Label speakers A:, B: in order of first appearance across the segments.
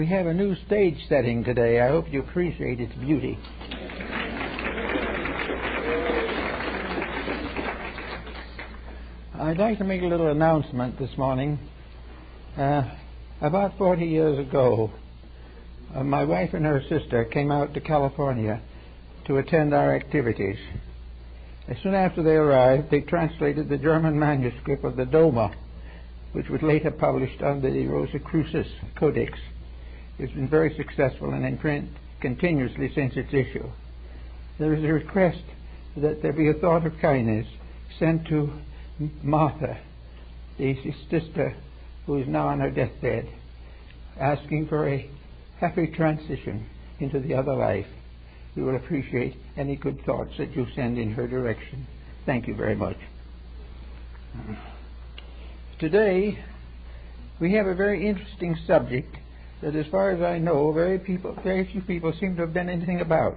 A: We have a new stage setting today. I hope you appreciate its beauty. I'd like to make a little announcement this morning. About 40 years ago, my wife and her sister came out to California to attend our activities. As soon after they arrived, they translated the German manuscript of the Doma, which was later published under the Rosicrucis Codex. It's been very successful and in print continuously since its issue. There is a request that there be a thought of kindness sent to Martha, the sister who is now on her deathbed, asking for a happy transition into the other life. We will appreciate any good thoughts that you send in her direction. Thank you very much. Today, we have a very interesting subject that, as far as I know, very few people seem to have done anything about.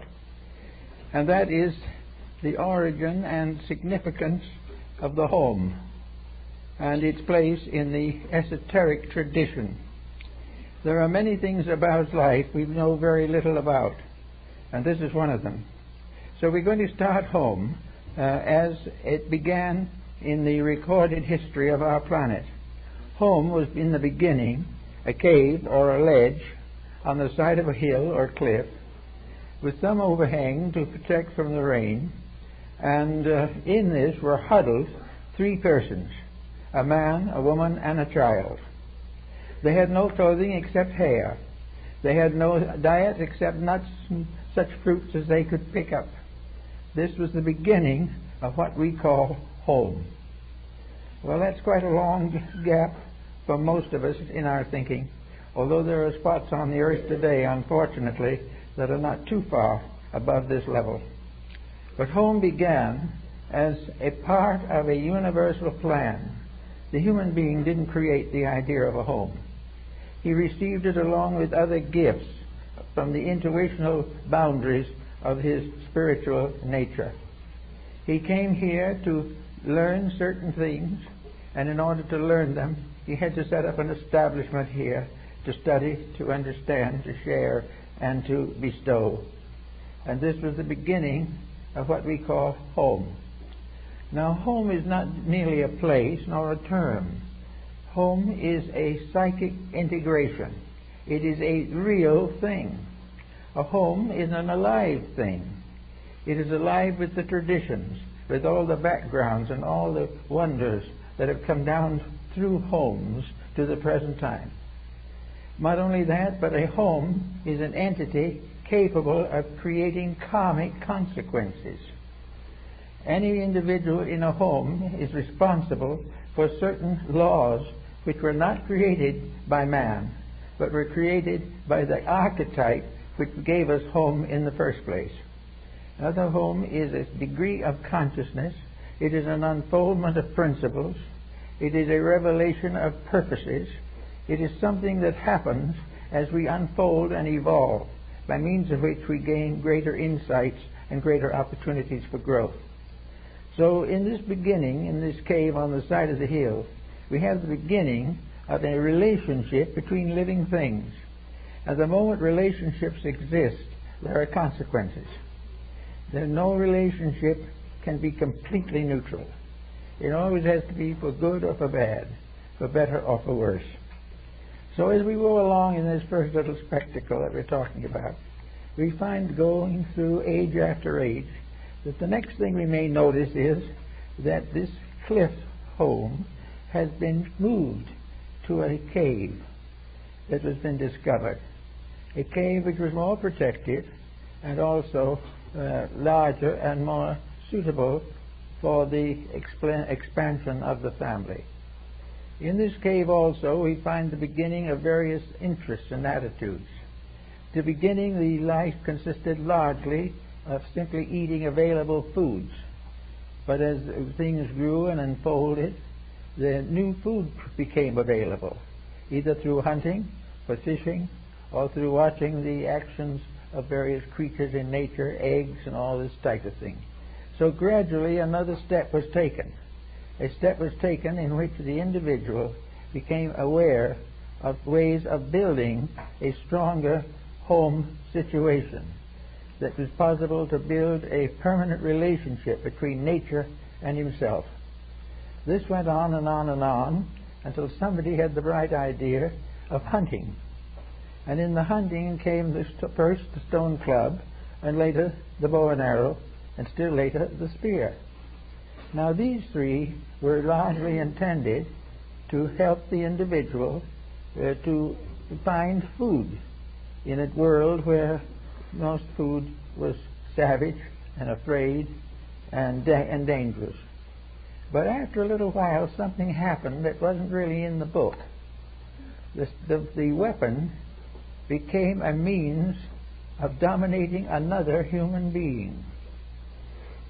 A: And that is the origin and significance of the home and its place in the esoteric tradition. There are many things about life we know very little about, and this is one of them. So we're going to start home as it began in the recorded history of our planet. Home was in the beginning a cave or a ledge on the side of a hill or cliff with some overhang to protect from the rain, and in this were huddled three persons, a man, a woman, and a child. They had no clothing except hair. They had no diet except nuts and such fruits as they could pick up. This was the beginning of what we call home. Well, that's quite a long gap for most of us in our thinking, although there are spots on the earth today, unfortunately, that are not too far above this level. But home began as a part of a universal plan. The human being didn't create the idea of a home. He received it along with other gifts from the intuitional boundaries of his spiritual nature. He came here to learn certain things, and in order to learn them, he had to set up an establishment here to study, to understand, to share, and to bestow. And this was the beginning of what we call home. Now, home is not merely a place nor a term. Home is a psychic integration. It is a real thing. A home is an alive thing. It is alive with the traditions, with all the backgrounds and all the wonders that have come down through homes to the present time. Not only that, but a home is an entity capable of creating karmic consequences. Any individual in a home is responsible for certain laws which were not created by man, but were created by the archetype which gave us home in the first place. Another home is a degree of consciousness. It is an unfoldment of principles. It is a revelation of purposes. It is something that happens as we unfold and evolve, by means of which we gain greater insights and greater opportunities for growth. So in this beginning, in this cave on the side of the hill, we have the beginning of a relationship between living things. At the moment relationships exist, there are consequences. No relationship can be completely neutral. It always has to be for good or for bad, for better or for worse. So as we go along in this first little spectacle that we're talking about, we find, going through age after age, that the next thing we may notice is that this cliff home has been moved to a cave that has been discovered. A cave which was more protected and also larger and more suitable for the expansion of the family. In this cave also we find the beginning of various interests and attitudes. The beginning, the life consisted largely of simply eating available foods. But as things grew and unfolded, the new food became available, either through hunting, for fishing, or through watching the actions of various creatures in nature, eggs and all this type of thing. So gradually another step was taken. A step was taken in which the individual became aware of ways of building a stronger home situation, that it was possible to build a permanent relationship between nature and himself. This went on and on and on until somebody had the bright idea of hunting. And in the hunting came first the stone club, and later the bow and arrow, and still later the spear. Now these three were largely intended to help the individual to find food in a world where most food was savage and afraid and dangerous. But after a little while, something happened that wasn't really in the book. The weapon became a means of dominating another human being.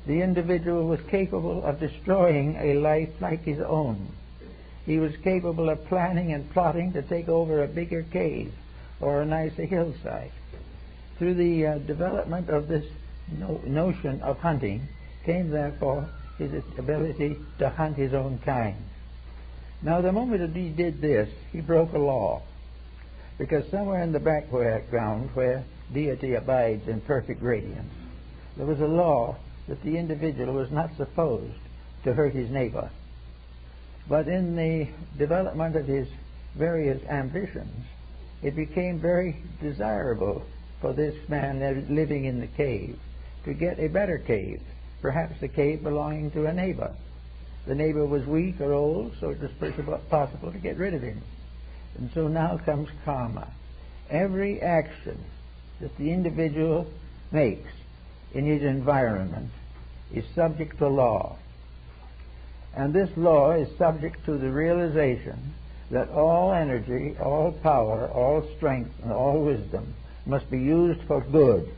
A: The individual was capable of destroying a life like his own. He was capable of planning and plotting to take over a bigger cave or a nicer hillside. Through the development of this notion of hunting came, therefore, his ability to hunt his own kind. Now, the moment that he did this, he broke a law, because somewhere in the background where deity abides in perfect radiance, there was a law that the individual was not supposed to hurt his neighbor. But in the development of his various ambitions, it became very desirable for this man living in the cave to get a better cave, perhaps a cave belonging to a neighbor. The neighbor was weak or old, so it was possible to get rid of him. And so now comes karma. Every action that the individual makes in his environment is subject to law. And this law is subject to the realization that all energy, all power, all strength, and all wisdom must be used for good.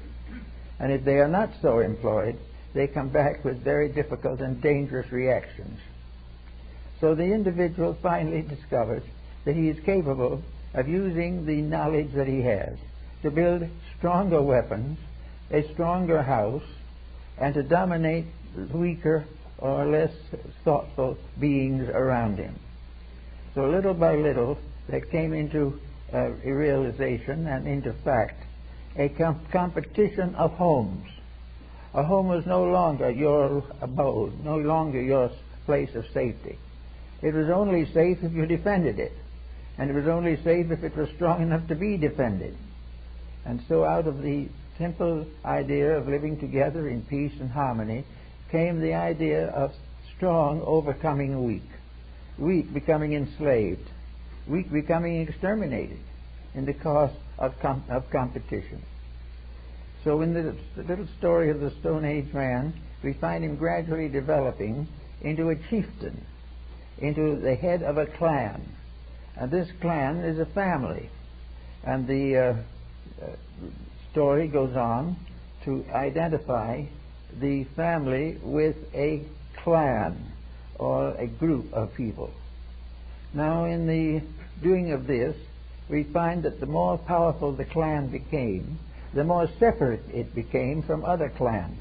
A: And if they are not so employed, they come back with very difficult and dangerous reactions. So the individual finally discovers that he is capable of using the knowledge that he has to build stronger weapons, a stronger house, and to dominate weaker or less thoughtful beings around him. So little by little, there came into a realization and into fact a competition of homes. A home was no longer your abode, no longer your place of safety. It was only safe if you defended it, and it was only safe if it was strong enough to be defended. And so out of the simple idea of living together in peace and harmony came the idea of strong overcoming weak, weak becoming enslaved, weak becoming exterminated in the cause of competition. So in the little story of the Stone Age man, we find him gradually developing into a chieftain, into the head of a clan. And this clan is a family. And the story goes on to identify the family with a clan or a group of people. Now, in the doing of this, we find that the more powerful the clan became, the more separate it became from other clans.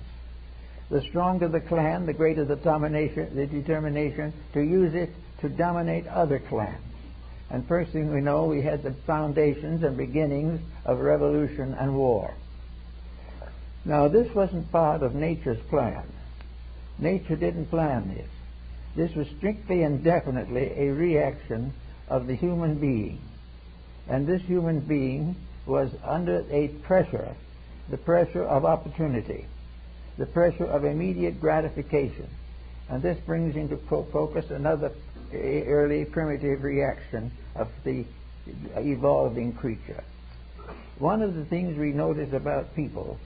A: The stronger the clan, the greater the determination to use it to dominate other clans. And first thing we know, we had the foundations and beginnings of revolution and war. Now, this wasn't part of nature's plan. Nature didn't plan this. This was strictly and definitely a reaction of the human being. And this human being was under a pressure, the pressure of opportunity, the pressure of immediate gratification. And this brings into focus another early primitive reaction of the evolving creature. One of the things we notice about people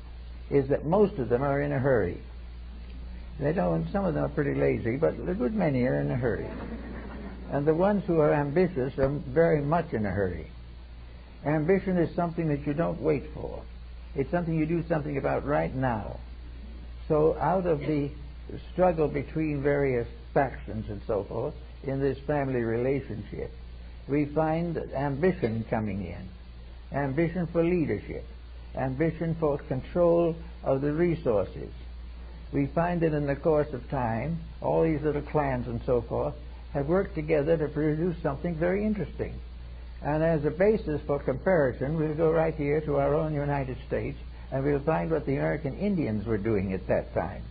A: is that most of them are in a hurry. They don't, some of them are pretty lazy, but a good many are in a hurry. And the ones who are ambitious are very much in a hurry. Ambition is something that you don't wait for. It's something you do something about right now. So out of the struggle between various factions and so forth in this family relationship, we find ambition coming in. Ambition for leadership. Ambition for control of the resources. We find that in the course of time, all these little clans and so forth have worked together to produce something very interesting. And as a basis for comparison, we'll go right here to our own United States, and we'll find what the American Indians were doing at that time.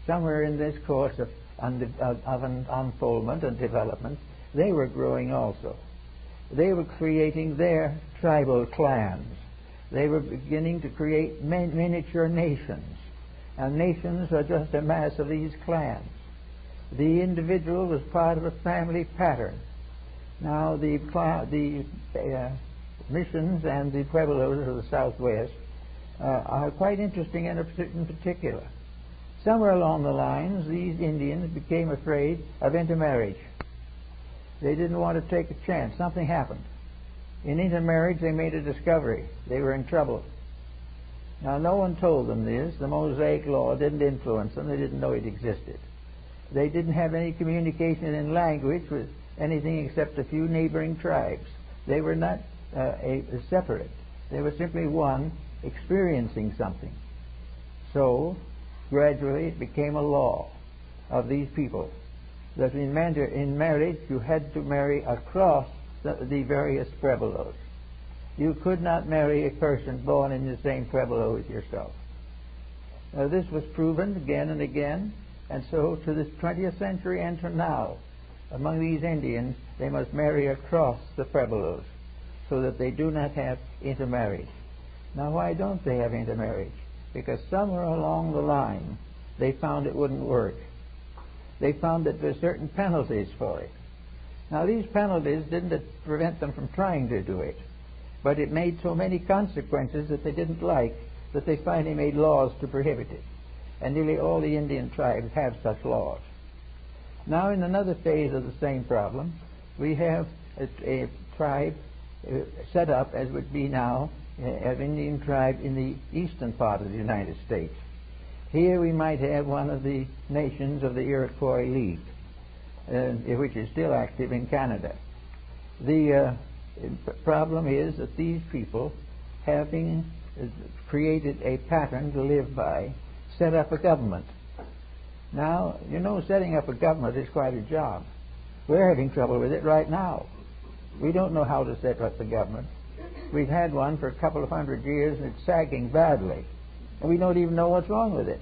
A: Somewhere in this course of unfoldment and development, they were growing also. They were creating their tribal clans. They were beginning to create miniature nations. And nations are just a mass of these clans. The individual was part of a family pattern. Now, the missions and the pueblos of the Southwest are quite interesting in particular. Somewhere along the lines, these Indians became afraid of intermarriage. They didn't want to take a chance. Something happened. In intermarriage, they made a discovery. They were in trouble. Now, no one told them this. The Mosaic Law didn't influence them. They didn't know it existed. They didn't have any communication in language with anything except a few neighboring tribes. They were not separate. They were simply one experiencing something. So, gradually, it became a law of these people that in marriage you had to marry across the various pueblos. You could not marry a person born in the same pueblo as yourself. Now, this was proven again and again, and so to this 20th century and to now, among these Indians, they must marry across the pueblos so that they do not have intermarriage. Now, why don't they have intermarriage? Because somewhere along the line, they found it wouldn't work. They found that there were certain penalties for it. Now, these penalties didn't prevent them from trying to do it, but it made so many consequences that they didn't like that they finally made laws to prohibit it. And nearly all the Indian tribes have such laws. Now, in another phase of the same problem, we have a tribe set up as would be now an Indian tribe in the eastern part of the United States. Here we might have one of the nations of the Iroquois League, which is still active in Canada. The problem is that these people, having created a pattern to live by, set up a government. Now, you know, setting up a government is quite a job. We're having trouble with it right now. We don't know how to set up the government. We've had one for a couple of hundred years, and it's sagging badly. And we don't even know what's wrong with it.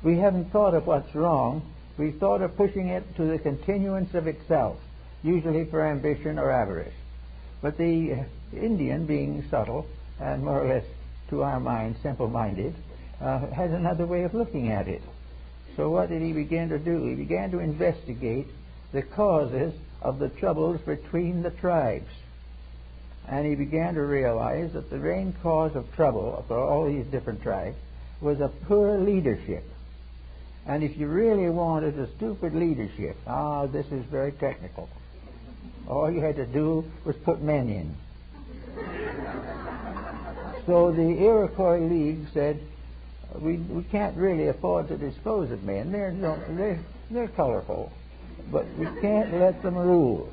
A: We haven't thought of what's wrong. We've thought of pushing it to the continuance of itself, usually for ambition or avarice. But the Indian, being subtle and more or less, to our mind, simple-minded, has another way of looking at it. So what did he begin to do? He began to investigate the causes of the troubles between the tribes. And he began to realize that the main cause of trouble for all these different tribes was a poor leadership. And if you really wanted a stupid leadership, this is very technical. All you had to do was put men in. So the Iroquois League said, we can't really afford to dispose of men. They're colorful, but we can't let them rule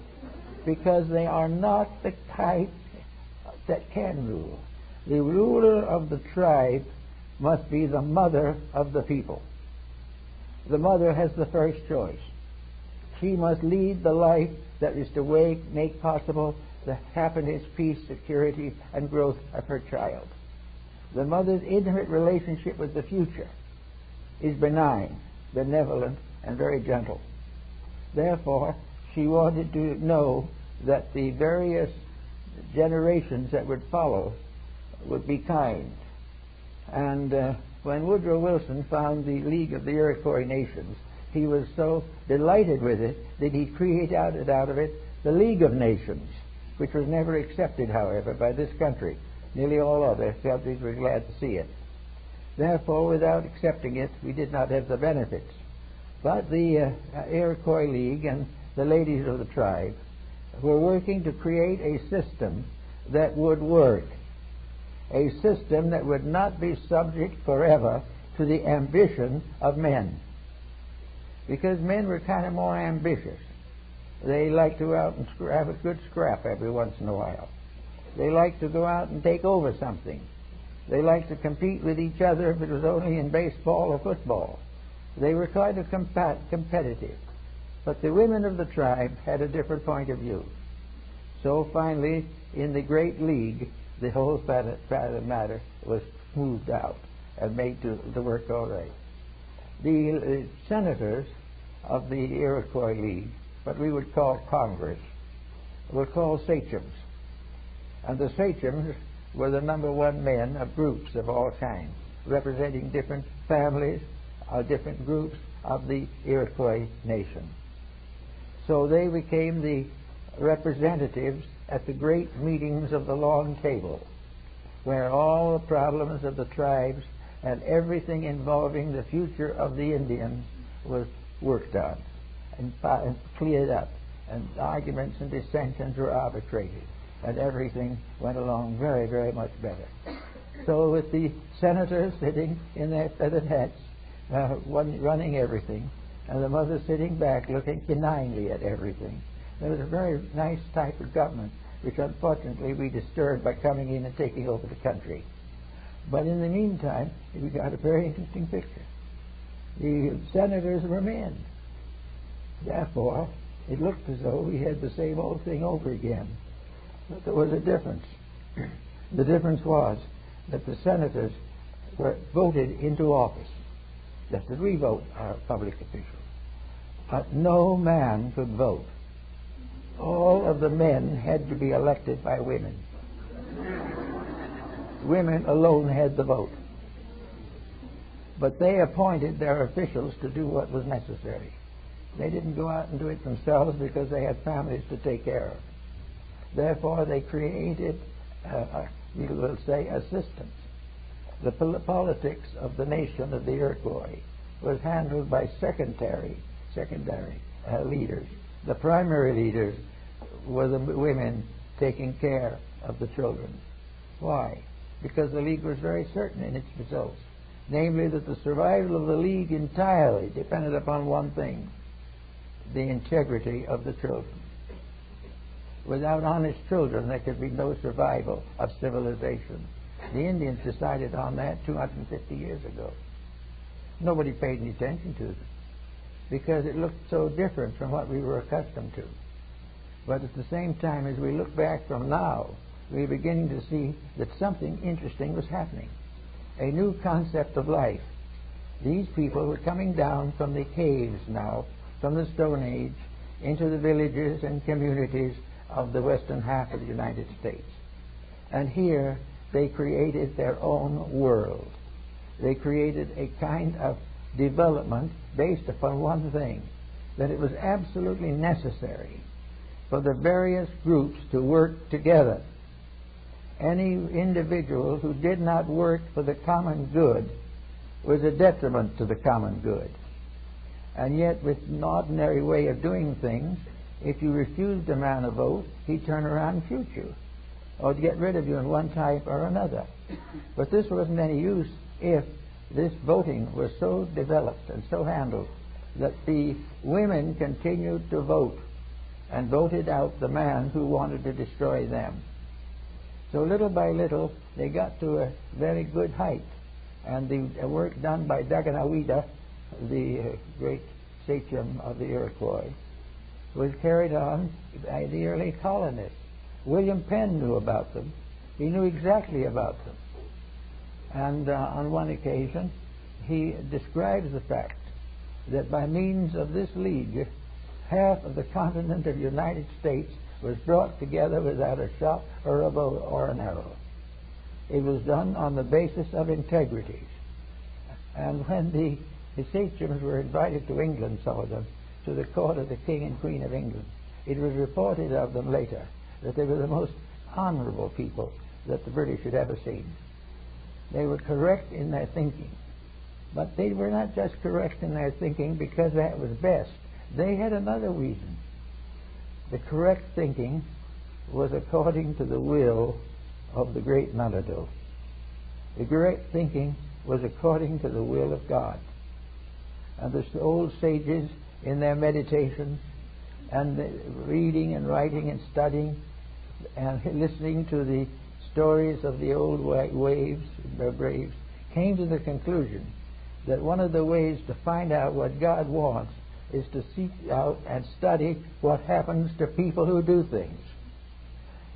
A: because they are not the type that can rule. The ruler of the tribe must be the mother of the people. The mother has the first choice. She must lead the life that is to make possible the happiness, peace, security, and growth of her child. The mother's intimate relationship with the future is benign, benevolent, and very gentle. Therefore, she wanted to know that the various generations that would follow would be kind. And when Woodrow Wilson found the League of the Iroquois Nations, he was so delighted with it that he created out of it the League of Nations, which was never accepted, however, by this country. Nearly all other countries were glad to see it. Therefore, without accepting it, we did not have the benefits. But the Iroquois League and the ladies of the tribe were working to create a system that would work, a system that would not be subject forever to the ambition of men. Because men were kind of more ambitious. They like to go out and have a good scrap every once in a while. They like to go out and take over something. They like to compete with each other if it was only in baseball or football. They were kind of competitive. But the women of the tribe had a different point of view. So finally, in the Great League, the whole matter was smoothed out and made to work all right. The senators of the Iroquois League, what we would call Congress, were called sachems. And the sachems were the #1 men of groups of all kinds, representing different families or different groups of the Iroquois nation. So they became the representatives at the great meetings of the Long Table, where all the problems of the tribes and everything involving the future of the Indians was worked on and cleared up, and arguments and dissensions were arbitrated, and everything went along very, very much better. So with the senators sitting in their feathered hats, one running everything, and the mother sitting back looking benignly at everything, there was a very nice type of government, which unfortunately we disturbed by coming in and taking over the country. But in the meantime, we got a very interesting picture. The senators were men. Therefore, it looked as though we had the same old thing over again. But there was a difference. The difference was that the senators were voted into office, just as we vote our public officials. But no man could vote. All of the men had to be elected by women. Women alone had the vote. But they appointed their officials to do what was necessary. They didn't go out and do it themselves because they had families to take care of. Therefore, they created, we will say, assistants. The politics of the nation of the Iroquois was handled by secondary leaders. The primary leaders were the women taking care of the children. Why? Because the League was very certain in its results, namely that the survival of the League entirely depended upon one thing: the integrity of the children. Without honest children, there could be no survival of civilization. The Indians decided on that 250 years ago. Nobody paid any attention to it because it looked so different from what we were accustomed to. But at the same time, as we look back from now, we're beginning to see that something interesting was happening. A new concept of life. These people were coming down from the caves now, from the Stone Age, into the villages and communities of the western half of the United States. And here they created their own world. They created a kind of development based upon one thing, that it was absolutely necessary for the various groups to work together. Any individual who did not work for the common good was a detriment to the common good. And yet, with an ordinary way of doing things, if you refused a man a vote, he'd turn around and shoot you, or get rid of you in one type or another. But this wasn't any use if this voting was so developed and so handled that the women continued to vote and voted out the man who wanted to destroy them. So little by little, they got to a very good height. And the work done by Daganoweda, the great sachem of the Iroquois, was carried on by the early colonists. William Penn knew about them. He knew exactly about them. And on one occasion, he describes the fact that by means of this league, half of the continent of the United States was brought together without a shot or a bow or an arrow. It was done on the basis of integrity. And when the sachems were invited to England, some of them, to the court of the King and Queen of England, it was reported of them later that they were the most honorable people that the British had ever seen. They were correct in their thinking. But they were not just correct in their thinking because that was best. They had another reason. The correct thinking was according to the will of the great Manitou. The correct thinking was according to the will of God. And the old sages, in their meditations and reading and writing and studying and listening to the stories of the old braves, came to the conclusion that one of the ways to find out what God wants is to seek out and study what happens to people who do things.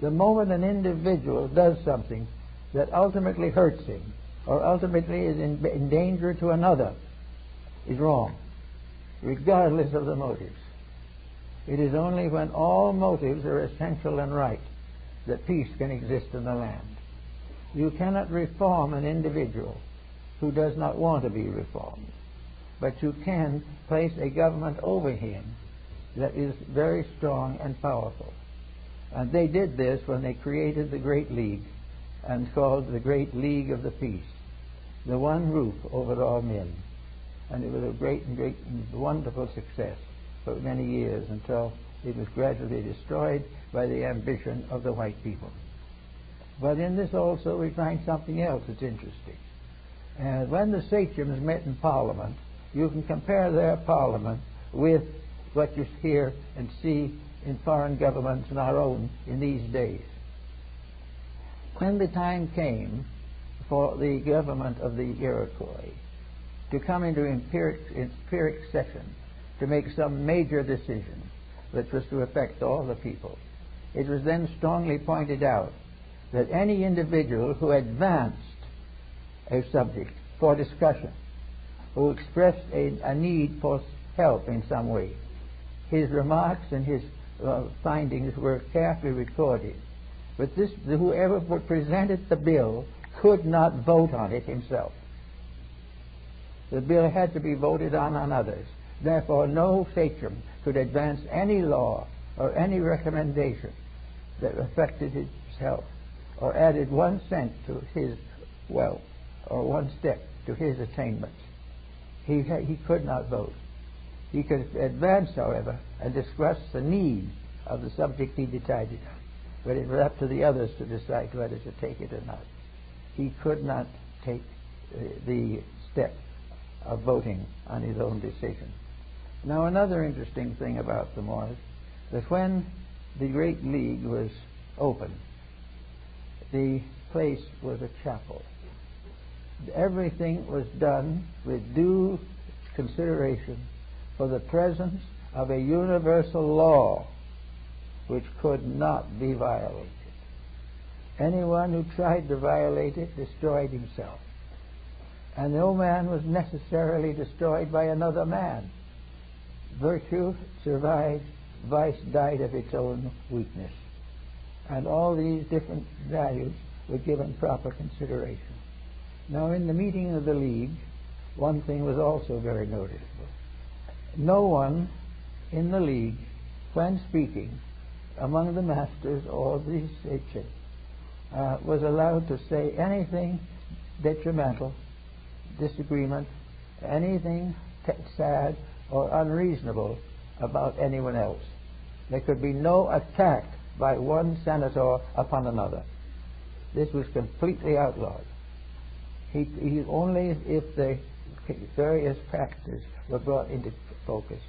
A: The moment an individual does something that ultimately hurts him or ultimately is in danger to another is wrong, regardless of the motives. It is only when all motives are essential and right that peace can exist in the land. You cannot reform an individual who does not want to be reformed, but you can place a government over him that is very strong and powerful. And they did this when they created the Great League and called the Great League of the Peace, the one roof over all men. And it was a great and wonderful success for many years until it was gradually destroyed by the ambition of the white people. But in this also we find something else that's interesting. And when the sachems met in Parliament, you can compare their Parliament with what you hear and see in foreign governments and our own in these days. When the time came for the government of the Iroquois to come into empiric session to make some major decision that was to affect all the people, it was then strongly pointed out that any individual who advanced a subject for discussion, who expressed a need for help in some way, his remarks and his findings were carefully recorded. But whoever presented the bill could not vote on it himself. The bill had to be voted on others. Therefore, no sachem could advance any law or any recommendation that affected his health or added 1 cent to his wealth or 1 step to his attainments. He could not vote. He could advance, however, and discuss the need of the subject he decided on. But it was up to the others to decide whether to take it or not. He could not take the step of voting on his own decision. Now, another interesting thing about them was that when the Great League was opened, the place was a chapel. Everything was done with due consideration for the presence of a universal law which could not be violated. Anyone who tried to violate it destroyed himself. And no man was necessarily destroyed by another man. Virtue survived, vice died of its own weakness. And all these different values were given proper consideration. Now, in the meeting of the League, one thing was also very noticeable. No one in the League, when speaking among the masters or the sachem, was allowed to say anything detrimental, disagreement, anything sad or unreasonable about anyone else. There could be no attack by one senator upon another. This was completely outlawed. He only if the various factors were brought into focus,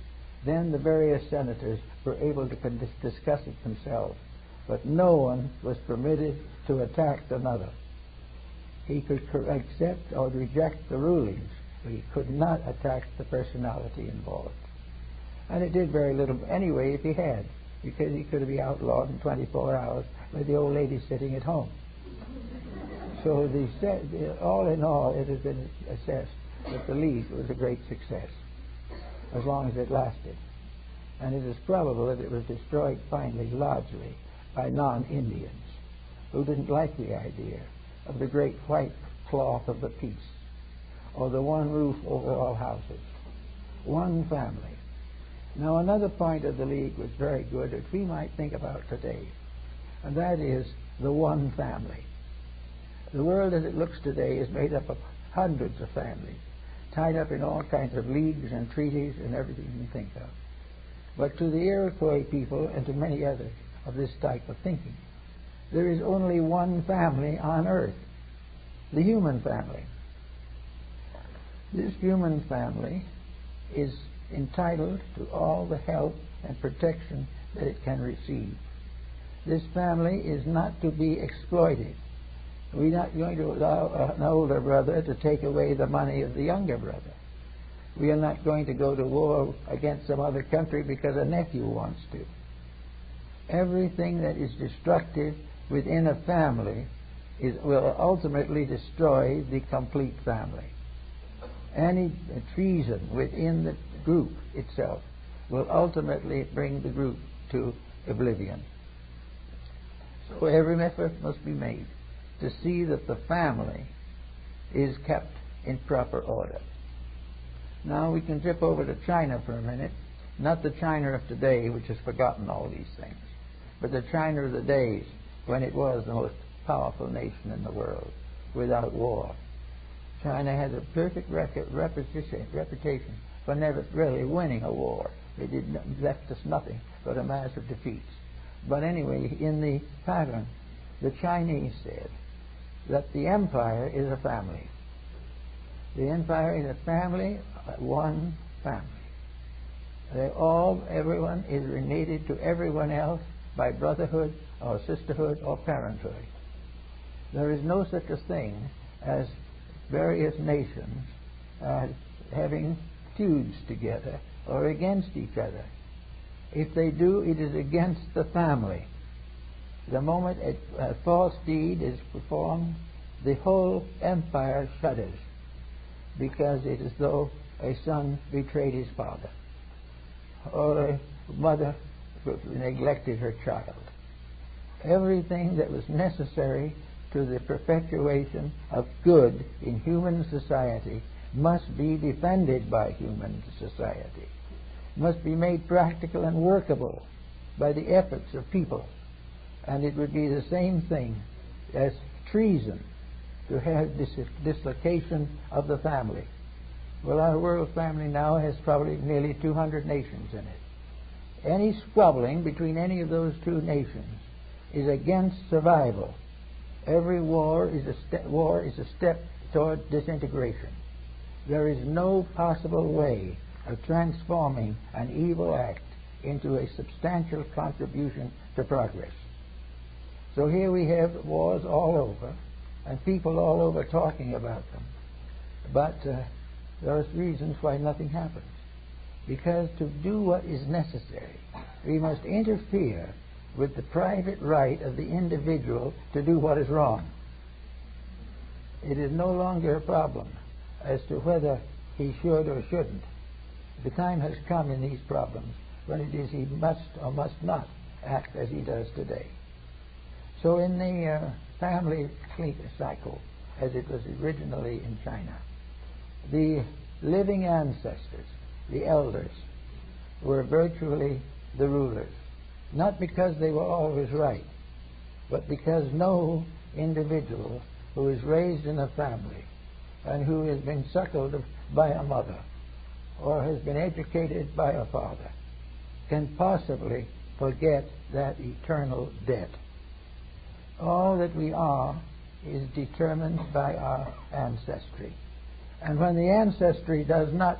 A: then the various senators were able to discuss it themselves. But no one was permitted to attack another. He could accept or reject the rulings, but he could not attack the personality involved. And it did very little anyway if he had, because he could be outlawed in 24 hours by the old lady sitting at home. So all in all, it has been assessed that the League was a great success, as long as it lasted. And it is probable that it was destroyed finally largely by non-Indians who didn't like the idea of the great white cloth of the peace, or the one roof over all houses, one family. Now, another point of the League was very good that we might think about today, and that is the one family. The world as it looks today is made up of hundreds of families, tied up in all kinds of leagues and treaties and everything you can think of. But to the Iroquois people and to many others of this type of thinking, there is only one family on earth, the human family. This human family is entitled to all the help and protection that it can receive. This family is not to be exploited. We're not going to allow an older brother to take away the money of the younger brother. We are not going to go to war against some other country because a nephew wants to. Everything that is destructive within a family will ultimately destroy the complete family. Any treason within the group itself will ultimately bring the group to oblivion. So every effort must be made to see that the family is kept in proper order. Now we can dip over to China for a minute. Not the China of today, which has forgotten all these things, but the China of the days when it was the most powerful nation in the world without war. China has a perfect reputation for never really winning a war. It left us nothing but a mass of defeats. But anyway, in the pattern, the Chinese said that the empire is a family. The empire is a family, one family. Everyone is related to everyone else by brotherhood or sisterhood or parenthood. There is no such a thing as various nations having feuds together or against each other. If they do, it is against the family. The moment a false deed is performed, the whole empire shudders, because it is as though a son betrayed his father, or a mother neglected her child. Everything that was necessary to the perpetuation of good in human society must be defended by human society, must be made practical and workable by the efforts of people. And it would be the same thing as treason to have dislocation of the family. Well, our world family now has probably nearly 200 nations in it. Any squabbling between any of those two nations is against survival. Every war is a step toward disintegration. There is no possible way of transforming an evil act into a substantial contribution to progress. So here we have wars all over, and people all over talking about them. But there are reasons why nothing happens. Because to do what is necessary, we must interfere with the private right of the individual to do what is wrong. It is no longer a problem as to whether he should or shouldn't. The time has come in these problems when it is he must or must not act as he does today. So in the family cycle, as it was originally in China, the living ancestors, the elders, were virtually the rulers. Not because they were always right, but because no individual who is raised in a family and who has been suckled by a mother or has been educated by a father can possibly forget that eternal debt. All that we are is determined by our ancestry. And when the ancestry is not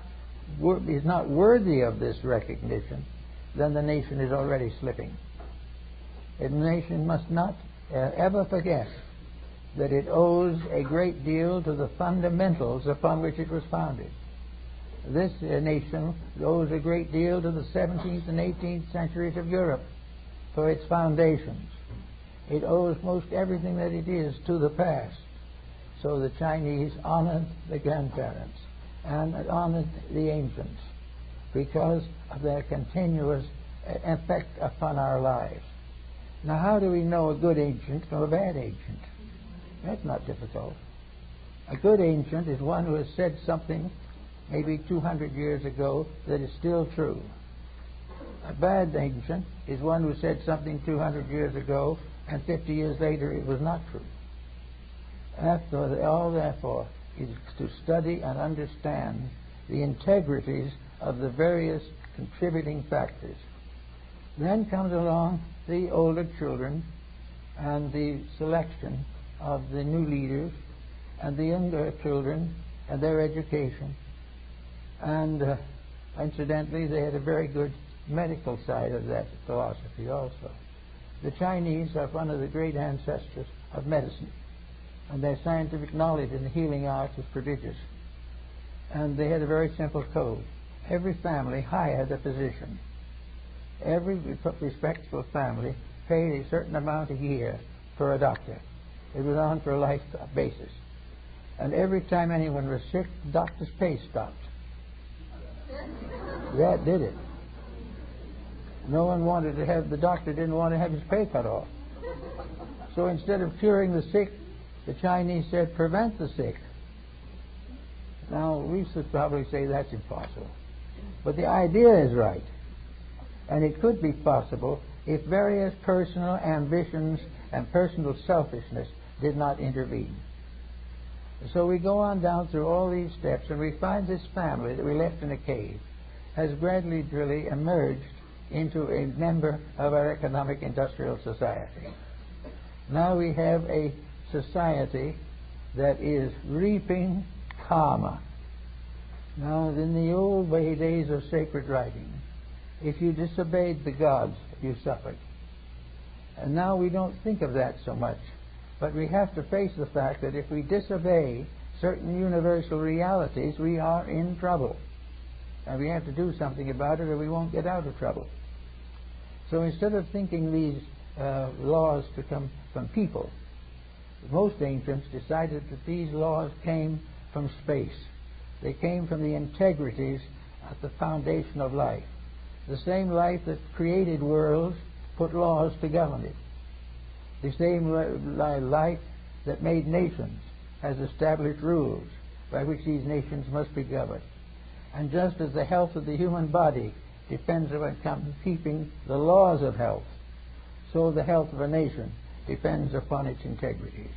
A: worthy of this recognition, then the nation is already slipping. The nation must not ever forget that it owes a great deal to the fundamentals upon which it was founded. This nation owes a great deal to the 17th and 18th centuries of Europe for its foundations. It owes most everything that it is to the past. So the Chinese honored the grandparents and honored the ancients because of their continuous effect upon our lives. Now, how do we know a good ancient from a bad ancient? That's not difficult. A good ancient is one who has said something maybe 200 years ago that is still true. A bad ancient is one who said something 200 years ago and 50 years later it was not true. All, therefore, is to study and understand the integrities of the various contributing factors. Then comes along the older children and the selection of the new leaders and the younger children and their education. And incidentally, they had a very good medical side of that philosophy also. The Chinese are one of the great ancestors of medicine, and their scientific knowledge in the healing arts is prodigious. And they had a very simple code. Every family hired a physician. every respectable family paid a certain amount a year for a doctor. It was on for a life basis. And every time anyone was sick, the doctor's pay stopped. That did it. No one wanted to have, the doctor didn't want to have his pay cut off. So instead of curing the sick, the Chinese said, prevent the sick. Now, we should probably say that's impossible. But the idea is right. And it could be possible if various personal ambitions and personal selfishness did not intervene. So we go on down through all these steps, and we find this family that we left in a cave has gradually emerged into a member of our economic industrial society. Now we have a society that is reaping karma. Now, in the old days of sacred writing, if you disobeyed the gods, you suffered. And now we don't think of that so much. But we have to face the fact that if we disobey certain universal realities, we are in trouble. And we have to do something about it or we won't get out of trouble. So instead of thinking these laws to come from people, most ancients decided that these laws came from space. They came from the integrities at the foundation of life. The same life that created worlds put laws to govern it. The same life that made nations has established rules by which these nations must be governed. And just as the health of the human body depends upon keeping the laws of health, so the health of a nation depends upon its integrities.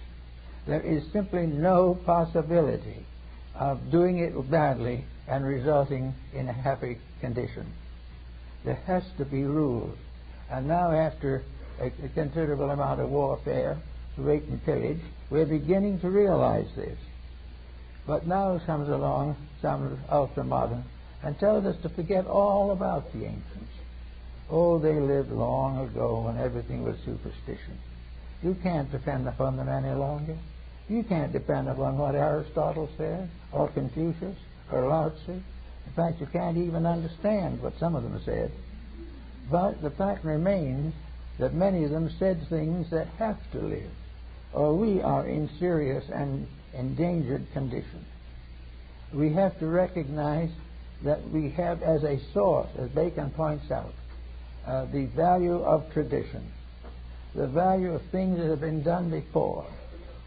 A: There is simply no possibility of doing it badly and resulting in a happy condition. There has to be rules. And now, after a considerable amount of warfare, rape and pillage, we're beginning to realize this. But now comes along some ultra-modern and tells us to forget all about the ancients. Oh, they lived long ago when everything was superstition. You can't depend upon them any longer. You can't depend upon what Aristotle said, or Confucius, or Lao Tzu. In fact, you can't even understand what some of them said. But the fact remains that many of them said things that have to live, or we are in serious and endangered condition. We have to recognize that we have as a source, as Bacon points out, the value of tradition, the value of things that have been done before,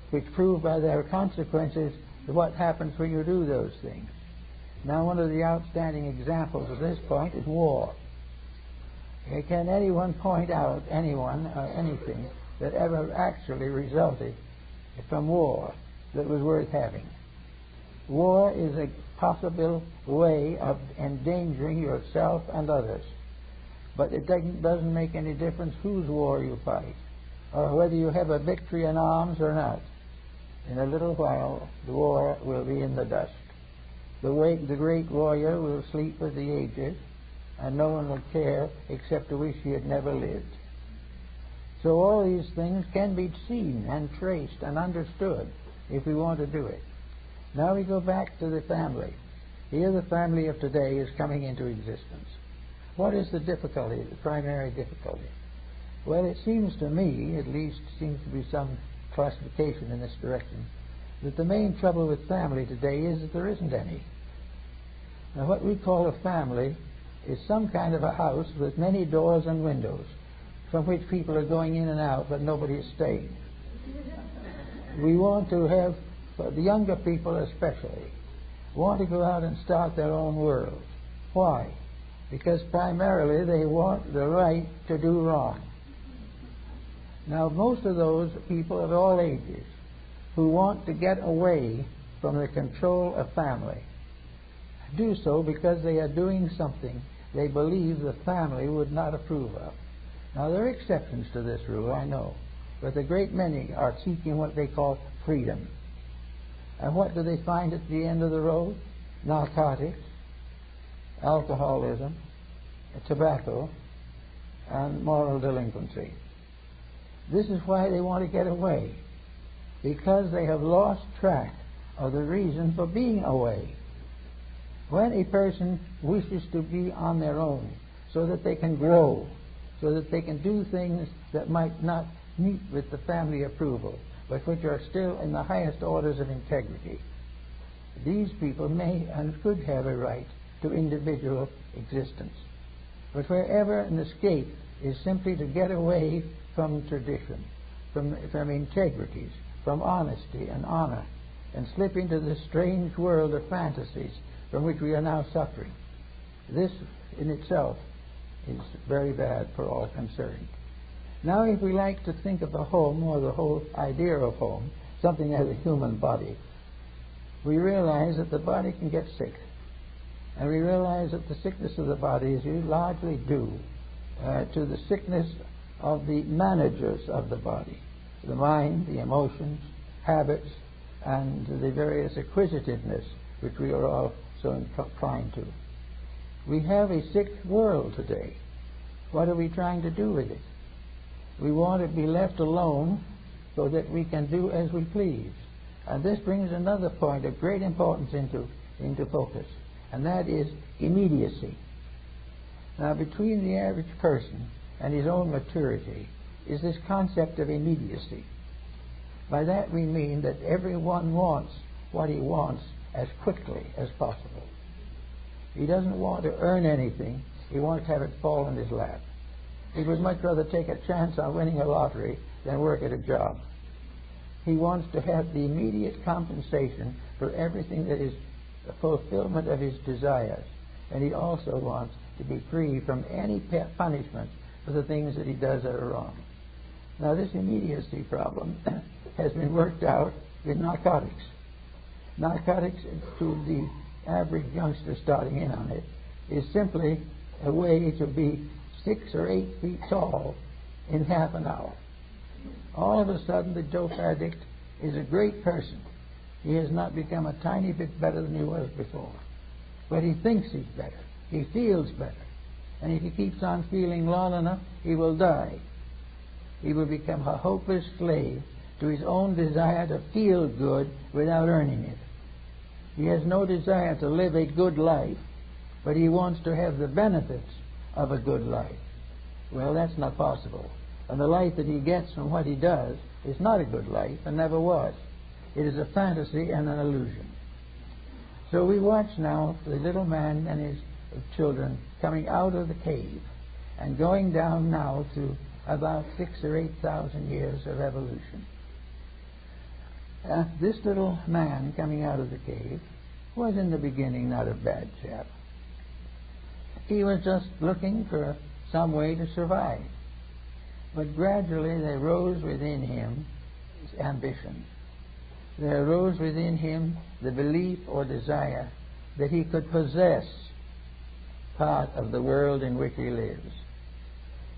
A: which prove by their consequences what happens when you do those things. Now, one of the outstanding examples of this point is war. Can anyone point out anyone or anything that ever actually resulted from war that was worth having? War is a possible way of endangering yourself and others. But it doesn't make any difference whose war you fight, or whether you have a victory in arms or not. In a little while, the war will be in the dust. The great warrior will sleep with the aged, and no one will care except to wish he had never lived. So all these things can be seen and traced and understood if we want to do it. Now we go back to the family. Here the family of today is coming into existence. What is the difficulty, the primary difficulty? Well, it seems to me, at least seems to be some classification in this direction, that the main trouble with family today is that there isn't any. Now, what we call a family is some kind of a house with many doors and windows from which people are going in and out, but nobody is staying. We want to have, for the younger people especially, want to go out and start their own world. Why? Because primarily they want the right to do wrong. Now, most of those people of all ages who want to get away from the control of family do so because they are doing something they believe the family would not approve of. Now, there are exceptions to this rule, I know, but a great many are seeking what they call freedom. And what do they find at the end of the road? Narcotics, alcoholism, tobacco, and moral delinquency. This is why they want to get away, because they have lost track of the reason for being away. When a person wishes to be on their own, so that they can grow, so that they can do things that might not meet with the family approval, but which are still in the highest orders of integrity. These people may and could have a right to individual existence. But wherever an escape is simply to get away from tradition, from integrities, from honesty and honor, and slip into this strange world of fantasies from which we are now suffering, this in itself is very bad for all concerned. Now, if we like to think of the home, or the whole idea of home, something as a human body, we realize that the body can get sick. And we realize that the sickness of the body is largely due to the sickness of the managers of the body, the mind, the emotions, habits, and the various acquisitiveness which we are all so inclined to. We have a sick world today. What are we trying to do with it? We want to be left alone so that we can do as we please. And this brings another point of great importance into focus, and that is immediacy. Now, between the average person and his own maturity is this concept of immediacy. By that we mean that everyone wants what he wants as quickly as possible. He doesn't want to earn anything. He wants to have it fall in his lap. He would much rather take a chance on winning a lottery than work at a job. He wants to have the immediate compensation for everything that is the fulfillment of his desires. And he also wants to be free from any punishment for the things that he does that are wrong. Now, this immediacy problem has been worked out with narcotics. Narcotics, to the average youngster starting in on it, is simply a way to be 6 or 8 feet tall in half an hour. All of a sudden, the dope addict is a great person. He has not become a tiny bit better than he was before. But he thinks he's better. He feels better. And if he keeps on feeling long enough, he will die. He will become a hopeless slave to his own desire to feel good without earning it. He has no desire to live a good life, but he wants to have the benefits of a good life. Well, that's not possible. And the life that he gets from what he does is not a good life and never was. It is a fantasy and an illusion. So we watch now the little man and his children coming out of the cave and going down now to about 6,000 or 8,000 years of evolution. This little man coming out of the cave was in the beginning not a bad chap. He was just looking for some way to survive. But gradually there rose within him his ambition. There arose within him the belief or desire that he could possess part of the world in which he lives.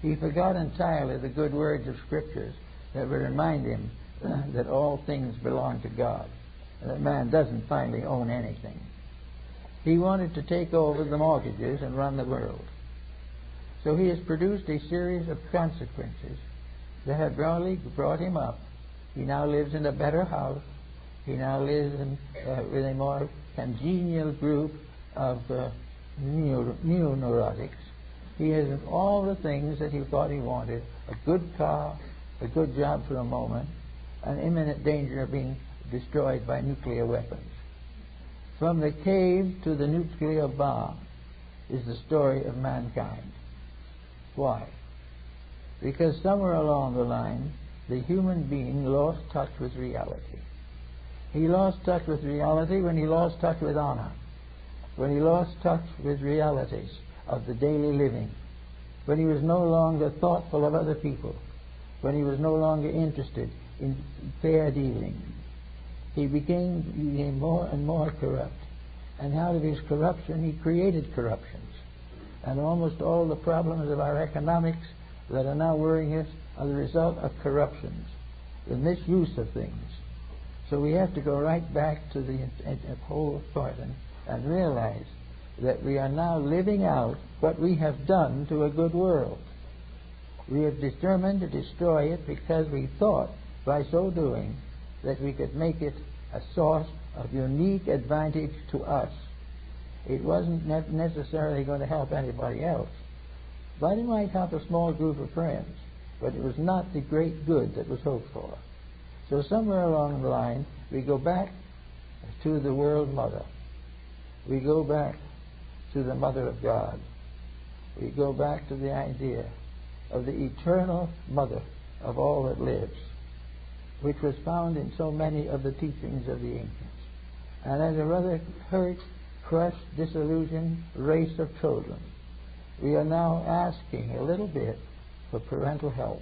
A: He forgot entirely the good words of Scriptures that would remind him that all things belong to God, and that man doesn't finally own anything. He wanted to take over the mortgages and run the world. So he has produced a series of consequences that have really brought him up. He now lives in a better house. He now lives with a more congenial group of neo-neurotics. He has all the things that he thought he wanted: a good car, a good job for a moment, an imminent danger of being destroyed by nuclear weapons. From the cave to the nuclear bomb is the story of mankind. Why? Because somewhere along the line, the human being lost touch with reality. He lost touch with reality when he lost touch with honor, when he lost touch with realities of the daily living, when he was no longer thoughtful of other people, when he was no longer interested in fair dealing. He became more and more corrupt. And out of his corruption, he created corruptions. And almost all the problems of our economics that are now worrying us are the result of corruptions, the misuse of things. So we have to go right back to the whole point and realize that we are now living out what we have done to a good world. We have determined to destroy it because we thought, by so doing, that we could make it a source of unique advantage to us. It wasn't necessarily going to help anybody else. But he might have a small group of friends, but it was not the great good that was hoped for. So somewhere along the line, we go back to the world mother. We go back to the mother of God. We go back to the idea of the eternal mother of all that lives, which was found in so many of the teachings of the ancients. And as a rather hurt, crushed, disillusioned race of children, we are now asking a little bit for parental help.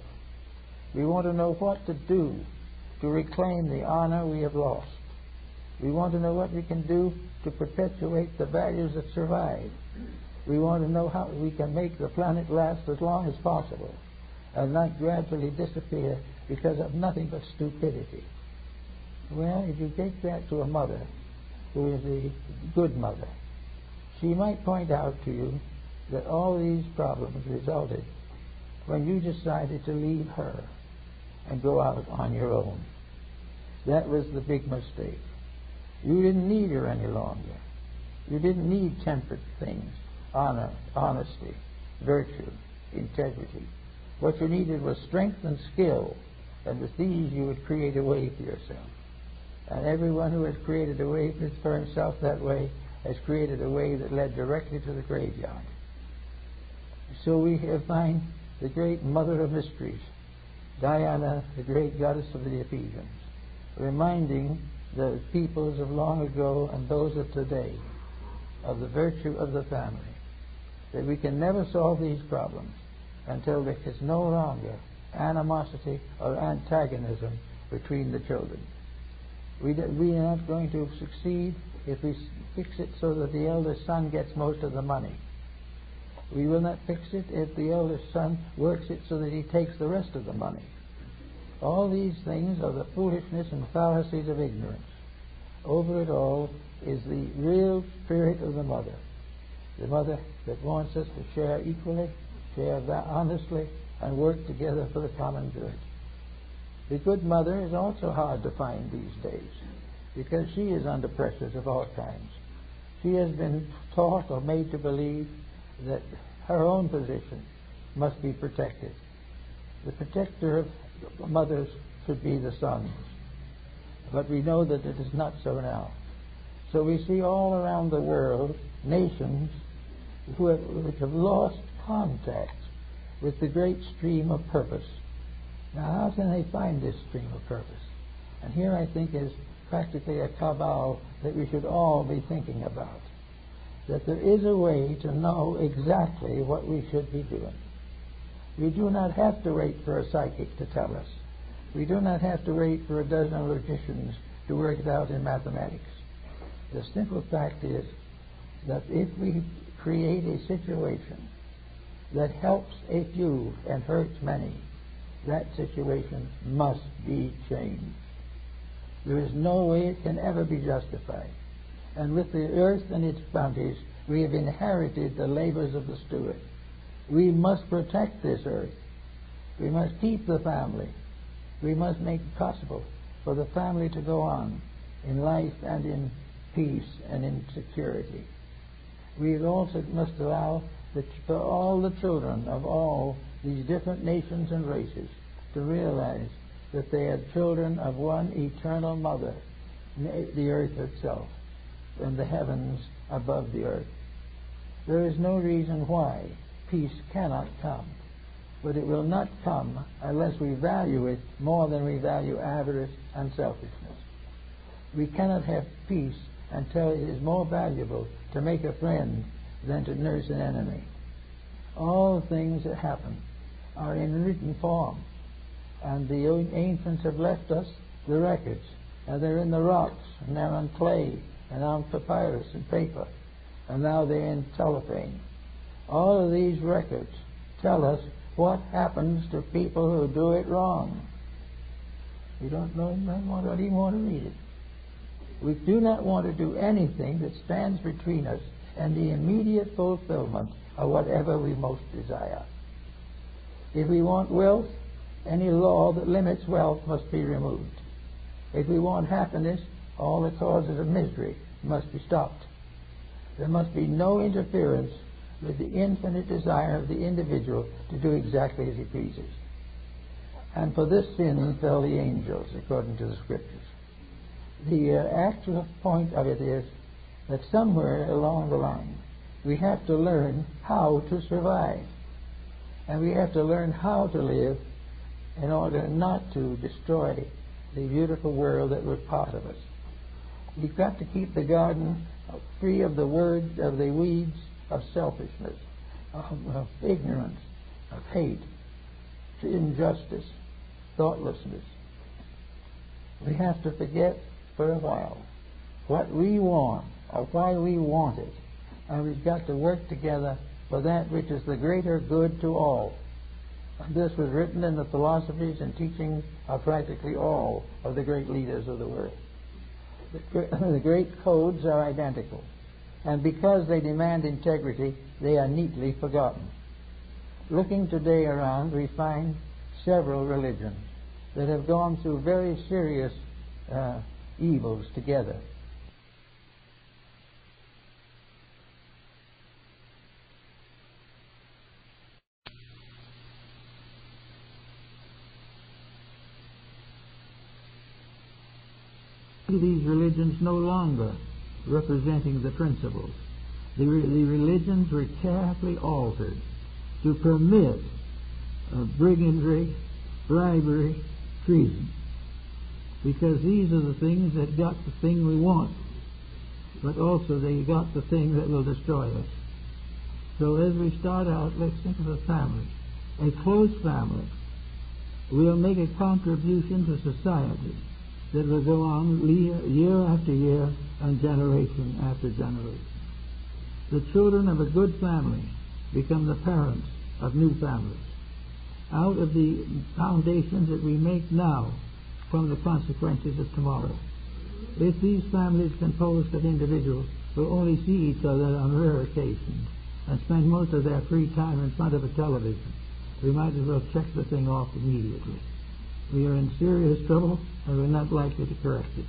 A: We want to know what to do to reclaim the honor we have lost. We want to know what we can do to perpetuate the values that survive. We want to know how we can make the planet last as long as possible and not gradually disappear because of nothing but stupidity. Well, if you take that to a mother who is a good mother, she might point out to you that all these problems resulted when you decided to leave her and go out on your own. That was the big mistake. You didn't need her any longer. You didn't need temperate things, honor, honesty, virtue, integrity. What you needed was strength and skill, and with these you would create a way for yourself. And everyone who has created a way for himself that way has created a way that led directly to the graveyard. So we find the great mother of mysteries, Diana, the great goddess of the Ephesians, reminding the peoples of long ago and those of today of the virtue of the family, that we can never solve these problems until there is no longer animosity or antagonism between the children. We are not going to succeed if we fix it so that the eldest son gets most of the money. We will not fix it if the eldest son works it so that he takes the rest of the money. All these things are the foolishness and fallacies of ignorance. Over it all is the real spirit of the mother that wants us to share equally, share honestly, and work together for the common good. The good mother is also hard to find these days because she is under pressures of all kinds. She has been taught or made to believe that her own position must be protected. The protector of mothers should be the sons. But we know that it is not so now. So we see all around the world nations which have lost contact with the great stream of purpose. Now, how can they find this stream of purpose? And here I think is practically a cabal that we should all be thinking about. That there is a way to know exactly what we should be doing. We do not have to wait for a psychic to tell us. We do not have to wait for a dozen logicians to work it out in mathematics. The simple fact is that if we create a situation that helps a few and hurts many, that situation must be changed. There is no way it can ever be justified. And with the earth and its bounties, we have inherited the labors of the steward. We must protect this earth. We must keep the family. We must make it possible for the family to go on in life and in peace and in security. We also must allow for all the children of all these different nations and races to realize that they are children of one eternal mother, the earth itself, and the heavens above the earth. There is no reason why peace cannot come, but it will not come unless we value it more than we value avarice and selfishness. We cannot have peace until it is more valuable to make a friend than to nurse an enemy. All things that happen are in written form, and the ancients have left us the records, and they're in the rocks, and they're on clay, and on papyrus and paper, and now they're in cellophane. All of these records tell us what happens to people who do it wrong. We don't even want to read it. We do not want to do anything that stands between us and the immediate fulfillment of whatever we most desire. If we want wealth, any law that limits wealth must be removed. If we want happiness, all the causes of misery must be stopped. There must be no interference with the infinite desire of the individual to do exactly as he pleases. And for this sin fell the angels, according to the Scriptures. The actual point of it is that somewhere along the line we have to learn how to survive. And we have to learn how to live in order not to destroy the beautiful world that was part of us. We've got to keep the garden free of the weeds of selfishness, of ignorance, of hate, injustice, thoughtlessness. We have to forget for a while what we want or why we want it, and we've got to work together for that which is the greater good to all. And this was written in the philosophies and teachings of practically all of the great leaders of the world. The great codes are identical, and because they demand integrity, they are neatly forgotten. Looking today around, we find several religions that have gone through very serious evils together. These religions no longer representing the principles. The religions were carefully altered to permit brigandry, bribery, treason, because these are the things that got the thing we want, but also they got the thing that will destroy us. So as we start out, let's think of a family, a close family. We'll make a contribution to society that will go on year after year and generation after generation. The children of a good family become the parents of new families. Out of the foundations that we make now come the consequences of tomorrow. If these families composed of individuals will only see each other on rare occasions and spend most of their free time in front of a television, we might as well check the thing off immediately. We are in serious trouble, and we're not likely to correct it.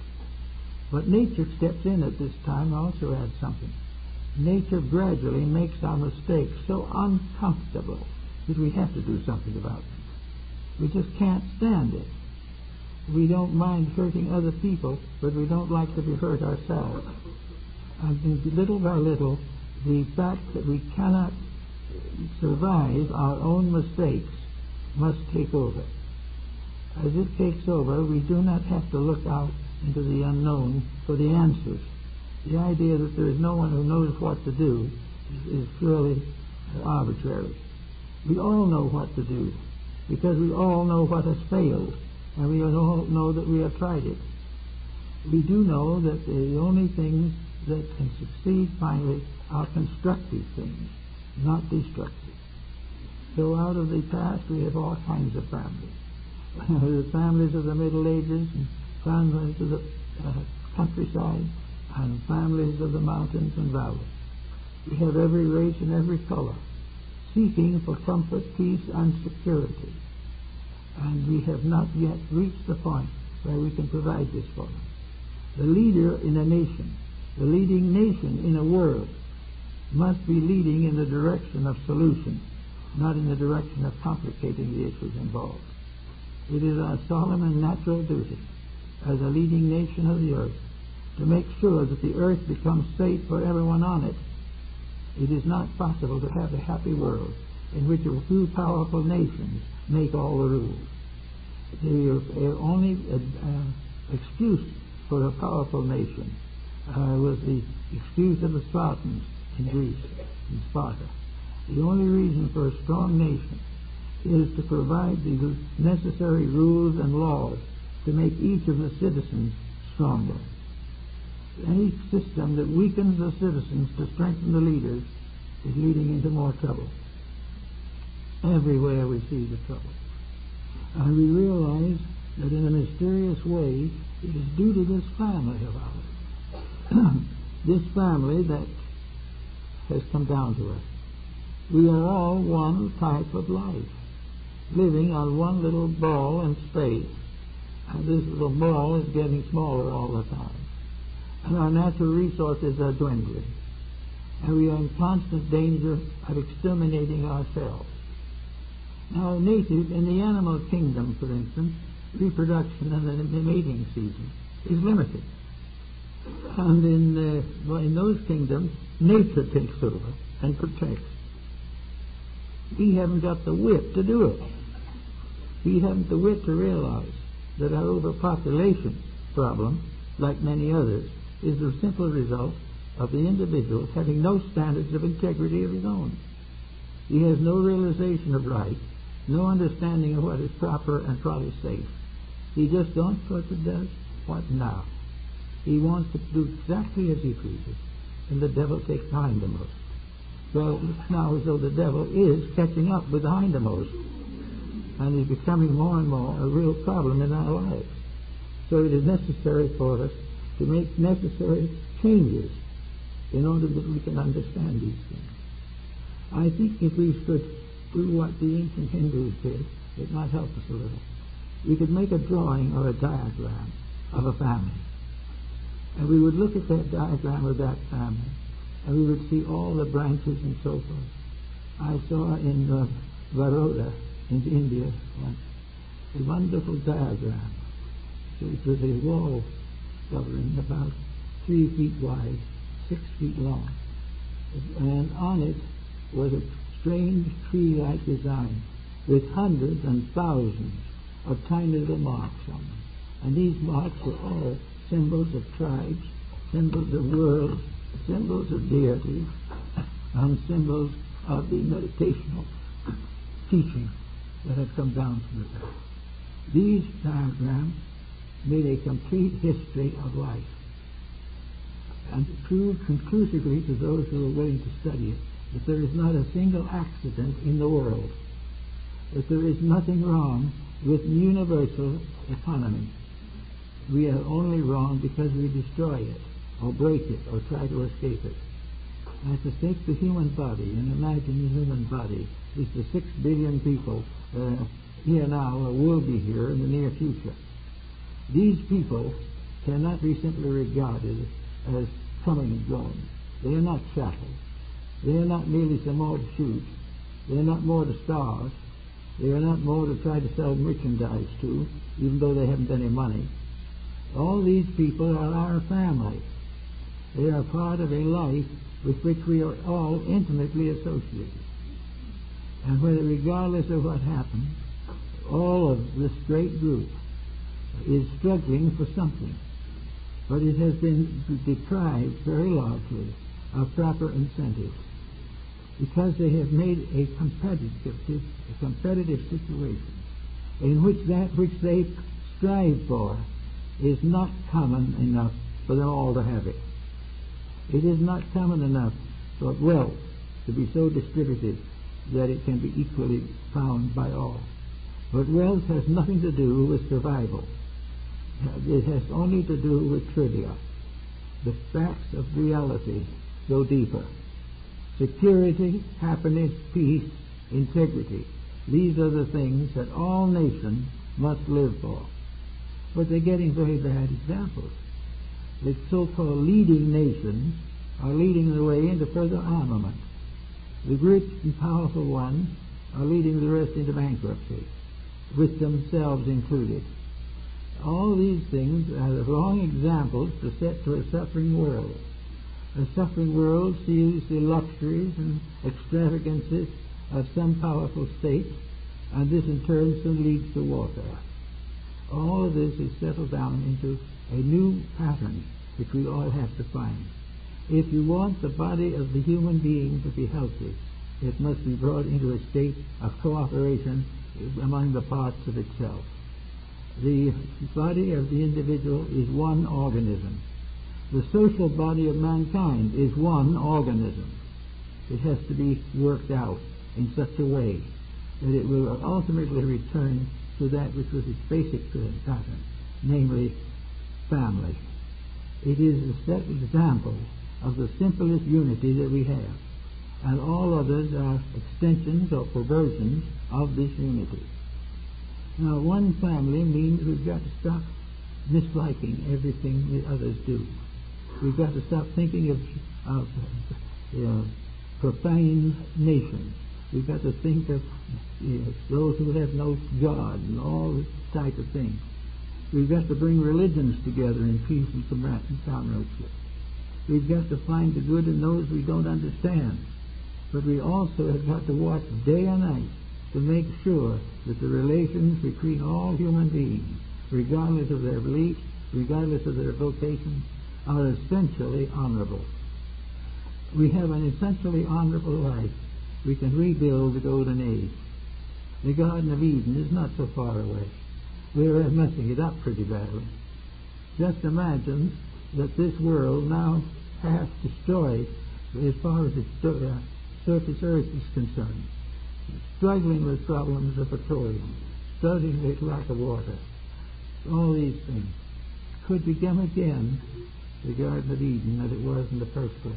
A: But nature steps in at this time and also adds something. Nature gradually makes our mistakes so uncomfortable that we have to do something about them. We just can't stand it. We don't mind hurting other people, but we don't like to be hurt ourselves. And little by little, the fact that we cannot survive our own mistakes must take over. As it takes over, we do not have to look out into the unknown for the answers. The idea that there is no one who knows what to do is purely arbitrary. We all know what to do because we all know what has failed, and we all know that we have tried it. We do know that the only things that can succeed finally are constructive things, not destructive. So out of the past we have all kinds of families. The families of the Middle Ages, and families of the countryside, and families of the mountains and valleys. We have every race and every color seeking for comfort, peace, and security. And we have not yet reached the point where we can provide this for them. The leader in a nation, the leading nation in a world, must be leading in the direction of solution, not in the direction of complicating the issues involved. It is our solemn and natural duty as a leading nation of the earth to make sure that the earth becomes safe for everyone on it. It is not possible to have a happy world in which a few powerful nations make all the rules. The only excuse for a powerful nation was the excuse of the Spartans in Greece, in Sparta. The only reason for a strong nation is to provide the necessary rules and laws to make each of the citizens stronger. Any system that weakens the citizens to strengthen the leaders is leading into more trouble. Everywhere we see the trouble. And we realize that in a mysterious way it is due to this family of ours. This family that has come down to us. We are all one type of life, living on one little ball in space. And this little ball is getting smaller all the time. And our natural resources are dwindling. and we are in constant danger of exterminating ourselves. Now, native in the animal kingdom, for instance, reproduction and the mating season is limited. And in those kingdoms, nature takes over and protects. We haven't got the wit to do it. We haven't the wit to realize that our overpopulation problem, like many others, is the simple result of the individual having no standards of integrity of his own. He has no realization of right, no understanding of what is proper and what is safe. He just don't what it does, what now. He wants to do exactly as he pleases, and the devil takes the hindmost. Well, it's now as though the devil is catching up with the hindmost, and is becoming more and more a real problem in our lives. So it is necessary for us to make necessary changes in order that we can understand these things. I think if we should do what the ancient Hindus did, it might help us a little. We could make a drawing or a diagram of a family, and we would look at that diagram of that family, and we would see all the branches and so forth. I saw in Baroda, in India, once, a wonderful diagram. So it was a wall covering about 3 feet wide, 6 feet long, and on it was a strange tree-like design with hundreds and thousands of tiny little marks on them. And these marks were all symbols of tribes, symbols of worlds, symbols of deities, and symbols of the meditational teaching that had come down from the top. These diagrams made a complete history of life and proved conclusively to those who were willing to study it that there is not a single accident in the world, that there is nothing wrong with universal economy. We are only wrong because we destroy it, or break it, or try to escape it. And to take the human body and imagine the human body is the 6 billion people here now or will be here in the near future. These people cannot be simply regarded as coming and going. They are not chattels. They are not merely some more to shoot. They are not more to starve. They are not more to try to sell merchandise to, even though they haven't any money. All these people are our family. They are part of a life with which we are all intimately associated. And whether, regardless of what happens, all of this great group is struggling for something. But it has been deprived very largely of proper incentives because they have made a competitive situation in which that which they strive for is not common enough for them all to have it. It is not common enough for wealth to be so distributed that it can be equally found by all. But wealth has nothing to do with survival. It has only to do with trivia. The facts of reality go deeper. Security, happiness, peace, integrity. These are the things that all nations must live for. But they're getting very bad examples. The so-called leading nations are leading the way into further armament. The rich and powerful ones are leading the rest into bankruptcy, with themselves included. All these things are the wrong examples to set to a suffering world. A suffering world sees the luxuries and extravagances of some powerful state, and this in turn soon leads to warfare. All of this is settled down into a new pattern which we all have to find. If you want the body of the human being to be healthy, it must be brought into a state of cooperation among the parts of itself. The body of the individual is one organism. The social body of mankind is one organism. It has to be worked out in such a way that it will ultimately return to that which was its basic pattern, namely family. It is a set example of the simplest unity that we have, and all others are extensions or perversions of this unity. Now, one family means we've got to stop disliking everything the others do. We've got to stop thinking of
B: profane nations. We've got to think of those who have no God and all this type of thing. We've got to bring religions together in peace and comradeship. We've got to find the good in those we don't understand. But we also have got to watch day and night to make sure that the relations between all human beings, regardless of their beliefs, regardless of their vocation, are essentially honorable. We have an essentially honorable life. We can rebuild the golden age. The Garden of Eden is not so far away. We're messing it up pretty badly. Just imagine that this world, now half destroyed as far as its surface earth is concerned, struggling with problems of petroleum, struggling with lack of water, all these things, could become again the Garden of Eden that it was in the first place,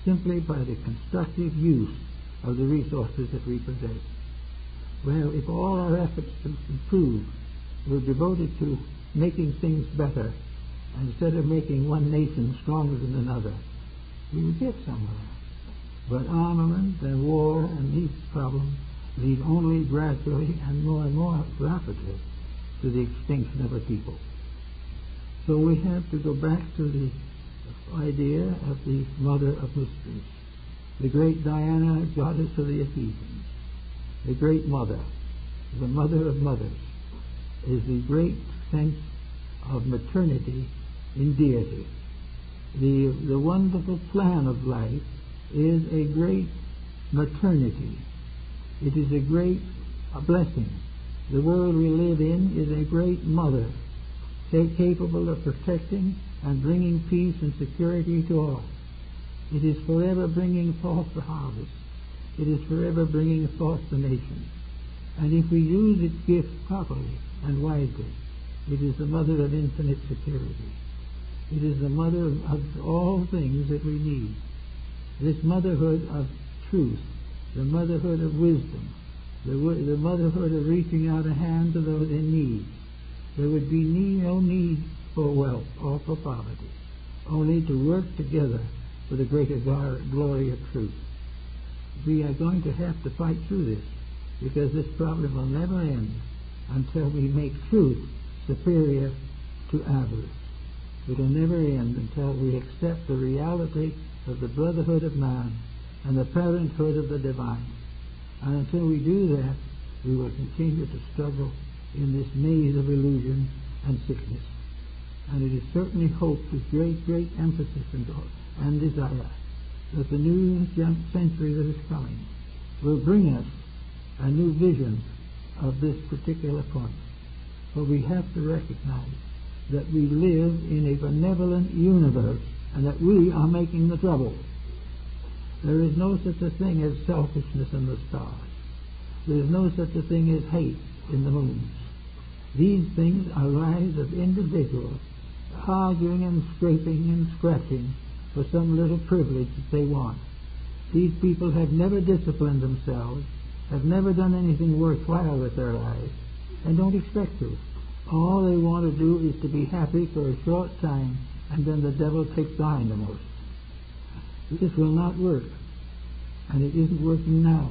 B: simply by the constructive use of the resources that we possess. Well, if all our efforts to improve were devoted to making things better, instead of making one nation stronger than another, we would get somewhere. But armament and war and these problems lead only gradually and more rapidly to the extinction of a people. So we have to go back to the idea of the mother of mysteries, the great Diana, goddess of the Ephesians, the great mother, the mother of mothers, is the great sense of maternity in deity. The wonderful plan of life is a great maternity. It is a great blessing. The world we live in is a great mother, capable of protecting and bringing peace and security to all. It is forever bringing forth the harvest. It is forever bringing forth the nation. And if we use its gift properly and wisely, it is the mother of infinite security. It is the mother of all things that we need. This motherhood of truth, the motherhood of wisdom, the motherhood of reaching out a hand to those in need. There would be no need for wealth or for poverty, only to work together for the greater glory of truth. We are going to have to fight through this, because this problem will never end until we make truth superior to avarice. It will never end until we accept the reality of the brotherhood of man and the parenthood of the divine. And until we do that, we will continue to struggle in this maze of illusion and sickness. And it is certainly hoped with great emphasis and desire that the new century that is coming will bring us a new vision of this particular point. For we have to recognize that we live in a benevolent universe and that we are making the trouble. There is no such a thing as selfishness in the stars. There is no such a thing as hate in the moons. These things are lives of individuals arguing and scraping and scratching for some little privilege that they want. These people have never disciplined themselves, have never done anything worthwhile with their lives, and don't expect to. All they want to do is to be happy for a short time, and then the devil takes the hindmost. This will not work, and it isn't working now.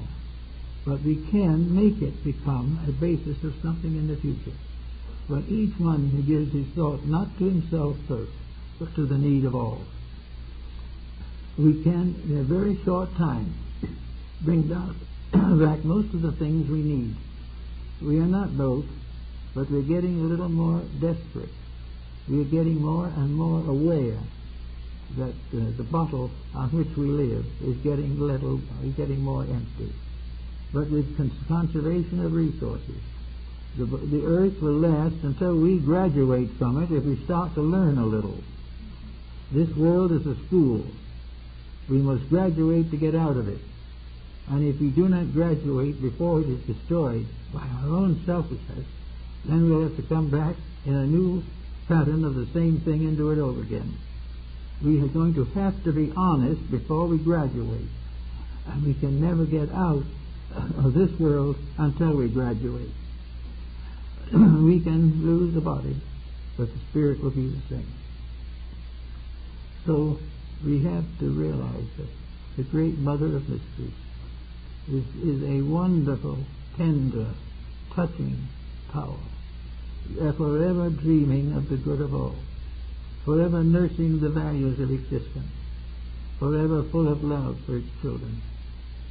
B: But we can make it become a basis of something in the future. But each one who gives his thought not to himself first, but to the need of all. We can, in a very short time, bring back most of the things we need. We are not both, but we're getting a little more desperate. We're getting more and more aware that the bottle on which we live is getting more empty. But with conservation of resources, the earth will last until we graduate from it if we start to learn a little. This world is a school. We must graduate to get out of it. And if we do not graduate before it is destroyed by our own selfishness, then we'll have to come back in a new pattern of the same thing and do it over again. We are going to have to be honest before we graduate. And we can never get out of this world until we graduate. We can lose the body, but the spirit will be the same. So we have to realize that the great mother of mysteries, is a wonderful, tender, touching power, forever dreaming of the good of all, forever nursing the values of existence, forever full of love for its children.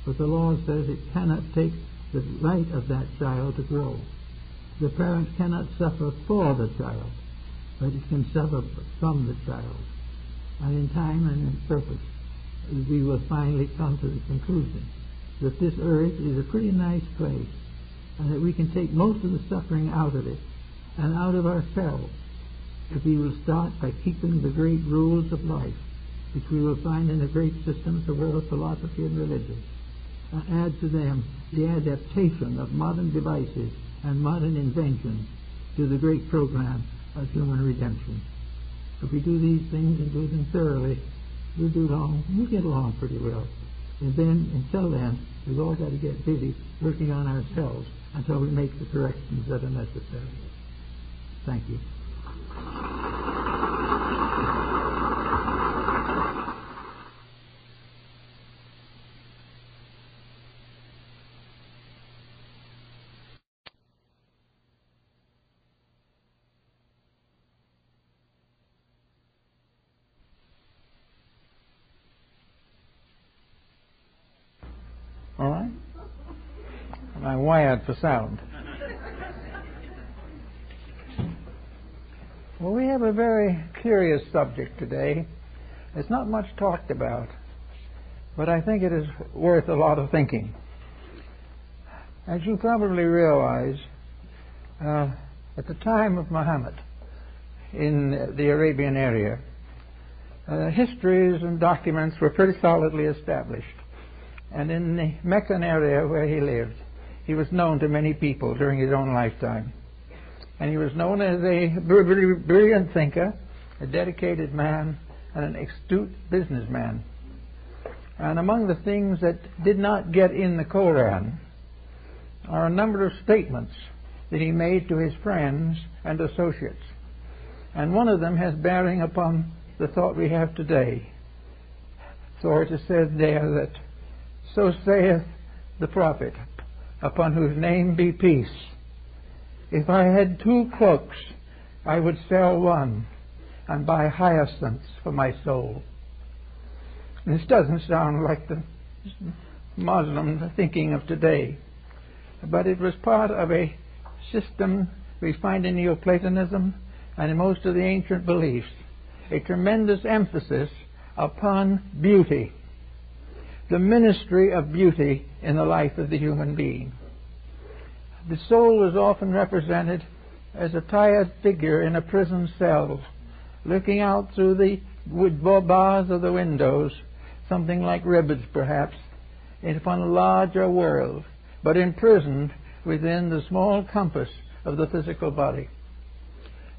B: But the law says it cannot take the right of that child to grow. The parent cannot suffer for the child, but it can suffer from the child. And in time and in purpose, we will finally come to the conclusion that this earth is a pretty nice place, and that we can take most of the suffering out of it and out of ourselves if we will start by keeping the great rules of life, which we will find in the great systems of world philosophy and religion, and add to them the adaptation of modern devices and modern inventions to the great program of human redemption. If we do these things and do them thoroughly, we'll get along pretty well. And then, until then, we've all got to get busy working on ourselves until we make the corrections that are necessary. Thank you.
A: All right? I'm wired for sound. Well, we have a very curious subject today. It's not much talked about, but I think it is worth a lot of thinking. As you probably realize, at the time of Muhammad in the Arabian area, histories and documents were pretty solidly established. And in the Meccan area where he lived, he was known to many people during his own lifetime. And he was known as a brilliant thinker, a dedicated man, and an astute businessman. And among the things that did not get in the Koran are a number of statements that he made to his friends and associates. And one of them has bearing upon the thought we have today. So it is said there that, "So saith the prophet, upon whose name be peace, if I had 2 cloaks, I would sell one and buy hyacinths for my soul." This doesn't sound like the Muslim thinking of today, but it was part of a system we find in Neoplatonism and in most of the ancient beliefs, a tremendous emphasis upon beauty, the ministry of beauty in the life of the human being. The soul is often represented as a tired figure in a prison cell, looking out through the wood bars of the windows, something like rivets perhaps, upon a larger world, but imprisoned within the small compass of the physical body.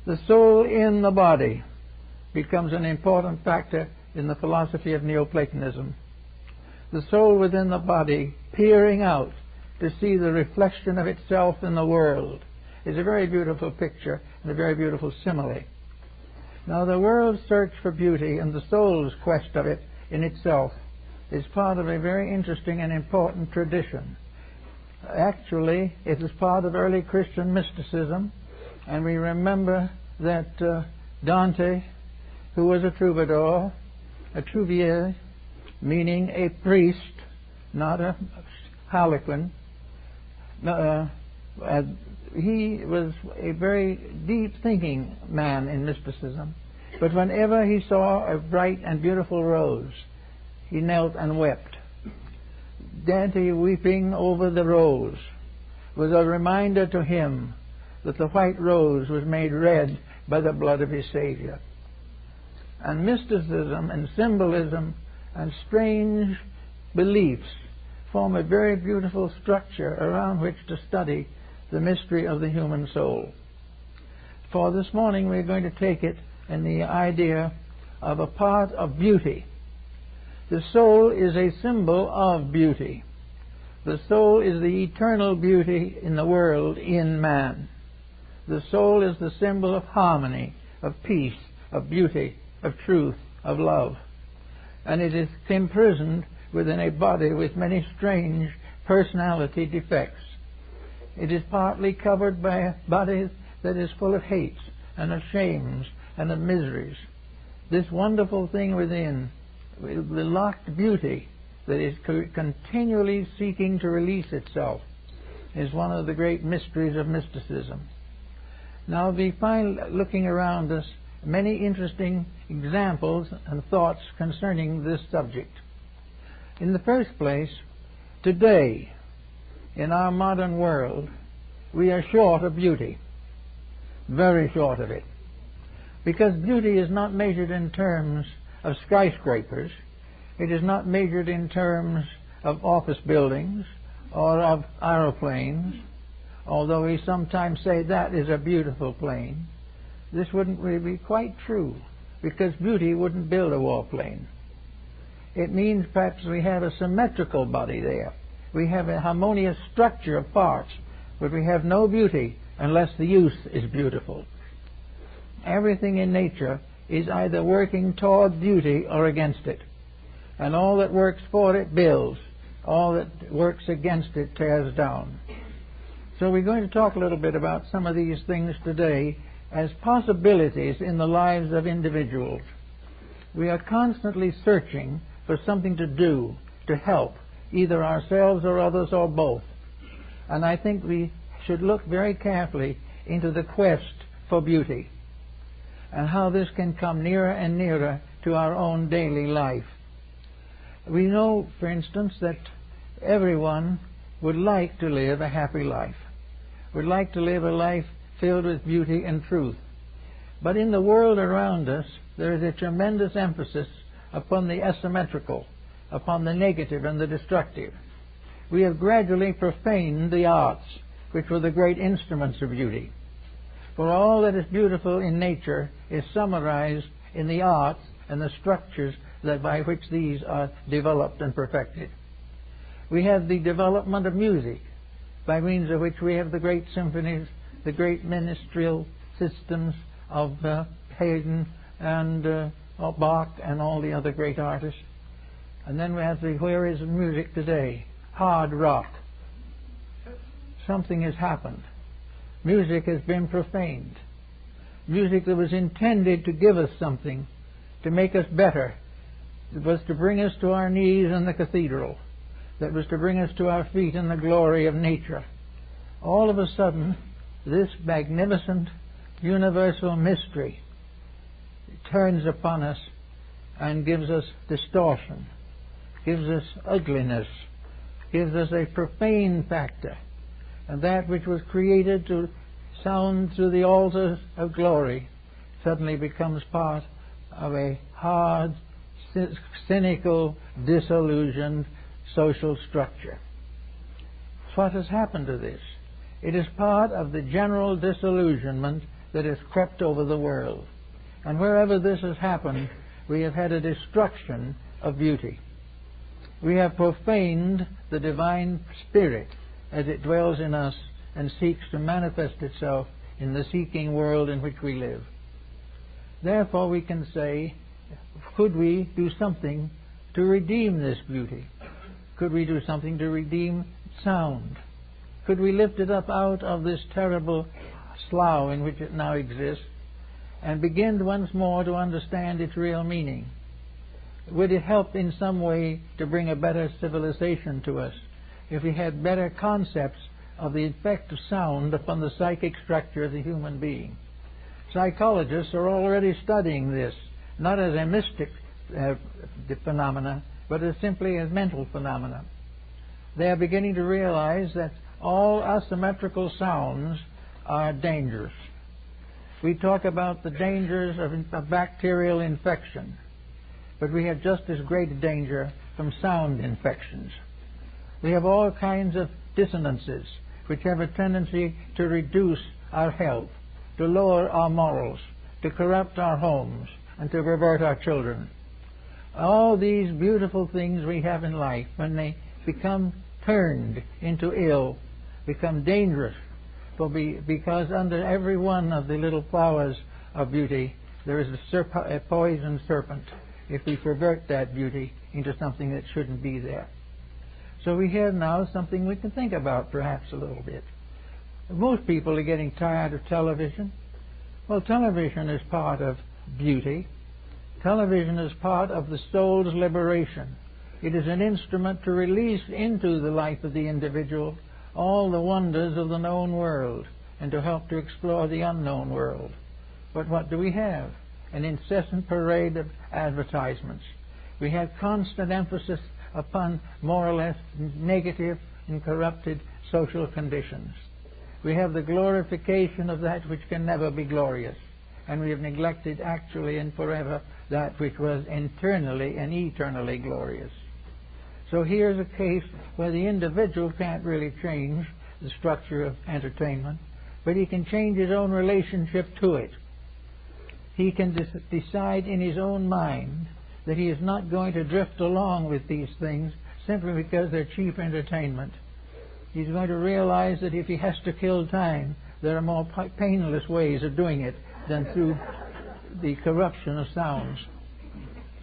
A: The soul in the body becomes an important factor in the philosophy of Neoplatonism. The soul within the body, peering out to see the reflection of itself in the world, is a very beautiful picture and a very beautiful simile. Now, the world's search for beauty and the soul's quest of it in itself is part of a very interesting and important tradition. Actually, it is part of early Christian mysticism, and we remember that Dante, who was a troubadour, a trouvier, meaning a priest, not a harlequin. He was a very deep-thinking man in mysticism, but whenever he saw a bright and beautiful rose, he knelt and wept. Dante weeping over the rose was a reminder to him that the white rose was made red by the blood of his Savior. And mysticism and symbolism and strange beliefs form a very beautiful structure around which to study the mystery of the human soul. For this morning we're going to take it in the idea of a part of beauty. The soul is a symbol of beauty. The soul is the eternal beauty in the world, in man. The soul is the symbol of harmony, of peace, of beauty, of truth, of love. And it is imprisoned within a body with many strange personality defects. It is partly covered by a body that is full of hates and of shames and of miseries. This wonderful thing within, the locked beauty that is continually seeking to release itself, is one of the great mysteries of mysticism. Now we find, looking around us, many interesting examples and thoughts concerning this subject. In the first place, today, in our modern world, we are short of beauty, very short of it, because beauty is not measured in terms of skyscrapers. It is not measured in terms of office buildings or of aeroplanes, although we sometimes say that is a beautiful plane. This wouldn't really be quite true, because beauty wouldn't build a warplane. It means perhaps we have a symmetrical body there. We have a harmonious structure of parts, but we have no beauty unless the use is beautiful. Everything in nature is either working toward beauty or against it. And all that works for it builds. All that works against it tears down. So we're going to talk a little bit about some of these things today as possibilities in the lives of individuals. We are constantly searching for something to do to help either ourselves or others or both. And I think we should look very carefully into the quest for beauty and how this can come nearer and nearer to our own daily life. We know, for instance, that everyone would like to live a happy life, would like to live a life filled with beauty and truth. But in the world around us, there is a tremendous emphasis upon the asymmetrical, upon the negative and the destructive. We have gradually profaned the arts, which were the great instruments of beauty. For all that is beautiful in nature is summarized in the arts and the structures by which these are developed and perfected. We have the development of music, by means of which we have the great symphonies, the great ministerial systems of Haydn and Bach and all the other great artists. And then we have where is music today? Hard rock. Something has happened. Music has been profaned. Music that was intended to give us something, to make us better, that was to bring us to our knees in the cathedral, that was to bring us to our feet in the glory of nature. All of a sudden, this magnificent universal mystery turns upon us and gives us distortion, gives us ugliness, gives us a profane factor. And that which was created to sound through the altars of glory suddenly becomes part of a hard, cynical, disillusioned social structure. What has happened to this? It is part of the general disillusionment that has crept over the world. And wherever this has happened, we have had a destruction of beauty. We have profaned the divine spirit as it dwells in us and seeks to manifest itself in the seeking world in which we live. Therefore, we can say, could we do something to redeem this beauty? Could we do something to redeem sound? Could we lift it up out of this terrible slough in which it now exists and begin once more to understand its real meaning? Would it help in some way to bring a better civilization to us if we had better concepts of the effect of sound upon the psychic structure of the human being? Psychologists are already studying this, not as a mystic phenomena, but as simply as mental phenomena. They are beginning to realize that all asymmetrical sounds are dangerous. We talk about the dangers of bacterial infection, but we have just as great a danger from sound infections. We have all kinds of dissonances which have a tendency to reduce our health, to lower our morals, to corrupt our homes, and to pervert our children. All these beautiful things we have in life, when they become turned into ill, become dangerous, because under every one of the little flowers of beauty there is a poison serpent. If we pervert that beauty, into something that shouldn't be there. So we have now something we can think about perhaps a little bit. Most people are getting tired of television. Well, television is part of beauty. Television is part of the soul's liberation. It is an instrument to release into the life of the individual all the wonders of the known world and to help to explore the unknown world. But what do we have? An incessant parade of advertisements. We have constant emphasis upon more or less negative and corrupted social conditions. We have the glorification of that which can never be glorious, and we have neglected actually and forever that which was internally and eternally glorious. So here's a case where the individual can't really change the structure of entertainment, but he can change his own relationship to it. He can decide in his own mind that he is not going to drift along with these things simply because they're cheap entertainment. He's going to realize that if he has to kill time, there are more painless ways of doing it than through the corruption of sounds.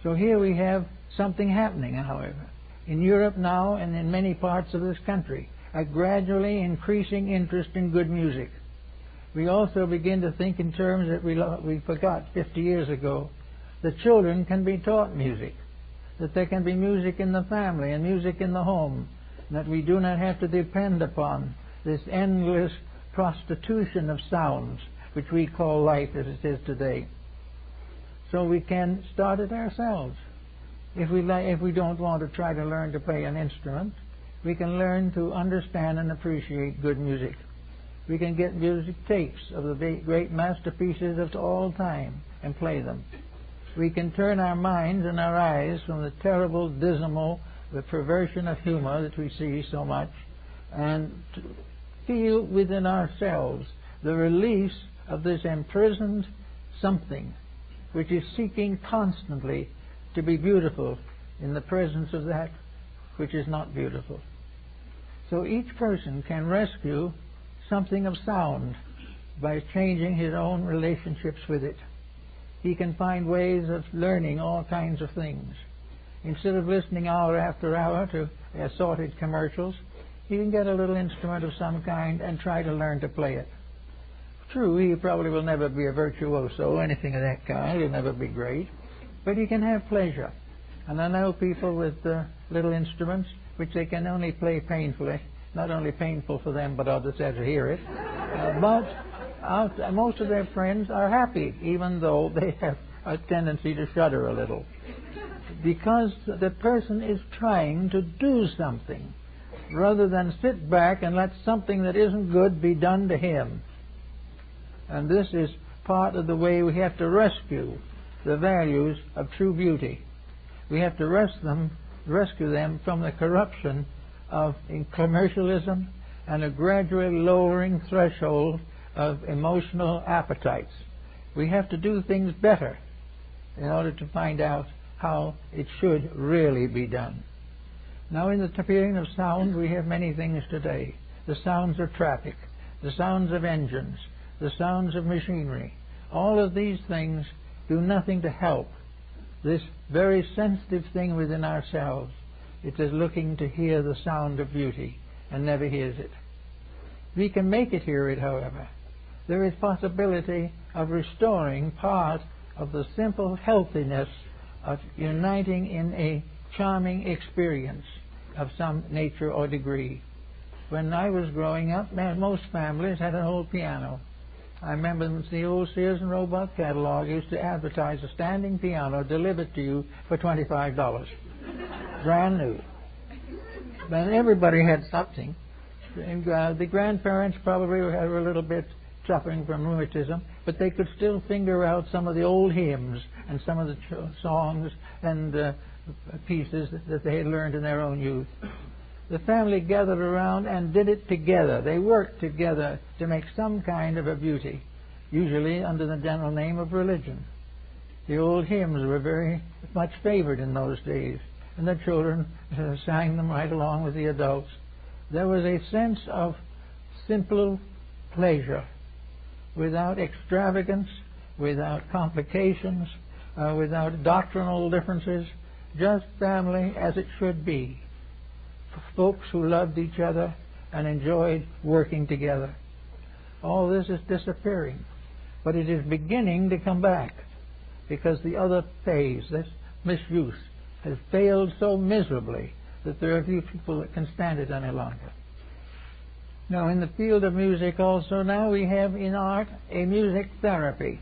A: So here we have something happening, however. In Europe now and in many parts of this country, a gradually increasing interest in good music. We also begin to think in terms that we forgot 50 years ago, that children can be taught music, that there can be music in the family and music in the home, and that we do not have to depend upon this endless prostitution of sounds, which we call life as it is today. So we can start it ourselves. If we don't want to try to learn to play an instrument, we can learn to understand and appreciate good music. We can get music tapes of the great masterpieces of all time and play them. We can turn our minds and our eyes from the terrible, dismal, the perversion of humor that we see so much, and to feel within ourselves the release of this imprisoned something which is seeking constantly to be beautiful in the presence of that which is not beautiful. So each person can rescue something of sound by changing his own relationships with it. He can find ways of learning all kinds of things. Instead of listening hour after hour to assorted commercials, he can get a little instrument of some kind and try to learn to play it. True, he probably will never be a virtuoso, anything of that kind. He'll never be great. But he can have pleasure. And I know people with little instruments which they can only play painfully. Not only painful for them, but others have to hear it. But most of their friends are happy, even though they have a tendency to shudder a little. Because the person is trying to do something, rather than sit back and let something that isn't good be done to him. And this is part of the way we have to rescue the values of true beauty. We have to rescue them from the corruption of commercialism and a gradually lowering threshold of emotional appetites. We have to do things better in order to find out how it should really be done. Now, in the period of sound, we have many things today. The sounds of traffic, the sounds of engines, the sounds of machinery. All of these things do nothing to help this very sensitive thing within ourselves. It is looking to hear the sound of beauty and never hears it. We can make it hear it, however. There is possibility of restoring part of the simple healthiness of uniting in a charming experience of some nature or degree. When I was growing up, most families had an old piano. I remember the old Sears and Roebuck catalog used to advertise a standing piano delivered to you for $25. Brand new. Then everybody had something. And, the grandparents probably were a little bit suffering from rheumatism, but they could still finger out some of the old hymns and some of the songs and pieces that they had learned in their own youth. The family gathered around and did it together. They worked together to make some kind of a beauty, usually under the general name of religion. The old hymns were very much favored in those days, and the children sang them right along with the adults. There was a sense of simple pleasure, without extravagance, without complications, without doctrinal differences, just family as it should be. Folks who loved each other and enjoyed working together. All this is disappearing, but it is beginning to come back because the other phase, this misuse, has failed so miserably that there are few people that can stand it any longer. Now, in the field of music also, now we have in art a music therapy.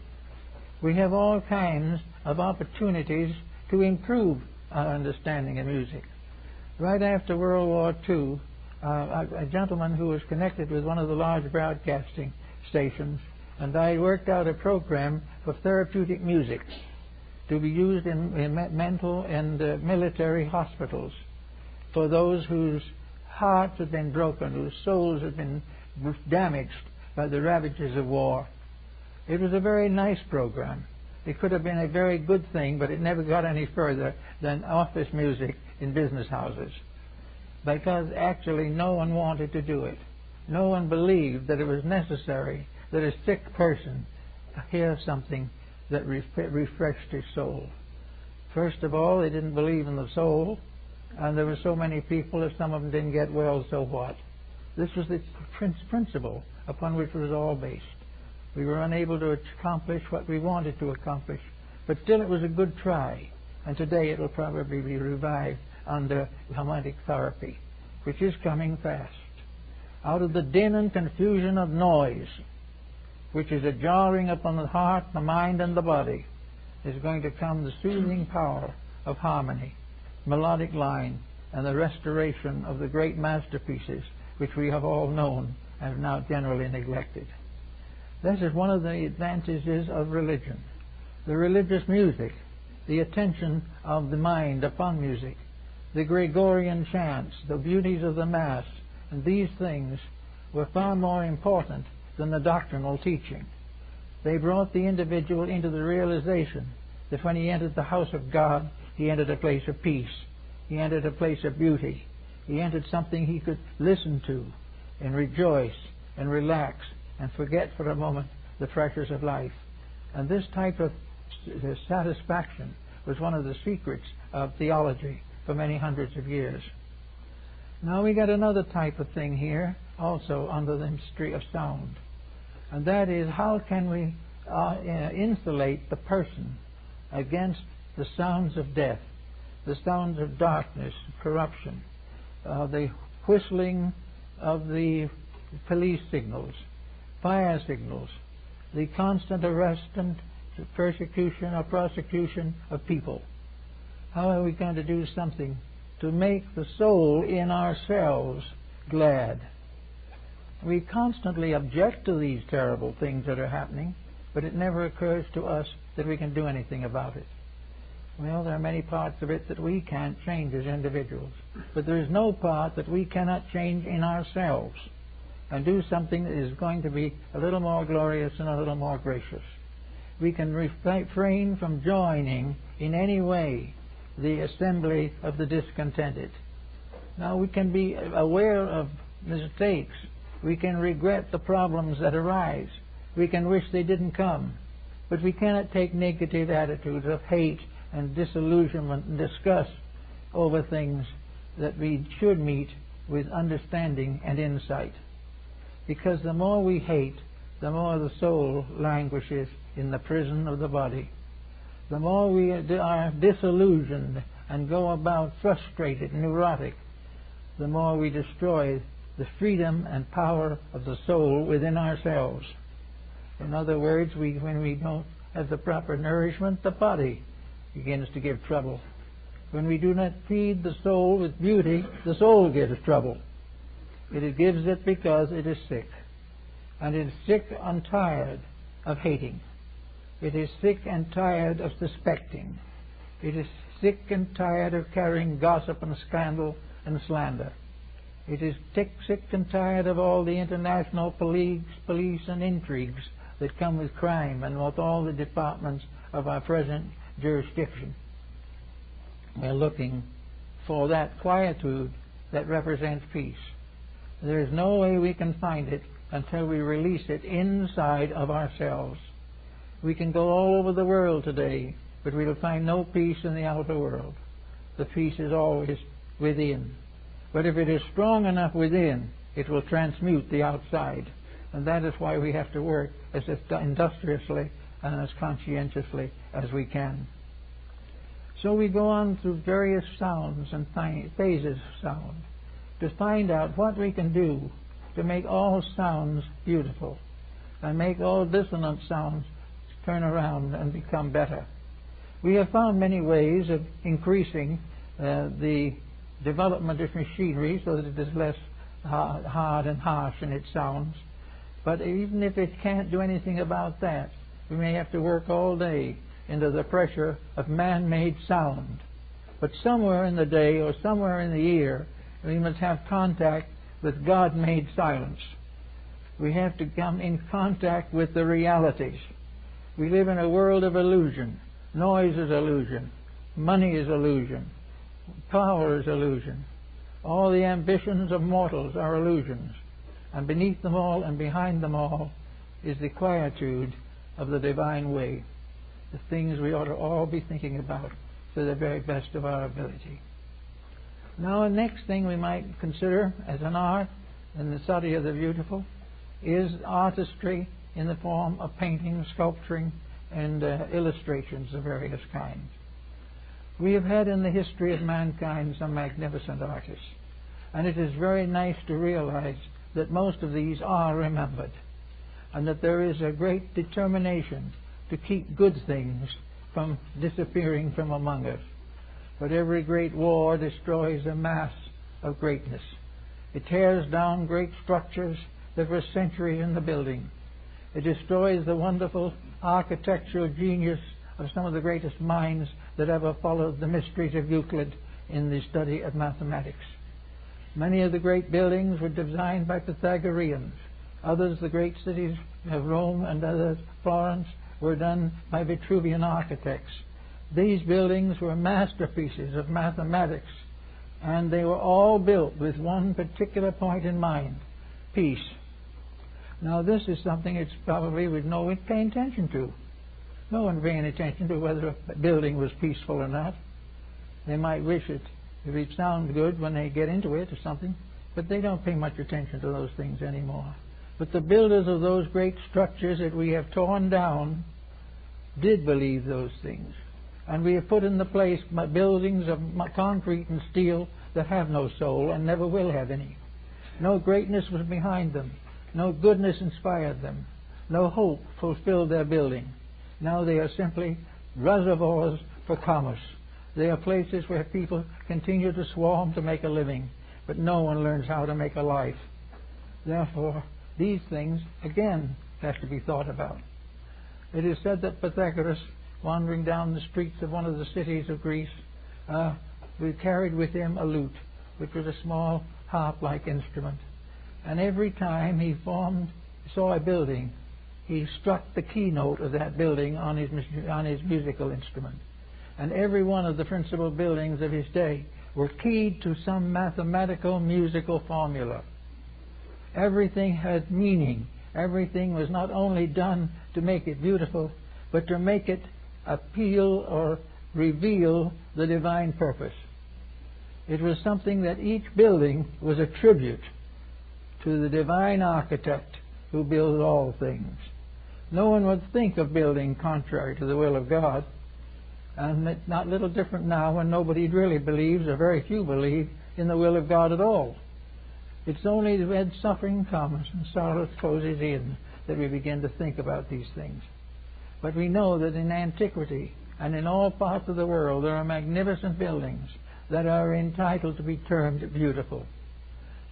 A: We have all kinds of opportunities to improve our understanding of music. Right after World War II, a gentleman who was connected with one of the large broadcasting stations, and I worked out a program for therapeutic music to be used in mental and military hospitals for those whose hearts had been broken, whose souls had been damaged by the ravages of war. It was a very nice program. It could have been a very good thing, but it never got any further than office music in business houses, because actually no one wanted to do it. No one believed that it was necessary that a sick person hear something that refreshed his soul. First of all, they didn't believe in the soul, and there were so many people, if some of them didn't get well, so what? This was the principle upon which it was all based. We were unable to accomplish what we wanted to accomplish, but still it was a good try, and today it will probably be revived under harmonic therapy, which is coming fast. Out of the din and confusion of noise, which is a jarring upon the heart, the mind, and the body, is going to come the soothing power of harmony, melodic line, and the restoration of the great masterpieces which we have all known and now generally neglected. This is one of the advantages of religion. The religious music, the attention of the mind upon music, the Gregorian chants, the beauties of the Mass, and these things were far more important than the doctrinal teaching. They brought the individual into the realization that when he entered the house of God, he entered a place of peace. He entered a place of beauty. He entered something he could listen to and rejoice and relax and forget for a moment the pressures of life. And this type of satisfaction was one of the secrets of theology for many hundreds of years. Now we got another type of thing here also under the mystery of sound. And that is, how can we insulate the person against the sounds of death, the sounds of darkness, corruption, the whistling of the police signals, fire signals, the constant arrest and persecution or prosecution of people. How are we going to do something to make the soul in ourselves glad? We constantly object to these terrible things that are happening, but it never occurs to us that we can do anything about it. Well, there are many parts of it that we can't change as individuals, but there is no part that we cannot change in ourselves and do something that is going to be a little more glorious and a little more gracious. We can refrain from joining in any way the assembly of the discontented. Now, we can be aware of mistakes. We can regret the problems that arise. We can wish they didn't come. But we cannot take negative attitudes of hate and disillusionment and disgust over things that we should meet with understanding and insight. Because the more we hate, the more the soul languishes in the prison of the body. The more we are disillusioned and go about frustrated and neurotic, the more we destroy the freedom and power of the soul within ourselves. In other words, when we don't have the proper nourishment, the body begins to give trouble. When we do not feed the soul with beauty, the soul gives trouble. It gives it because it is sick. And it is sick and tired of hating. It is sick and tired of suspecting. It is sick and tired of carrying gossip and scandal and slander. It is sick and tired of all the international police and intrigues that come with crime and with all the departments of our present jurisdiction. We're looking for that quietude that represents peace. There is no way we can find it until we release it inside of ourselves. We can go all over the world today, but we'll find no peace in the outer world. the peace is always within. But if it is strong enough within, it will transmute the outside. And that is why we have to work as industriously and as conscientiously as we can. So we go on through various sounds and phases of sound to find out what we can do to make all sounds beautiful and make all dissonant sounds turn around and become better. We have found many ways of increasing the development of machinery so that it is less hard and harsh in its sounds. But even if it can't do anything about that, we may have to work all day into the pressure of man-made sound. But somewhere in the day or somewhere in the year, we must have contact with God-made silence. We have to come in contact with the realities. We live in a world of illusion. Noise is illusion. Money is illusion. Power is illusion. All the ambitions of mortals are illusions. And beneath them all and behind them all is the quietude of the divine way, the things we ought to all be thinking about to the very best of our ability. Now, the next thing we might consider as an art in the study of the beautiful is artistry in the form of painting, sculpturing, and illustrations of various kinds. We have had in the history of mankind some magnificent artists, and it is very nice to realize that most of these are remembered, and that there is a great determination to keep good things from disappearing from among us. But every great war destroys a mass of greatness. It tears down great structures that were centuries in the building. It destroys the wonderful architectural genius of some of the greatest minds that ever followed the mysteries of Euclid in the study of mathematics. Many of the great buildings were designed by Pythagoreans. Others, the great cities of Rome and others, Florence, were done by Vitruvian architects. These buildings were masterpieces of mathematics, and they were all built with one particular point in mind: peace. Now, this is something it's probably no one paying attention to. No one paying attention to whether a building was peaceful or not. They might wish it if it sounds good when they get into it or something, but they don't pay much attention to those things anymore. But the builders of those great structures that we have torn down did believe those things. And we have put in the place buildings of concrete and steel that have no soul and never will have any. No greatness was behind them. No goodness inspired them. No hope fulfilled their building. Now they are simply reservoirs for commerce. They are places where people continue to swarm to make a living, but no one learns how to make a life. Therefore, these things, again, have to be thought about. It is said that Pythagoras, wandering down the streets of one of the cities of Greece, carried with him a lute, which was a small harp-like instrument. And every time he saw a building, he struck the keynote of that building on his musical instrument. And every one of the principal buildings of his day were keyed to some mathematical musical formula. Everything had meaning. Everything was not only done to make it beautiful, but to make it appeal or reveal the divine purpose. It was something that each building was a tribute to the divine architect who built all things. No one would think of building contrary to the will of God, and it's not little different now when nobody really believes, or very few believe, in the will of God at all. It's only when suffering comes and sorrow closes in that we begin to think about these things. But we know that in antiquity and in all parts of the world there are magnificent buildings that are entitled to be termed beautiful.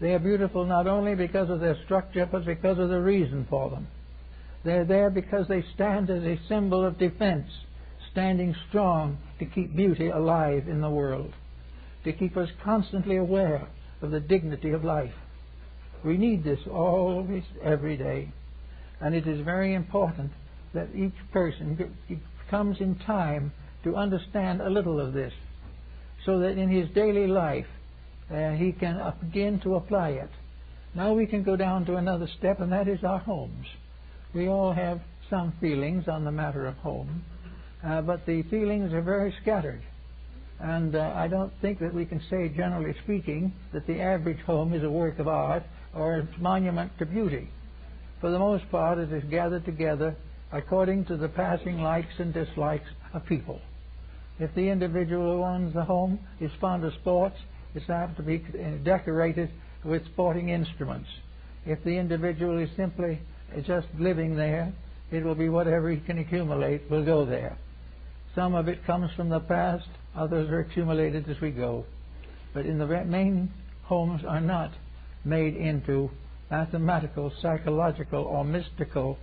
A: They are beautiful not only because of their structure, but because of the reason for them. They're there because they stand as a symbol of defense, standing strong to keep beauty alive in the world, to keep us constantly aware of the dignity of life. We need this always, every day. And it is very important that each person comes in time to understand a little of this, so that in his daily life he can begin to apply it. Now we can go down to another step, and that is our homes. We all have some feelings on the matter of home, but the feelings are very scattered. And I don't think that we can say, generally speaking, that the average home is a work of art or a monument to beauty. For the most part, it is gathered together according to the passing likes and dislikes of people. If the individual who owns the home is fond of sports, it's apt to be decorated with sporting instruments. If the individual is simply just living there, it will be whatever he can accumulate will go there. Some of it comes from the past, others are accumulated as we go. But in the main, homes are not made into mathematical, psychological, or mystical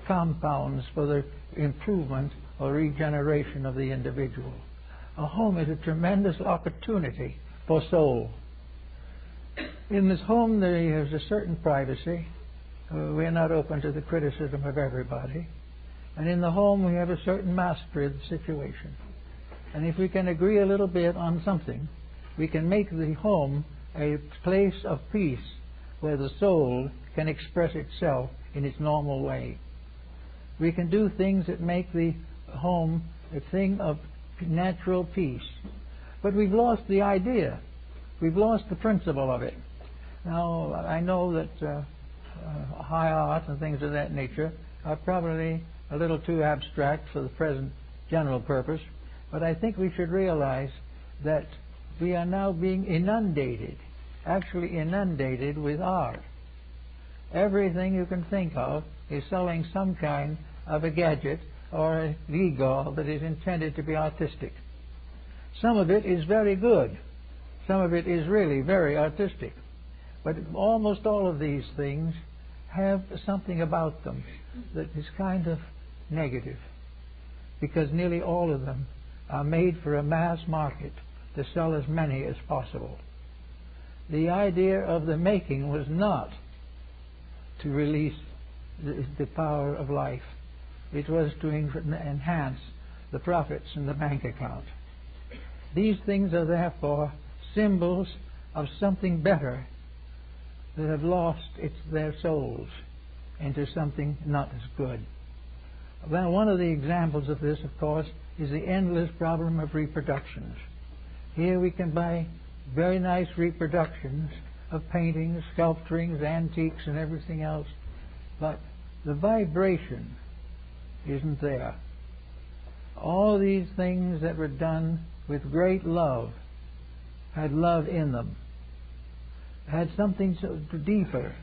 A: compounds for the improvement or regeneration of the individual. A home is a tremendous opportunity for soul. In this home there is a certain privacy. We are not open to the criticism of everybody. And in the home we have a certain mastery of the situation. And if we can agree a little bit on something, we can make the home a place of peace where the soul can express itself in its normal way. We can do things that make the home a thing of natural peace. But we've lost the idea. We've lost the principle of it. Now, I know that high art and things of that nature are probably a little too abstract for the present general purpose, but I think we should realize that we are now being inundated, actually inundated with art. Everything you can think of is selling some kind of a gadget or a gewgaw that is intended to be artistic. Some of it is very good. Some of it is really very artistic. But almost all of these things have something about them that is kind of negative, because nearly all of them are made for a mass market to sell as many as possible. The idea of the making was not to release the power of life. It was to enhance the profits in the bank account. These things are therefore symbols of something better that have lost their souls into something not as good. Well, one of the examples of this, of course, is the endless problem of reproductions. Here we can buy very nice reproductions of paintings, sculpturings, antiques, and everything else, but the vibration isn't there. All these things that were done with great love had love in them, had something so deeper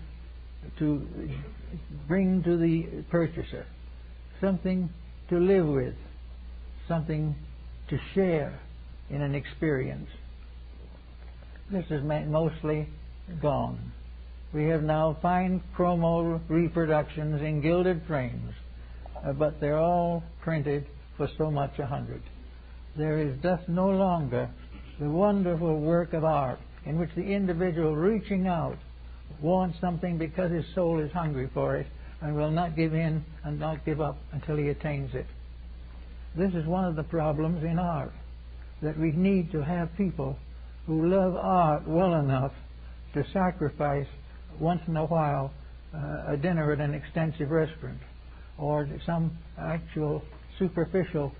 A: to bring to the purchaser, something to live with, something to share in an experience. This is mostly gone. We have now fine chromo reproductions in gilded frames, but they're all printed for so much 100. There is thus no longer the wonderful work of art in which the individual reaching out wants something because his soul is hungry for it and will not give in and not give up until he attains it. This is one of the problems in art, that we need to have people who love art well enough to sacrifice once in a while a dinner at an extensive restaurant or some actual superficial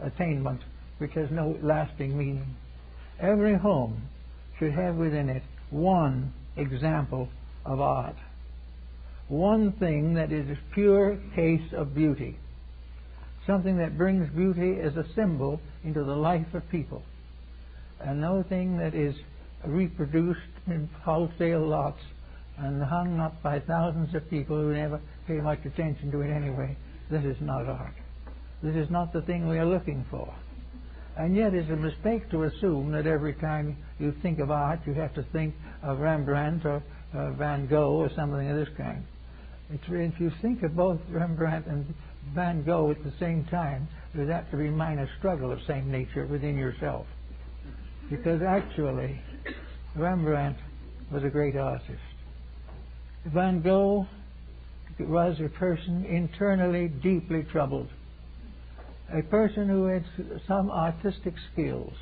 A: attainment which has no lasting meaning. Every home should have within it one example of art, one thing that is a pure case of beauty, something that brings beauty as a symbol into the life of people, and no thing that is reproduced in wholesale lots and hung up by thousands of people who never pay much attention to it anyway. This is not art. This is not the thing we are looking for. And yet it's a mistake to assume that every time you think of art you have to think of Rembrandt or Van Gogh or something of this kind. If you think of both Rembrandt and Van Gogh at the same time, there's apt to be minor struggle of same nature within yourself. Because actually, Rembrandt was a great artist. Van Gogh was a person internally deeply troubled, a person who had some artistic skills,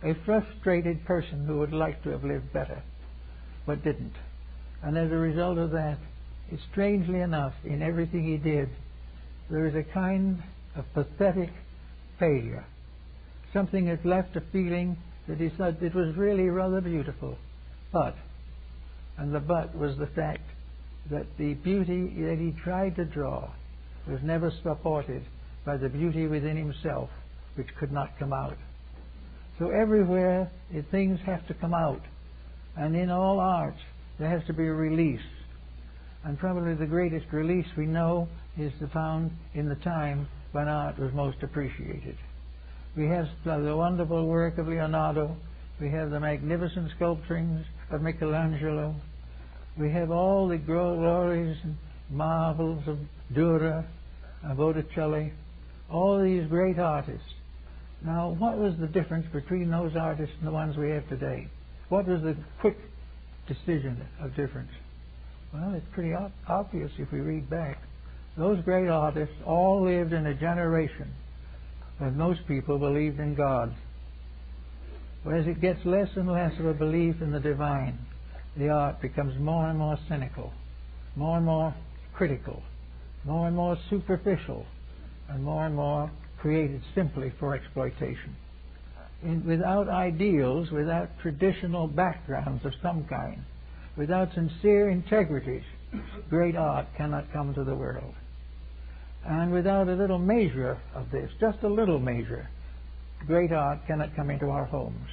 A: a frustrated person who would like to have lived better, but didn't. And as a result of that, strangely enough, in everything he did, there is a kind of pathetic failure, something that left a feeling that he said it was really rather beautiful. And the but was the fact that the beauty that he tried to draw was never supported by the beauty within himself, which could not come out. So everywhere things have to come out, and in all arts there has to be a release. And probably the greatest release we know is found in the time when art was most appreciated. We have the wonderful work of Leonardo. We have the magnificent sculpturings of Michelangelo. We have all the glories and marvels of Dürer, Botticelli, all these great artists. Now, what was the difference between those artists and the ones we have today? What was the quick decision of difference? Well, it's pretty obvious if we read back. Those great artists all lived in a generation when most people believed in God. Whereas it gets less and less of a belief in the divine, the art becomes more and more cynical, more and more critical, more and more superficial, and more created simply for exploitation. Without ideals, without traditional backgrounds of some kind, without sincere integrities, great art cannot come to the world. And without a little measure of this, just a little measure, great art cannot come into our homes.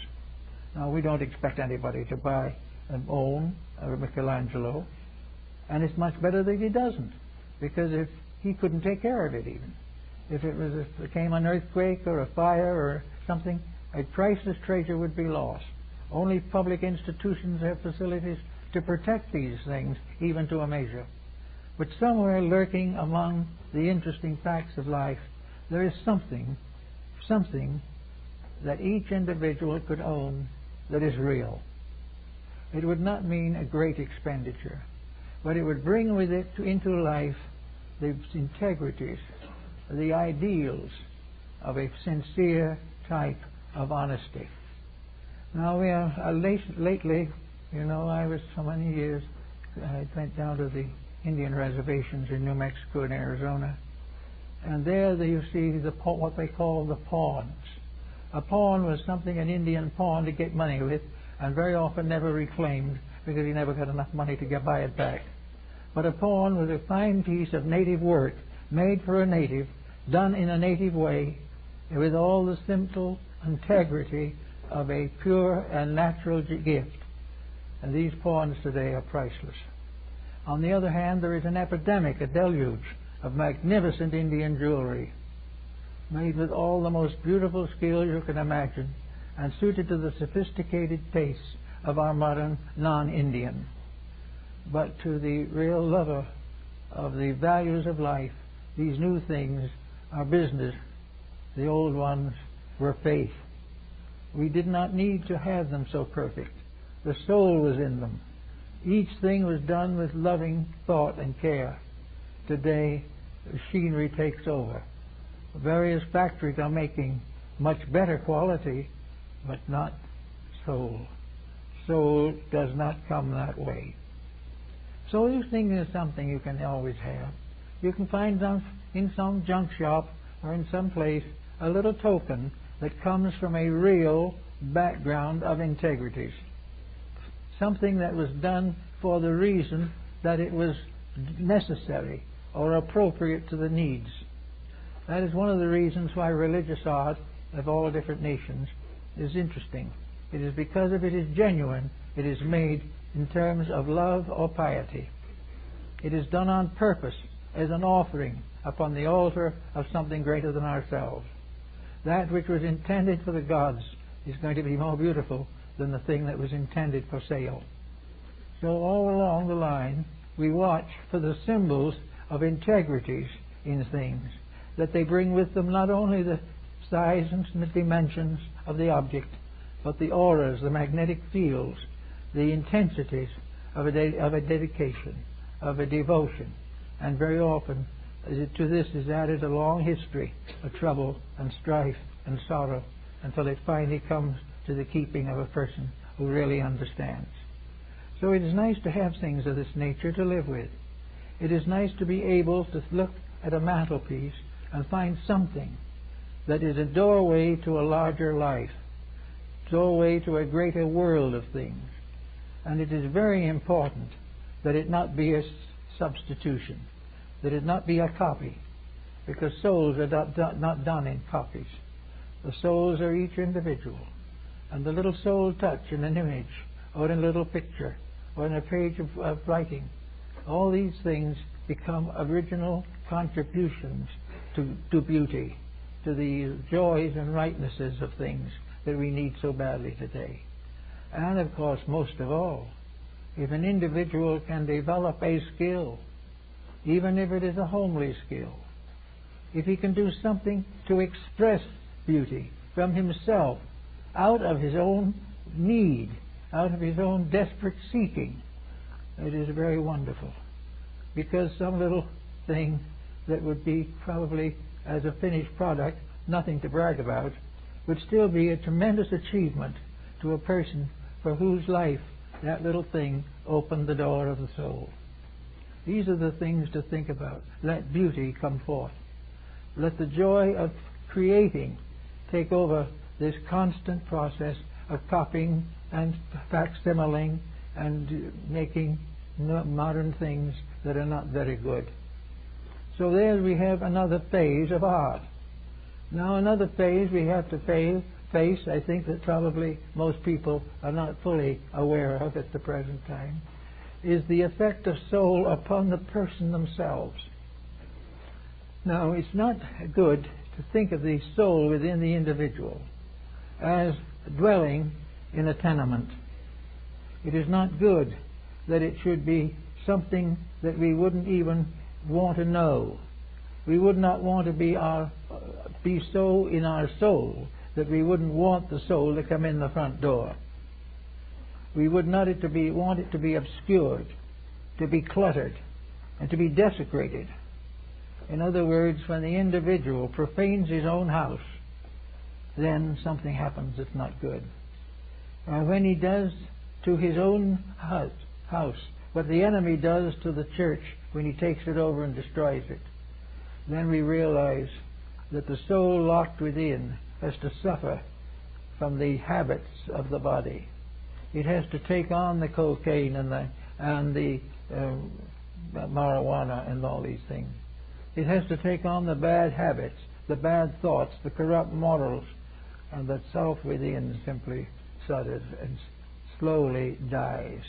A: Now, we don't expect anybody to buy and own a Michelangelo, and it's much better that he doesn't, because if he couldn't take care of it even. If there came an earthquake or a fire or something, a priceless treasure would be lost. Only public institutions have facilities to protect these things, even to a measure. But somewhere lurking among the interesting facts of life, there is something that each individual could own that is real. It would not mean a great expenditure, but it would bring with it into life the integrities, the ideals of a sincere type of honesty. Now, we are lately, I was so many years, I went down to the Indian reservations in New Mexico and Arizona, and there you see what they call the pawns. A pawn was something an Indian pawned to get money with, and very often never reclaimed because he never got enough money to buy it back. But a pawn was a fine piece of native work, made for a native, done in a native way, with all the simple integrity of a pure and natural gift. And these pawns today are priceless. On the other hand, there is an epidemic, a deluge of magnificent Indian jewelry, made with all the most beautiful skill you can imagine, and suited to the sophisticated tastes of our modern non-Indian. But to the real lover of the values of life, these new things are business. The old ones were faith. We did not need to have them so perfect. The soul was in them. Each thing was done with loving thought and care. Today, machinery takes over. Various factories are making much better quality, but not soul. Soul does not come that way. So this thing is something you can always have. You can find in some junk shop or in some place a little token that comes from a real background of integrities. Something that was done for the reason that it was necessary or appropriate to the needs. That is one of the reasons why religious art of all different nations is interesting. It is because if it is genuine, it is made in terms of love or piety. It is done on purpose as an offering upon the altar of something greater than ourselves. That which was intended for the gods is going to be more beautiful than the thing that was intended for sale. So all along the line, we watch for the symbols of integrities in things, that they bring with them not only the size and the dimensions of the object, but the auras, the magnetic fields, the intensities of a dedication, of a devotion. And very often to this is added a long history of trouble and strife and sorrow until it finally comes to the keeping of a person who really understands. So it is nice to have things of this nature to live with. It is nice to be able to look at a mantelpiece and find something that is a doorway to a larger life, doorway to a greater world of things. And it is very important that it not be a substitution, that it not be a copy, because souls are not done in copies. The souls are each individual, and the little soul touch in an image, or in a little picture, or in a page of writing, all these things become original contributions to beauty, to the joys and rightnesses of things that we need so badly today. And of course, most of all, if an individual can develop a skill, even if it is a homely skill, if he can do something to express beauty from himself, out of his own need, out of his own desperate seeking, it is very wonderful. Because some little thing that would be probably, as a finished product, nothing to brag about, would still be a tremendous achievement to a person for whose life that little thing opened the door of the soul. These are the things to think about. Let beauty come forth. Let the joy of creating take over this constant process of copying and facsimiling and making modern things that are not very good. So there we have another phase of art. Now another phase we have to face, I think that probably most people are not fully aware of at the present time, is the effect of soul upon the person themselves. Now it's not good to think of the soul within the individual as dwelling in a tenement. It is not good that it should be something that we wouldn't even want to know. We would not want to be so in our soul that we wouldn't want the soul to come in the front door. We would not want it to be obscured, to be cluttered, and to be desecrated. In other words, when the individual profanes his own house, then something happens that's not good. And when he does to his own house what the enemy does to the church when he takes it over and destroys it, then we realize that the soul locked within has to suffer from the habits of the body. It has to take on the cocaine and the marijuana and all these things. It has to take on the bad habits, the bad thoughts, the corrupt morals, and that self within simply shudders and slowly dies.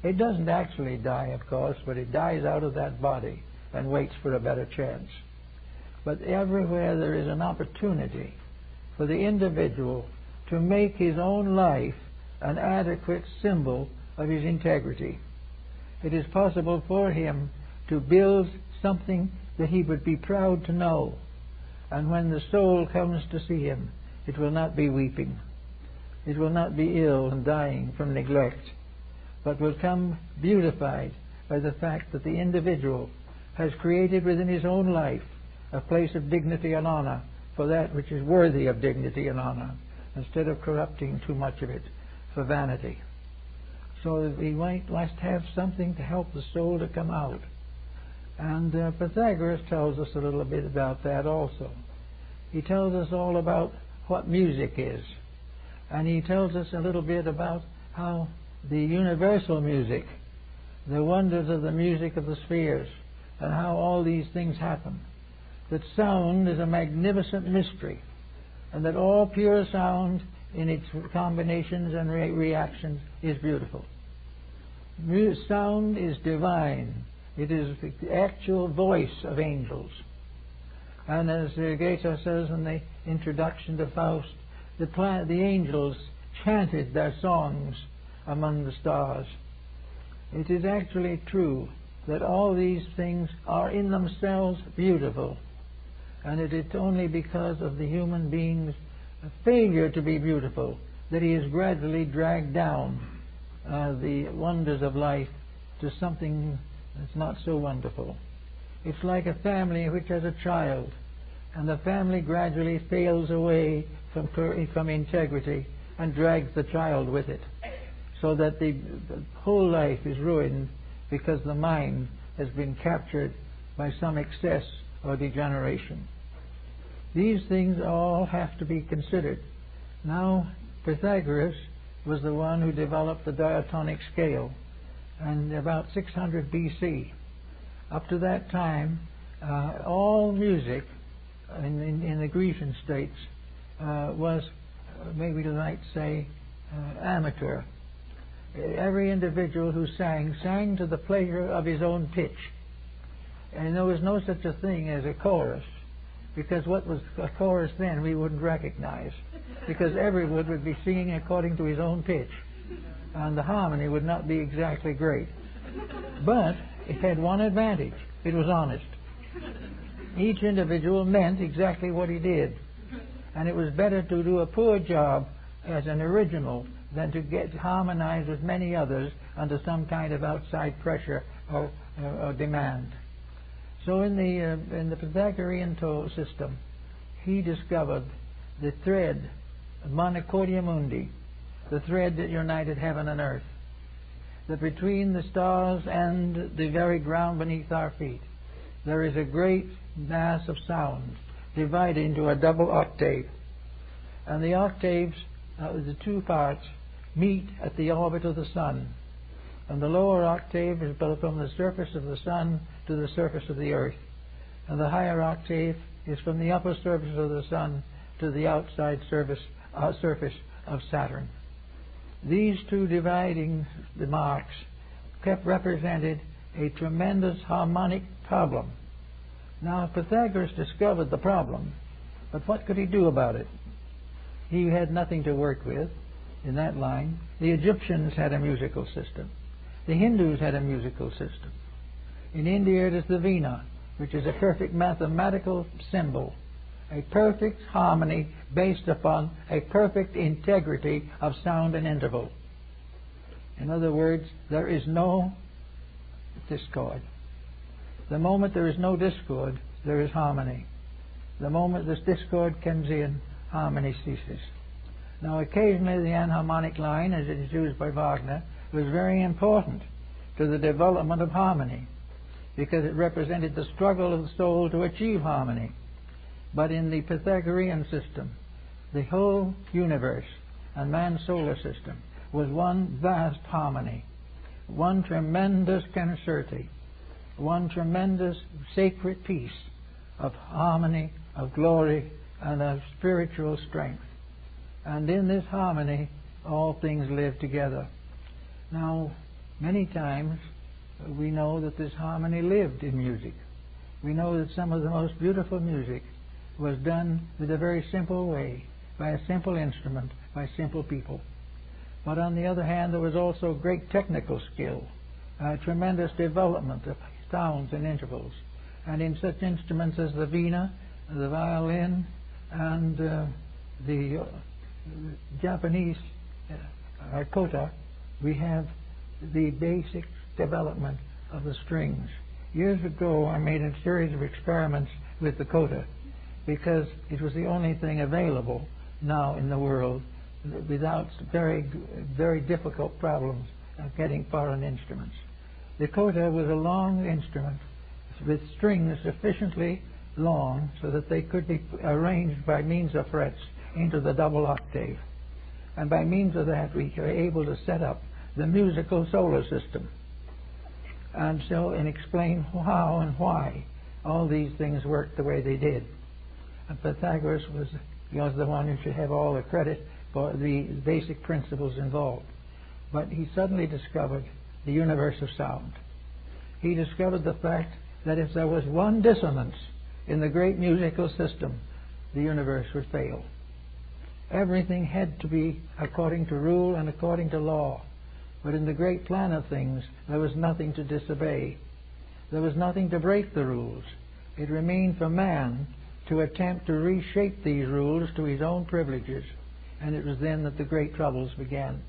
A: It doesn't actually die, of course, but it dies out of that body and waits for a better chance. But everywhere there is an opportunity for the individual to make his own life an adequate symbol of his integrity. It is possible for him to build something that he would be proud to know. And when the soul comes to see him, it will not be weeping. It will not be ill and dying from neglect, but will come beautified by the fact that the individual has created within his own life a place of dignity and honor for that which is worthy of dignity and honor, instead of corrupting too much of it for vanity. So we must have something to help the soul to come out. And Pythagoras tells us a little bit about that also. He tells us all about what music is. And he tells us a little bit about how the universal music, the wonders of the music of the spheres, and how all these things happen. That sound is a magnificent mystery, and that all pure sound in its combinations and reactions is beautiful. Sound is divine. It is the actual voice of angels. And as Goethe says in the introduction to Faust, the angels chanted their songs among the stars. It is actually true that all these things are in themselves beautiful, and it is only because of the human being's failure to be beautiful that he has gradually dragged down the wonders of life to something that's not so wonderful. It's like a family which has a child, and the family gradually fails away from integrity and drags the child with it, so that the whole life is ruined because the mind has been captured by some excess or degeneration. These things all have to be considered. Now, Pythagoras was the one who developed the diatonic scale, and about 600 BC. Up to that time, all music in the Grecian states was, maybe you might say, amateur. Every individual who sang to the pleasure of his own pitch. And there was no such a thing as a chorus, because what was a chorus then we wouldn't recognize, because everyone would be singing according to his own pitch, and the harmony would not be exactly great. But it had one advantage: it was honest. Each individual meant exactly what he did, and it was better to do a poor job as an original than to get harmonized with many others under some kind of outside pressure or demand. So in the Pythagorean system, he discovered the thread, Monocordia Mundi, the thread that united heaven and earth, that between the stars and the very ground beneath our feet, there is a great mass of sound divided into a double octave. And the octaves, the two parts, meet at the orbit of the sun. And the lower octave is built from the surface of the sun to the surface of the earth. And the higher octave is from the upper surface of the sun to the outside surface of Saturn. These two dividing the marks represented a tremendous harmonic problem. Now, Pythagoras discovered the problem, but what could he do about it? He had nothing to work with in that line. The Egyptians had a musical system. The Hindus had a musical system. In India it is the Veena, which is a perfect mathematical symbol, a perfect harmony based upon a perfect integrity of sound and interval. In other words, there is no discord. The moment there is no discord, there is harmony. The moment this discord comes in, harmony ceases. Now, occasionally the enharmonic line, as it is used by Wagner, was very important to the development of harmony, because it represented the struggle of the soul to achieve harmony. But in the Pythagorean system, the whole universe and man's solar system was one vast harmony, one tremendous concerti, one tremendous sacred piece of harmony, of glory, and of spiritual strength. And in this harmony, all things live together. Now, many times we know that this harmony lived in music. We know that some of the most beautiful music was done with a very simple way, by a simple instrument, by simple people. But on the other hand, there was also great technical skill, tremendous development of sounds and intervals. And in such instruments as the Veena, the violin, and the Japanese kota, we have the basic development of the strings. Years ago, I made a series of experiments with the kota, because it was the only thing available now in the world without very, very difficult problems of getting foreign instruments. The kota was a long instrument with strings sufficiently long so that they could be arranged by means of frets into the double octave. And by means of that, we were able to set up the musical solar system, and explain how and why all these things worked the way they did. And Pythagoras was the one who should have all the credit for the basic principles involved. But he suddenly discovered the universe of sound. He discovered the fact that if there was one dissonance in the great musical system, the universe would fail. Everything had to be according to rule and according to law. But in the great plan of things, there was nothing to disobey. There was nothing to break the rules. It remained for man to attempt to reshape these rules to his own privileges. And it was then that the great troubles began.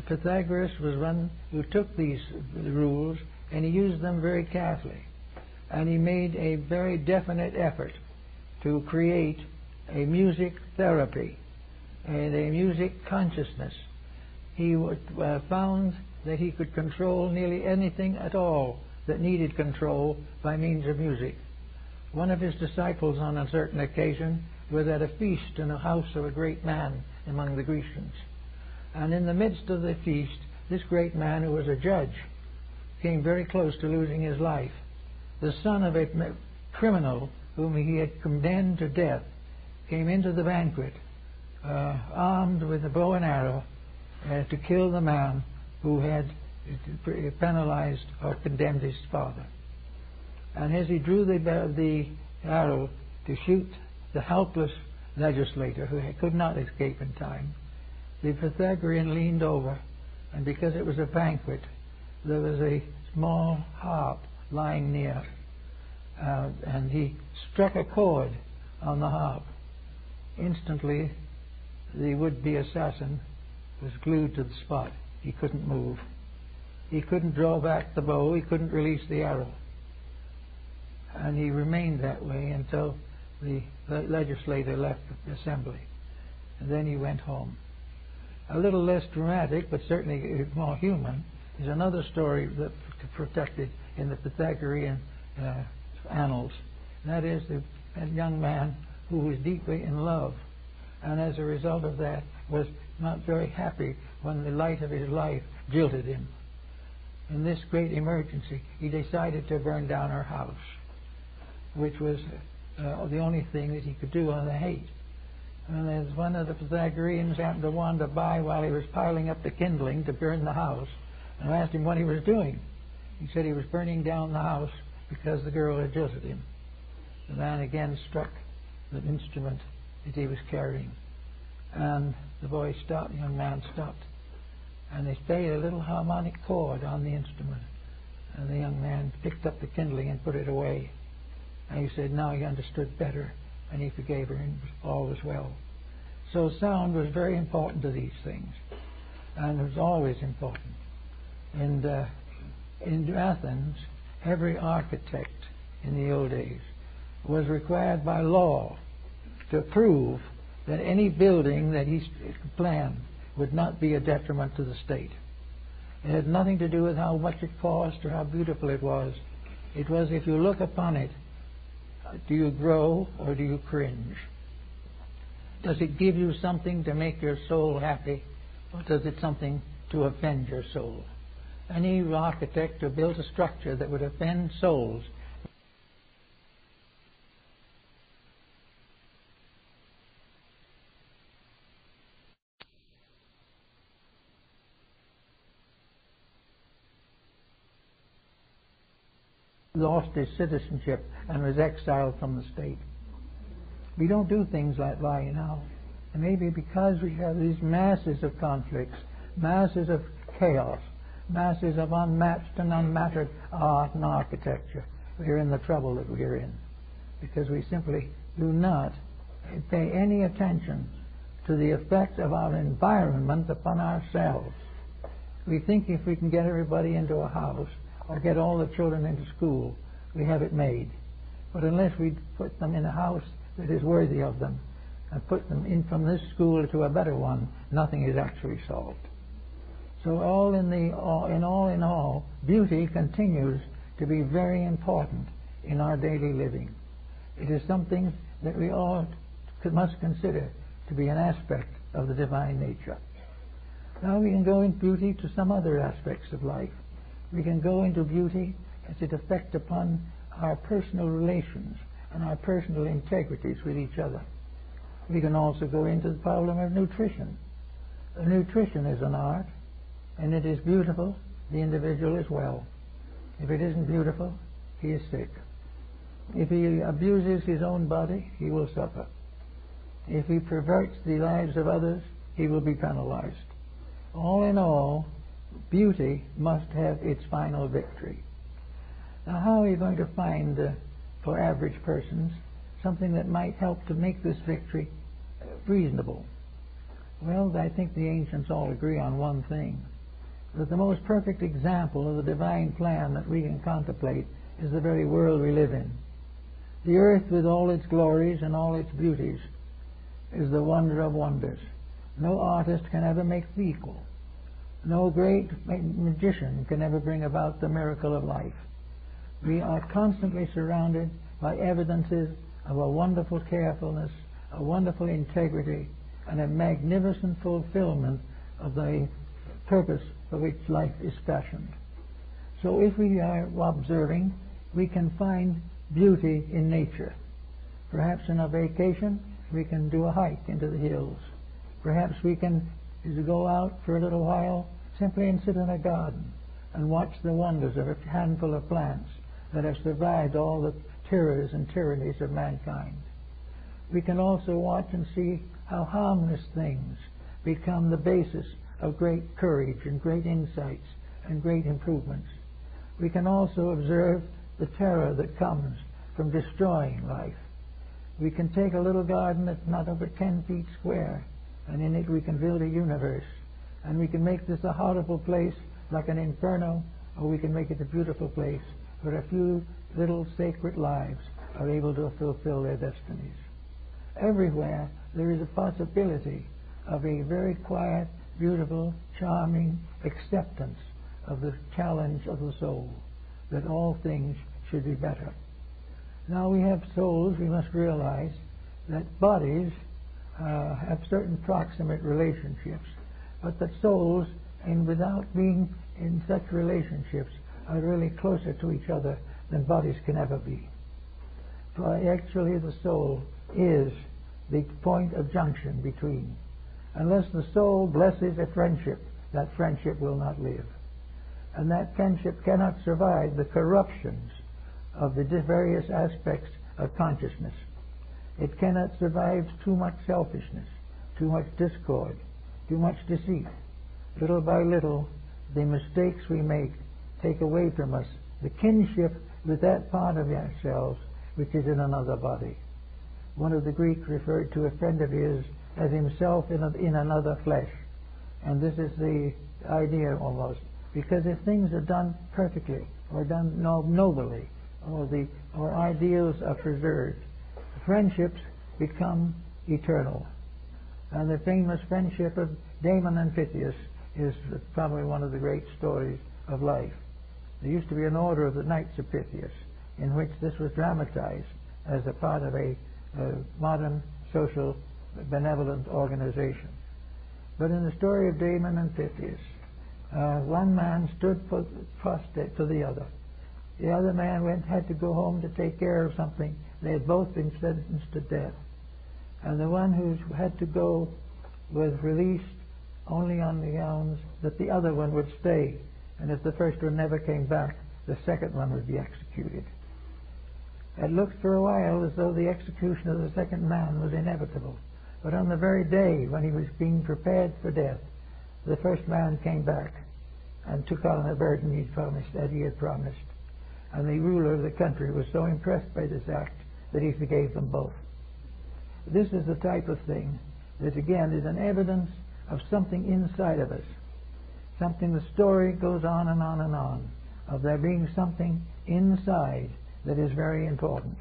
A: Pythagoras was one who took these rules and he used them very carefully. And he made a very definite effort to create a music therapy and a music consciousness. He found that he could control nearly anything at all that needed control by means of music. One of his disciples on a certain occasion was at a feast in a house of a great man among the Grecians. And in the midst of the feast, this great man, who was a judge, came very close to losing his life. The son of a criminal whom he had condemned to death came into the banquet armed with a bow and arrow to kill the man who had penalized or condemned his father. And as he drew the arrow to shoot the helpless legislator who could not escape in time, the Pythagorean leaned over, and because it was a banquet, there was a small harp lying near, and he struck a chord on the harp. Instantly, the would-be assassin was glued to the spot. He couldn't move. He couldn't draw back the bow. He couldn't release the arrow. And he remained that way until the legislator left the assembly. And then he went home. A little less dramatic, but certainly more human, is another story that's protected in the Pythagorean annals. That is a young man who was deeply in love, and as a result of that was not very happy when the light of his life jilted him. In this great emergency, he decided to burn down her house, which was the only thing that he could do on the hate. And as one of the Pythagoreans happened to wander by while he was piling up the kindling to burn the house, and I asked him what he was doing. He said he was burning down the house because the girl had jilted him. The man again struck the instrument that he was carrying, and the boy stopped, the young man stopped, and they played a little harmonic chord on the instrument, and the young man picked up the kindling and put it away. And he said now he understood better, and he forgave her, and all was well. So sound was very important to these things, and it was always important. And in Athens, every architect in the old days was required by law to prove that any building that he planned would not be a detriment to the state. It had nothing to do with how much it cost or how beautiful it was. It was, if you look upon it, do you grow or do you cringe? Does it give you something to make your soul happy, or does it something to offend your soul? Any architect who built a structure that would offend souls lost his citizenship and was exiled from the state. We don't do things like that now. And maybe because we have these masses of conflicts, masses of chaos, masses of unmatched and unmattered art and architecture, we're in the trouble that we're in. Because we simply do not pay any attention to the effect of our environment upon ourselves. We think if we can get everybody into a house, or get all the children into school, we have it made. But unless we put them in a house that is worthy of them, and put them in from this school to a better one, nothing is actually solved. So all in all, beauty continues to be very important in our daily living. It is something that we all must consider to be an aspect of the divine nature. Now we can go in beauty to some other aspects of life. We can go into beauty as it affects upon our personal relations and our personal integrities with each other. We can also go into the problem of nutrition. Nutrition is an art, and it is beautiful, the individual is well. If it isn't beautiful, he is sick. If he abuses his own body, he will suffer. If he perverts the lives of others, he will be penalized. All in all, beauty must have its final victory. Now, how are you going to find, for average persons, something that might help to make this victory reasonable? Well, I think the ancients all agree on one thing, that the most perfect example of the divine plan that we can contemplate is the very world we live in. The earth, with all its glories and all its beauties, is the wonder of wonders. No artist can ever make the equal. No great magician can ever bring about the miracle of life. We are constantly surrounded
B: by evidences of a wonderful carefulness, a wonderful integrity, and a magnificent fulfillment of the purpose for which life is fashioned. So if we are observing, we can find beauty in nature. Perhaps in a vacation, we can do a hike into the hills. Perhaps we can go out for a little while simply and sit in a garden and watch the wonders of a handful of plants that have survived all the terrors and tyrannies of mankind. We can also watch and see how harmless things become the basis of great courage and great insights and great improvements. We can also observe the terror that comes from destroying life. We can take a little garden that's not over 10 feet square, and in it we can build a universe. And we can make this a horrible place like an inferno, or we can make it a beautiful place where a few little sacred lives are able to fulfill their destinies. Everywhere there is a possibility of a very quiet, beautiful, charming acceptance of the challenge of the soul, that all things should be better. Now we have souls, we must realize that bodies have certain proximate relationships, but that souls, and without being in such relationships, are really closer to each other than bodies can ever be. For actually the soul is the point of junction between. Unless the soul blesses a friendship, that friendship will not live. And that friendship cannot survive the corruptions of the various aspects of consciousness. It cannot survive too much selfishness, too much discord, too much deceit. Little by little, the mistakes we make take away from us the kinship with that part of ourselves which is in another body. One of the Greeks referred to a friend of his as himself in another flesh. And this is the idea almost. Because if things are done perfectly, or done nobly, or ideals are preserved, friendships become eternal. And the famous friendship of Damon and Pythias is probably one of the great stories of life. There used to be an order of the Knights of Pythias in which this was dramatized as a part of a modern social benevolent organization. But in the story of Damon and Pythias, one man stood prostrate to the other. The other man had to go home to take care of something. They had both been sentenced to death. And the one who had to go was released only on the grounds that the other one would stay. And if the first one never came back, the second one would be executed. It looked for a while as though the execution of the second man was inevitable. But on the very day when he was being prepared for death, the first man came back and took on the burden he had promised. And the ruler of the country was so impressed by this act that he forgave them both. This is the type of thing that, again, is an evidence of something inside of us. Something, the story goes on and on and on, of there being something inside that is very important.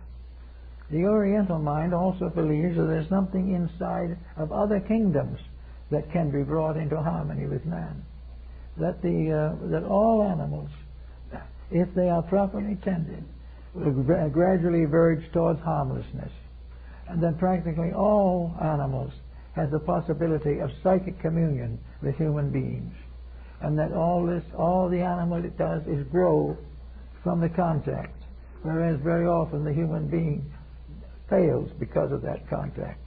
B: The Oriental mind also believes that there's something inside of other kingdoms that can be brought into harmony with man. That all animals, if they are properly tended, will gradually verge towards harmlessness. And then practically all animals have the possibility of psychic communion with human beings. And that all the animal it does is grow from the contact, whereas very often the human being fails because of that contact.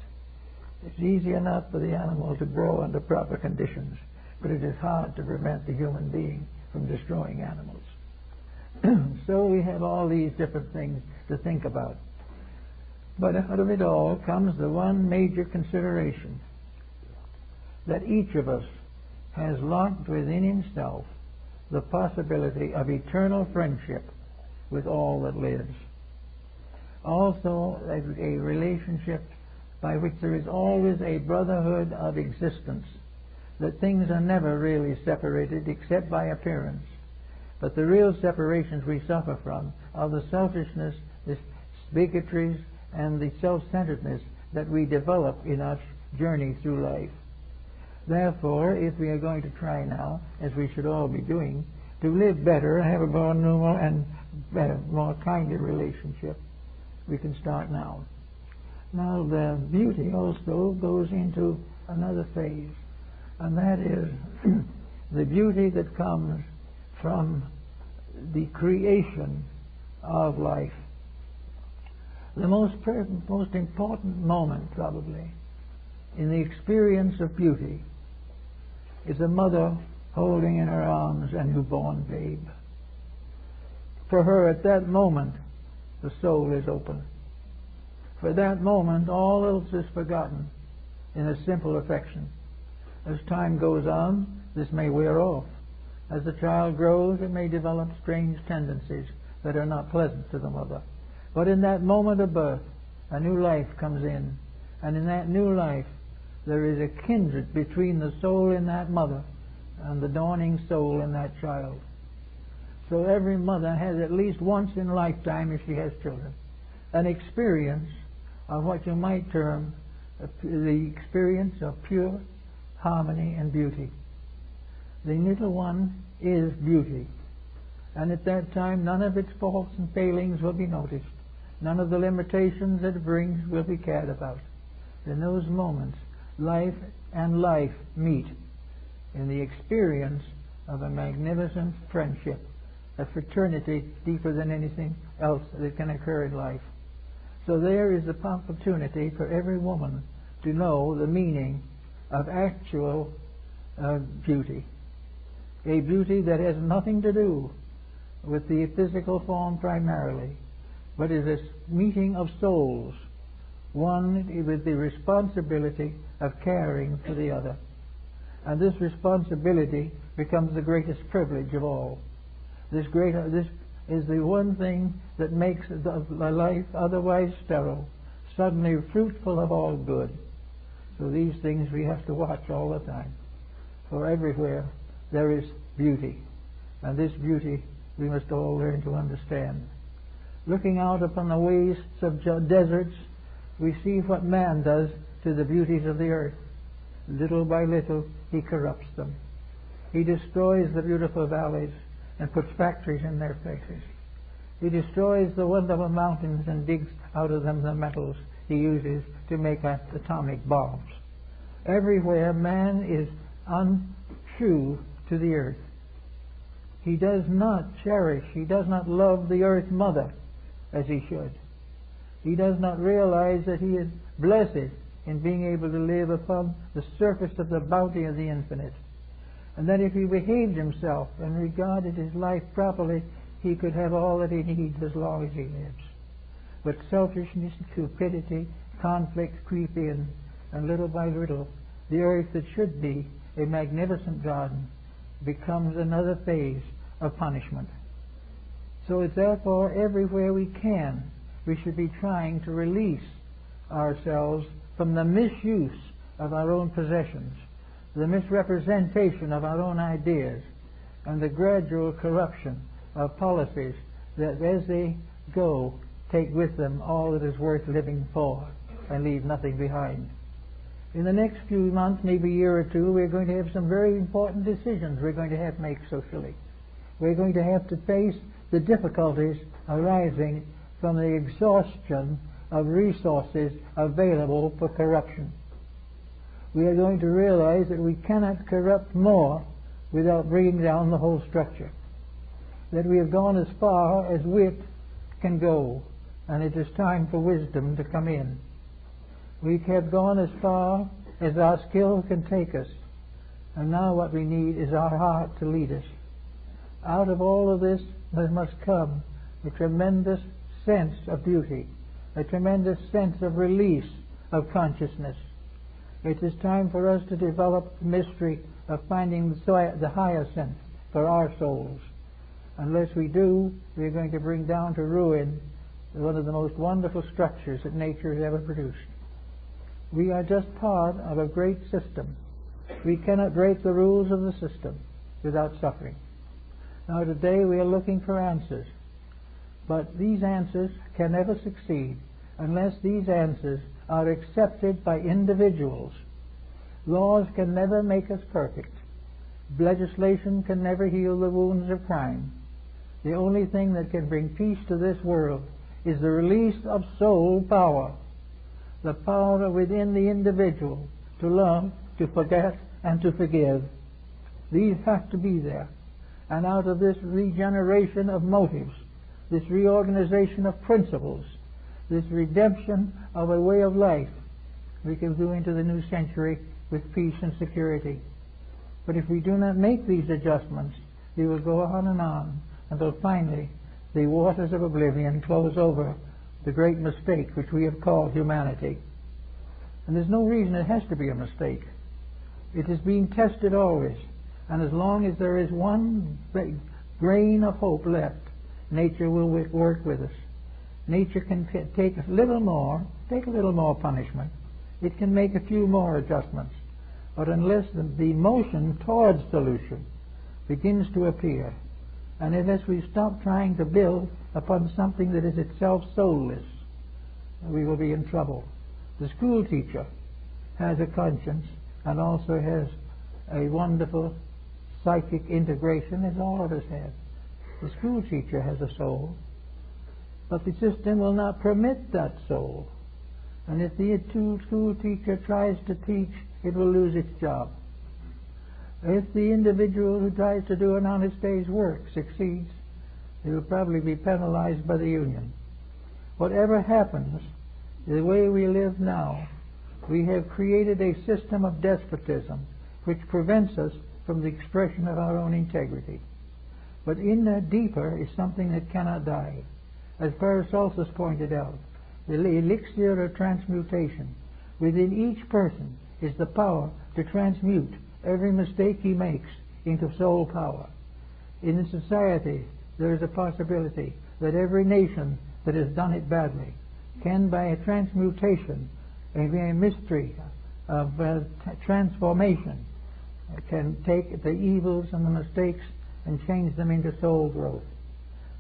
B: It's easy enough for the animal to grow under proper conditions, but it is hard to prevent the human being from destroying animals. So we have all these different things to think about. But out of it all comes the one major consideration, that each of us has locked within himself the possibility of eternal friendship with all that lives. Also a relationship by which there is always a brotherhood of existence, that things are never really separated except by appearance. But the real separations we suffer from are the selfishness, the bigotries, and the self-centeredness that we develop in our journey through life. Therefore, if we are going to try now, as we should all be doing, to live better, have a more normal and more kinder relationship, We can start now. Now the beauty also goes into another phase, and that is the beauty that comes from the creation of life. The most important moment, probably, in the experience of beauty is a mother holding in her arms a newborn babe. For her, at that moment, the soul is open. For that moment, all else is forgotten in a simple affection. As time goes on, this may wear off. As the child grows, it may develop strange tendencies that are not pleasant to the mother. But in that moment of birth, a new life comes in. And in that new life, there is a kindred between the soul in that mother and the dawning soul in that child. So every mother has at least once in a lifetime, if she has children, an experience of what you might term the experience of pure harmony and beauty. The little one is beauty. And at that time, none of its faults and failings will be noticed. None of the limitations that it brings will be cared about. In those moments, life and life meet in the experience of a magnificent friendship, a fraternity deeper than anything else that can occur in life. So there is the opportunity for every woman to know the meaning of actual beauty. A beauty that has nothing to do with the physical form primarily, but is a meeting of souls, one with the responsibility of caring for the other. And this responsibility becomes the greatest privilege of all. This is the one thing that makes the life otherwise sterile suddenly fruitful of all good. So these things we have to watch all the time. For everywhere there is beauty, and this beauty we must all learn to understand. Looking out upon the wastes of deserts, we see what man does to the beauties of the earth. Little by little he corrupts them. He destroys the beautiful valleys and puts factories in their places. He destroys the wonderful mountains and digs out of them the metals he uses to make atomic bombs. Everywhere man is untrue to the earth. He does not cherish, he does not love the earth mother as he should. He does not realize that he is blessed in being able to live upon the surface of the bounty of the infinite. And that if he behaved himself and regarded his life properly, he could have all that he needs as long as he lives. But selfishness, cupidity, conflict creep in, and little by little, the earth that should be a magnificent garden becomes another phase of punishment. So it's therefore everywhere we can, we should be trying to release ourselves from the misuse of our own possessions, the misrepresentation of our own ideas, and the gradual corruption of policies that as they go take with them all that is worth living for and leave nothing behind. In the next few months, maybe a year or two, we're going to have some very important decisions we're going to have to make socially. We're going to have to face the difficulties arising from the exhaustion of resources available for corruption. We are going to realize that we cannot corrupt more without bringing down the whole structure. That we have gone as far as wit can go, and it is time for wisdom to come in. We have gone as far as our skill can take us, and now what we need is our heart to lead us. Out of all of this, there must come a tremendous sense of beauty, a tremendous sense of release of consciousness. It is time for us to develop the mystery of finding the higher sense for our souls. Unless we do, we are going to bring down to ruin one of the most wonderful structures that nature has ever produced. We are just part of a great system. We cannot break the rules of the system without suffering. Now today we are looking for answers, but these answers can never succeed unless these answers are accepted by individuals. Laws can never make us perfect. Legislation can never heal the wounds of crime. The only thing that can bring peace to this world is the release of soul power, the power within the individual to love, to forget, and to forgive. These have to be there. And out of this regeneration of motives, this reorganization of principles, this redemption of a way of life, we can go into the new century with peace and security. But if we do not make these adjustments, we will go on until finally the waters of oblivion close over the great mistake which we have called humanity. And there's no reason it has to be a mistake. It is being tested always. And as long as there is one grain of hope left, nature will work with us. Nature can take a little more punishment. It can make a few more adjustments. But unless the motion towards solution begins to appear, and unless we stop trying to build upon something that is itself soulless, we will be in trouble. The school teacher has a conscience and also has a wonderful psychic integration, as all of us have. The school teacher has a soul, but the system will not permit that soul. And if the school teacher tries to teach, it will lose its job. If the individual who tries to do an honest day's work succeeds, he will probably be penalized by the union. Whatever happens, the way we live now, we have created a system of despotism which prevents us from the expression of our own integrity. But in that deeper is something that cannot die. As Paracelsus pointed out, the elixir of transmutation within each person is the power to transmute every mistake he makes into soul power. In society, there is a possibility that every nation that has done it badly can, by a transmutation, a mystery of transformation, can take the evils and the mistakes and change them into soul growth.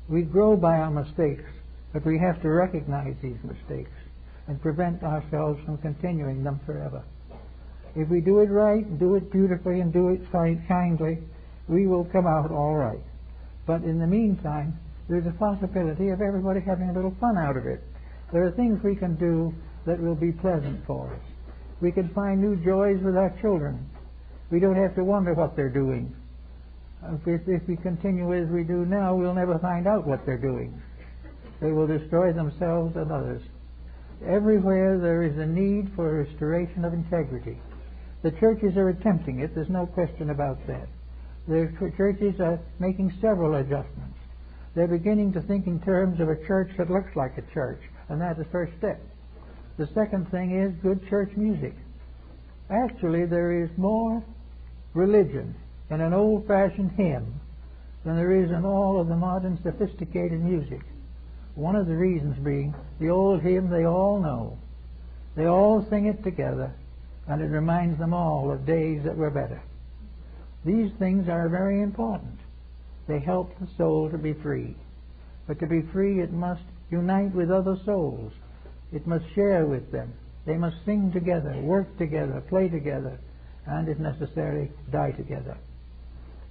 B: We grow by our mistakes, but we have to recognize these mistakes and prevent ourselves from continuing them forever. If we do it right, do it beautifully, and do it kindly, we will come out all right. But in the meantime, there's a possibility of everybody having a little fun out of it. There are things we can do that will be pleasant for us. We can find new joys with our children. We don't have to wonder what they're doing. If we continue as we do now, we'll never find out what they're doing. They will destroy themselves and others. Everywhere there is a need for restoration of integrity. The churches are attempting it, there's no question about that. The churches are making several adjustments. They're beginning to think in terms of a church that looks like a church, and that's the first step. The second thing is good church music. Actually, there is more religion in an old-fashioned hymn than there is in all of the modern sophisticated music. One of the reasons being the old hymn they all know. They all sing it together, and it reminds them all of days that were better. These things are very important. They help the soul to be free. But to be free, it must unite with other souls. It must share with them. They must sing together, work together, play together, and, if necessary, die together.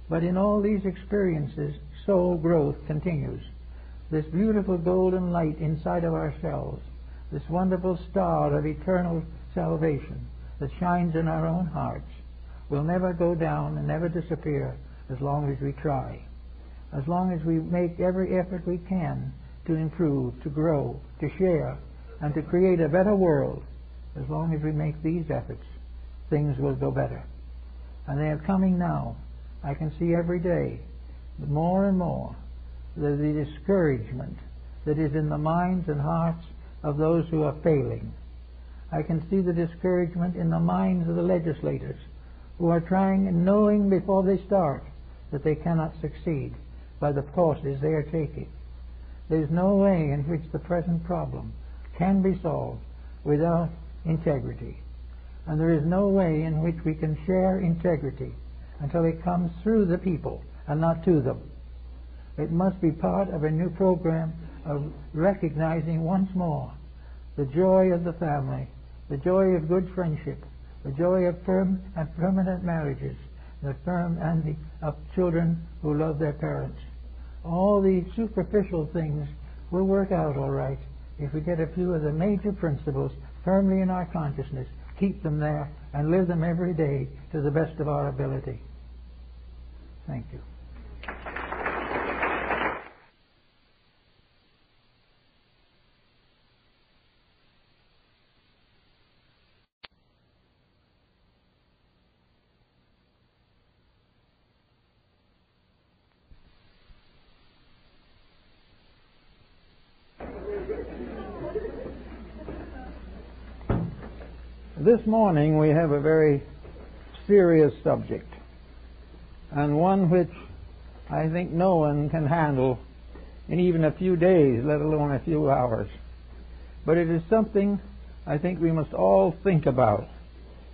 B: But in all these experiences, soul growth continues. This beautiful golden light inside of ourselves, this wonderful star of eternal salvation that shines in our own hearts, will never go down and never disappear as long as we try. As long as we make every effort we can to improve, to grow, to share, and to create a better world, as long as we make these efforts, things will go better. And they are coming now. I can see every day, more and more, the discouragement that is in the minds and hearts of those who are failing. I can see the discouragement in the minds of the legislators who are trying and knowing before they start that they cannot succeed by the courses they are taking. There is no way in which the present problem can be solved without integrity. And there is no way in which we can share integrity until it comes through the people and not to them. It must be part of a new program of recognizing once more the joy of the family, the joy of good friendship, the joy of firm and permanent marriages, of children who love their parents. All these superficial things will work out all right if we get a few of the major principles firmly in our consciousness, keep them there, and live them every day to the best of our ability. Thank you. This morning we have a very serious subject, and one which I think no one can handle in even a few days, let alone a few hours. But it is something I think we must all think about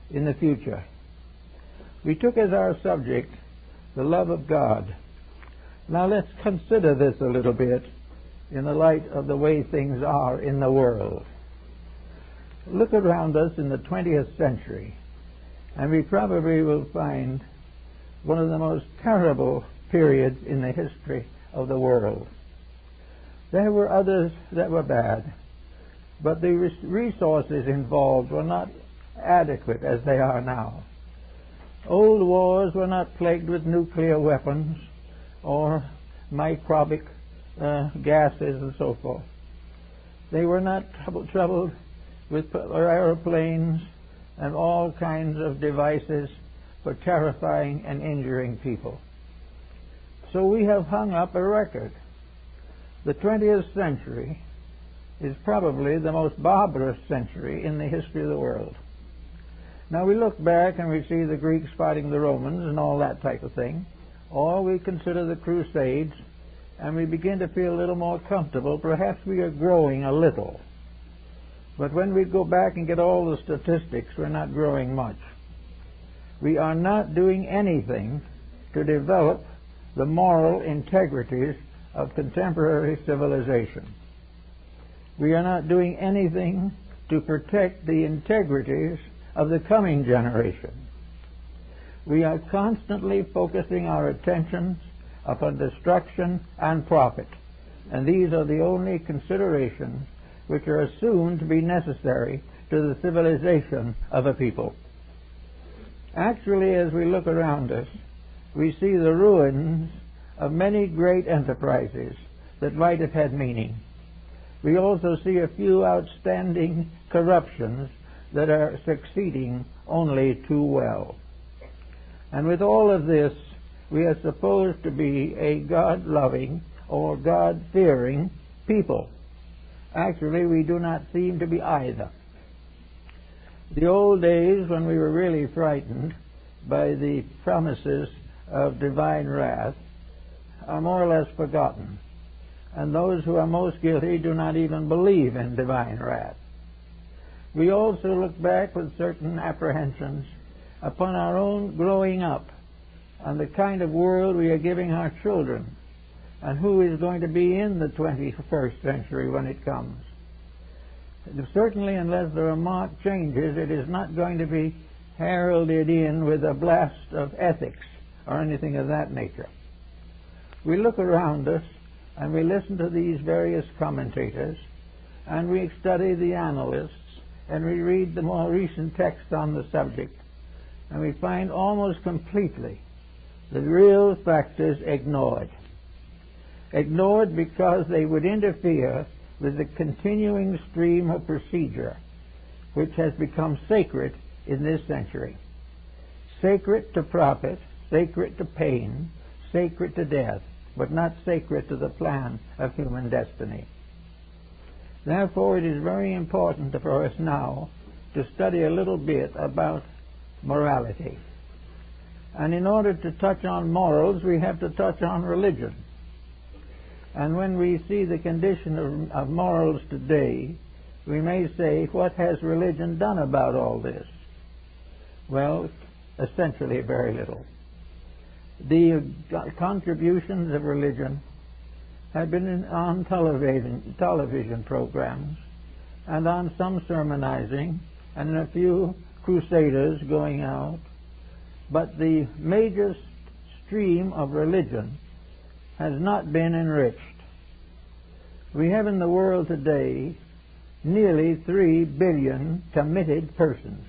B: in the future. We took as our subject the love of God. Now let's consider this a little bit in the light of the way things are in the world. Look around us in the 20th century, and we probably will find one of the most terrible periods in the history of the world. There were others that were bad, but the resources involved were not adequate as they are now. Old wars were not plagued with nuclear weapons or microbic gases and so forth. They were not troubled with aeroplanes and all kinds of devices for terrifying and injuring people. So we have hung up a record. The 20th century is probably the most barbarous century in the history of the world. Now we look back and we see the Greeks fighting the Romans and all that type of thing, or we consider the Crusades, and we begin to feel a little more comfortable. Perhaps we are growing a little. But when we go back and get all the statistics, we're not growing much. We are not doing anything to develop the moral integrities of contemporary civilization. We are not doing anything to protect the integrities of the coming generation. We are constantly focusing our attentions upon destruction and profit, and these are the only considerations which are assumed to be necessary to the civilization of a people. Actually, as we look around us, we see the ruins of many great enterprises that might have had meaning. We also see a few outstanding corruptions that are succeeding only too well. And with all of this, we are supposed to be a God-loving or God-fearing people. Actually, we do not seem to be either. The old days when we were really frightened by the promises of divine wrath are more or less forgotten, and those who are most guilty do not even believe in divine wrath. We also look back with certain apprehensions upon our own growing up and the kind of world we are giving our children, and who is going to be in the 21st century when it comes. Certainly, unless there are marked changes, it is not going to be heralded in with a blast of ethics or anything of that nature. We look around us and we listen to these various commentators, and we study the analysts, and we read the more recent texts on the subject, and we find almost completely the real factors ignored. Ignored because they would interfere with the continuing stream of procedure which has become sacred in this century. Sacred to profit, sacred to pain, sacred to death, but not sacred to the plan of human destiny. Therefore, it is very important for us now to study a little bit about morality. And in order to touch on morals, we have to touch on religion. And when we see the condition of morals today, we may say, what has religion done about all this? Well, essentially very little. The contributions of religion have been on television programs, and on some sermonizing, and a few crusaders going out. But the major stream of religion has not been enriched.
A: We have in the world today nearly 3 billion committed persons,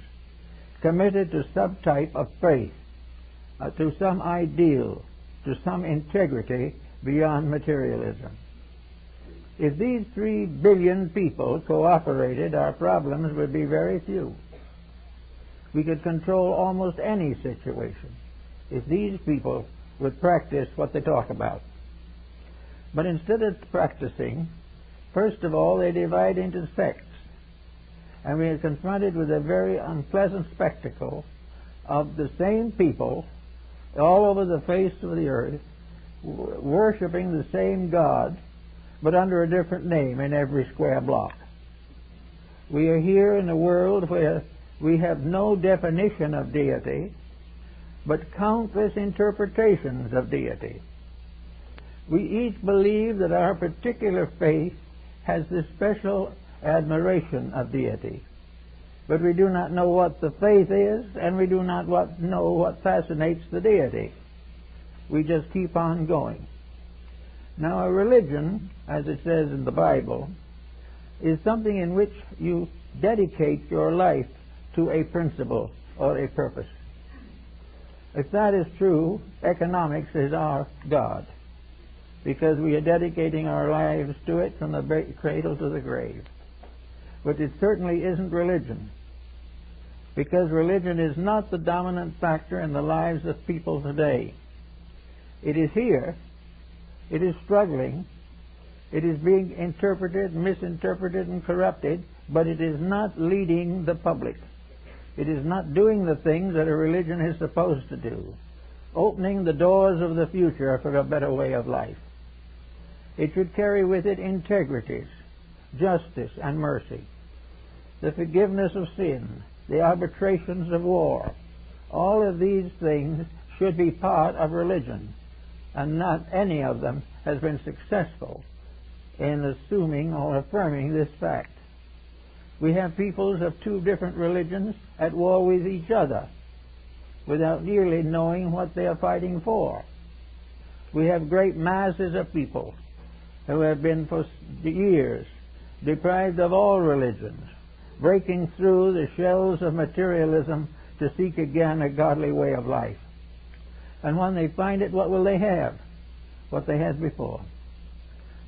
A: committed to some type of faith, to some ideal, to some integrity beyond materialism. If these 3 billion people cooperated, our problems would be very few. We could control almost any situation if these people would practice what they talk about. But instead of practicing, first of all, they divide into sects. And we are confronted with a very unpleasant spectacle of the same people all over the face of the earth worshiping the same God, but under a different name in every square block. We are here in a world where we have no definition of deity, but countless interpretations of deity. We each believe that our particular faith has this special admiration of deity, but we do not know what the faith is, and we do not know what fascinates the deity. We just keep on going. Now, a religion, as it says in the Bible, is something in which you dedicate your life to a principle or a purpose. If that is true, economics is our God, because we are dedicating our lives to it from the cradle to the grave. But it certainly isn't religion, because religion is not the dominant factor in the lives of people today. It is here. It is struggling. It is being interpreted, misinterpreted, and corrupted, but it is not leading the public. It is not doing the things that a religion is supposed to do, opening the doors of the future for a better way of life. It should carry with it integrities, justice, and mercy, the forgiveness of sin, the arbitrations of war. All of these things should be part of religion, and not any of them has been successful in assuming or affirming this fact. We have peoples of 2 different religions at war with each other without really knowing what they are fighting for. We have great masses of people who have been for years deprived of all religions, breaking through the shells of materialism to seek again a godly way of life. And when they find it, what will they have? What they had before.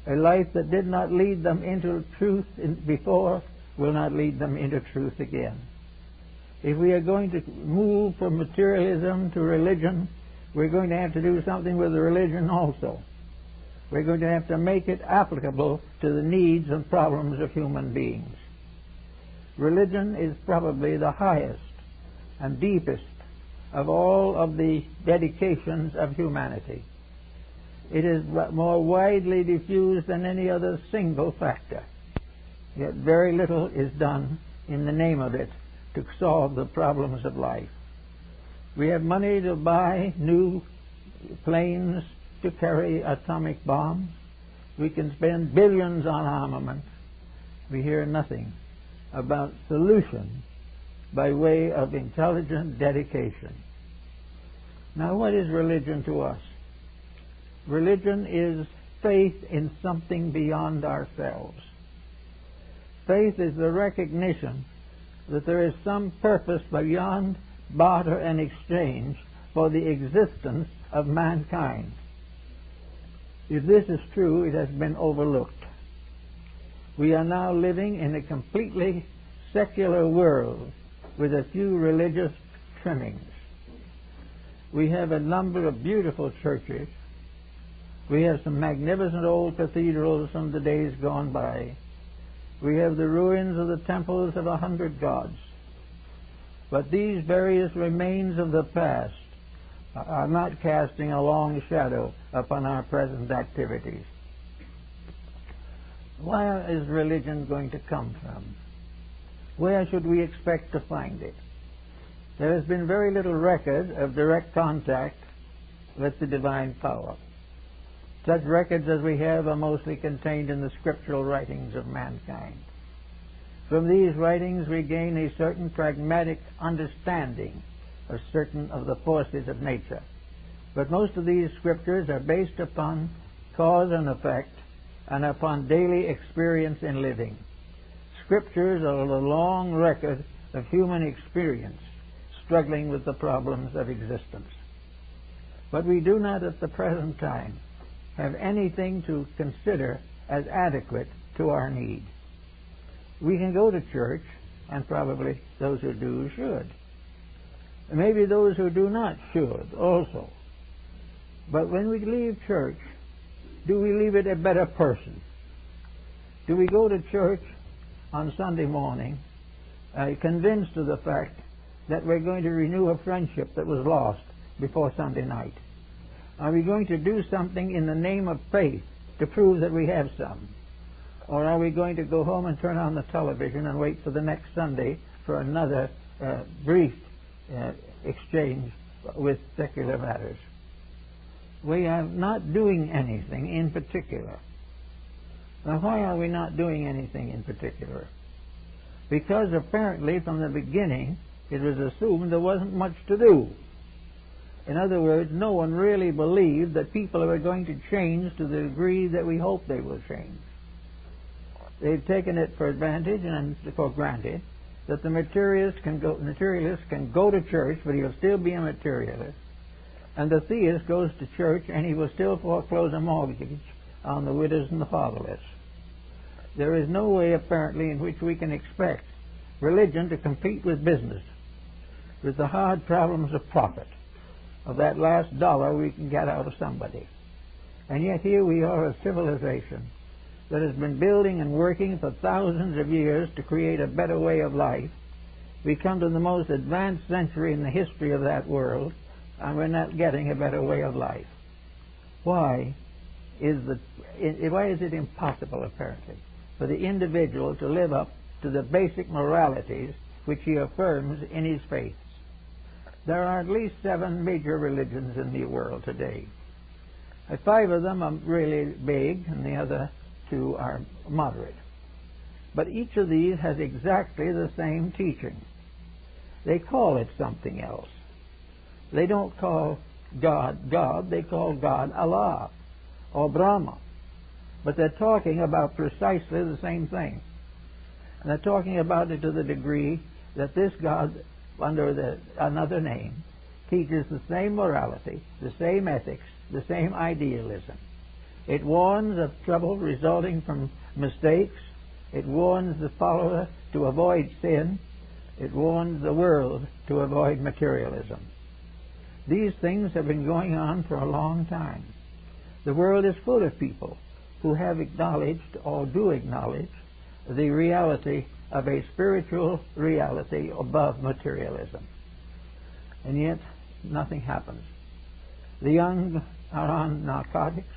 A: A life that did not lead them into truth before will not lead them into truth again. If we are going to move from materialism to religion, we're going to have to do something with the religion also. We're going to have to make it applicable to the needs and problems of human beings. Religion is probably the highest and deepest of all of the dedications of humanity. It is more widely diffused than any other single factor. Yet very little is done in the name of it to solve the problems of life. We have money to buy new planes to carry atomic bombs. We can spend billions on armament. We hear nothing about solution by way of intelligent dedication. Now, what is religion to us? Religion is faith in something beyond ourselves. Faith is the recognition that there is some purpose beyond barter and exchange for the existence of mankind. If this is true, it has been overlooked. We are now living in a completely secular world with a few religious trimmings. We have a number of beautiful churches. We have some magnificent old cathedrals from the days gone by. We have the ruins of the temples of 100 gods. But these various remains of the past are not casting a long shadow upon our present activities. Where is religion going to come from? Where should we expect to find it? There has been very little record of direct contact with the divine power. Such records as we have are mostly contained in the scriptural writings of mankind. From these writings we gain a certain pragmatic understanding of certain of the forces of nature. But most of these scriptures are based upon cause and effect and upon daily experience in living. Scriptures are the long record of human experience struggling with the problems of existence. But we do not at the present time have anything to consider as adequate to our need. We can go to church, and probably those who do should. Maybe those who do not should also. But when we leave church, do we leave it a better person? Do we go to church on Sunday morning convinced of the fact that we're going to renew a friendship that was lost before Sunday night? Are we going to do something in the name of faith to prove that we have some? Or are we going to go home and turn on the television and wait for the next Sunday for another brief exchange with secular matters? We are not doing anything in particular. Now, why are we not doing anything in particular? Because apparently from the beginning it was assumed there wasn't much to do. In other words, no one really believed that people were going to change to the degree that we hope they will change. They've taken it for advantage and for granted that the materialist can go to church, but he'll still be a materialist. And the theist goes to church and he will still foreclose a mortgage on the widows and the fatherless. There is no way, apparently, in which we can expect religion to compete with business, with the hard problems of profit, of that last dollar we can get out of somebody. And yet here we are, a civilization that has been building and working for thousands of years to create a better way of life. We come to the most advanced century in the history of that world, and we're not getting a better way of life. Why is it impossible, apparently, for the individual to live up to the basic moralities which he affirms in his faiths? There are at least 7 major religions in the world today. 5 of them are really big, and the other 2 are moderate. But each of these has exactly the same teaching. They call it something else. They don't call God God, they call God Allah or Brahma. But they're talking about precisely the same thing. And they're talking about it to the degree that this God, under another name, teaches the same morality, the same ethics, the same idealism. It warns of trouble resulting from mistakes. It warns the follower to avoid sin. It warns the world to avoid materialism. These things have been going on for a long time. The world is full of people who have acknowledged or do acknowledge the reality of a spiritual reality above materialism. And yet, nothing happens. The young are on narcotics.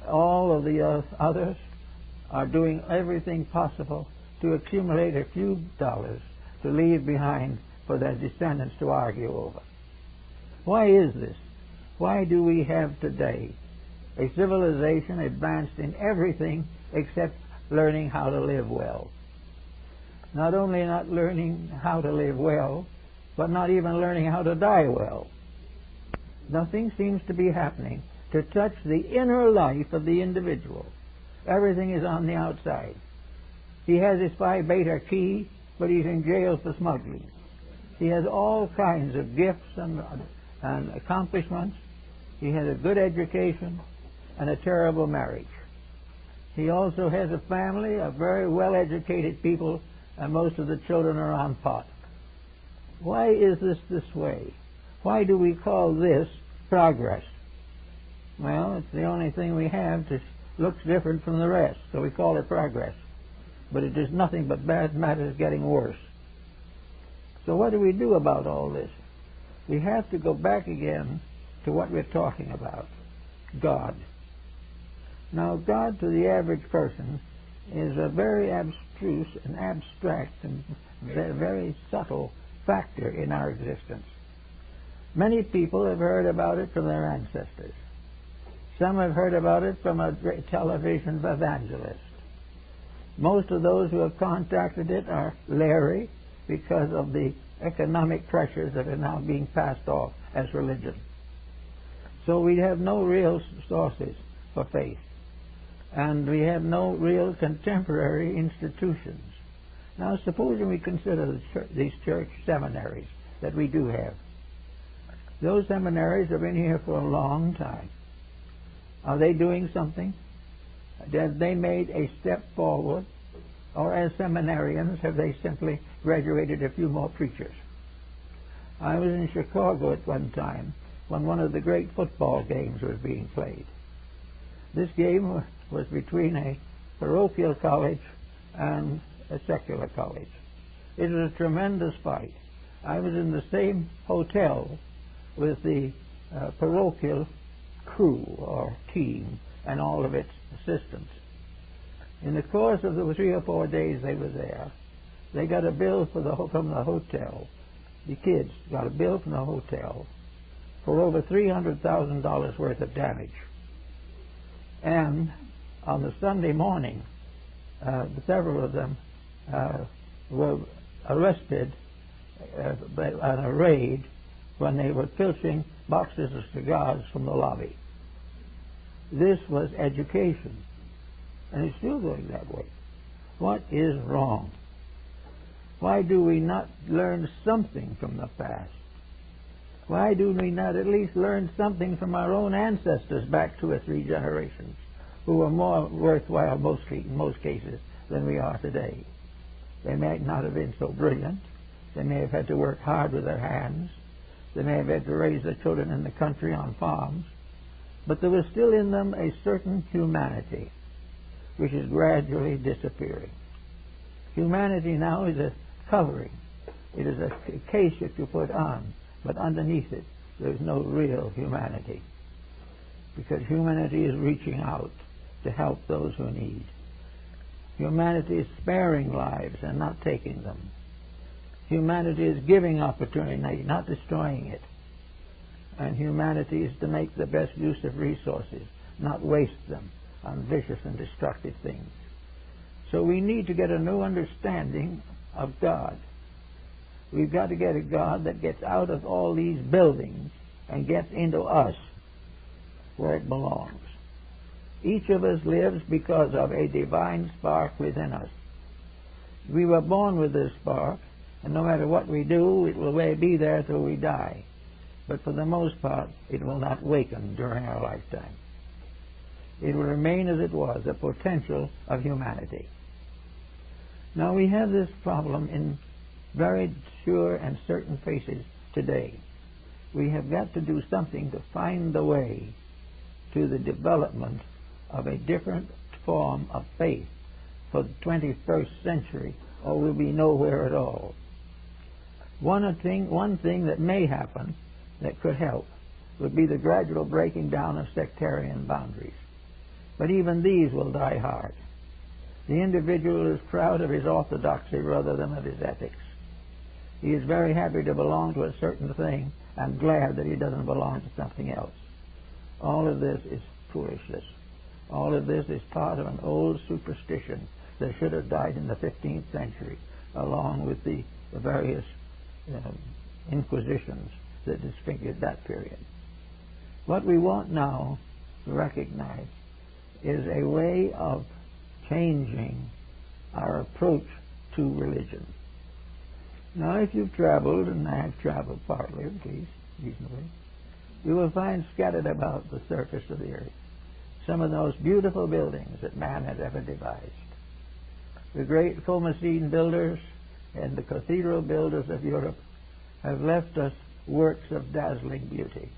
A: All of the others are doing everything possible to accumulate a few dollars to leave behind for their descendants to argue over. Why is this? Why do we have today a civilization advanced in everything except learning how to live well? Not only not learning how to live well, but not even learning how to die well. Nothing seems to be happening to touch the inner life of the individual. Everything is on the outside. He has his Phi Beta key, but he's in jail for smuggling. He has all kinds of gifts and accomplishments. He has a good education and a terrible marriage. He also has a family of very well-educated people, and most of the children are on pot. Why is this way? Why do we call this progress? Well, it's the only thing we have that looks different from the rest, so we call it progress. But it is nothing but bad matters getting worse. So what do we do about all this? We have to go back again to what we're talking about, God. Now, God to the average person is a very abstruse and abstract and very subtle factor in our existence. Many people have heard about it from their ancestors. Some have heard about it from a television evangelist. Most of those who have contacted it are leery because of the economic pressures that are now being passed off as religion. So we have no real sources for faith. and we have no real contemporary institutions. Now, supposing we consider these church seminaries that we do have. Those seminaries have been here for a long time. Are they doing something? Have they made a step forward? Or as seminarians, have they simply graduated a few more preachers? I was in Chicago at one time when one of the great football games was being played. This game was between a parochial college and a secular college. It was a tremendous fight. I was in the same hotel with the parochial crew or team and all of its assistants. In the course of the 3 or 4 days they were there, they got a bill from the hotel. The kids got a bill from the hotel for over $300,000 worth of damage. And on the Sunday morning, several of them were arrested on a raid when they were filching boxes of cigars from the lobby. This was education, and it's still going that way. What is wrong? Why do we not learn something from the past? Why do we not at least learn something from our own ancestors back 2 or 3 generations, who were more worthwhile in most cases than we are today? They might not have been so brilliant. They may have had to work hard with their hands. They may have had to raise their children in the country on farms. But there was still in them a certain humanity which is gradually disappearing. Humanity now is a covering. It is a case that you put on, but underneath it there's no real humanity. Because humanity is reaching out to help those who need. Humanity is sparing lives and not taking them. Humanity is giving opportunity, not destroying it. And humanity is to make the best use of resources, not waste them on vicious and destructive things. So we need to get a new understanding of God. We've got to get a God that gets out of all these buildings and gets into us where it belongs. Each of us lives because of a divine spark within us. We were born with this spark, and no matter what we do, it will be there till we die. But for the most part, it will not waken during our lifetime. It will remain as it was, a potential of humanity. Now we have this problem in very sure and certain faces today. We have got to do something to find the way to the development of a different form of faith for the 21st century, or we'll be nowhere at all. One thing that may happen that could help would be the gradual breaking down of sectarian boundaries. But even these will die hard. The individual is proud of his orthodoxy rather than of his ethics. He is very happy to belong to a certain thing and glad that he doesn't belong to something else. All of this is foolishness. All of this is part of an old superstition that should have died in the 15th century, along with the various inquisitions that disfigured that period. What we want now to recognize is a way of changing our approach to religion. Now, if you've traveled, and I have traveled partly, at least, reasonably, you will find scattered about the surface of the earth some of the most beautiful buildings that man has ever devised. The great Comocene builders and the cathedral builders of Europe have left us works of dazzling beauty,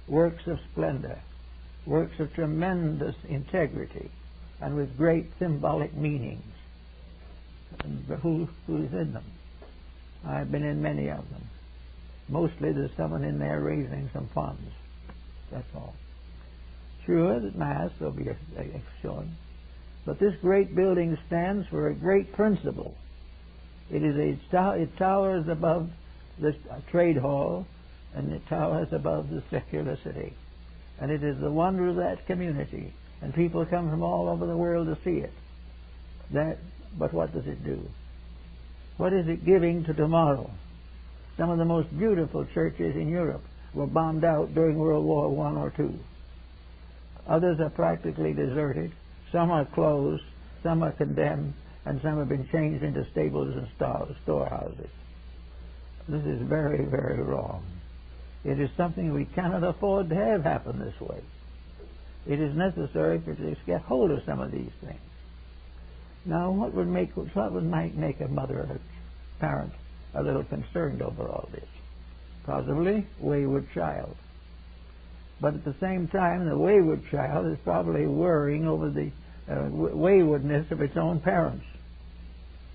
A: works of splendor, works of tremendous integrity, and with great symbolic meanings. And who is in them? I've been in many of them. Mostly there's someone in there raising some funds. That's all. Sure, that Mass will be shown. But this great building stands for a great principle. It towers above the trade hall, and it towers above the secular city. And it is the wonder of that community. And people come from all over the world to see it. But what does it do? What is it giving to tomorrow? Some of the most beautiful churches in Europe were bombed out during World War I or II. Others are practically deserted. Some are closed, some are condemned, and some have been changed into stables and storehouses. This is very, very wrong. It is something we cannot afford to have happen this way. It is necessary to get hold of some of these things. Now, what might make a mother or parent a little concerned over all this? Possibly wayward child. But at the same time, the wayward child is probably worrying over the waywardness of its own parents.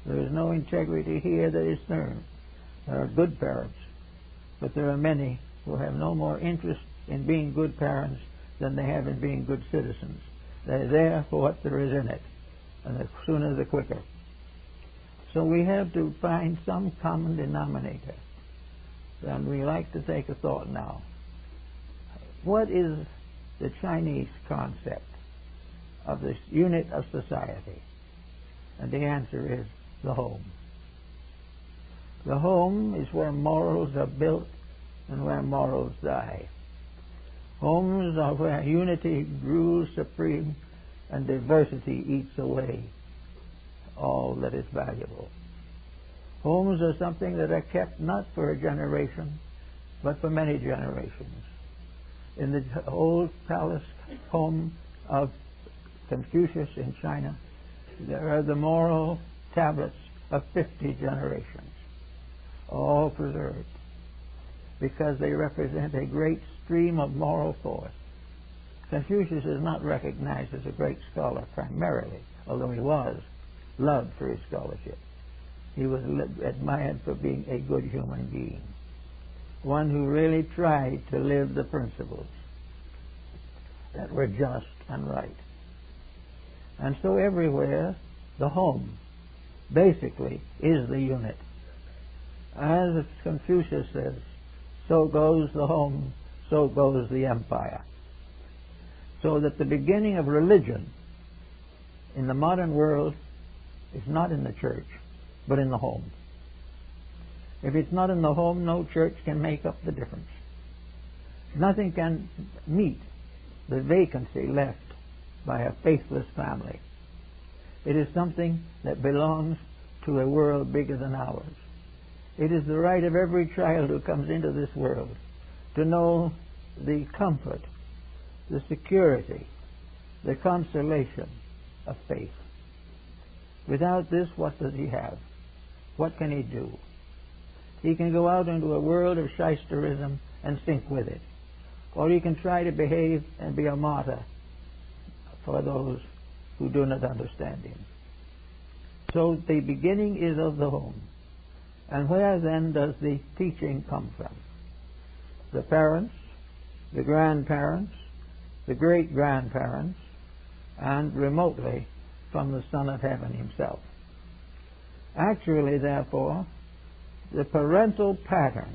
A: There is no integrity here that is there. There are good parents, but there are many who have no more interest in being good parents than they have in being good citizens. They're there for what there is in it, and the sooner the quicker. So we have to find some common denominator. And we like to take a thought now. What is the Chinese concept of this unit of society? And the answer is the home. The home is where morals are built and where morals die. Homes are where unity rules supreme and diversity eats away all that is valuable. Homes are something that are kept not for a generation, but for many generations. In the old palace home of Confucius in China, there are the moral tablets of 50 generations, all preserved, because they represent a great stream of moral force. Confucius is not recognized as a great scholar primarily, although he was loved for his scholarship. He was admired for being a good human being, one who really tried to live the principles that were just and right. And so everywhere, the home basically is the unit. As Confucius says, so goes the home, so goes the empire. So that the beginning of religion in the modern world is not in the church, but in the home. If it's not in the home, no church can make up the difference. Nothing can meet the vacancy left by a faithless family. It is something that belongs to a world bigger than ours. It is the right of every child who comes into this world to know the comfort, the security, the consolation of faith. Without this, what does he have? What can he do? He can go out into a world of shysterism and sink with it. Or he can try to behave and be a martyr for those who do not understand him. So the beginning is of the home. And where then does the teaching come from? The parents, the grandparents, the great-grandparents, and remotely from the Son of Heaven himself. Actually, therefore, the parental pattern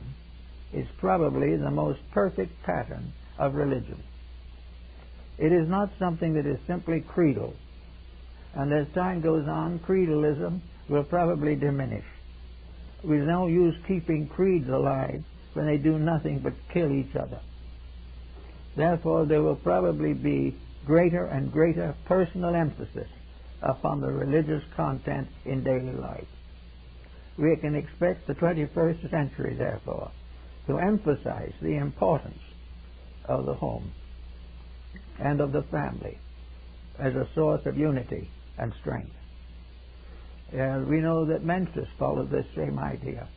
A: is probably the most perfect pattern of religion. It is not something that is simply creedal. And as time goes on, creedalism will probably diminish. There's no use keeping creeds alive when they do nothing but kill each other. Therefore, there will probably be greater and greater personal emphasis upon the religious content in daily life. We can expect the 21st century, therefore, to emphasize the importance of the home and of the family as a source of unity and strength. We know that Mencius followed this same idea,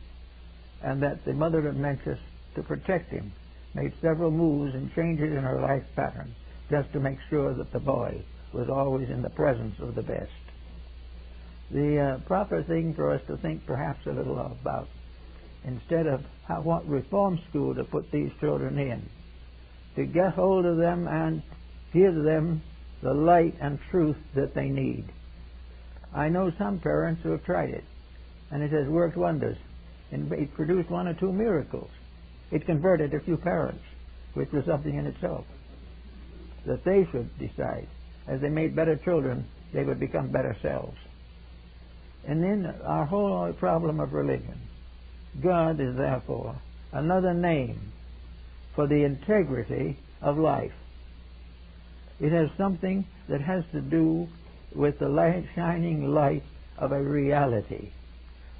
A: and that the mother of Mencius, to protect him, made several moves and changes in her life pattern just to make sure that the boy was always in the presence of the best. The proper thing for us to think perhaps a little about, instead of what reform school to put these children in, to get hold of them and give them the light and truth that they need. I know some parents who have tried it, and it has worked wonders. And it produced one or two miracles. It converted a few parents, which was something in itself. That they should decide, as they made better children, they would become better selves. And then our whole problem of religion. God is therefore another name for the integrity of life. It has something that has to do with the light, shining light of a reality,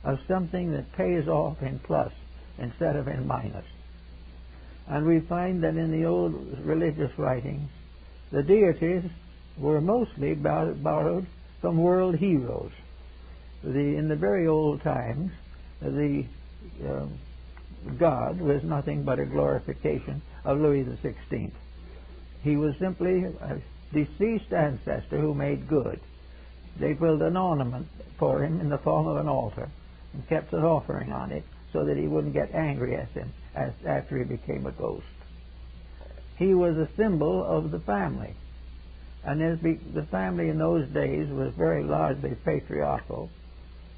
A: of something that pays off in plus instead of in minus. And we find that in the old religious writings, the deities were mostly borrowed from world heroes. In the very old times, the God was nothing but a glorification of Louis XVI. He was simply a deceased ancestor who made good. They built an ornament for him in the form of an altar and kept an offering on it so that he wouldn't get angry at him after he became a ghost. He was a symbol of the family. And as the family in those days was very largely patriarchal,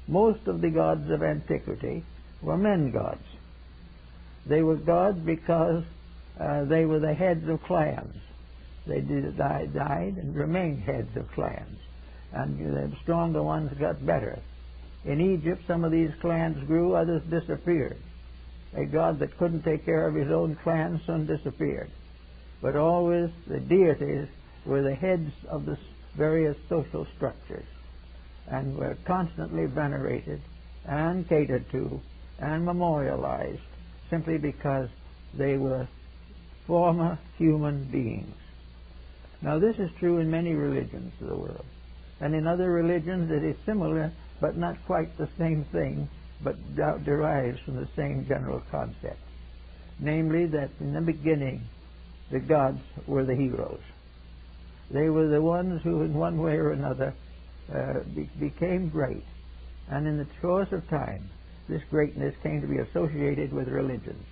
A: most of the gods of antiquity were men gods. They were gods because they were the heads of clans. They died and remained heads of clans. And the stronger ones got better. In Egypt, some of these clans grew, others disappeared. A god that couldn't take care of his own clan soon disappeared. But always the deities were the heads of the various social structures and were constantly venerated and catered to and memorialized simply because they were former human beings. Now this is true in many religions of the world. And in other religions it is similar but not quite the same thing, but derives from the same general concept. Namely that in the beginning the gods were the heroes. They were the ones who in one way or another became great. And in the course of time, this greatness came to be associated with religions.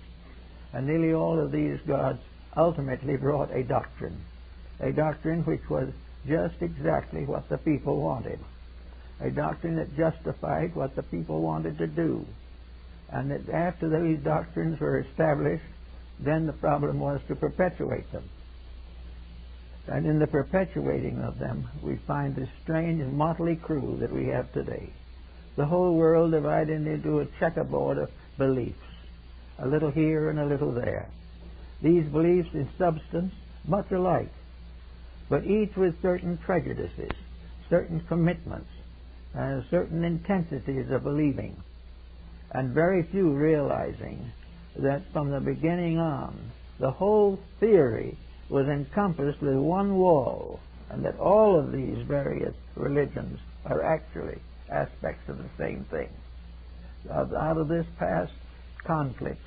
A: And nearly all of these gods ultimately brought a doctrine which was just exactly what the people wanted, a doctrine that justified what the people wanted to do. And that after these doctrines were established, then the problem was to perpetuate them. And in the perpetuating of them, we find this strange motley crew that we have today. The whole world divided into a checkerboard of beliefs, a little here and a little there. These beliefs in substance much alike, but each with certain prejudices, certain commitments, and certain intensities of believing, and very few realizing that from the beginning on, the whole theory was encompassed with one wall, and that all of these various religions are actually aspects of the same thing. Out of this past conflict,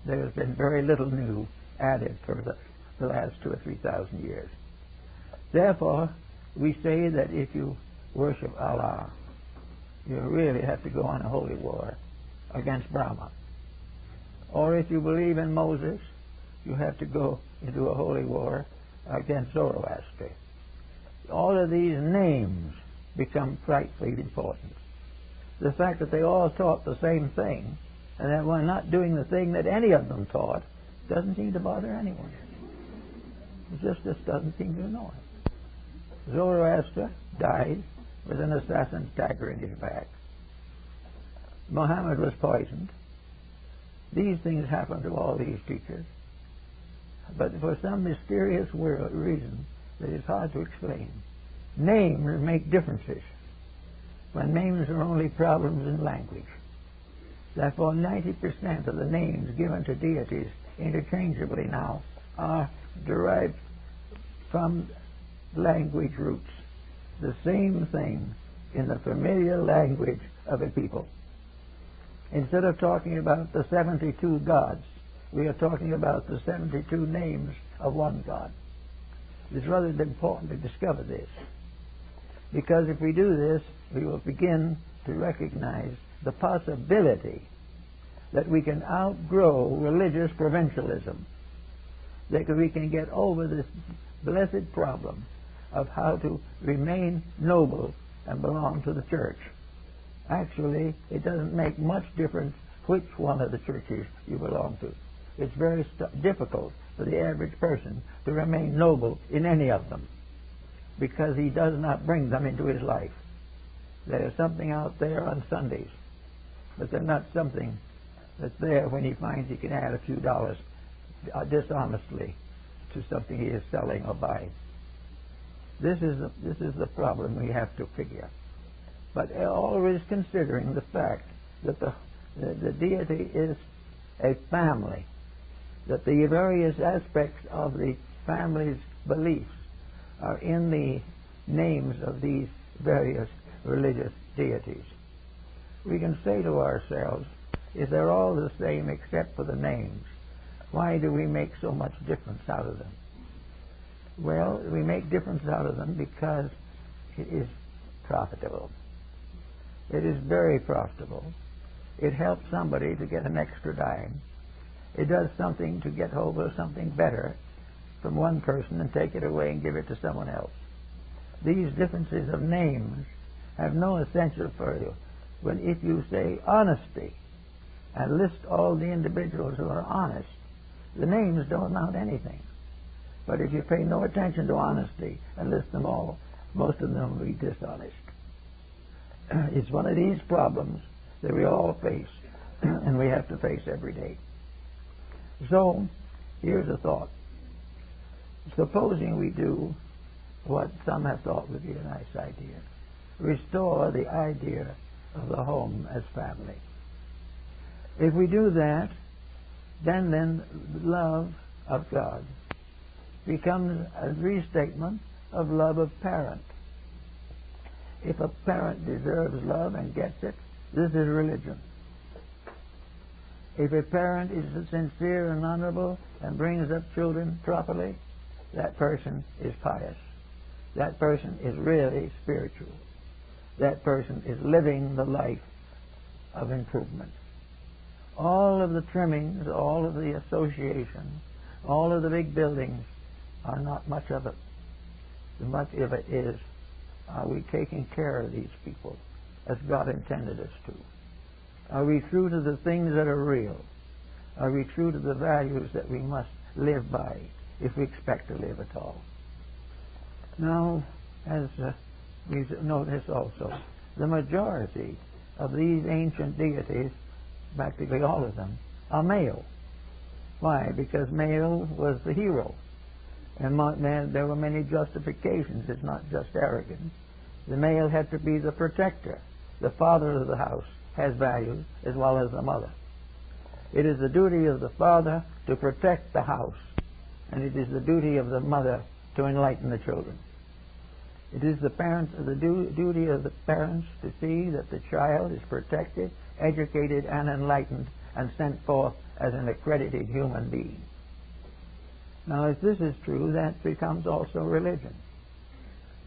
A: there has been very little new added for the last 2,000 or 3,000 years. Therefore, we say that if you worship Allah, you really have to go on a holy war against Brahma. Or if you believe in Moses, you have to go into a holy war against Zoroaster. All of these names become frightfully important. The fact that they all taught the same thing, and that we're not doing the thing that any of them taught, doesn't seem to bother anyone. It just doesn't seem to annoy. Zoroaster died with an assassin's dagger in his back. Muhammad was poisoned. These things happen to all these teachers. But for some mysterious reason that is hard to explain, names make differences when names are only problems in language. Therefore, 90% of the names given to deities interchangeably now are derived from language roots. The same thing in the familiar language of a people. Instead of talking about the 72 gods, we are talking about the 72 names of one God. It's rather important to discover this, because if we do this, we will begin to recognize the possibility that we can outgrow religious provincialism, that we can get over this blessed problem of how to remain noble and belong to the church. Actually, it doesn't make much difference which one of the churches you belong to. It's very difficult for the average person to remain noble in any of them, because he does not bring them into his life. There is something out there on Sundays, but they're not something that's there when he finds he can add a few dollars dishonestly to something he is selling or buying. This is the problem we have to figure. But always considering the fact that the deity is a family, that the various aspects of the family's beliefs are in the names of these various religious deities. We can say to ourselves, if they're all the same except for the names, why do we make so much difference out of them? Well, we make difference out of them because it is profitable. It is very profitable. It helps somebody to get an extra dime. It does something to get hold of something better from one person and take it away and give it to someone else. These differences of names have no essential for you. When if you say honesty and list all the individuals who are honest, the names don't amount to anything. But if you pay no attention to honesty and list them all, most of them will be dishonest. It's one of these problems that we all face and we have to face every day. So, here's a thought. Supposing we do what some have thought would be a nice idea. Restore the idea of the home as family. If we do that, then love of God becomes a restatement of love of parent. If a parent deserves love and gets it, this is religion. If a parent is sincere and honorable and brings up children properly, that person is pious. That person is really spiritual. That person is living the life of improvement. All of the trimmings, all of the associations, all of the big buildings are not much of it. Much of it is, are we taking care of these people as God intended us to? Are we true to the things that are real? Are we true to the values that we must live by if we expect to live at all? Now, as we notice also, the majority of these ancient deities, practically all of them, are male. Why? Because male was the hero. And there were many justifications. It's not just arrogance. The male had to be the protector. The father of the house has values as well as the mother. It is the duty of the father to protect the house, and it is the duty of the mother to enlighten the children. It is the duty of the parents to see that the child is protected, educated, and enlightened, and sent forth as an accredited human being. Now, if this is true, that becomes also religion.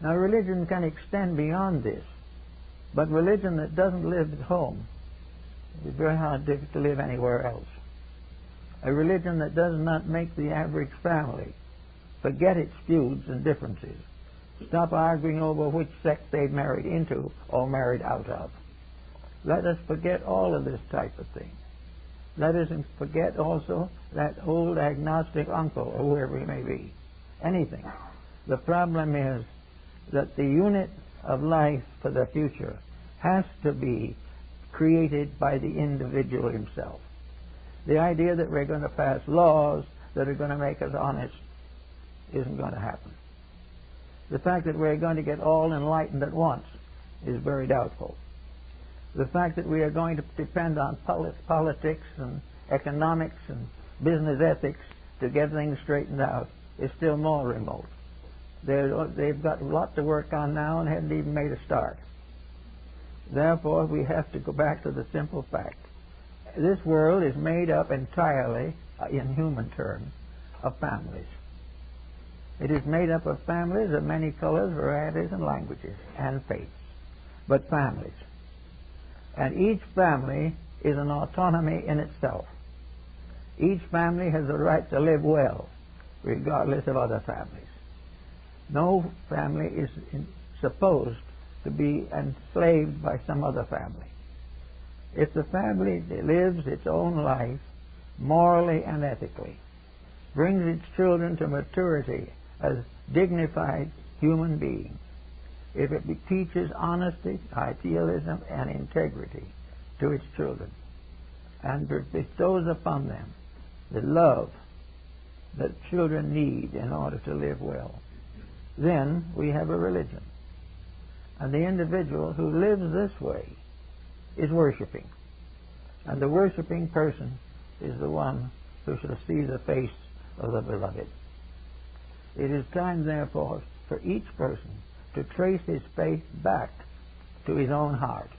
A: Now, religion can extend beyond this, but religion that doesn't live at home is very hard to live anywhere else. A religion that does not make the average family forget its feuds and differences, stop arguing over which sect they've married into or married out of. Let us forget all of this type of thing. Let us forget also that old agnostic uncle or whoever he may be. Anything. The problem is that the unit of life for the future has to be created by the individual himself. The idea that we're going to pass laws that are going to make us honest isn't going to happen. The fact that we're going to get all enlightened at once is very doubtful. The fact that we are going to depend on politics and economics and business ethics to get things straightened out is still more remote. They've got a lot to work on now and haven't even made a start. Therefore, we have to go back to the simple fact. This world is made up entirely, in human terms, of families. It is made up of families of many colors, varieties, and languages, and faiths, but families. And each family is an autonomy in itself. Each family has the right to live well, regardless of other families. No family is supposed to be enslaved by some other family. If the family lives its own life morally and ethically, brings its children to maturity as dignified human beings, if it teaches honesty, idealism, and integrity to its children, and bestows upon them the love that children need in order to live well, then we have a religion. And the individual who lives this way is worshiping. And the worshiping person is the one who shall see the face of the beloved. It is time, therefore, for each person to trace his faith back to his own heart.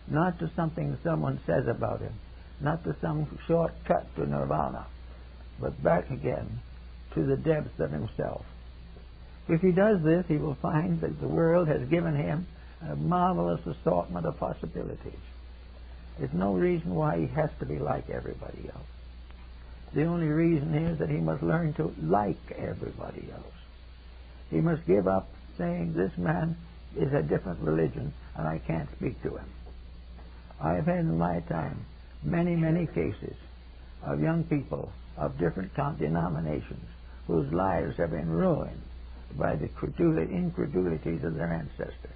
A: Not to something someone says about him, not to some shortcut to nirvana, but back again to the depths of himself. If he does this, he will find that the world has given him a marvelous assortment of possibilities. There's no reason why he has to be like everybody else. The only reason is that he must learn to like everybody else. He must give up saying, this man is a different religion and I can't speak to him. I've had in my time many, many cases of young people of different denominations whose lives have been ruined by the incredulities of their ancestors.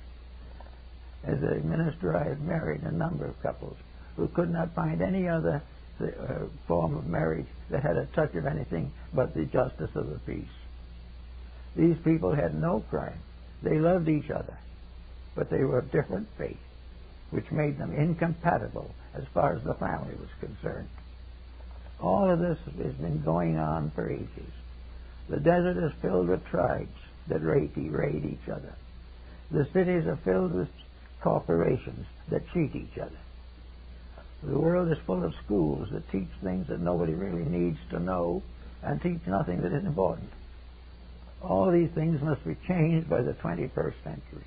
A: As a minister, I have married a number of couples who could not find any other form of marriage that had a touch of anything but the justice of the peace. These people had no crime. They loved each other, but they were of different faith, which made them incompatible as far as the family was concerned. All of this has been going on for ages. The desert is filled with tribes that raid each other. The cities are filled with corporations that cheat each other. The world is full of schools that teach things that nobody really needs to know and teach nothing that is important. All these things must be changed by the 21st century.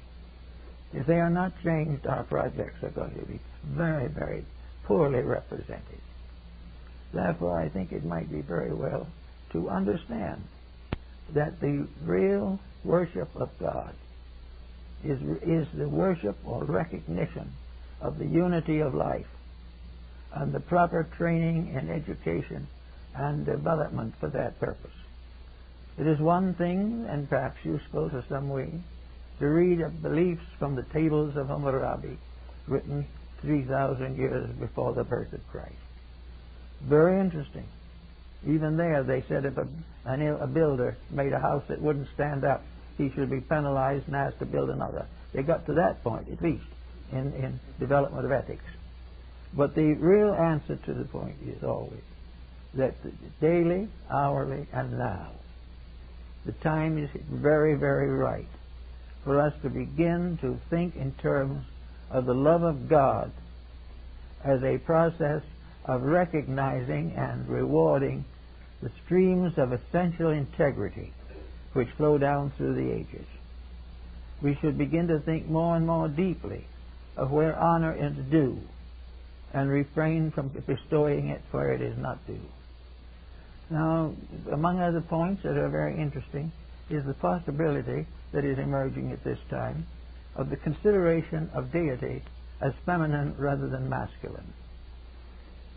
A: If they are not changed, our projects are going to be very, very poorly represented. Therefore, I think it might be very well to understand that the real worship of God is the worship or recognition of the unity of life and the proper training and education and development for that purpose. It is one thing, and perhaps useful to some way, to read of beliefs from the tables of Hammurabi, written 3,000 years before the birth of Christ. Very interesting. Even there, they said if a builder made a house that wouldn't stand up, he should be penalized and asked to build another. They got to that point, at least, in development of ethics. But the real answer to the point is always that daily, hourly, and now, the time is very, very right for us to begin to think in terms of the love of God as a process of recognizing and rewarding the streams of essential integrity which flow down through the ages. We should begin to think more and more deeply of where honor is due and refrain from bestowing it where it is not due. Now, among other points that are very interesting is the possibility that is emerging at this time of the consideration of deity as feminine rather than masculine.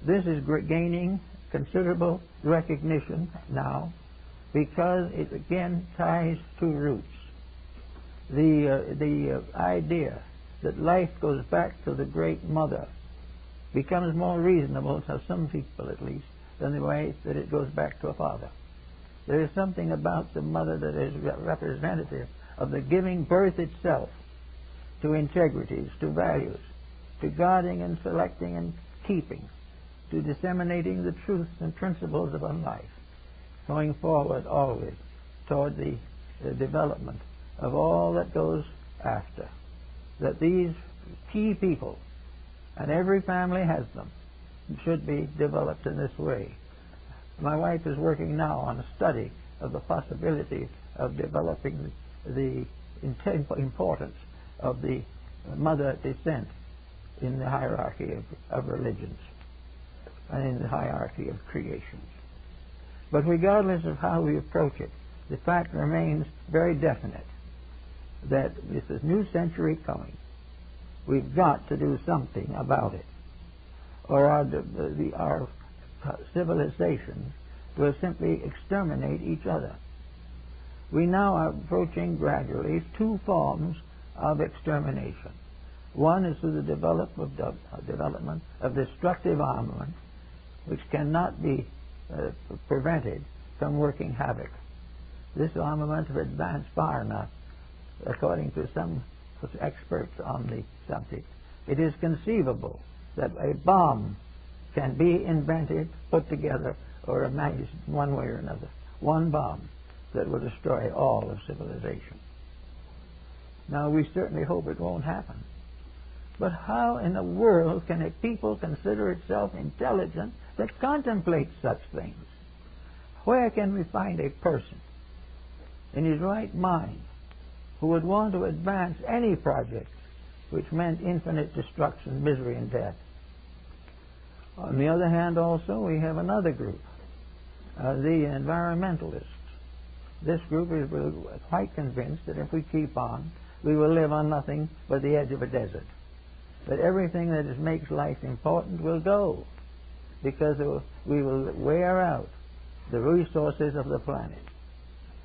A: This is gaining considerable recognition now because it again ties two roots. The idea that life goes back to the Great Mother becomes more reasonable to some people at least than the way that it goes back to a father. There is something about the mother that is representative of the giving birth itself to integrities, to values, to guarding and selecting and keeping, to disseminating the truths and principles of our life, going forward always toward the development of all that goes after. That these key people, and every family has them, should be developed in this way. My wife is working now on a study of the possibility of developing the importance of the mother descent in the hierarchy of religions and in the hierarchy of creations. But regardless of how we approach it, the fact remains very definite that with this new century coming, we've got to do something about it, or our civilization will simply exterminate each other. We now are approaching gradually two forms of extermination. One is through the development of destructive armament, which cannot be prevented from working havoc.
B: This armament have advanced far enough, according to some experts on the subject. It is conceivable that a bomb can be invented, put together, or imagined one way or another. One bomb that will destroy all of civilization. Now, we certainly hope it won't happen. But how in the world can a people consider itself intelligent that contemplates such things? Where can we find a person in his right mind who would want to advance any project which meant infinite destruction, misery, and death? On the other hand, also, we have another group, the environmentalists. This group is quite convinced that if we keep on, we will live on nothing but the edge of a desert. That everything that makes life important will go, because we will wear out the resources of the planet.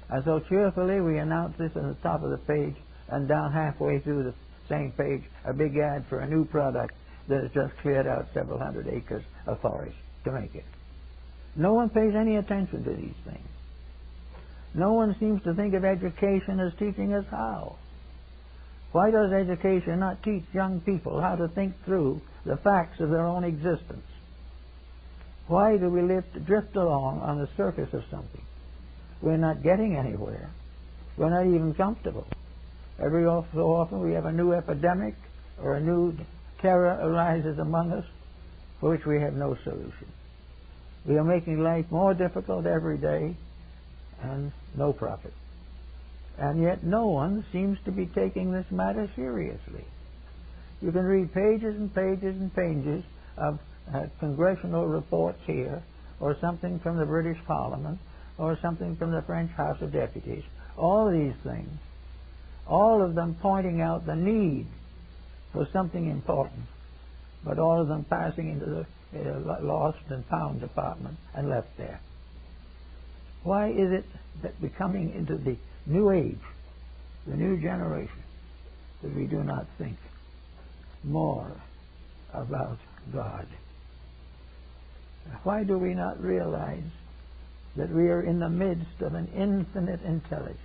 B: And so cheerfully we announce this on the top of the page, and down halfway through the same page, a big ad for a new product that has just cleared out several hundred acres of forest to make it. No one pays any attention to these things. No one seems to think of education as teaching us how. Why does education not teach young people how to think through the facts of their own existence? Why do we drift along on the surface of something? We're not getting anywhere. We're not even comfortable. Every so often we have a new epidemic or a new terror arises among us for which we have no solution. We are making life more difficult every day and no profit. And yet no one seems to be taking this matter seriously. You can read pages and pages and pages of congressional reports here, or something from the British Parliament, or something from the French House of Deputies. All these things, all of them pointing out the need for something important, but all of them passing into the lost and found department and left there. Why is it that we're coming into the new age, the new generation, that we do not think more about God? Why do we not realize that we are in the midst of an infinite intelligence,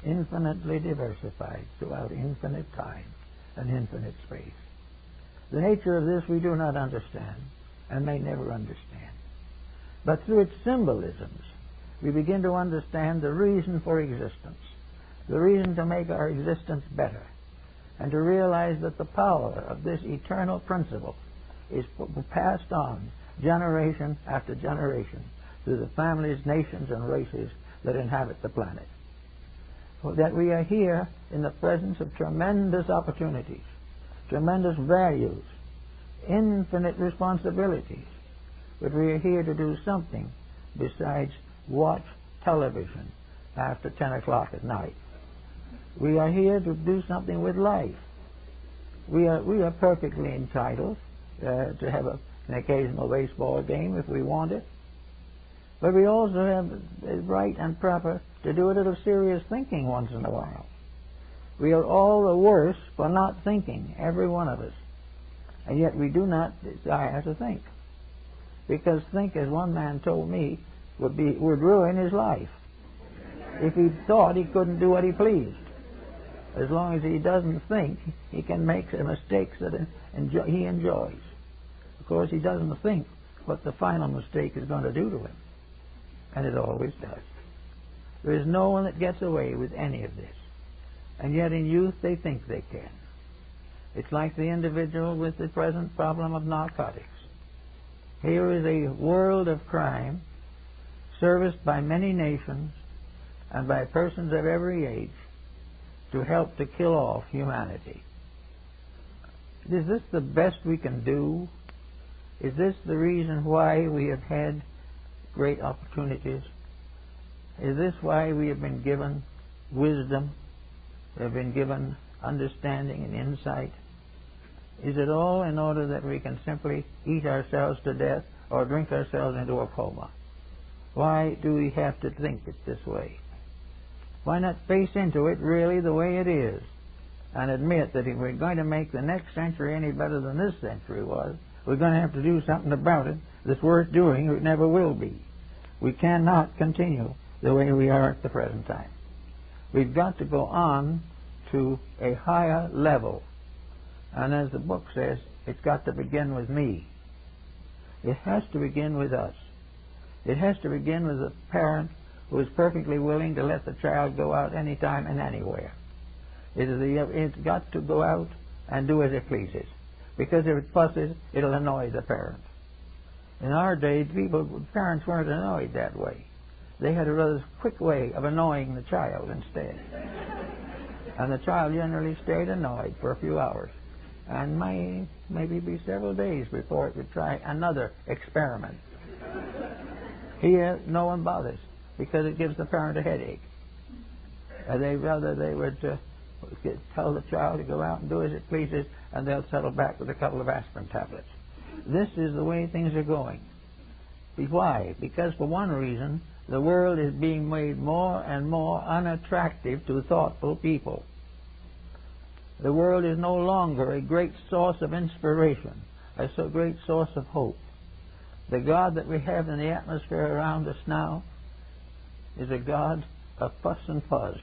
B: infinitely diversified throughout infinite time and infinite space? The nature of this we do not understand and may never understand. But through its symbolisms, we begin to understand the reason for existence, the reason to make our existence better, and to realize that the power of this eternal principle is passed on generation after generation through the families, nations, and races that inhabit the planet. That we are here in the presence of tremendous opportunities, tremendous values, infinite responsibilities, but we are here to do something besides watch television after 10 o'clock at night. We are here to do something with life. We are perfectly entitled to have an occasional baseball game if we want it, but we also have the right and proper to do a little serious thinking once in a while. We are all the worse for not thinking, every one of us, and yet we do not desire to think, because think, as one man told me, would ruin his life. If he thought, he couldn't do what he pleased. As long as he doesn't think, he can make the mistakes that he enjoys. Of course, he doesn't think what the final mistake is going to do to him, and it always does. There is no one that gets away with any of this, and yet in youth they think they can. It's like the individual with the present problem of narcotics. Here is a world of crime serviced by many nations and by persons of every age to help to kill off humanity. Is this the best we can do? Is this the reason why we have had great opportunities? Is this why we have been given wisdom, we have been given understanding and insight? Is it all in order that we can simply eat ourselves to death or drink ourselves into a coma? Why do we have to think it this way? Why not face into it really the way it is and admit that if we're going to make the next century any better than this century was, we're going to have to do something about it that's worth doing or it never will be. We cannot continue
A: the way we are at the present time. We've got to go on to a higher level. And as the book says, it's got to begin with me. It has to begin with us. It has to begin with a parent who is perfectly willing to let the child go out anytime and anywhere. It's got to go out and do as it pleases. Because if it fusses, it'll annoy the parent. In our day, parents weren't annoyed that way. They had a rather quick way of annoying the child instead. And the child generally stayed annoyed for a few hours, and maybe be several days before it would try another experiment. Here, no one bothers, because it gives the parent a headache. They would tell the child to go out and do as it pleases, and they'll settle back with a couple of aspirin tablets. This is the way things are going. Why? Because for one reason, the world is being made more and more unattractive to thoughtful people. The world is no longer a great source of inspiration, a great source of hope. The God that we have in the atmosphere around us now is a God of fuss and fuzz.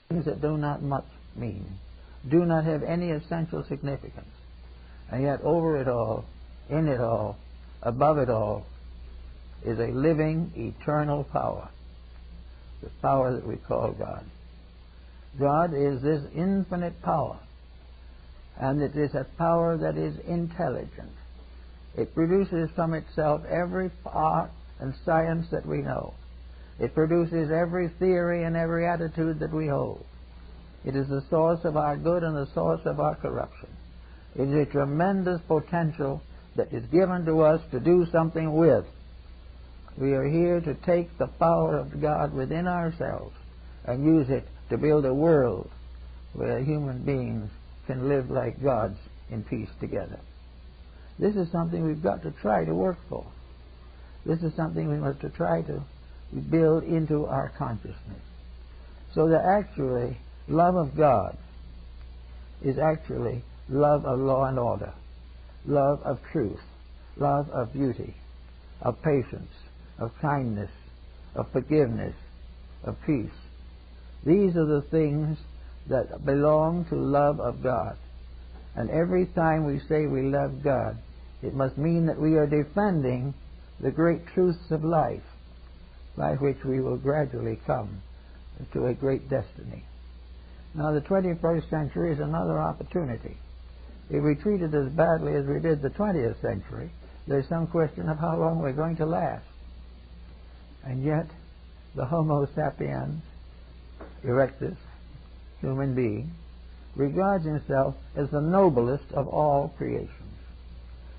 A: Things that do not much mean, do not have any essential significance. And yet over it all, in it all, above it all, is a living, eternal power. The power that we call God. God is this infinite power. And it is a power that is intelligent. It produces from itself every art and science that we know. It produces every theory and every attitude that we hold. It is the source of our good and the source of our corruption. It is a tremendous potential that is given to us to do something with. We are here to take the power of God within ourselves and use it to build a world where human beings can live like gods in peace together. This is something we've got to try to work for. This is something we must try to build into our consciousness. So that actually, love of God is actually love of law and order, love of truth, love of beauty, of patience, of kindness, of forgiveness, of peace. These are the things that belong to love of God. And every time we say we love God, it must mean that we are defending the great truths of life, by which we will gradually come to a great destiny. Now, the 21st century is another opportunity. If we treat it as badly as we did the 20th century, there's some question of how long we're going to last. And yet, the Homo sapiens erectus, human being, regards himself as the noblest of all creations.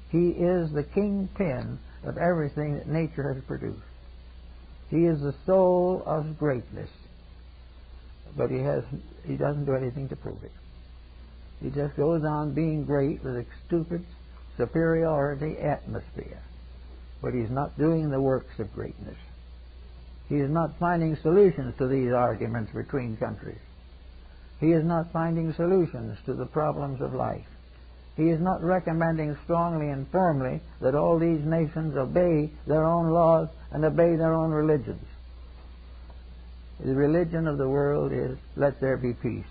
A: He is the kingpin of everything that nature has produced. He is the soul of greatness, but he doesn't do anything to prove it. He just goes on being great with a stupid superiority atmosphere, but he's not doing the works of greatness. He is not finding solutions to these arguments between countries. He is not finding solutions to the problems of life. He is not recommending strongly and firmly that all these nations obey their own laws and obey their own religions. The religion of the world is, let there be peace.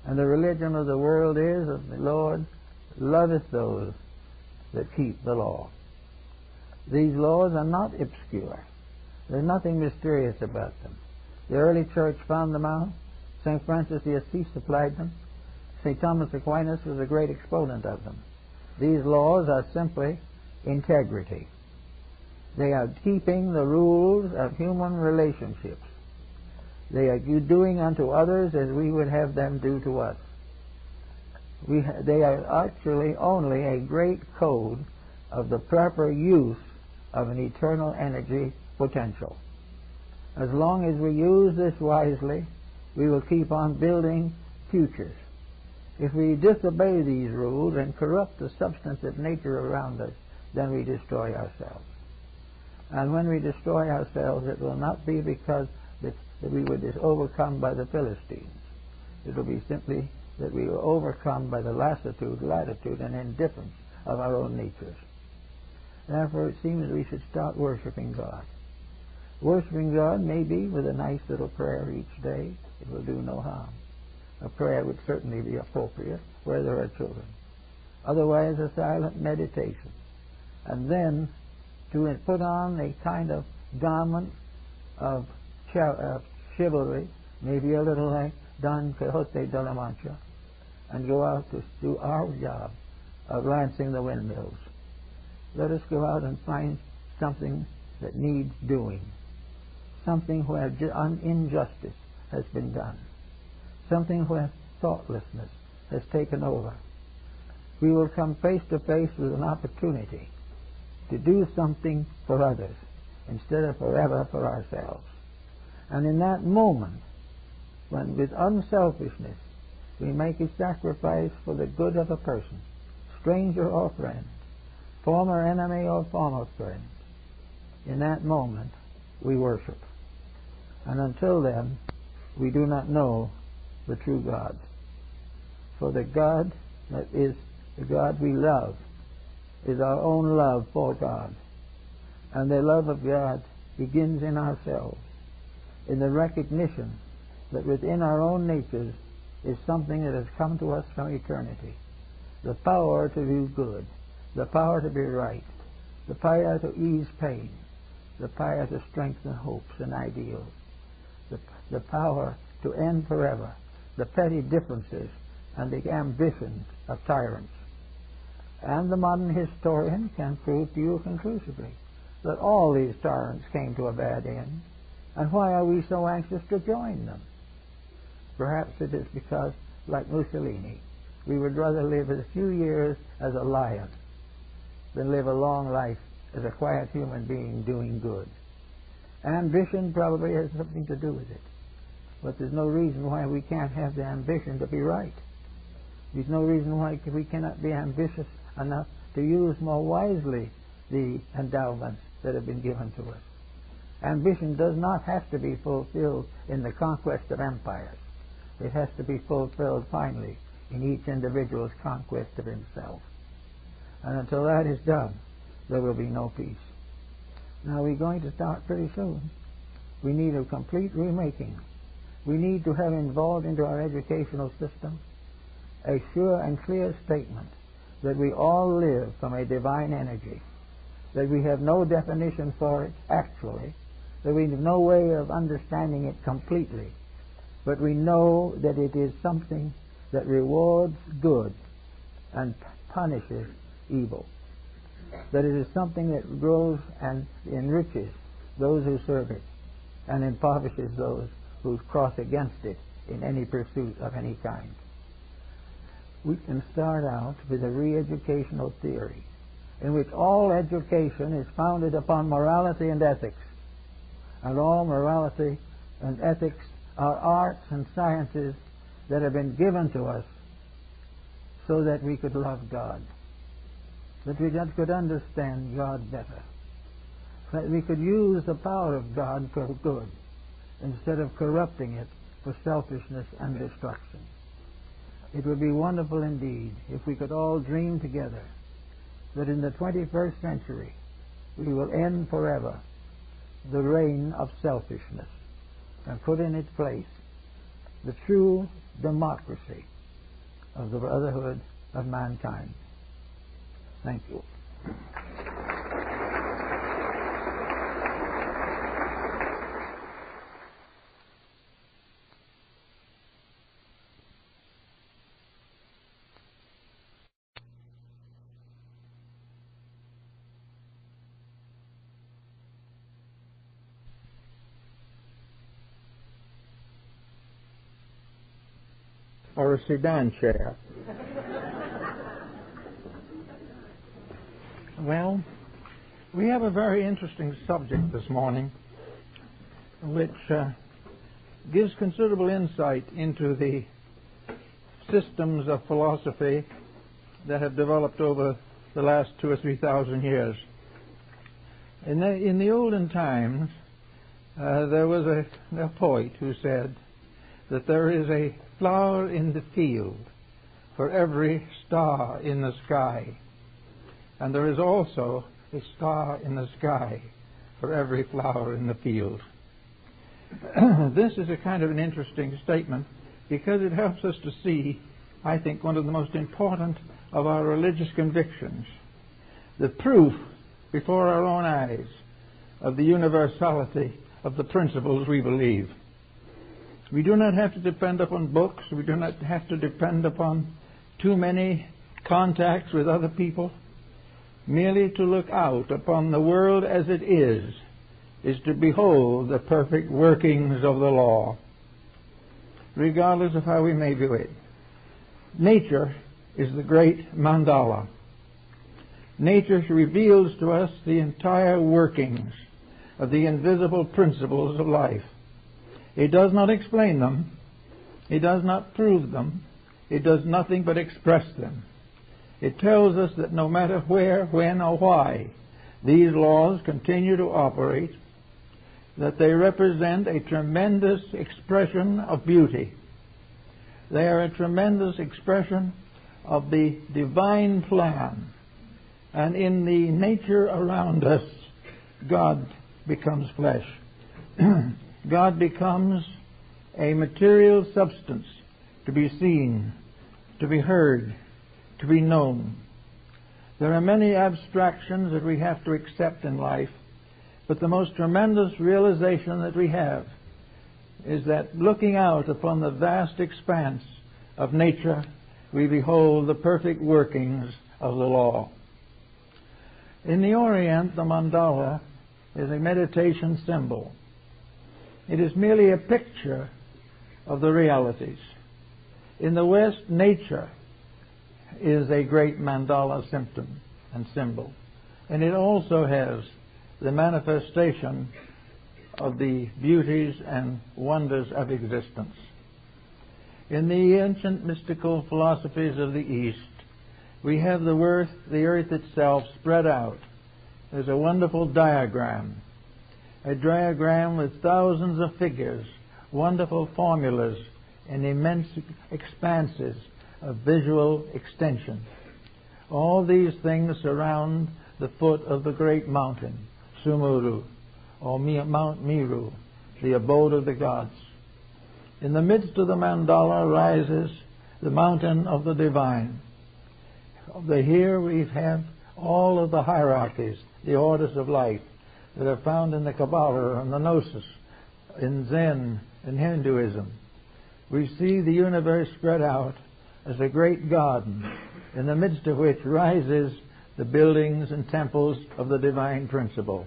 A: And the religion of the world is that the Lord loveth those that keep the law. These laws are not obscure. There's nothing mysterious about them. The early church found them out. St. Francis de Assisi applied them. St. Thomas Aquinas was a great exponent of them. These laws are simply integrity. They are keeping the rules of human relationships. They are doing unto others as we would have them do to us. They are actually only a great code of the proper use of an eternal energy potential. As long as we use this wisely, we will keep on building futures. If we disobey these rules and corrupt the substantive nature around us, then we destroy ourselves. And when we destroy ourselves, it will not be because
B: that we were overcome by the Philistines. It will be simply that we were overcome by the lassitude, latitude, and indifference of our own natures. Therefore, it seems we should start worshiping God. Worshiping God may be with a nice little prayer each day. It will do no harm. A prayer would certainly be appropriate where there are children. Otherwise, a silent meditation. And then to put on a kind of garment of chivalry, maybe a little like Don Quixote de la Mancha, and go out to do our job of lancing the windmills. Let us go out and find something that needs doing, something where injustice has been done, something where thoughtlessness has taken over. We will come face to face with an opportunity to do something for others instead of forever for ourselves. And in that moment, when with unselfishness we make a sacrifice for the good of a person, stranger or friend, former enemy or former friend, in that moment we worship. And until then, we do not know the true God. For the God that is the God we love is our own love for God. And the love of God begins in ourselves, in the recognition that within our own natures is something that has come to us from eternity. The power to do good, the power to be right, the power to ease pain, the power to strengthen hopes and ideals, the power to end forever the petty differences and the ambitions of tyrants. And the modern historian can prove to you conclusively that all these tyrants came to a bad end. And why are we so anxious to join them? Perhaps it is because, like Mussolini, we would rather live a few years as a lion than live a long life as a quiet human being doing good. Ambition probably has something to do with it. But there's no reason why we can't have the ambition to be right. There's no reason why we cannot be ambitious enough to use more wisely the endowments that have been given to us. Ambition does not have to be fulfilled in the conquest of empires. It has to be fulfilled finally in each individual's conquest of himself. And until that is done, there will be no peace. Now we're going to start pretty soon. We need a complete remaking. We need to have involved into our educational system a sure and clear statement that we all live from a divine energy, that we have no definition for it actually, that we have no way of understanding it completely, but we know that it is something that rewards good and punishes evil, that it is something that grows and enriches those who serve it and impoverishes those who cross against it in any pursuit of any kind. We can start out with a re-educational theory in which all education is founded upon morality and ethics. And all morality and ethics are arts and sciences that have been given to us so that we could love God, that we could understand God better, that we could use the power of God for good instead of corrupting it for selfishness and destruction. It would be wonderful indeed if we could all dream together that in the 21st century we will end forever the reign of selfishness and put in its place the true democracy of the brotherhood of mankind. Thank you. Or a sedan chair.
A: Well, we have a very interesting subject this morning which gives considerable insight into the systems of philosophy that have developed over the last 2,000 or 3,000 years. In the olden times, There was a poet who said that there is a flower in the field for every star in the sky, and there is also a star in the sky for every flower in the field. This is a kind of an interesting statement because it helps us to see, I think, one of the most important of our religious convictions, the proof before our own eyes of the universality of the principles we believe. We do not have to depend upon books. We do not have to depend upon too many contacts with other people. Merely to look out upon the world as it is to behold the perfect workings of the law, regardless of how we may view it. Nature is the great mandala. Nature reveals to us the entire workings of the invisible principles of life. It does not explain them. It does not prove them. It does nothing but express them. It tells us that no matter where, when, or why these laws continue to operate, that they represent a tremendous expression of beauty. They are a tremendous expression of the divine plan. And in the nature around us, God becomes flesh. God becomes a material substance to be seen, to be heard, to be known. There are many abstractions that we have to accept in life, but the most tremendous realization that we have is that looking out upon the vast expanse of nature, we behold the perfect workings of the law. In the Orient, the mandala is a meditation symbol. It is merely a picture of the realities. In the West, nature is a great mandala symptom and symbol. And it also has the manifestation of the beauties and wonders of existence. In the ancient mystical philosophies of the East, we have the earth itself spread out as a wonderful diagram, a diagram with thousands of figures, wonderful formulas, and immense expanses of visual extension. All these things surround the foot of the great mountain, Sumuru, or Mount Meru, the abode of the gods. In the midst of the mandala rises the mountain of the divine. Here we have all of the hierarchies, the orders of life that are found in the Kabbalah and the Gnosis, in Zen and Hinduism. We see the universe spread out as a great garden, in the midst of which rises the buildings and temples of the divine principle.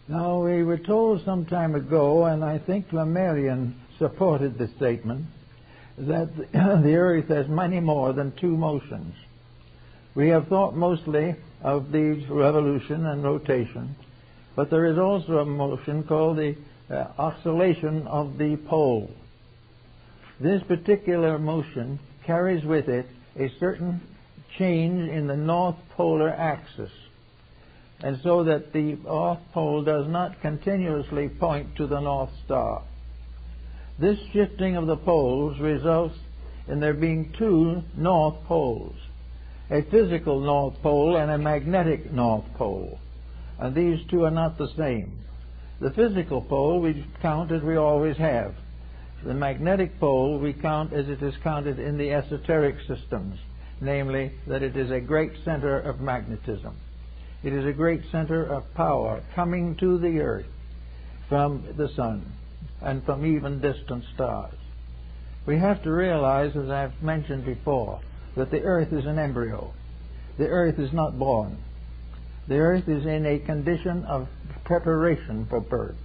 A: Now, we were told some time ago, and I think Flammarion supported the statement, that the earth has many more than two motions. We have thought mostly of the revolution and rotation, but there is also a motion called the oscillation of the pole. This particular motion carries with it a certain change in the north polar axis, and so that the north pole does not continuously point to the North Star. This shifting of the poles results in there being two north poles, a physical north pole and a magnetic north pole, and these two are not the same. The physical pole we count as we always have. The magnetic pole we count as it is counted in the esoteric systems, namely that it is a great center of magnetism. It is a great center of power coming to the earth from the sun and from even distant stars. We have to realize, as I've mentioned before, that the earth is an embryo. The earth is not born. The earth is in a condition of preparation for birth.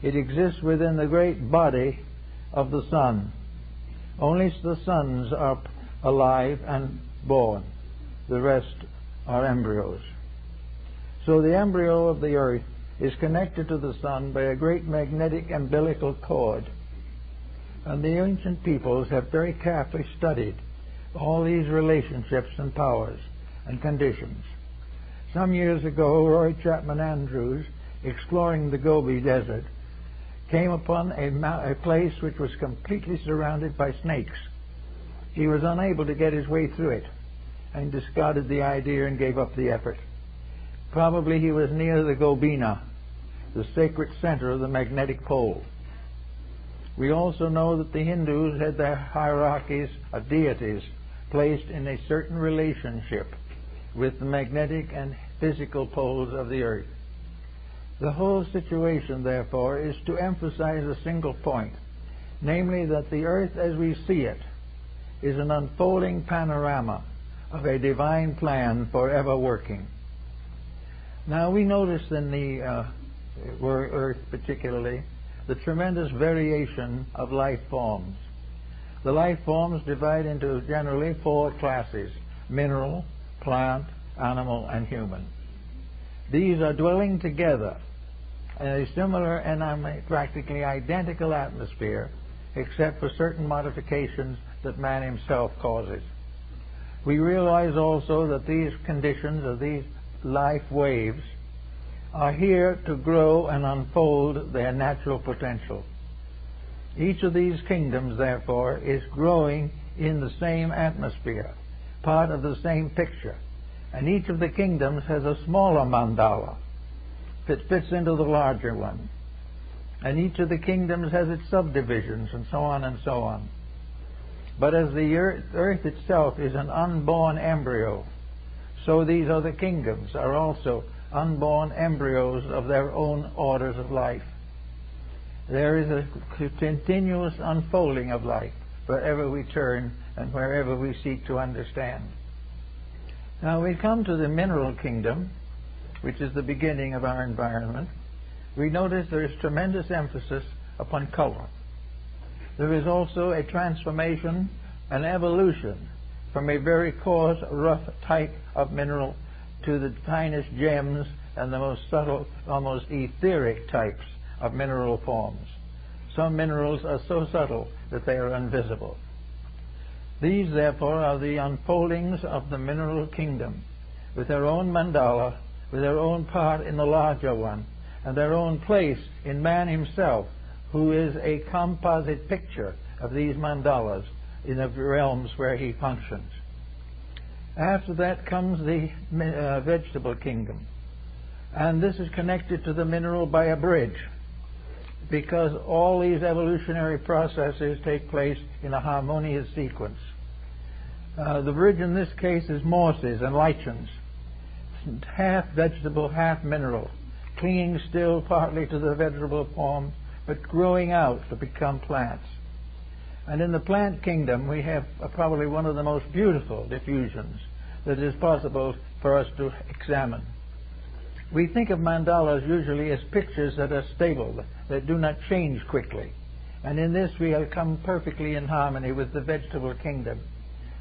A: It exists within the great body of the sun. Only the suns are alive and born. The rest are embryos. So the embryo of the earth is connected to the sun by a great magnetic umbilical cord. And the ancient peoples have very carefully studied all these relationships and powers and conditions. Some years ago, Roy Chapman Andrews exploring the Gobi Desert, came upon a place which was completely surrounded by snakes. He was unable to get his way through it and discarded the idea and gave up the effort. Probably he was near the Gobina, the sacred center of the magnetic pole. We also know that the Hindus had their hierarchies of deities placed in a certain relationship with the magnetic and physical poles of the earth. The whole situation, therefore, is to emphasize a single point, namely that the earth as we see it is an unfolding panorama of a divine plan forever working. Now we notice in the earth particularly the tremendous variation of life forms. The life forms divide into generally 4 classes: mineral, plant, animal, and human. These are dwelling together in a similar and practically identical atmosphere, except for certain modifications that man himself causes. We realize also that these conditions of these life waves are here to grow and unfold their natural potential. Each of these kingdoms, therefore, is growing in the same atmosphere, part of the same picture, and each of the kingdoms has a smaller mandala that fits into the larger one, and each of the kingdoms has its subdivisions, and so on and so on. But as the earth itself is an unborn embryo, so these other kingdoms are also unborn embryos of their own orders of life. There is a continuous unfolding of life wherever we turn and wherever we seek to understand. Now we come to the mineral kingdom, which is the beginning of our environment. We notice there is tremendous emphasis upon color. There is also a transformation, an evolution from a very coarse, rough type of mineral to the finest gems and the most subtle, almost etheric types of mineral forms. Some minerals are so subtle that they are invisible. These, therefore, are the unfoldings of the mineral kingdom, with their own mandala, with their own part in the larger one, and their own place in man himself, who is a composite picture of these mandalas in the realms where he functions. After that comes the vegetable kingdom, and this is connected to the mineral by a bridge, because all these evolutionary processes take place in a harmonious sequence. The bridge in this case is mosses and lichens, half vegetable, half mineral, clinging still partly to the vegetable form, but growing out to become plants. And in the plant kingdom, we have probably one of the most beautiful diffusions that is possible for us to examine. We think of mandalas usually as pictures that are stable, that do not change quickly. And in this we have come perfectly in harmony with the vegetable kingdom,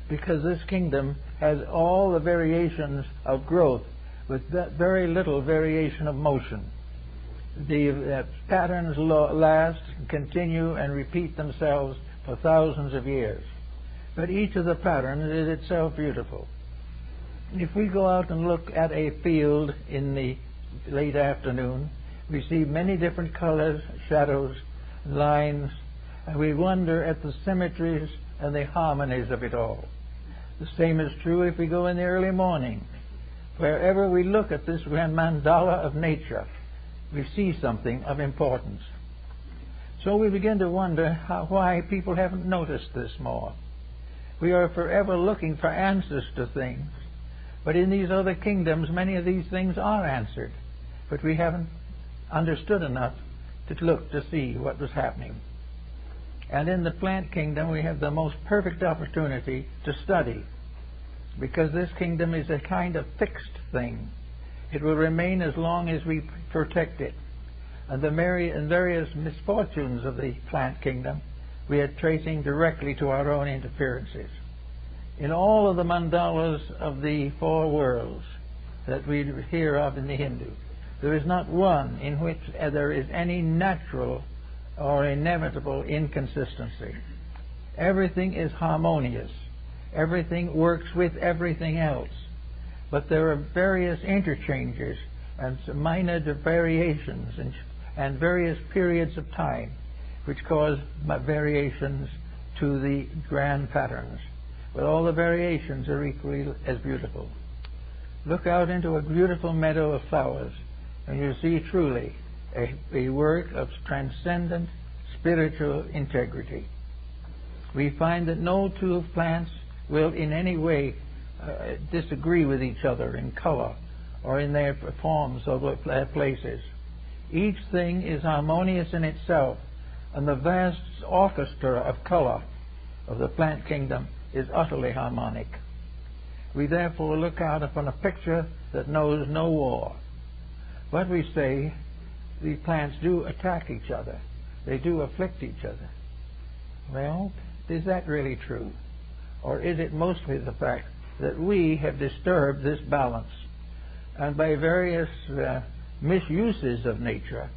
A: because this kingdom has all the variations of growth with very little variation of motion. The patterns last, continue, and repeat themselves for thousands of years. But each of the patterns is itself beautiful. If we go out and look at a field in the late afternoon, we see many different colors, shadows, lines, and we wonder at the symmetries and the harmonies of it all. The same is true if we go in the early morning. Wherever we look at this grand mandala of nature, we see something of importance. So we begin to wonder why people haven't noticed this more. We are forever looking for answers to things, but in these other kingdoms, many of these things are answered, but we haven't understood enough to look to see what was happening. And in the plant kingdom, we have the most perfect opportunity to study, because this kingdom is a kind of fixed thing. It will remain as long as we protect it. And the various misfortunes of the plant kingdom we are tracing directly to our own interferences. In all of the mandalas of the 4 worlds that we hear of in the Hindu, there is not one in which there is any natural or inevitable inconsistency. Everything is harmonious. Everything works with everything else. But there are various interchanges and some minor variations and various periods of time which cause variations to the grand patterns. But all the variations are equally as beautiful. Look out into a beautiful meadow of flowers, and you see truly a work of transcendent spiritual integrity. We find that no two plants will in any way disagree with each other in color or in their forms or their places. Each thing is harmonious in itself, and the vast orchestra of color of the plant kingdom is utterly harmonic. We therefore look out upon a picture that knows no war. But we say the plants do attack each other. They do afflict each other. Well, is that really true? Or is it mostly the fact that we have disturbed this balance and by various misuses of nature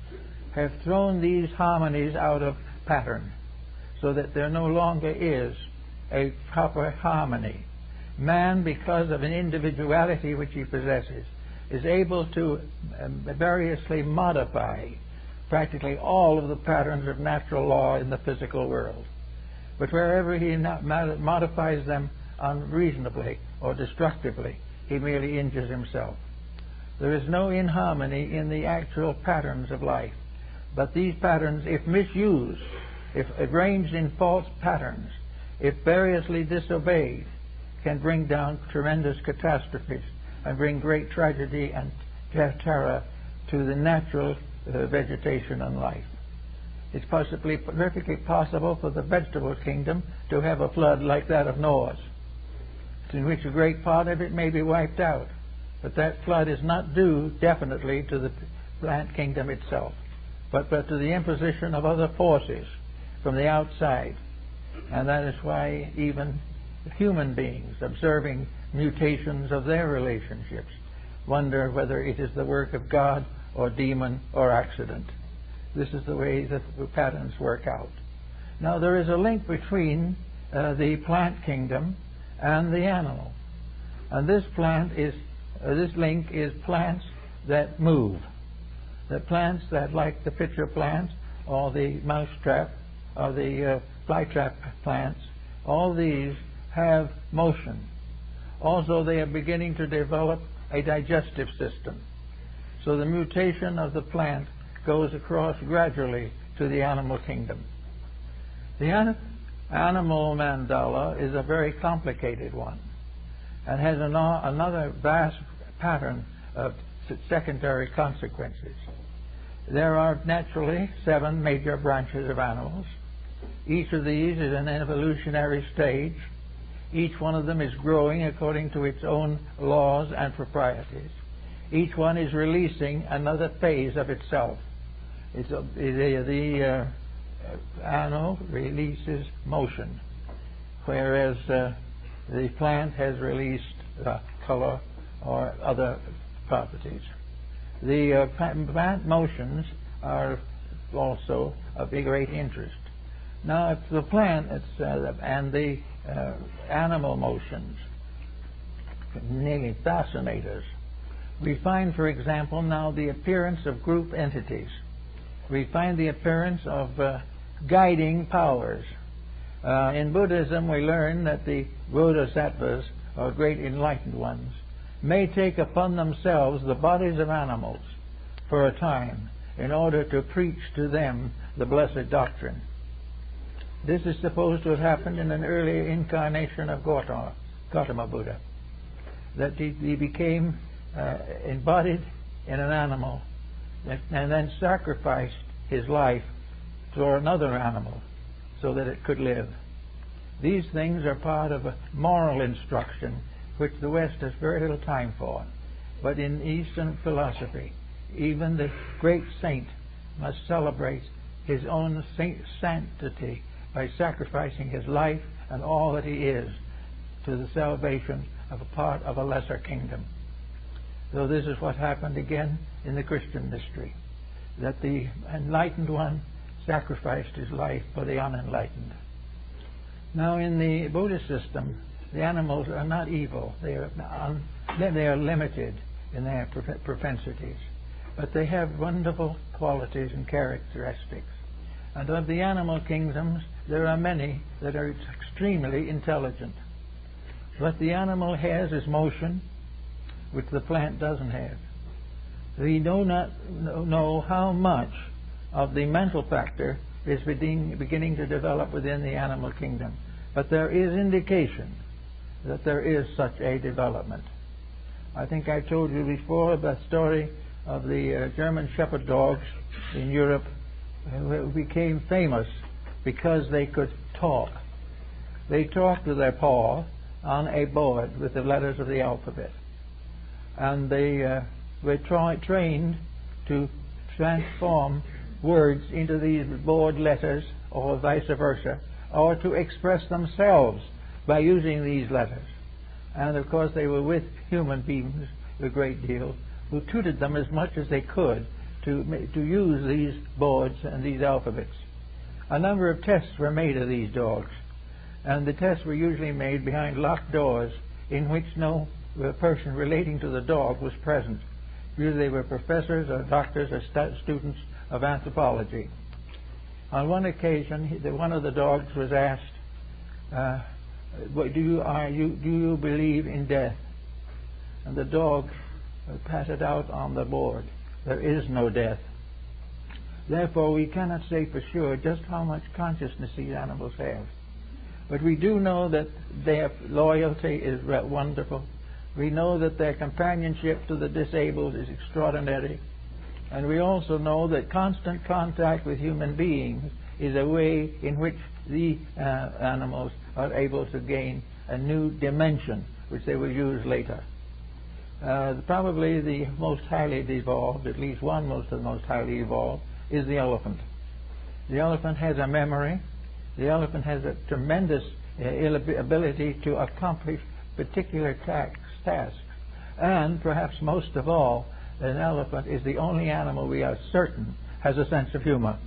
A: have thrown these harmonies out of pattern so that there no longer is a proper harmony? Man, because of an individuality which he possesses, is able to variously modify practically all of the patterns of natural law in the physical world. But wherever he modifies them unreasonably or destructively, he merely injures himself. There is no inharmony in the actual patterns of life. But these patterns, if misused, if arranged in false patterns, if variously disobeyed, can bring down tremendous catastrophes and bring great tragedy and terror to the natural vegetation and life. It's perfectly possible for the vegetable kingdom to have a flood like that of Noah's, in which a great part of it may be wiped out. But that flood is not due definitely to the plant kingdom itself, but to the imposition of other forces from the outside. And that is why even human beings, observing mutations of their relationships, wonder whether it is the work of God or demon or accident. This is the way that the patterns work out. Now there is a link between the plant kingdom and the animal. And this link is plants that move. The plants that, like the pitcher plant or the mousetrap or the flytrap plants, all these have motion. Also, they are beginning to develop a digestive system. So the mutation of the plant goes across gradually to the animal kingdom. The animal mandala is a very complicated one and has another vast pattern of secondary consequences. There are naturally 7 major branches of animals. Each of these is an evolutionary stage. Each one of them is growing according to its own laws and proprieties. Each one is releasing another phase of itself. The animal releases motion, whereas the plant has released color or other properties. The plant motions are also of great interest. Now, if the plant and the animal motions nearly fascinate us. We find, for example, now the appearance of group entities. We find the appearance of guiding powers. In Buddhism, we learn that the bodhisattvas, or great enlightened ones, may take upon themselves the bodies of animals for a time in order to preach to them the blessed doctrine. This is supposed to have happened in an earlier incarnation of Gautama Buddha, that he became embodied in an animal and then sacrificed his life for another animal so that it could live. These things are part of a moral instruction which the West has very little time for. But in Eastern philosophy, even the great saint must celebrate his own sanctity by sacrificing his life and all that he is to the salvation of a part of a lesser kingdom. So this is what happened again in the Christian mystery, that the enlightened one sacrificed his life for the unenlightened. Now in the Buddhist system, the animals are not evil. They are limited in their propensities. but they have wonderful qualities and characteristics. And of the animal kingdoms, there are many that are extremely intelligent. What the animal has is motion, which the plant doesn't have. We do not know how much of the mental factor is beginning to develop within the animal kingdom, but there is indication that there is such a development. I think I told you before the story of the German Shepherd dogs in Europe who became famous because they could talk. They talked with their paw on a board with the letters of the alphabet. And they were trained to transform words into these board letters, or vice versa, or to express themselves by using these letters. And of course they were with human beings a great deal, who tutored them as much as they could to use these boards and these alphabets. A number of tests were made of these dogs, and the tests were usually made behind locked doors in which no person relating to the dog was present. Usually they were professors or doctors or students of anthropology. On one occasion, one of the dogs was asked, do you believe in death? And the dog patted out on the board, there is no death. Therefore, we cannot say for sure just how much consciousness these animals have. But we do know that their loyalty is wonderful. We know that their companionship to the disabled is extraordinary. And we also know that constant contact with human beings is a way in which the animals are able to gain a new dimension, which they will use later. Probably the most highly evolved, at least one of the most highly evolved, is the elephant. The elephant has a memory. The elephant has a tremendous ability to accomplish particular tasks. And perhaps most of all, an elephant is the only animal we are certain has a sense of humor.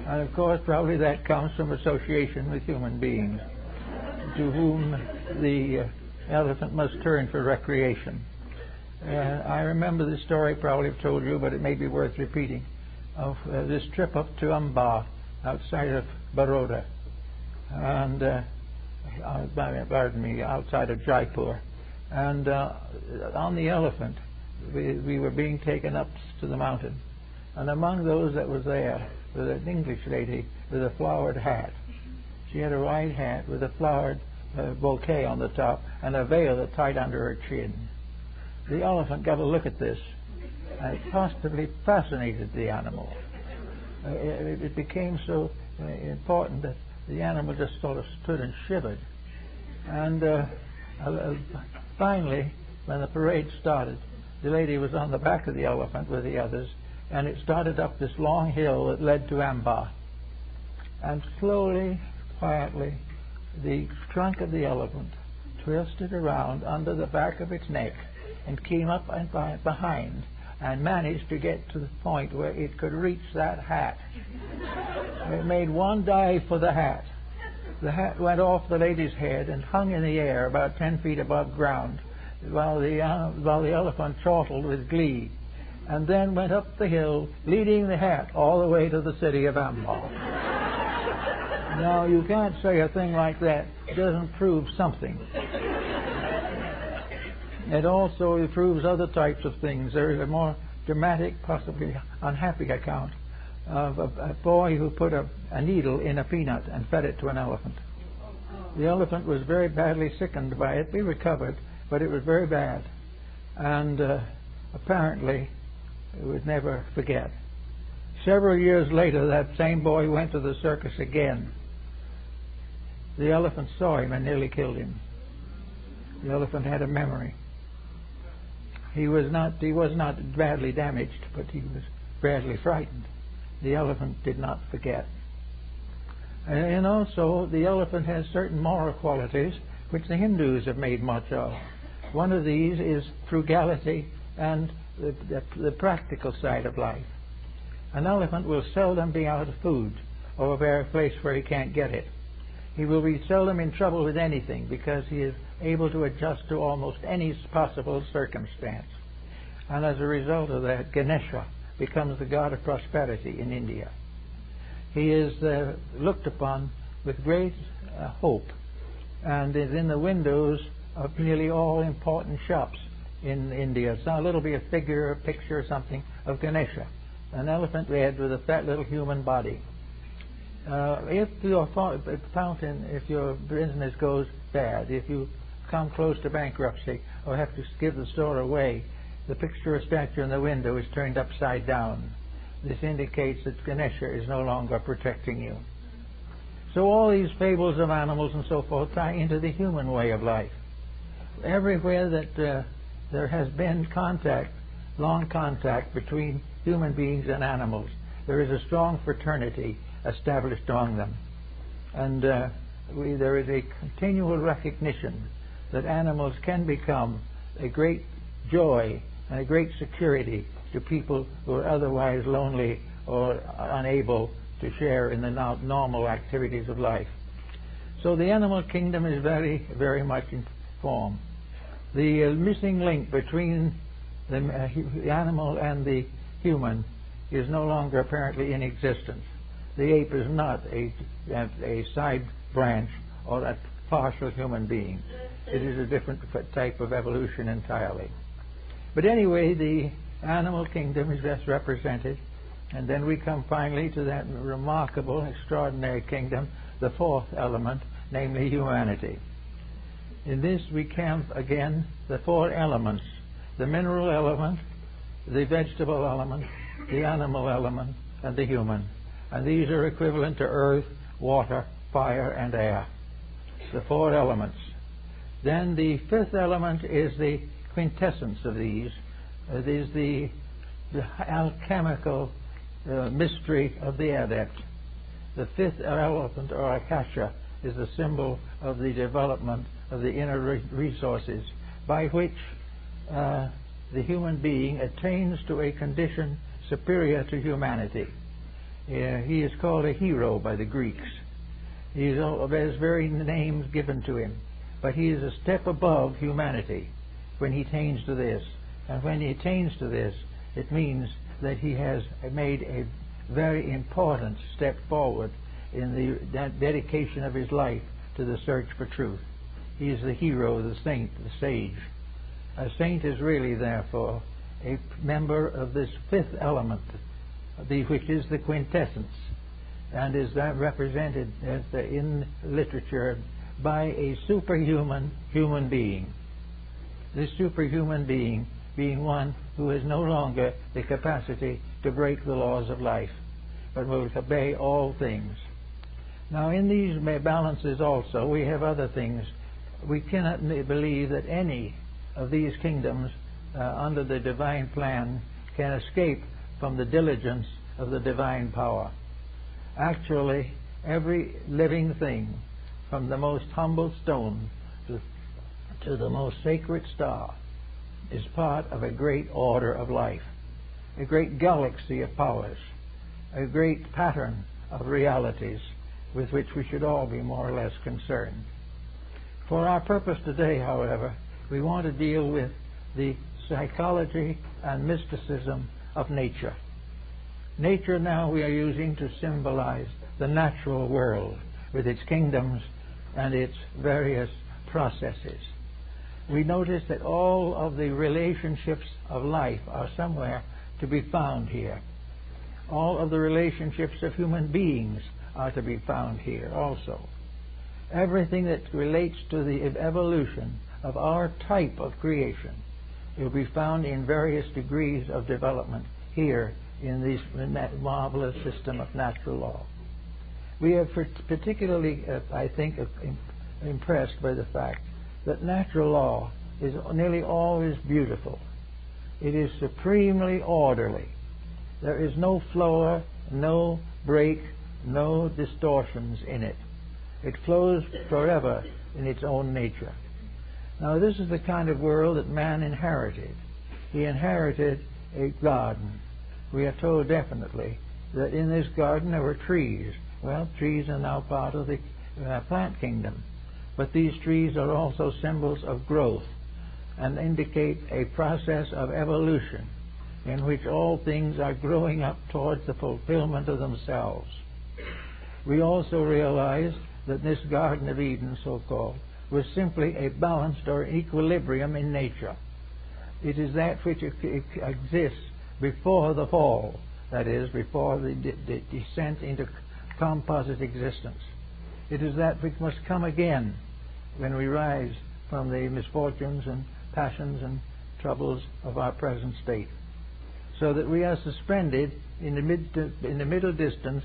A: And of course, probably that comes from association with human beings, to whom the elephant must turn for recreation. I remember this story, probably have told you, but it may be worth repeating, of this trip up to Amba, outside of Baroda, and outside of Jaipur. And on the elephant, we were being taken up to the mountain. And among those that was there was an English lady with a flowered hat. She had a white hat with a flowered bouquet on the top and a veil that tied under her chin. The elephant got a look at this, and it positively fascinated the animal. It became so important that the animal just sort of stood and shivered. And finally, when the parade started, the lady was on the back of the elephant with the others, and it started up this long hill that led to Amba. And slowly, quietly, the trunk of the elephant twisted around under the back of its neck and came up and behind and managed to get to the point where it could reach that hat. It made one dive for the hat. The hat went off the lady's head and hung in the air about 10 feet above ground while the elephant chortled with glee, and then went up the hill, leading the hat all the way to the city of Amba. Now, you can't say a thing like that doesn't prove something. It also proves other types of things. There is a more dramatic, possibly unhappy account of a boy who put a needle in a peanut and fed it to an elephant. The elephant was very badly sickened by it. He recovered, but it was very bad. And apparently, it would never forget. Several years later, that same boy went to the circus again. The elephant saw him and nearly killed him. The elephant had a memory. He was not badly damaged, but he was badly frightened. The elephant did not forget. And also, the elephant has certain moral qualities which the Hindus have made much of. One of these is frugality and the practical side of life. An elephant will seldom be out of food or a place where he can't get it. He will be seldom in trouble with anything because he is able to adjust to almost any possible circumstance. And as a result of that, Ganesha becomes the god of prosperity in India. He is looked upon with great hope, and is in the windows of nearly all important shops in India. So a little bit a figure, a picture or something of Ganesha, an elephant head with a fat little human body. If your fountain, if your business goes bad, if you come close to bankruptcy or have to give the store away, the picture or statue in the window is turned upside down. This indicates that Ganesha is no longer protecting you. So all these fables of animals and so forth tie into the human way of life. Everywhere that there has been contact, long contact between human beings and animals, there is a strong fraternity established among them. And there is a continual recognition that animals can become a great joy and a great security to people who are otherwise lonely or unable to share in the normal activities of life. So the animal kingdom is very, very much in form. The missing link between the animal and the human is no longer apparently in existence. The ape is not a side branch or a partial human being. It is a different type of evolution entirely. But anyway, the animal kingdom is best represented, and then we come finally to that remarkable, extraordinary kingdom, the fourth element, namely humanity. In this we count again the four elements: the mineral element, the vegetable element, the animal element, and the human. And these are equivalent to earth, water, fire, and air. The four elements. Then the fifth element is the quintessence of these. It is the alchemical mystery of the adept. The fifth element, or akasha, is the symbol of the development of the inner resources by which the human being attains to a condition superior to humanity. He is called a hero by the Greeks. There's very names given to him, but he is a step above humanity when he attains to this. And when he attains to this, it means that he has made a very important step forward in the dedication of his life to the search for truth. He is the hero, the saint, the sage. A saint is really, therefore, a member of this fifth element, which is the quintessence, and is that represented in literature by a superhuman human being. This superhuman being one who has no longer the capacity to break the laws of life, but will obey all things. Now, in these balances also, we have other things. We cannot believe that any of these kingdoms under the divine plan can escape from the diligence of the divine power. Actually, every living thing, from the most humble stone to the most sacred star, is part of a great order of life, a great galaxy of powers, a great pattern of realities with which we should all be more or less concerned. For our purpose today, however, we want to deal with the psychology and mysticism of nature. Nature now we are using to symbolize the natural world with its kingdoms and its various processes. We notice that all of the relationships of life are somewhere to be found here. All of the relationships of human beings are to be found here also. Everything that relates to the evolution of our type of creation will be found in various degrees of development here in this marvelous system of natural law. We are particularly, I think, impressed by the fact that natural law is nearly always beautiful. It is supremely orderly. There is no flaw, no break, no distortions in it. It flows forever in its own nature. Now, this is the kind of world that man inherited. He inherited a garden. We are told definitely that in this garden there were trees. Well, trees are now part of the plant kingdom. But these trees are also symbols of growth. and indicate a process of evolution in which all things are growing up towards the fulfillment of themselves. We also realize that this Garden of Eden, so-called, was simply a balanced or equilibrium in nature. It is that which exists before the fall, that is, before the descent into composite existence. It is that which must come again when we rise from the misfortunes and passions and troubles of our present state, so that we are suspended in the middle distance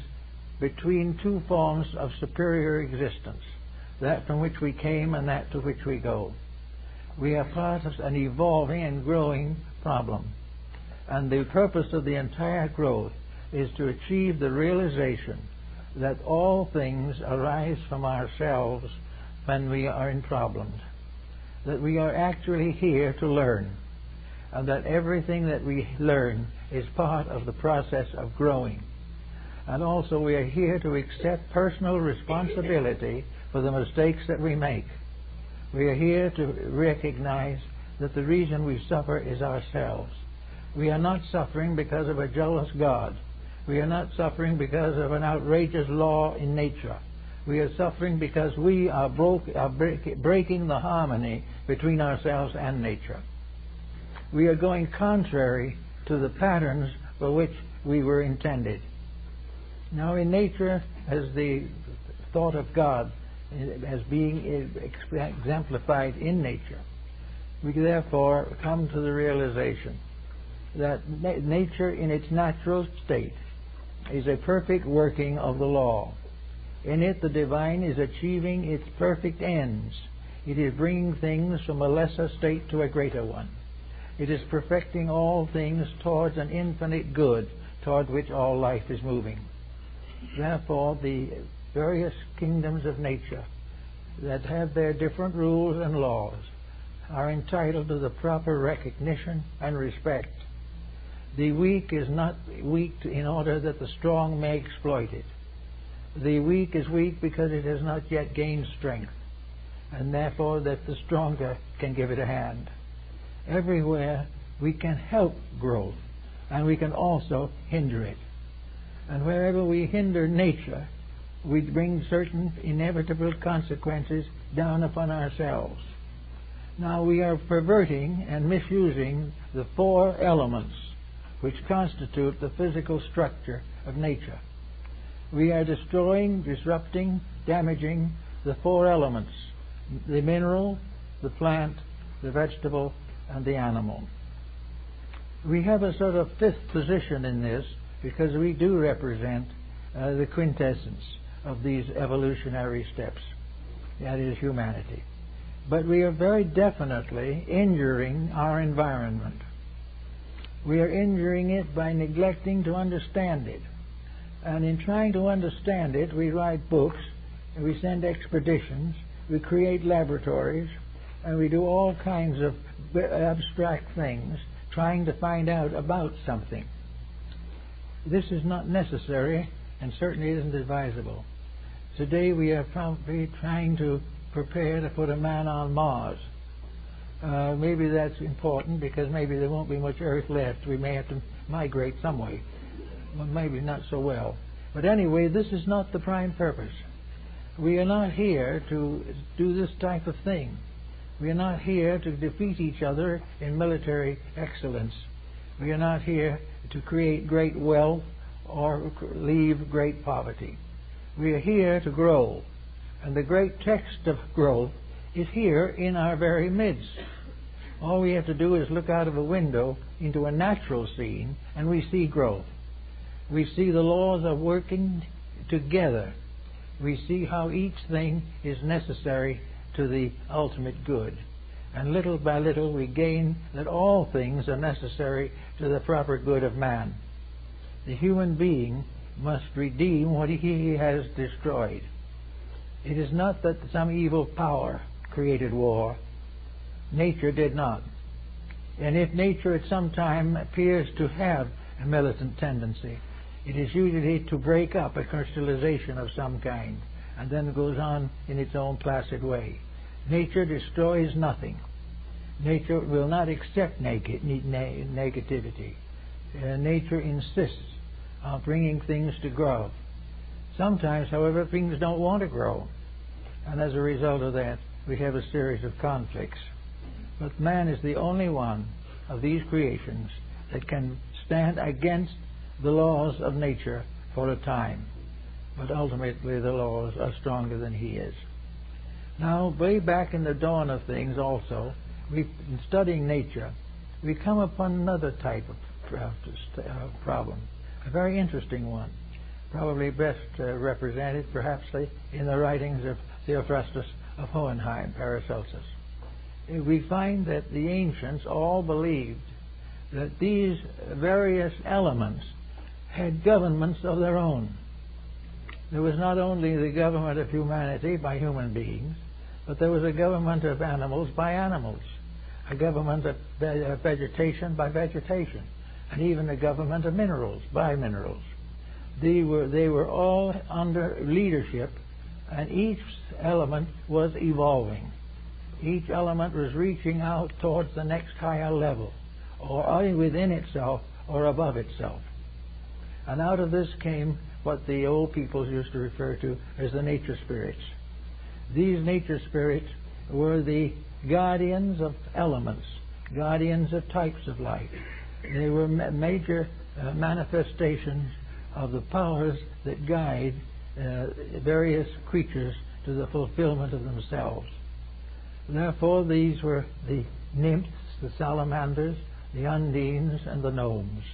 A: between two forms of superior existence, that from which we came and that to which we go. We are part of an evolving and growing problem, and the purpose of the entire growth is to achieve the realization that all things arise from ourselves when we are in problems, that we are actually here to learn, and that everything that we learn is part of the process of growing. And also we are here to accept personal responsibility for the mistakes that we make. We are here to recognize that the reason we suffer is ourselves. We are not suffering because of a jealous God. We are not suffering because of an outrageous law in nature. We are suffering because we are breaking the harmony between ourselves and nature. We are going contrary to the patterns for which we were intended. Now, in nature, as the thought of God as being exemplified in nature, we therefore come to the realization that nature in its natural state is a perfect working of the law. In it, the divine is achieving its perfect ends. It is bringing things from a lesser state to a greater one. It is perfecting all things towards an infinite good, toward which all life is moving. Therefore, the various kingdoms of nature that have their different rules and laws are entitled to the proper recognition and respect. The weak is not weak in order that the strong may exploit it. The weak is weak because it has not yet gained strength, and therefore that the stronger can give it a hand. Everywhere we can help growth, and we can also hinder it. And wherever we hinder nature, we bring certain inevitable consequences down upon ourselves. Now we are perverting and misusing the four elements which constitute the physical structure of nature. We are destroying, disrupting, damaging the four elements: the mineral, the plant, the vegetable, and the animal. We have a sort of fifth position in this because we do represent the quintessence of these evolutionary steps, that is humanity. But we are very definitely injuring our environment. We are injuring it by neglecting to understand it. And in trying to understand it, we write books, and we send expeditions, we create laboratories, and we do all kinds of abstract things trying to find out about something. This is not necessary and certainly isn't advisable. Today we are probably trying to prepare to put a man on Mars. Maybe that's important because maybe there won't be much Earth left. We may have to migrate some way. Well, maybe not so well. But anyway, this is not the prime purpose. We are not here to do this type of thing. We are not here to defeat each other in military excellence. We are not here to create great wealth or leave great poverty. We are here to grow. And the great text of growth is here in our very midst. All we have to do is look out of a window into a natural scene and we see growth. We see the laws are working together. We see how each thing is necessary to the ultimate good. And little by little we gain that all things are necessary to the proper good of man. The human being must redeem what he has destroyed. It is not that some evil power created war. Nature did not. And if nature at some time appears to have a militant tendency, it is usually to break up a crystallization of some kind, and then goes on in its own placid way. Nature destroys nothing. Nature will not accept negativity. Nature insists on bringing things to grow. Sometimes, however, things don't want to grow. And as a result of that, we have a series of conflicts. But man is the only one of these creations that can stand against the laws of nature for a time. But ultimately the laws are stronger than he is. Now, way back in the dawn of things also, in studying nature, we come upon another type of problem, a very interesting one, probably best represented perhaps in the writings of Theophrastus of Hohenheim, Paracelsus. We find that the ancients all believed that these various elements had governments of their own. There was not only the government of humanity by human beings, but there was a government of animals by animals, a government of vegetation by vegetation, and even a government of minerals by minerals. They were all under leadership, and each element was evolving. Each element was reaching out towards the next higher level, or within itself or above itself. And out of this came what the old peoples used to refer to as the nature spirits. These nature spirits were the guardians of elements, guardians of types of life. They were major manifestations of the powers that guide various creatures to the fulfillment of themselves. Therefore, these were the nymphs, the salamanders, the undines, and the gnomes.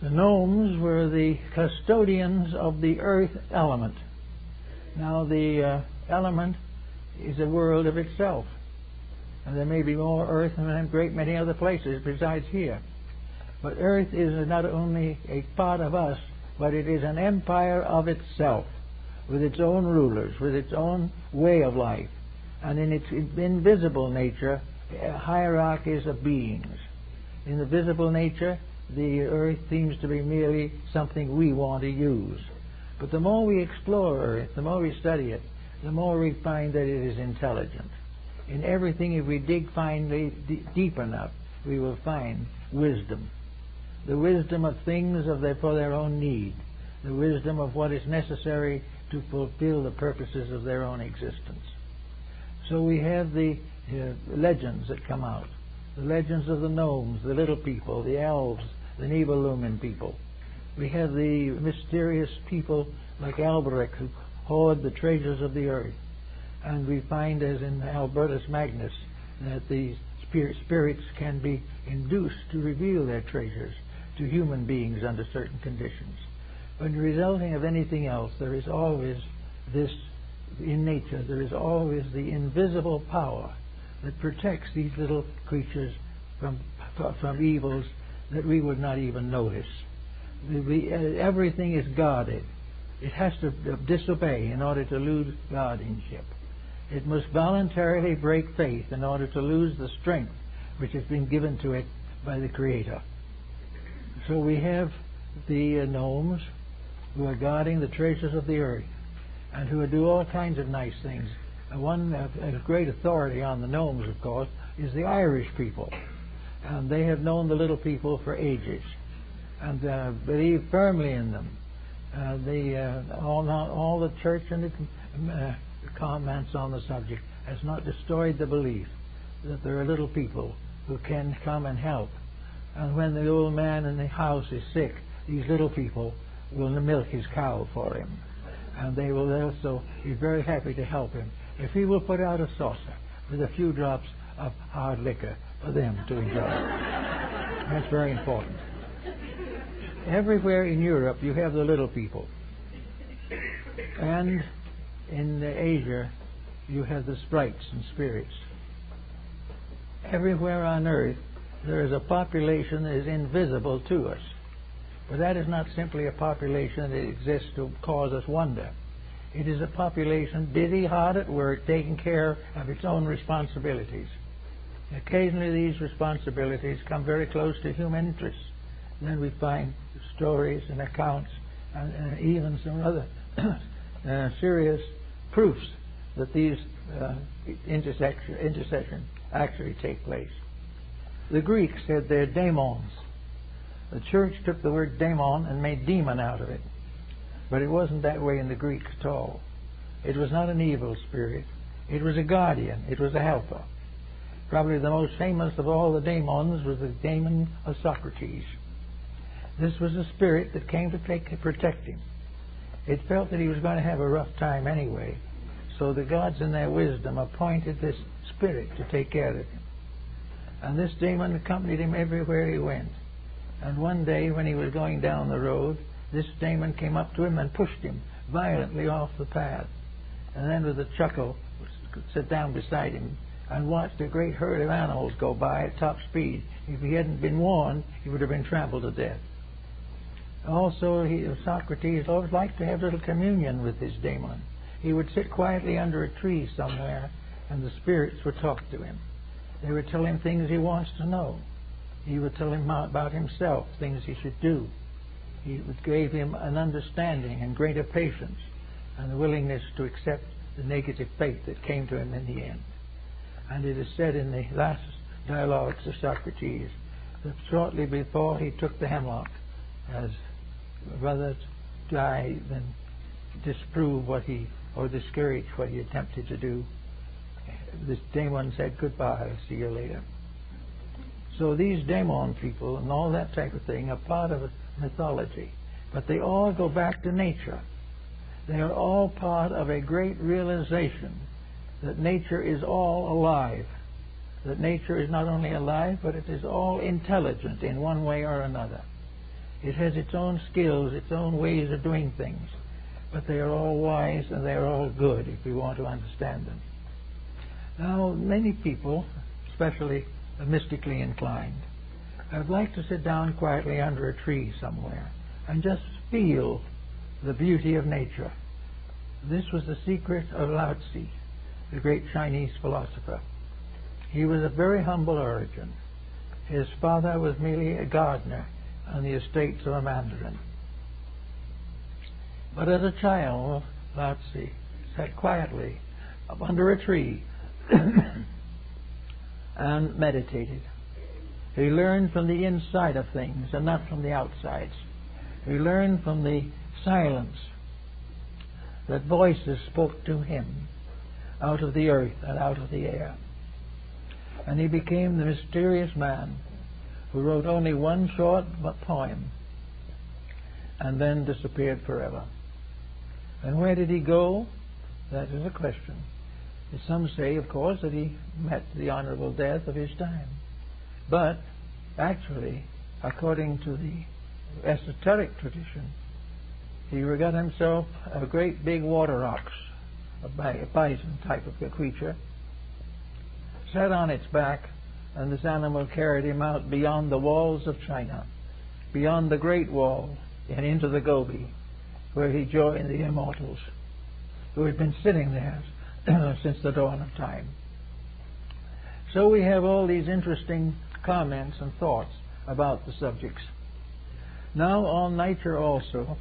A: The gnomes were the custodians of the earth element. Now, the element is a world of itself, and there may be more earth than in a great many other places besides here. But earth is not only a part of us, but it is an empire of itself, with its own rulers, with its own way of life, and in its invisible nature, hierarchies of beings. In the visible nature, the earth seems to be merely something we want to use. But the more we explore earth, the more we study it, the more we find that it is intelligent. In everything, if we dig finely deep enough, we will find wisdom. The wisdom of things for their own need. The wisdom of what is necessary to fulfill the purposes of their own existence. So we have the legends that come out. The legends of the gnomes, the little people, the elves, the Nibelungen people. We have the mysterious people like Alberic who hoard the treasures of the earth. And we find, as in Albertus Magnus, that the spirits can be induced to reveal their treasures to human beings under certain conditions. But resulting of anything else, there is always this, in nature, there is always the invisible power that protects these little creatures from evils that we would not even notice. Everything is guarded. It has to disobey in order to lose guardianship. It must voluntarily break faith in order to lose the strength which has been given to it by the Creator. So we have the gnomes who are guarding the treasures of the earth and who do all kinds of nice things. One great authority on the gnomes, of course, is the Irish people. And they have known the little people for ages and believe firmly in them. All the church and the comments on the subject has not destroyed the belief that there are little people who can come and help. And when the old man in the house is sick, these little people will milk his cow for him. And they will also be very happy to help him if he will put out a saucer with a few drops of hard liquor for them to enjoy. That's very important. Everywhere in Europe you have the little people. And in Asia you have the sprites and spirits. Everywhere on earth there is a population that is invisible to us. But that is not simply a population that exists to cause us wonder. It is a population busy, hard at work, taking care of its own responsibilities. Occasionally these responsibilities come very close to human interests. Then we find stories and accounts and even some other serious proofs that these intercession actually take place. The Greeks had their daemons. The church took the word daemon and made demon out of it. But it wasn't that way in the Greek at all. It was not an evil spirit. It was a guardian. It was a helper. Probably the most famous of all the daemons was the daemon of Socrates. This was a spirit that came to protect him. It felt that he was going to have a rough time anyway, so the gods in their wisdom appointed this spirit to take care of him. And this daemon accompanied him everywhere he went. And one day when he was going down the road, this daemon came up to him and pushed him violently off the path. And then with a chuckle, sat down beside him and watched a great herd of animals go by at top speed. If he hadn't been warned, he would have been trampled to death. Also, Socrates always liked to have little communion with his daemon. He would sit quietly under a tree somewhere, and the spirits would talk to him. They would tell him things he wants to know. He would tell him about himself, things he should do. He gave him an understanding and greater patience and the willingness to accept the negative fate that came to him in the end. And it is said in the last dialogues of Socrates that shortly before he took the hemlock, as rather die than disprove or discourage what he attempted to do, this daemon said, "Goodbye, see you later." So these daemon people and all that type of thing are part of mythology, but they all go back to nature. They are all part of a great realization that nature is all alive, that nature is not only alive, but it is all intelligent in one way or another. It has its own skills, its own ways of doing things, but they are all wise and they are all good if we want to understand them. Now, many people, especially mystically inclined, would like to sit down quietly under a tree somewhere and just feel the beauty of nature. This was the secret of Lao Tzu, the great Chinese philosopher. He was of very humble origin. His father was merely a gardener on the estates of a mandarin. But as a child, Lao Tzu sat quietly up under a tree and meditated. He learned from the inside of things and not from the outsides. He learned from the silence that voices spoke to him out of the earth and out of the air. And he became the mysterious man who wrote only one short poem and then disappeared forever. And where did he go? That is a question. Some say, of course, that he met the honorable death of his time. But actually, according to the esoteric tradition, he got himself a great big water ox, a bison type of a creature, sat on its back, and this animal carried him out beyond the walls of China, beyond the Great Wall, and into the Gobi, where he joined the immortals, who had been sitting there since the dawn of time. So we have all these interesting comments and thoughts about the subjects. Now on nature also,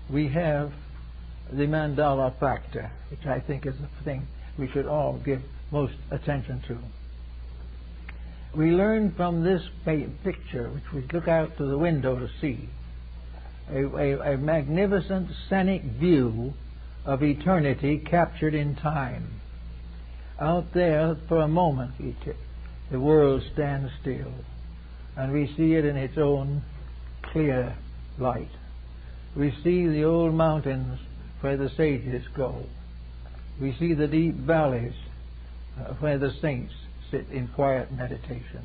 A: we have the mandala factor, which I think is the thing we should all give most attention to. We learn from this picture, which we look out to the window to see, a magnificent scenic view of eternity captured in time. Out there, for a moment, the world stands still, and we see it in its own clear light. We see the old mountains where the sages go. We see the deep valleys where the saints sit in quiet meditation.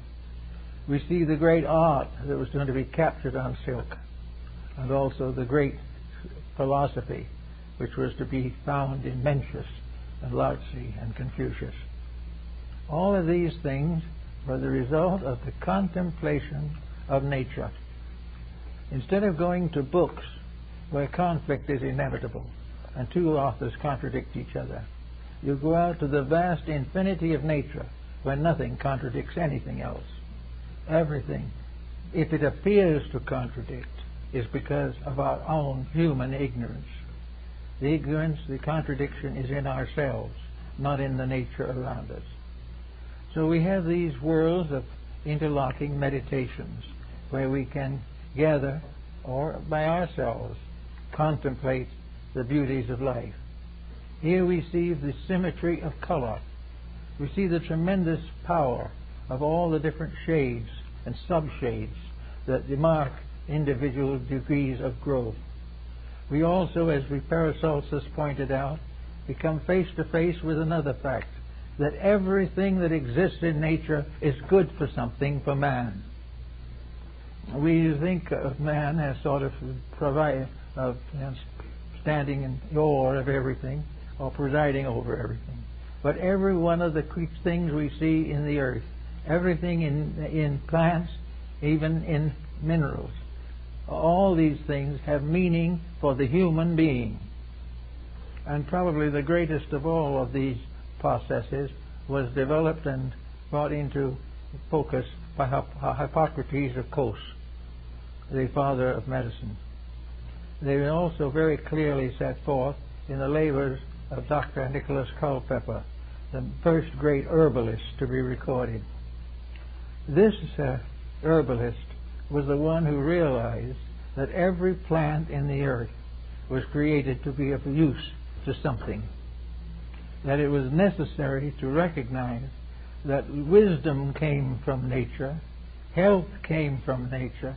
A: We see the great art that was going to be captured on silk, and also the great philosophy which was to be found in Mencius and Lao Tzu and Confucius. All of these things were the result of the contemplation of nature. Instead of going to books where conflict is inevitable and two authors contradict each other, you go out to the vast infinity of nature where nothing contradicts anything else. Everything, if it appears to contradict, is because of our own human ignorance. The ignorance, the contradiction is in ourselves, not in the nature around us. So we have these worlds of interlocking meditations where we can gather or by ourselves contemplate the beauties of life. Here we see the symmetry of color. We see the tremendous power of all the different shades and subshades that mark individual degrees of growth. We also, as Paracelsus pointed out, become face to face with another fact, that everything that exists in nature is good for something for man. We think of man as sort of standing in awe of everything or presiding over everything. But every one of the things we see in the earth, everything in plants, even in minerals, all these things have meaning for the human being. And probably the greatest of all of these processes was developed and brought into focus by Hippocrates of Kos, the father of medicine. They were also very clearly set forth in the labors of Dr. Nicholas Culpeper, the first great herbalist to be recorded. This herbalist was the one who realized that every plant in the earth was created to be of use to something, that it was necessary to recognize that wisdom came from nature, health came from nature,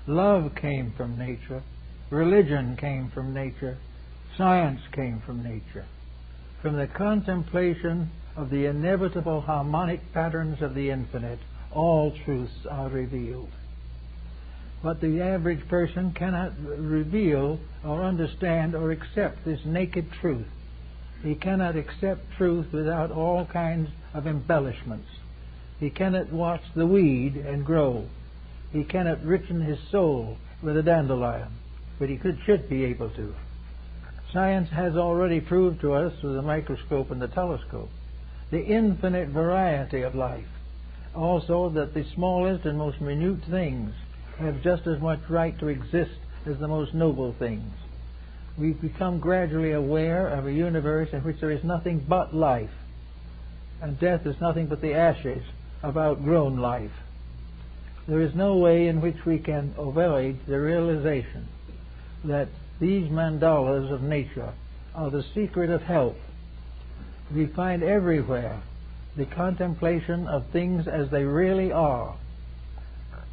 A: love came from nature, religion came from nature, science came from nature. From the contemplation of the inevitable harmonic patterns of the infinite, all truths are revealed. But the average person cannot reveal or understand or accept this naked truth. He cannot accept truth without all kinds of embellishments. He cannot watch the weed and grow. He cannot richen his soul with a dandelion, but he should be able to. Science has already proved to us through the microscope and the telescope the infinite variety of life. Also that the smallest and most minute things have just as much right to exist as the most noble things. We've become gradually aware of a universe in which there is nothing but life, and death is nothing but the ashes of outgrown life. There is no way in which we can avoid the realization that these mandalas of nature are the secret of health. We find everywhere the contemplation of things as they really are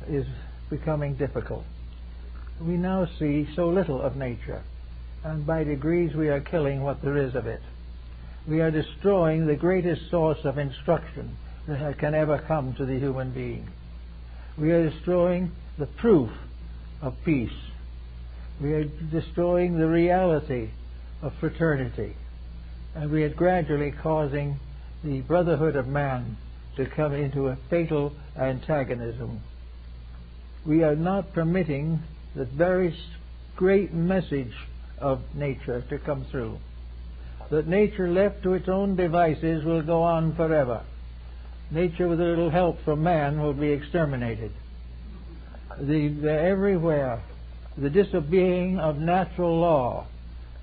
A: is becoming difficult. We now see so little of nature, and by degrees we are killing what there is of it. We are destroying the greatest source of instruction that can ever come to the human being. We are destroying the proof of peace. We are destroying the reality of fraternity. And we are gradually causing the brotherhood of man to come into a fatal antagonism. We are not permitting the very great message of nature to come through. That nature left to its own devices will go on forever. Nature with a little help from man will be exterminated. Everywhere, the disobeying of natural law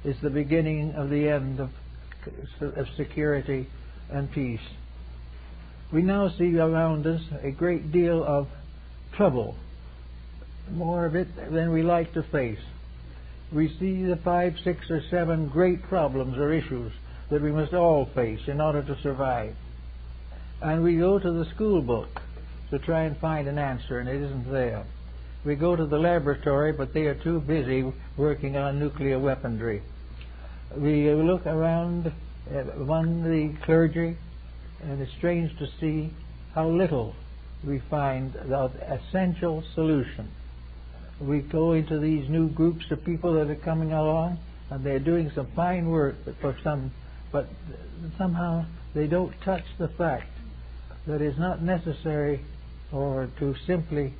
A: is the beginning of the end of security and peace. We now see around us a great deal of trouble, more of it than we like to face. We see the 5, 6, or 7 great problems or issues that we must all face in order to survive. And we go to the school book to try and find an answer, and it isn't there. We go to the laboratory, but they are too busy working on nuclear weaponry. We look around among the clergy, and it's strange to see how little we find the essential solution. We go into these new groups of people that are coming along, and they're doing some fine work but somehow they don't touch the fact that it's not necessary or to simply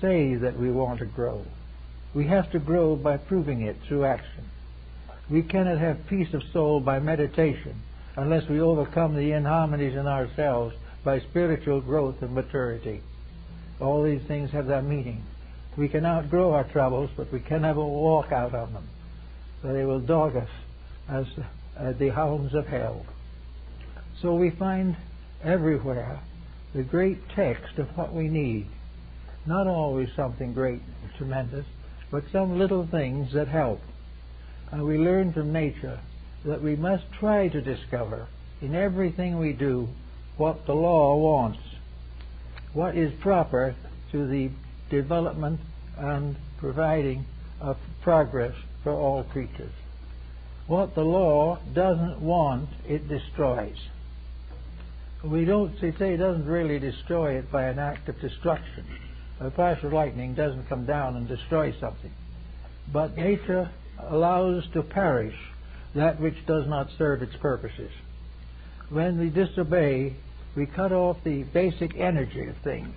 A: say that we want to grow. We have to grow by proving it through action. We cannot have peace of soul by meditation unless we overcome the inharmonies in ourselves by spiritual growth and maturity. All these things have their meaning. We can outgrow our troubles, but we can never walk out on them. So they will dog us as the hounds of hell. So we find everywhere
B: the great text of what we need. Not always something great and tremendous, but some little things that help. And we learn from nature that we must try to discover in everything we do what the law wants, what is proper to the development and providing of progress for all creatures. What the law doesn't want, it destroys. We don't say it doesn't really destroy it by an act of destruction. A flash of lightning doesn't come down and destroy something. But nature allows to perish that which does not serve its purposes. When we disobey, we cut off the basic energy of things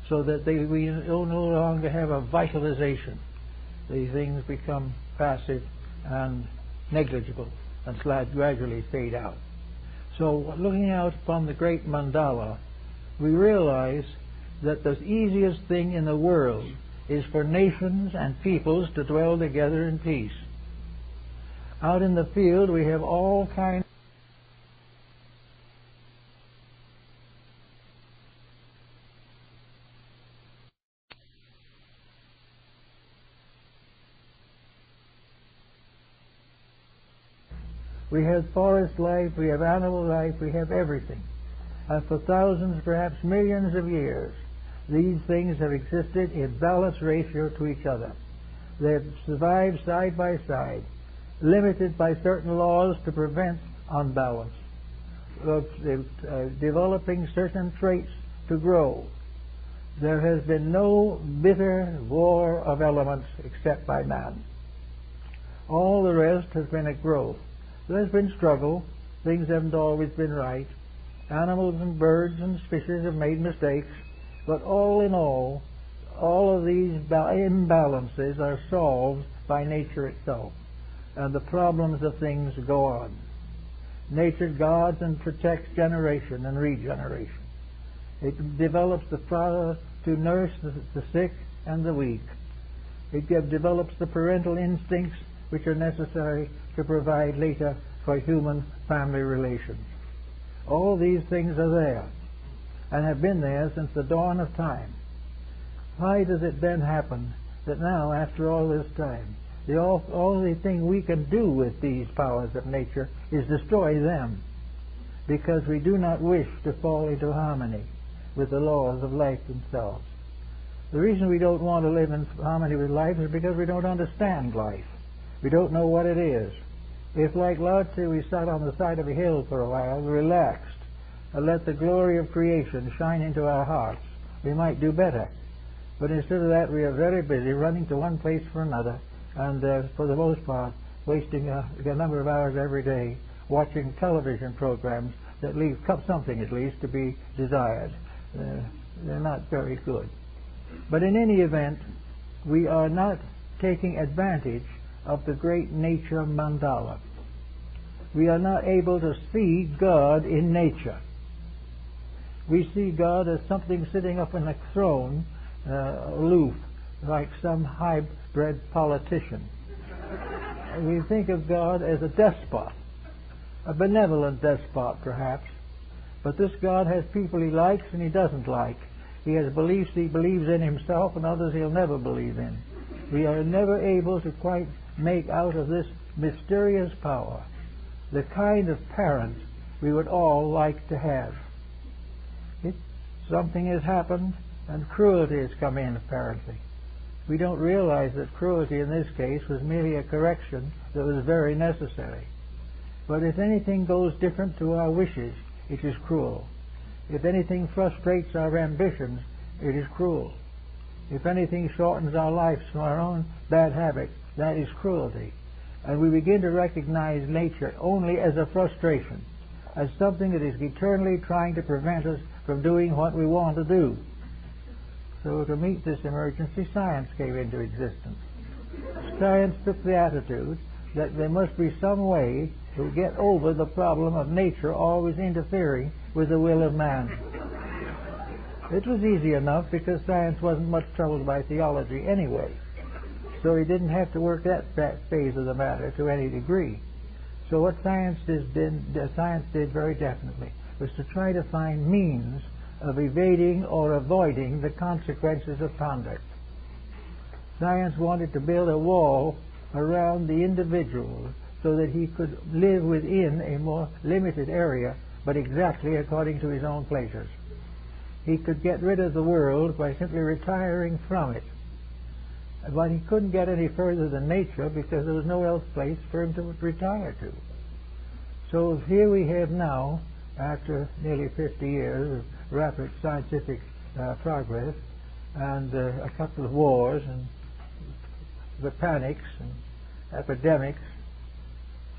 B: so that we no longer have a vitalization. The things become passive and negligible and gradually fade out. So looking out upon the great mandala, we realize that the easiest thing in the world is for nations and peoples to dwell together in peace. Out in the field we have all kinds We have forest life, we have animal life, we have everything. And for thousands, perhaps millions of years, these things have existed in balanced ratio to each other. They have survived side by side, limited by certain laws to prevent unbalance, developing certain traits to grow. There has been no bitter war of elements except by man. All the rest has been a growth. There's been struggle. Things haven't always been right. Animals and birds and fishes have made mistakes. But all in all of these imbalances are solved by nature itself. And the problems of things go on. Nature guards and protects generation and regeneration. It develops the father to nurse the sick and the weak. It develops the parental instincts which are necessary to provide later for human family relations. All these things are there and have been there since the dawn of time. Why does it then happen that now, after all this time, the only thing we can do with these powers of nature is destroy them, because we do not wish to fall into harmony with the laws of life themselves? The reason we don't want to live in harmony with life is because we don't understand life. We don't know what it is. If, like Lao Tzu, we sat on the side of a hill for a while, relaxed, and let the glory of creation shine into our hearts, we might do better. But instead of that, we are very busy running to one place for another, and for the most part, wasting a number of hours every day watching television programs that leave something, at least, to be desired. They're not very good. But in any event, we are not taking advantage of the great nature mandala. We are not able to see God in nature. We see God as something sitting up on a throne, aloof, like some hybrid politician. We think of God as a despot, a benevolent despot perhaps, but this God has people he likes and he doesn't like. He has beliefs he believes in himself and others he'll never believe in. We are never able to quite make out of this mysterious power the kind of parent we would all like to have. Something has happened and cruelty has come in, apparently. We don't realize that cruelty in this case was merely a correction that was very necessary. But if anything goes different to our wishes, it is cruel. If anything frustrates our ambitions, it is cruel. If anything shortens our lives from our own bad habits, that is cruelty. And we begin to recognize nature only as a frustration, as something that is eternally trying to prevent us from doing what we want to do. So to meet this emergency, science came into existence. Science took the attitude that there must be some way to get over the problem of nature always interfering with the will of man. It was easy enough because science wasn't much troubled by theology anyway. So he didn't have to work that phase of the matter to any degree. So what science did very definitely was to try to find means of evading or avoiding the consequences of conduct. Science wanted to build a wall around the individual so that he could live within a more limited area, but exactly according to his own pleasures. He could get rid of the world by simply retiring from it. But he couldn't get any further than nature because there was no else place for him to retire to. So here we have now, after nearly 50 years of rapid scientific progress and a couple of wars and the panics and epidemics,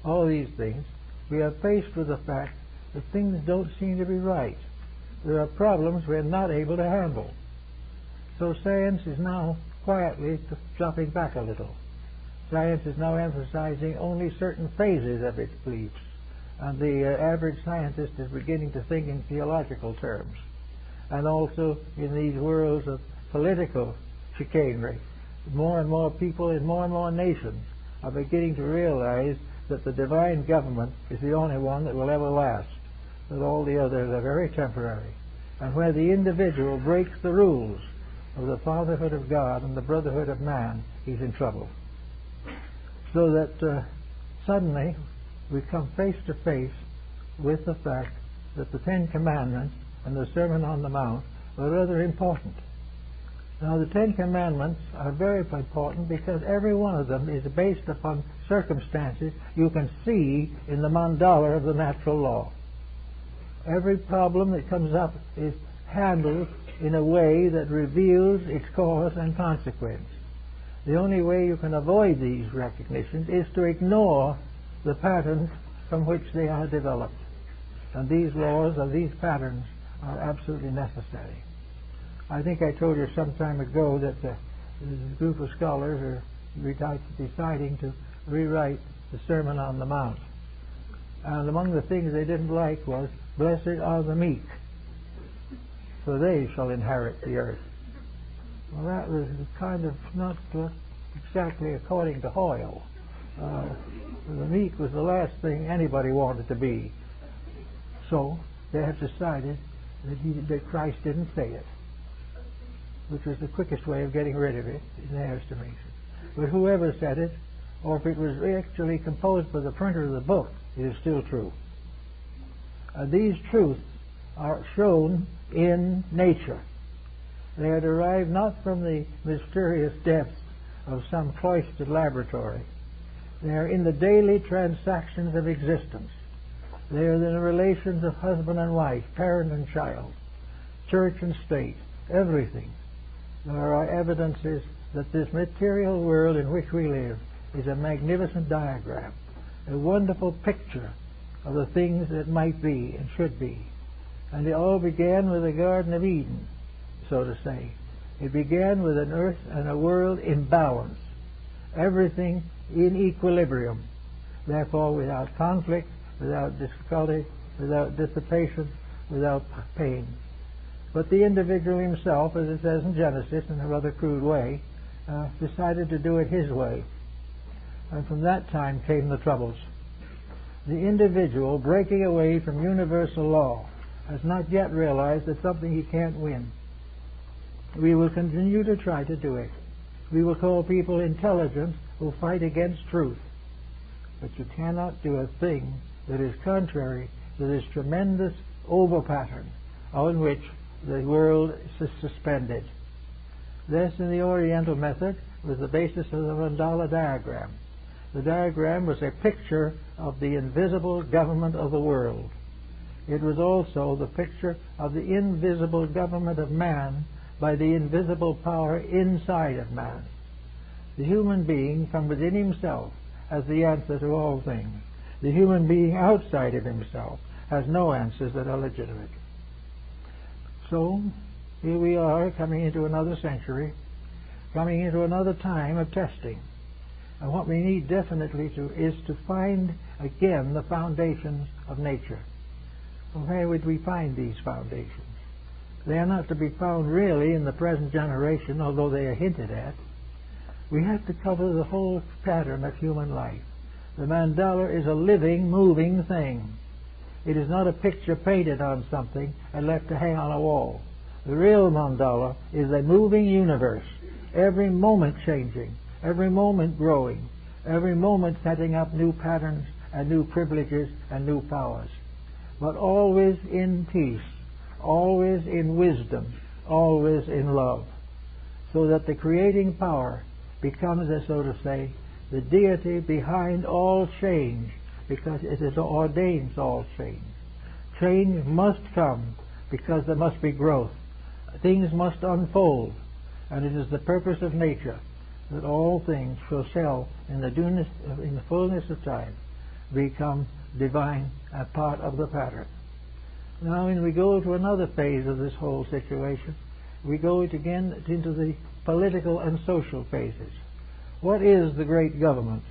B: all these things, we are faced with the fact that things don't seem to be right. There are problems we're not able to handle. So science is now quietly dropping back a little. Science is now emphasizing only certain phases of its beliefs, and the average scientist is beginning to think in theological terms. And also in these worlds of political chicanery, more and more people in more and more nations are beginning to realize that the divine government is the only one that will ever last, that all the others are very temporary. And where the individual breaks the rules of the fatherhood of God and the brotherhood of man, he's in trouble. So that suddenly we come face to face with the fact that the Ten Commandments and the Sermon on the Mount are rather important. Now, the Ten Commandments are very important because every one of them is based upon circumstances you can see in the mandala of the natural law. Every problem that comes up is handled in a way that reveals its cause and consequence. The only way you can avoid these recognitions is to ignore the patterns from which they are developed. And these laws or these patterns are absolutely necessary. I think I told you some time ago that there's a group of scholars are deciding to rewrite the Sermon on the Mount. And among the things they didn't like was, "Blessed are the meek, for they shall inherit the earth." Well, that was kind of not exactly according to Hoyle. The meek was the last thing anybody wanted to be. So they have decided that Christ didn't say it, which was the quickest way of getting rid of it, in their estimation. But whoever said it, or if it was actually composed by the printer of the book, it is still true. These truths are shown in nature. They are derived not from the mysterious depths of some cloistered laboratory. They are in the daily transactions of existence. They are in the relations of husband and wife, parent and child, church and state, everything. There are evidences that this material world in which we live is a magnificent diagram, a wonderful picture of the things that might be and should be. And it all began with the Garden of Eden, so to say. It began with an earth and a world in balance, everything in equilibrium, therefore without conflict, without difficulty, without dissipation, without pain. But the individual himself, as it says in Genesis in a rather crude way, decided to do it his way. And from that time came the troubles. The individual, breaking away from universal law, has not yet realized that something he can't win. We will continue to try to do it. We will call people intelligent who fight against truth. But you cannot do a thing that is contrary to this tremendous over-pattern on which the world is suspended. This, in the Oriental method, was the basis of the mandala diagram. The diagram was a picture of the invisible government of the world. It was also the picture of the invisible government of man by the invisible power inside of man. The human being from within himself has the answer to all things. The human being outside of himself has no answers that are legitimate. So, here we are coming into another century, coming into another time of testing. And what we need definitely is to find again the foundations of nature. Well, where would we find these foundations? They are not to be found really in the present generation, although they are hinted at. We have to cover the whole pattern of human life. The mandala is a living, moving thing. It is not a picture painted on something and left to hang on a wall. The real mandala is a moving universe, every moment changing, every moment growing, every moment setting up new patterns and new privileges and new powers, but always in peace, always in wisdom, always in love, so that the creating power becomes, so to say, the deity behind all change, because it ordains all change. Change must come because there must be growth. Things must unfold, and it is the purpose of nature that all things shall, in the fullness of time, become divine and part of the pattern. Now, when we go to another phase of this whole situation, we go again into the political and social phases. What is the great government?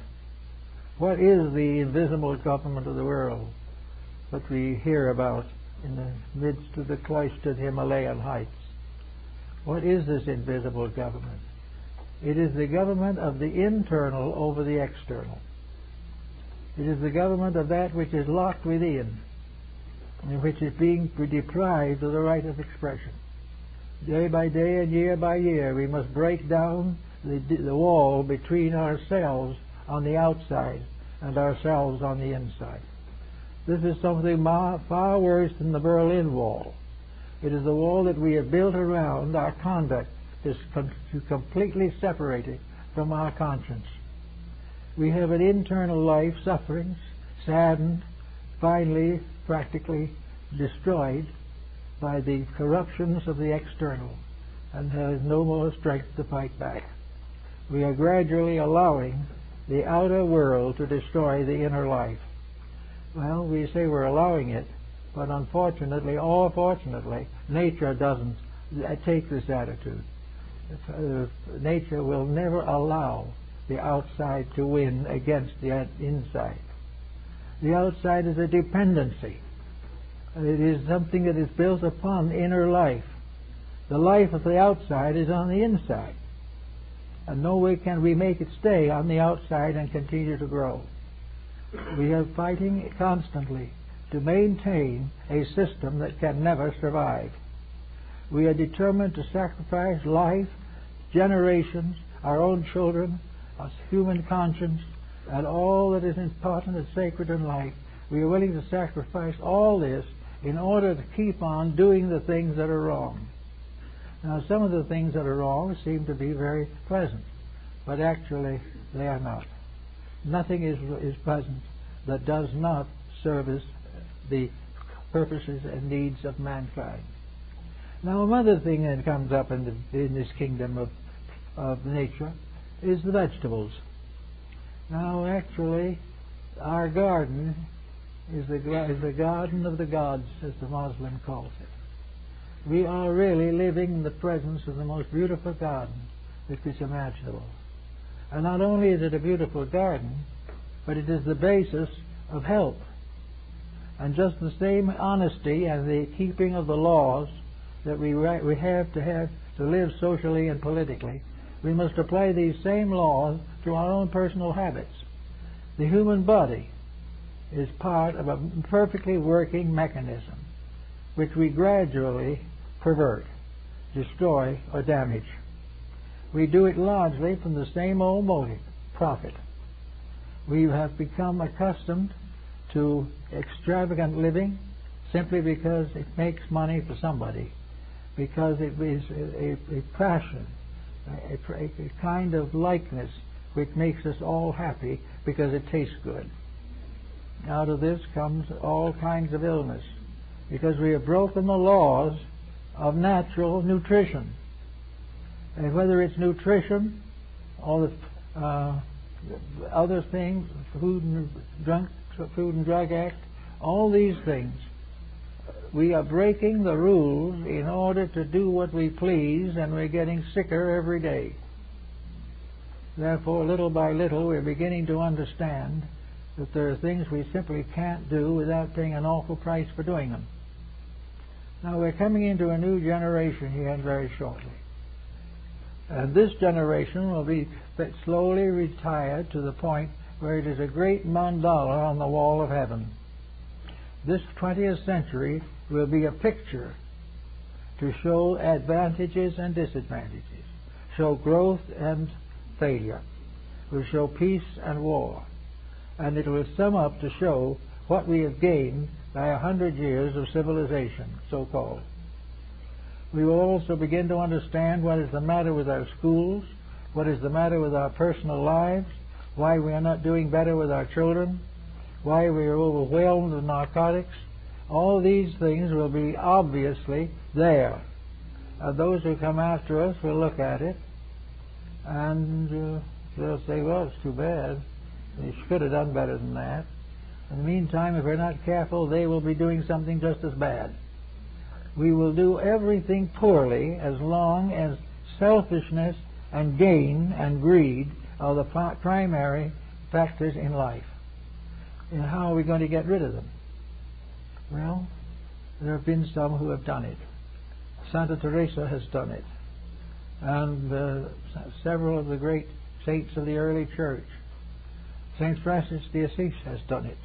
B: What is the invisible government of the world that we hear about in the midst of the cloistered Himalayan heights? What is this invisible government? It is the government of the internal over the external. It is the government of that which is locked within, and which is being deprived of the right of expression. Day by day and year by year, we must break down the wall between ourselves on the outside and ourselves on the inside. This is something far worse than the Berlin Wall. It is the wall that we have built around our conduct to completely separate it from our conscience. We have an internal life suffering, saddened, finally practically destroyed by the corruptions of the external, and has no more strength to fight back. We are gradually allowing the outer world to destroy the inner life. Well, we say we're allowing it, but unfortunately, or fortunately, nature doesn't take this attitude. Nature will never allow the outside to win against the inside. The outside is a dependency. It is something that is built upon inner life. The life of the outside is on the inside. And no way can we make it stay on the outside and continue to grow. We are fighting constantly to maintain a system that can never survive. We are determined to sacrifice life, generations, our own children, our human conscience, and all that is important and sacred in life. We are willing to sacrifice all this in order to keep on doing the things that are wrong. Now, some of the things that are wrong seem to be very pleasant, but actually they are not. Nothing is pleasant that does not service the purposes and needs of mankind. Now, another thing that comes up in this kingdom of nature is the vegetables. Now, actually, our garden is the garden of the gods, as the Muslim calls it. We are really living in the presence of the most beautiful garden that is imaginable. And not only is it a beautiful garden, but it is the basis of health. And just the same honesty and the keeping of the laws that we have to live socially and politically, we must apply these same laws to our own personal habits. The human body is part of a perfectly working mechanism which we gradually pervert, destroy, or damage. We do it largely from the same old motive, profit. We have become accustomed to extravagant living simply because it makes money for somebody, because it is a passion, a kind of likeness which makes us all happy because it tastes good. Out of this comes all kinds of illness, because we have broken the laws of natural nutrition. And whether it's nutrition or the other things, Food and Drug Act, all these things, we are breaking the rules in order to do what we please, and we're getting sicker every day. Therefore, little by little, we're beginning to understand that there are things we simply can't do without paying an awful price for doing them. Now, we're coming into a new generation here very shortly. And this generation will be slowly retired to the point where it is a great mandala on the wall of heaven. this 20th century will be a picture to show advantages and disadvantages, show growth and failure, will show peace and war, and it will sum up to show what we have gained by 100 years of civilization, so-called. We will also begin to understand what is the matter with our schools, what is the matter with our personal lives, why we are not doing better with our children, why we are overwhelmed with narcotics. All these things will be obviously there. Those who come after us will look at it and they'll say, well, it's too bad. They should have done better than that. In the meantime, if we're not careful, they will be doing something just as bad. We will do everything poorly as long as selfishness and gain and greed are the primary factors in life. And how are we going to get rid of them? Well, there have been some who have done it. Santa Teresa has done it. And several of the great saints of the early church. St. Francis de Assisi has done it.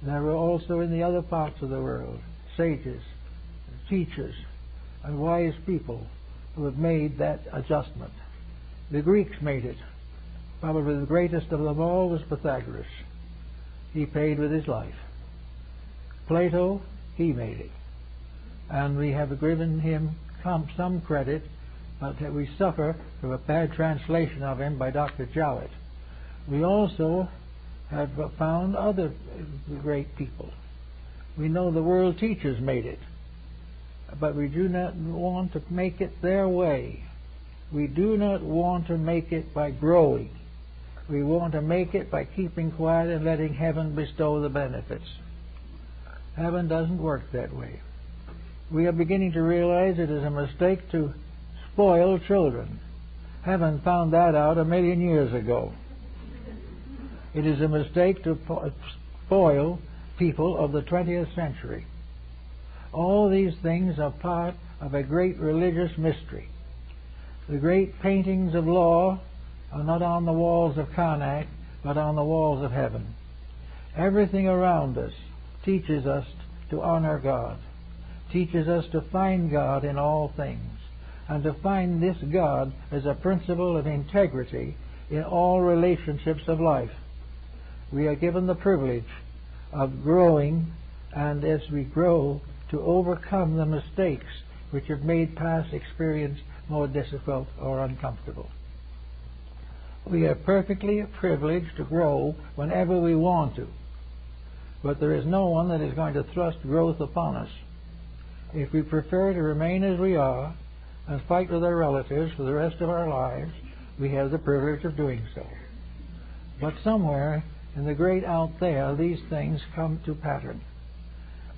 B: There were also in the other parts of the world sages, teachers, and wise people who have made that adjustment. The Greeks made it. Probably the greatest of them all was Pythagoras. He paid with his life. Plato, he made it. And we have given him some credit, but we suffer from a bad translation of him by Dr. Jowett. We also have found other great people. We know the world teachers made it, but we do not want to make it their way. We do not want to make it by growing. We want to make it by keeping quiet and letting heaven bestow the benefits. Heaven doesn't work that way. We are beginning to realize it is a mistake to spoil children. Heaven found that out 1,000,000 years ago. It is a mistake to spoil people of the 20th century. All these things are part of a great religious mystery. The great paintings of law are not on the walls of Karnak, but on the walls of heaven. Everything around us teaches us to honor God, teaches us to find God in all things, and to find this God as a principle of integrity in all relationships of life. We are given the privilege of growing, and as we grow, to overcome the mistakes which have made past experience more difficult or uncomfortable. We are perfectly privileged to grow whenever we want to, but there is no one that is going to thrust growth upon us. If we prefer to remain as we are and fight with our relatives for the rest of our lives, we have the privilege of doing so. But somewhere in the great out there, these things come to pattern.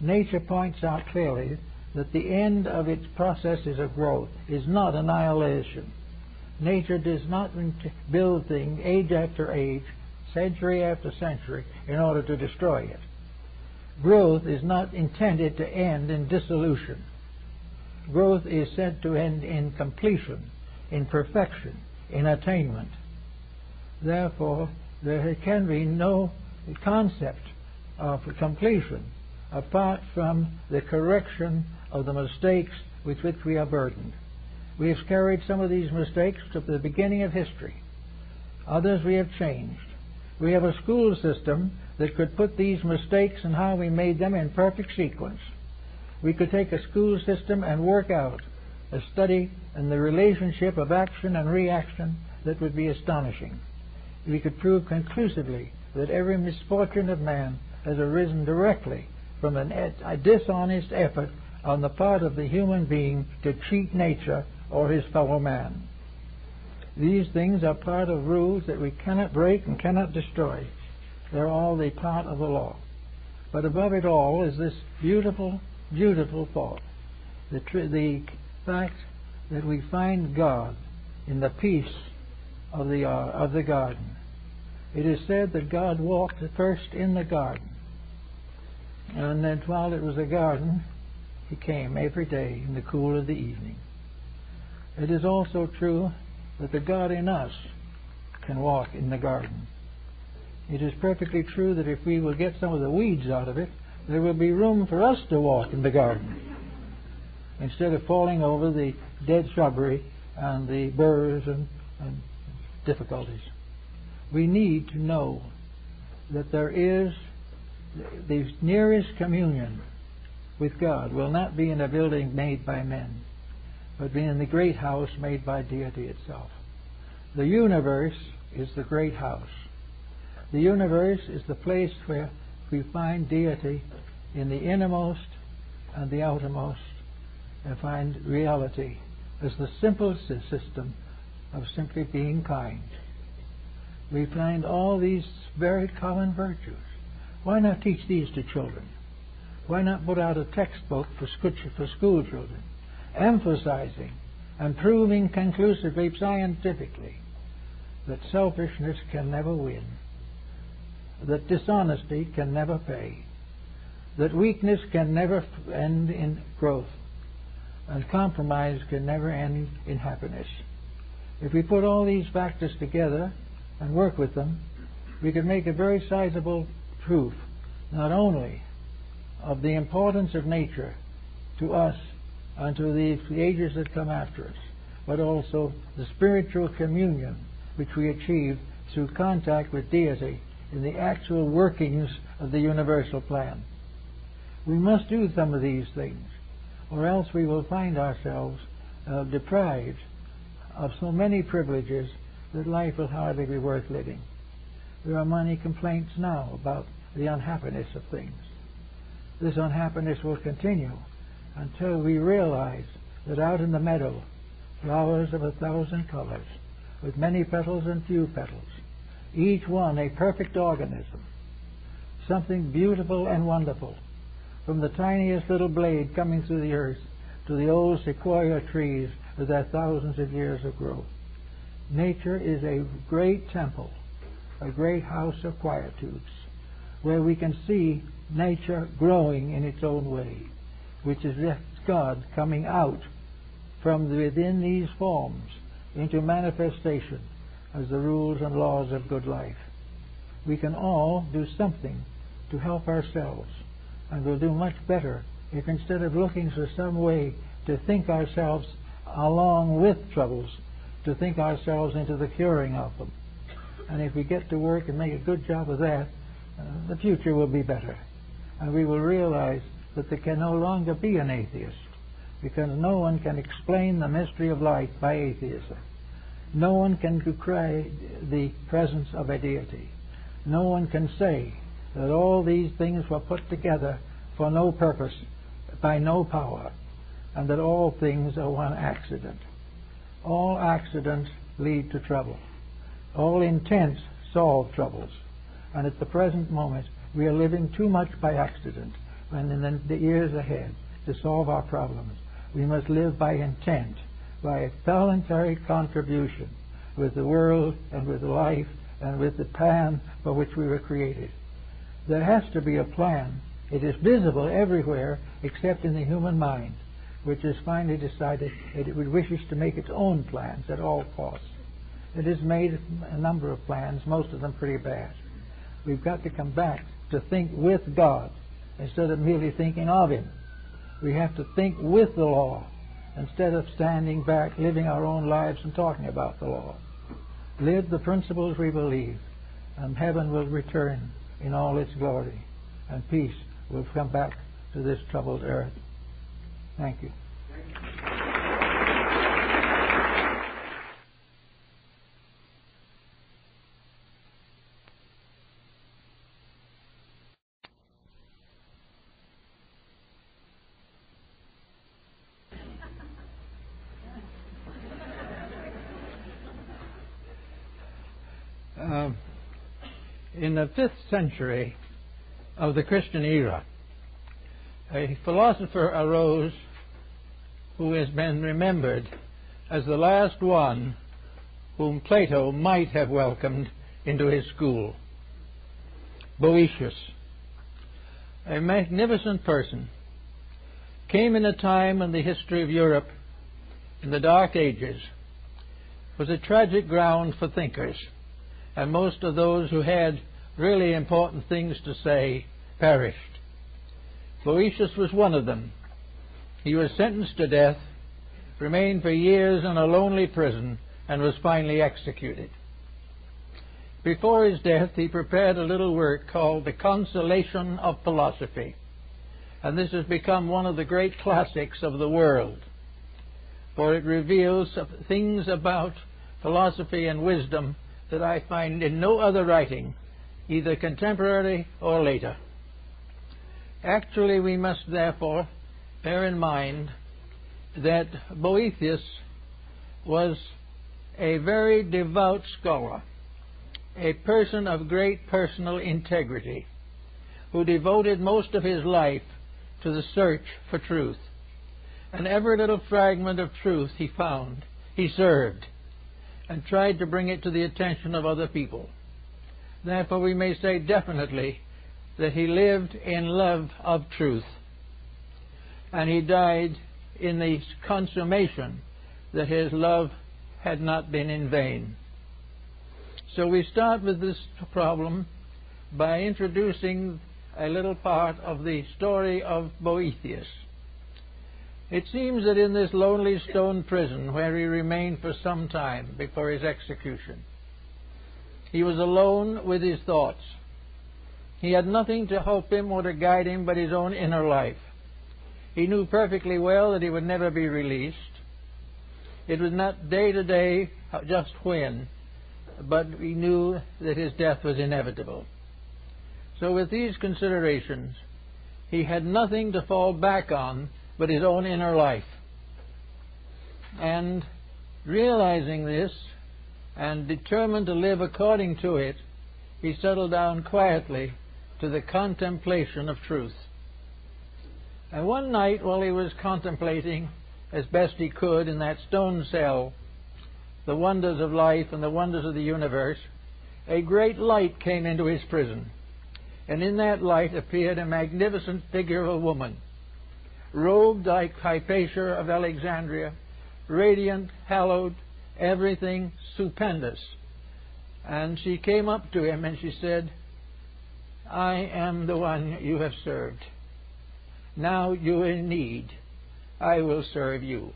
B: Nature points out clearly that the end of its processes of growth is not annihilation. Nature does not build things age after age, century after century, in order to destroy it. Growth is not intended to end in dissolution. Growth is said to end in completion, in perfection, in attainment. Therefore, there can be no concept of completion apart from the correction of the mistakes with which we are burdened. We have carried some of these mistakes to the beginning of history. Others we have changed. We have a school system that could put these mistakes and how we made them in perfect sequence. We could take a school system and work out a study and the relationship of action and reaction that would be astonishing. We could prove conclusively that every misfortune of man has arisen directly from a dishonest effort on the part of the human being to cheat nature or his fellow man. These things are part of rules that we cannot break and cannot destroy. They're all the part of the law. But above it all is this beautiful, beautiful thought. The fact that we find God in the peace of the garden. It is said that God walked first in the garden. And then while it was a garden, He came every day in the cool of the evening. It is also true that the God in us can walk in the garden. It is perfectly true that if we will get some of the weeds out of it, There will be room for us to walk in the garden instead of falling over the dead shrubbery and the burrs and difficulties. We need to know that there is the nearest communion with God will not be in a building made by men, but be in the great house made by deity itself. The universe is the great house. The universe is the place where we find deity in the innermost and the outermost, and find reality as the simple system of simply being kind. We find all these very common virtues. Why not teach these to children? Why not put out a textbook for school children, emphasizing and proving conclusively, scientifically, that selfishness can never win, that dishonesty can never pay, that weakness can never end in growth, and compromise can never end in happiness. If we put all these factors together and work with them, we could make a very sizable proof, not only of the importance of nature to us and to the ages that come after us, but also the spiritual communion which we achieve through contact with deity in the actual workings of the universal plan. We must do some of these things, or else we will find ourselves deprived of so many privileges that life will hardly be worth living. There are many complaints now about the unhappiness of things. This unhappiness will continue until we realize that out in the meadow, flowers of 1,000 colors, with many petals and few petals, each one a perfect organism, something beautiful and wonderful, from the tiniest little blade coming through the earth to the old sequoia trees with their thousands of years of growth. Nature is a great temple, a great house of quietudes, where we can see nature growing in its own way, which is God coming out from within these forms into manifestation as the rules and laws of good life. We can all do something to help ourselves, and we'll do much better if instead of looking for some way to think ourselves along with troubles, to think ourselves into the curing of them. And if we get to work and make a good job of that, the future will be better. And we will realize that there can no longer be an atheist, because no one can explain the mystery of life by atheism. No one can decry the presence of a deity. No one can say that all these things were put together for no purpose, by no power, and that all things are one accident. All accidents lead to trouble. All intents solve troubles. And at the present moment, we are living too much by accident, and in the years ahead, to solve our problems, we must live by intent, by a voluntary contribution with the world and with life and with the plan for which we were created. There has to be a plan. It is visible everywhere except in the human mind, which has finally decided that it wishes to make its own plans at all costs. It has made a number of plans, most of them pretty bad. We've got to come back to think with God instead of merely thinking of Him. We have to think with the law instead of standing back, living our own lives and talking about the law. Live the principles we believe, and heaven will return in all its glory, and peace will come back to this troubled earth. Thank you. In the 5th century of the Christian era, a philosopher arose who has been remembered as the last one whom Plato might have welcomed into his school. Boëtius, a magnificent person, came in a time in the history of Europe, in the Dark Ages, was a tragic ground for thinkers, and most of those who had really important things to say perished.
A: Boethius was one of them. He was sentenced to death, remained for years in a lonely prison, and was finally executed. Before his death, he prepared a little work called The Consolation of Philosophy, and this has become one of the great classics of the world, for it reveals things about philosophy and wisdom that I find in no other writing, either contemporary or later. Actually, we must therefore bear in mind that Boethius was a very devout scholar, a person of great personal integrity, who devoted most of his life to the search for truth. And every little fragment of truth he found, he served and tried to bring it to the attention of other people. Therefore, we may say definitely that he lived in love of truth, and he died in the consummation that his love had not been in vain. So we start with this problem by introducing a little part of the story of Boethius. It seems that in this lonely stone prison, where he remained for some time before his execution, he was alone with his thoughts. He had nothing to help him or to guide him but his own inner life. He knew perfectly well that he would never be released. It was not day to day just when, but he knew that his death was inevitable. So with these considerations, he had nothing to fall back on but his own inner life. And realizing this and determined to live according to it, he settled down quietly to the contemplation of truth. And one night, while he was contemplating as best he could in that stone cell the wonders of life and the wonders of the universe, a great light came into his prison. And in that light appeared a magnificent figure of a woman, robed like Hypatia of Alexandria, radiant, hallowed, everything stupendous. And she came up to him and she said, "I am the one you have served. Now you are in need. I will serve you."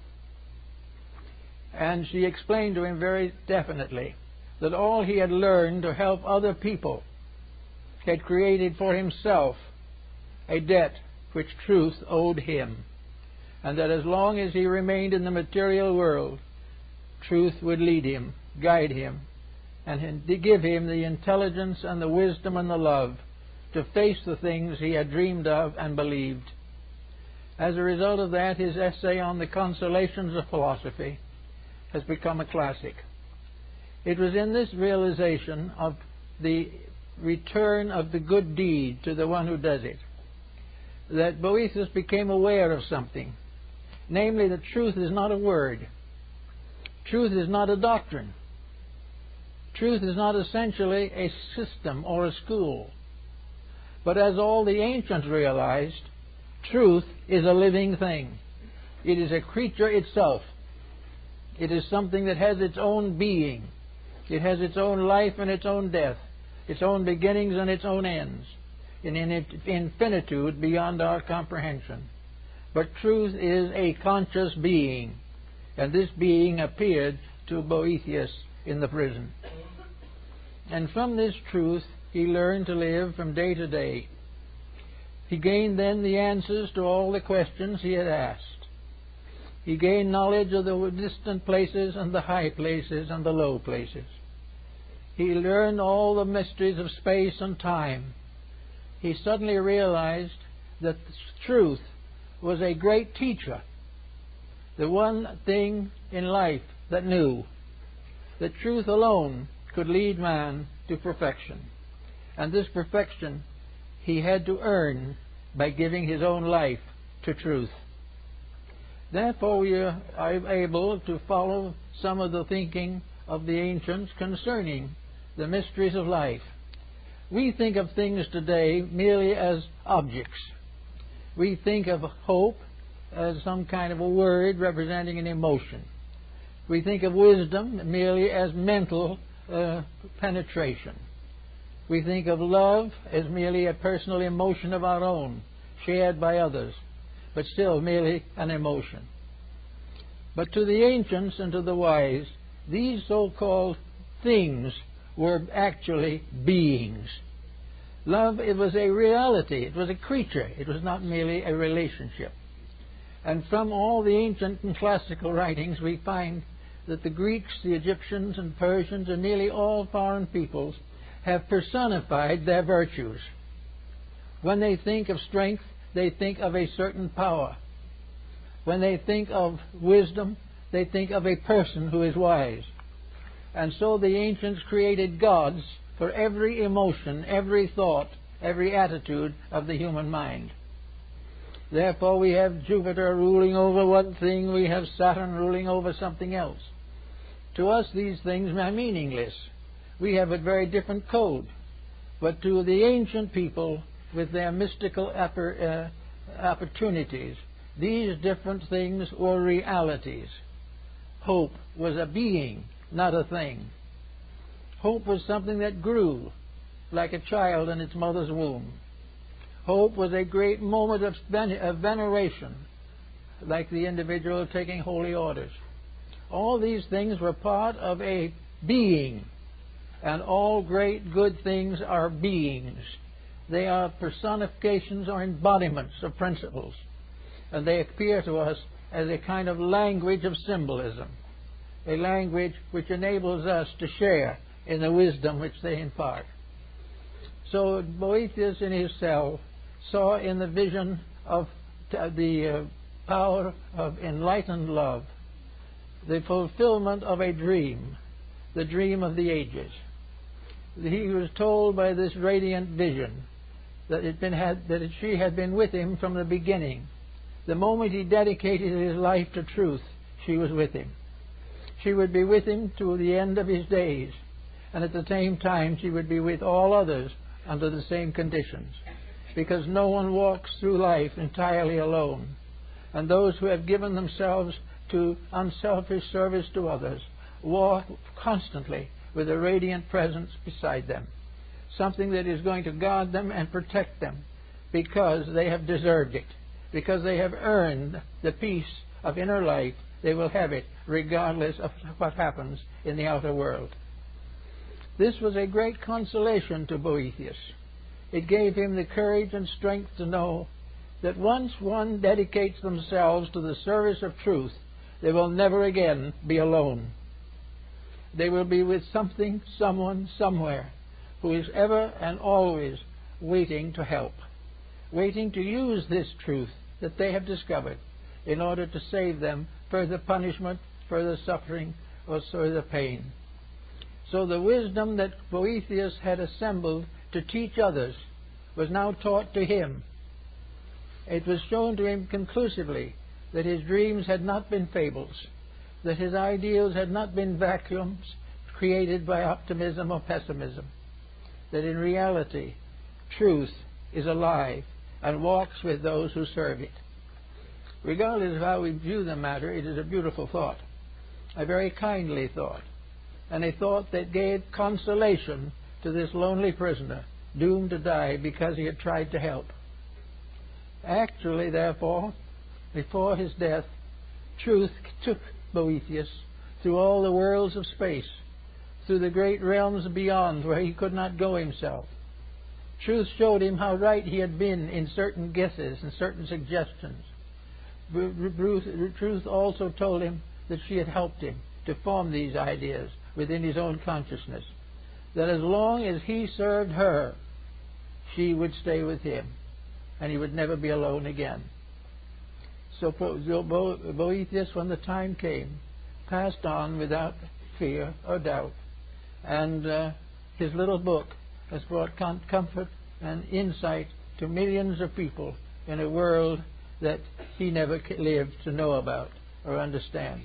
A: And she explained to him very definitely that all he had learned to help other people had created for himself a debt which truth owed him, and that as long as he remained in the material world, truth would lead him, guide him, and give him the intelligence and the wisdom and the love to face the things he had dreamed of and believed. As a result of that, his essay on the consolations of philosophy has become a classic. It was in this realization of the return of the good deed to the one who does it that Boethius became aware of something, namely that truth is not a word. Truth is not a doctrine. Truth is not essentially a system or a school. But as all the ancients realized, truth is a living thing. It is a creature itself. It is something that has its own being. It has its own life and its own death, its own beginnings and its own ends, in infinitude beyond our comprehension. But truth is a conscious being, and this being appeared to Boethius in the prison. And from this truth he learned to live from day to day. He gained then the answers to all the questions he had asked. He gained knowledge of the distant places and the high places and the low places. He learned all the mysteries of space and time. He suddenly realized that truth was a great teacher, the one thing in life that knew that truth alone could lead man to perfection. And this perfection he had to earn by giving his own life to truth. Therefore, we are able to follow some of the thinking of the ancients concerning the mysteries of life. We think of things today merely as objects. We think of hope as some kind of a word representing an emotion. We think of wisdom merely as mental penetration. We think of love as merely a personal emotion of our own, shared by others, but still merely an emotion. But to the ancients and to the wise, these so-called things were actually beings. Love, it was a reality, it was a creature, it was not merely a relationship. And from all the ancient and classical writings we find that the Greeks, the Egyptians and Persians and nearly all foreign peoples have personified their virtues. When they think of strength, they think of a certain power. When they think of wisdom, they think of a person who is wise. And so the ancients created gods for every emotion, every thought, every attitude of the human mind. Therefore we have Jupiter ruling over one thing, we have Saturn ruling over something else. To us these things are meaningless. We have a very different code. But to the ancient people, with their mystical opportunities, these different things were realities. Hope was a being, not a thing. Hope was something that grew like a child in its mother's womb. Hope was a great moment of veneration, like the individual taking holy orders. All these things were part of a being, and all great good things are beings. They are personifications or embodiments of principles, and they appear to us as a kind of language of symbolism, a language which enables us to share in the wisdom which they impart. So Boethius in his cell saw in the vision of the power of enlightened love the fulfillment of a dream, the dream of the ages. He was told by this radiant vision that she had been with him from the beginning. The moment he dedicated his life to truth, she was with him. She would be with him to the end of his days, and at the same time she would be with all others under the same conditions, because no one walks through life entirely alone, and those who have given themselves to unselfish service to others walk constantly with a radiant presence beside them, something that is going to guard them and protect them because they have deserved it, because they have earned the peace of inner life. They will have it regardless of what happens in the outer world. This was a great consolation to Boethius. It gave him the courage and strength to know that once one dedicates themselves to the service of truth, they will never again be alone. They will be with something, someone, somewhere, who is ever and always waiting to help, waiting to use this truth that they have discovered in order to save them further punishment, further suffering, or further pain. So the wisdom that Boethius had assembled to teach others was now taught to him. It was shown to him conclusively that his dreams had not been fables, that his ideals had not been vacuums created by optimism or pessimism, that in reality truth is alive and walks with those who serve it. Regardless of how we view the matter, it is a beautiful thought, a very kindly thought, and a thought that gave consolation to this lonely prisoner doomed to die because he had tried to help. Actually, therefore, before his death, truth took Boethius through all the worlds of space, through the great realms beyond where he could not go himself. Truth showed him how right he had been in certain guesses and certain suggestions. Truth also told him that she had helped him to form these ideas within his own consciousness, that as long as he served her, she would stay with him, and he would never be alone again. So Boethius, when the time came, passed on without fear or doubt, and his little book has brought comfort and insight to millions of people in a world that he never lived to know about or understand.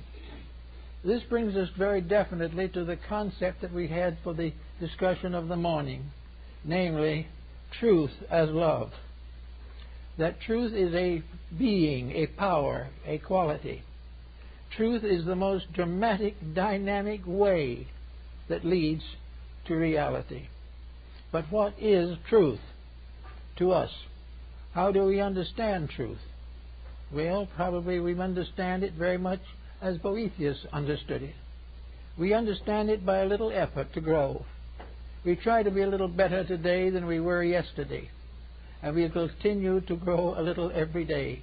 A: This brings us very definitely to the concept that we had for the discussion of the morning, namely, truth as love. That truth is a being, a power, a quality. Truth is the most dramatic, dynamic way that leads to reality. But what is truth to us? How do we understand truth? Well, probably we understand it very much as Boethius understood it. We understand it by a little effort to grow. We try to be a little better today than we were yesterday, and we continue to grow a little every day.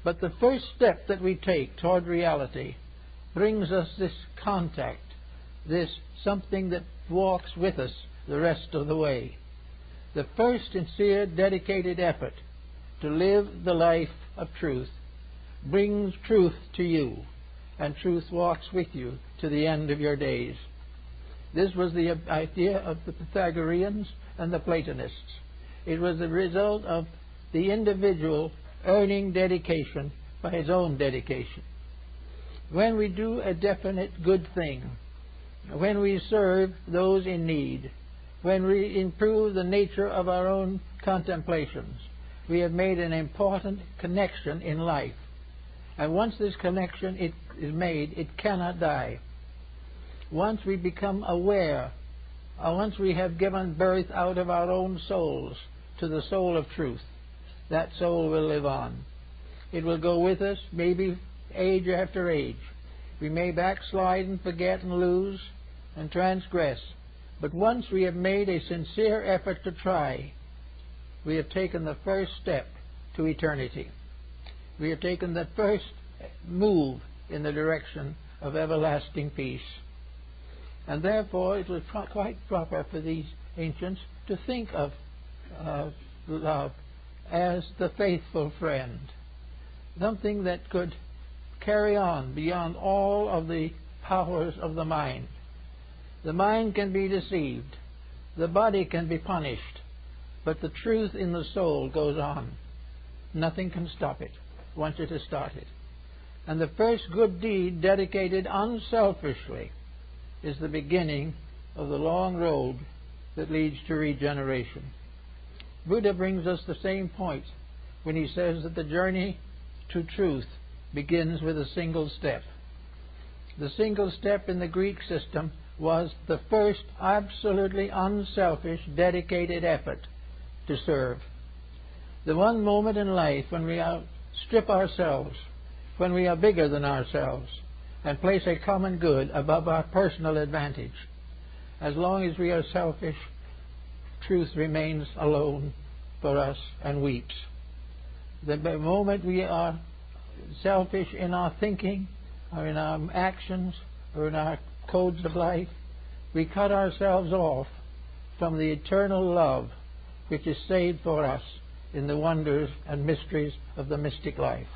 A: But the first step that we take toward reality brings us this contact, this something that walks with us the rest of the way. The first sincere, dedicated effort to live the life of truth brings truth to you, and truth walks with you to the end of your days. This was the idea of the Pythagoreans and the Platonists. It was the result of the individual earning dedication by his own dedication. When we do a definite good thing, when we serve those in need, when we improve the nature of our own contemplations, we have made an important connection in life. And once this connection is made, it cannot die. Once we become aware, once we have given birth out of our own souls to the soul of truth, that soul will live on. It will go with us, maybe age after age. We may backslide and forget and lose and transgress. But once we have made a sincere effort to try, we have taken the first step to eternity. We have taken the first move in the direction of everlasting peace. And therefore it was quite proper for these ancients to think of love as the faithful friend, something that could carry on beyond all of the powers of the mind. The mind can be deceived, the body can be punished, but the truth in the soul goes on. Nothing can stop it once it has started. And the first good deed dedicated unselfishly is the beginning of the long road that leads to regeneration. Buddha brings us the same point when he says that the journey to truth begins with a single step. The single step in the Greek system was the first absolutely unselfish, dedicated effort to serve. The one moment in life when we strip ourselves, when we are bigger than ourselves, and place a common good above our personal advantage. As long as we are selfish, truth remains alone for us and weeps. The moment we are selfish in our thinking, or in our actions, or in our codes of life, we cut ourselves off from the eternal love which is saved for us in the wonders and mysteries of the mystic life.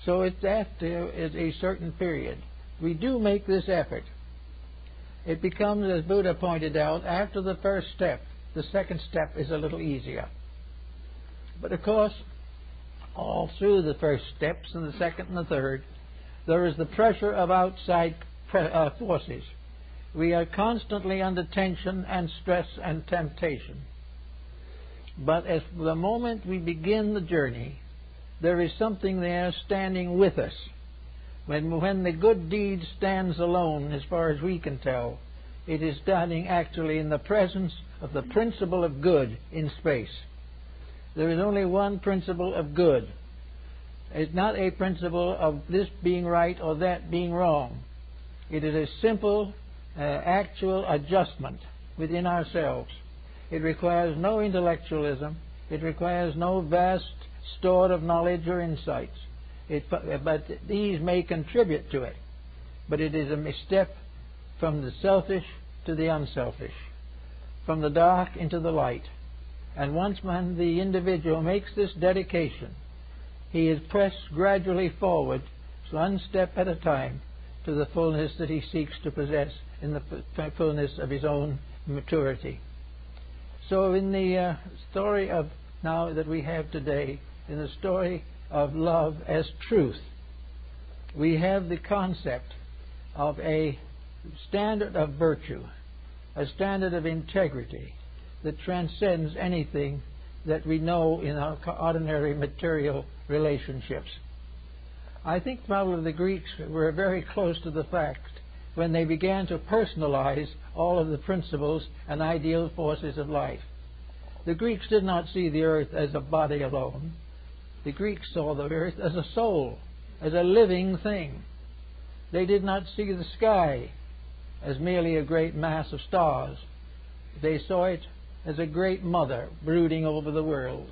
A: So it's after a certain period we do make this effort. It becomes, as Buddha pointed out, after the first step, the second step is a little easier. But of course, all through the first steps and the second and the third, there is the pressure of outside forces. We are constantly under tension and stress and temptation. But as the moment we begin the journey, there is something there standing with us. When the good deed stands alone, as far as we can tell, it is standing actually in the presence of the principle of good in space. There is only one principle of good. It's not a principle of this being right or that being wrong. It is a simple, actual adjustment within ourselves. It requires no intellectualism. It requires no vast store of knowledge or insights. But these may contribute to it. But it is a step from the selfish to the unselfish, from the dark into the light. And once the individual makes this dedication, he is pressed gradually forward, one step at a time, to the fullness that he seeks to possess in the fullness of his own maturity. So in the story of now that we have today, in the story of love as truth, we have the concept of a standard of virtue, a standard of integrity that transcends anything that we know in our ordinary material relationships. I think probably the Greeks were very close to the fact when they began to personalize all of the principles and ideal forces of life. The Greeks did not see the earth as a body alone. The Greeks saw the earth as a soul, as a living thing. They did not see the sky as merely a great mass of stars. They saw it as a great mother brooding over the world.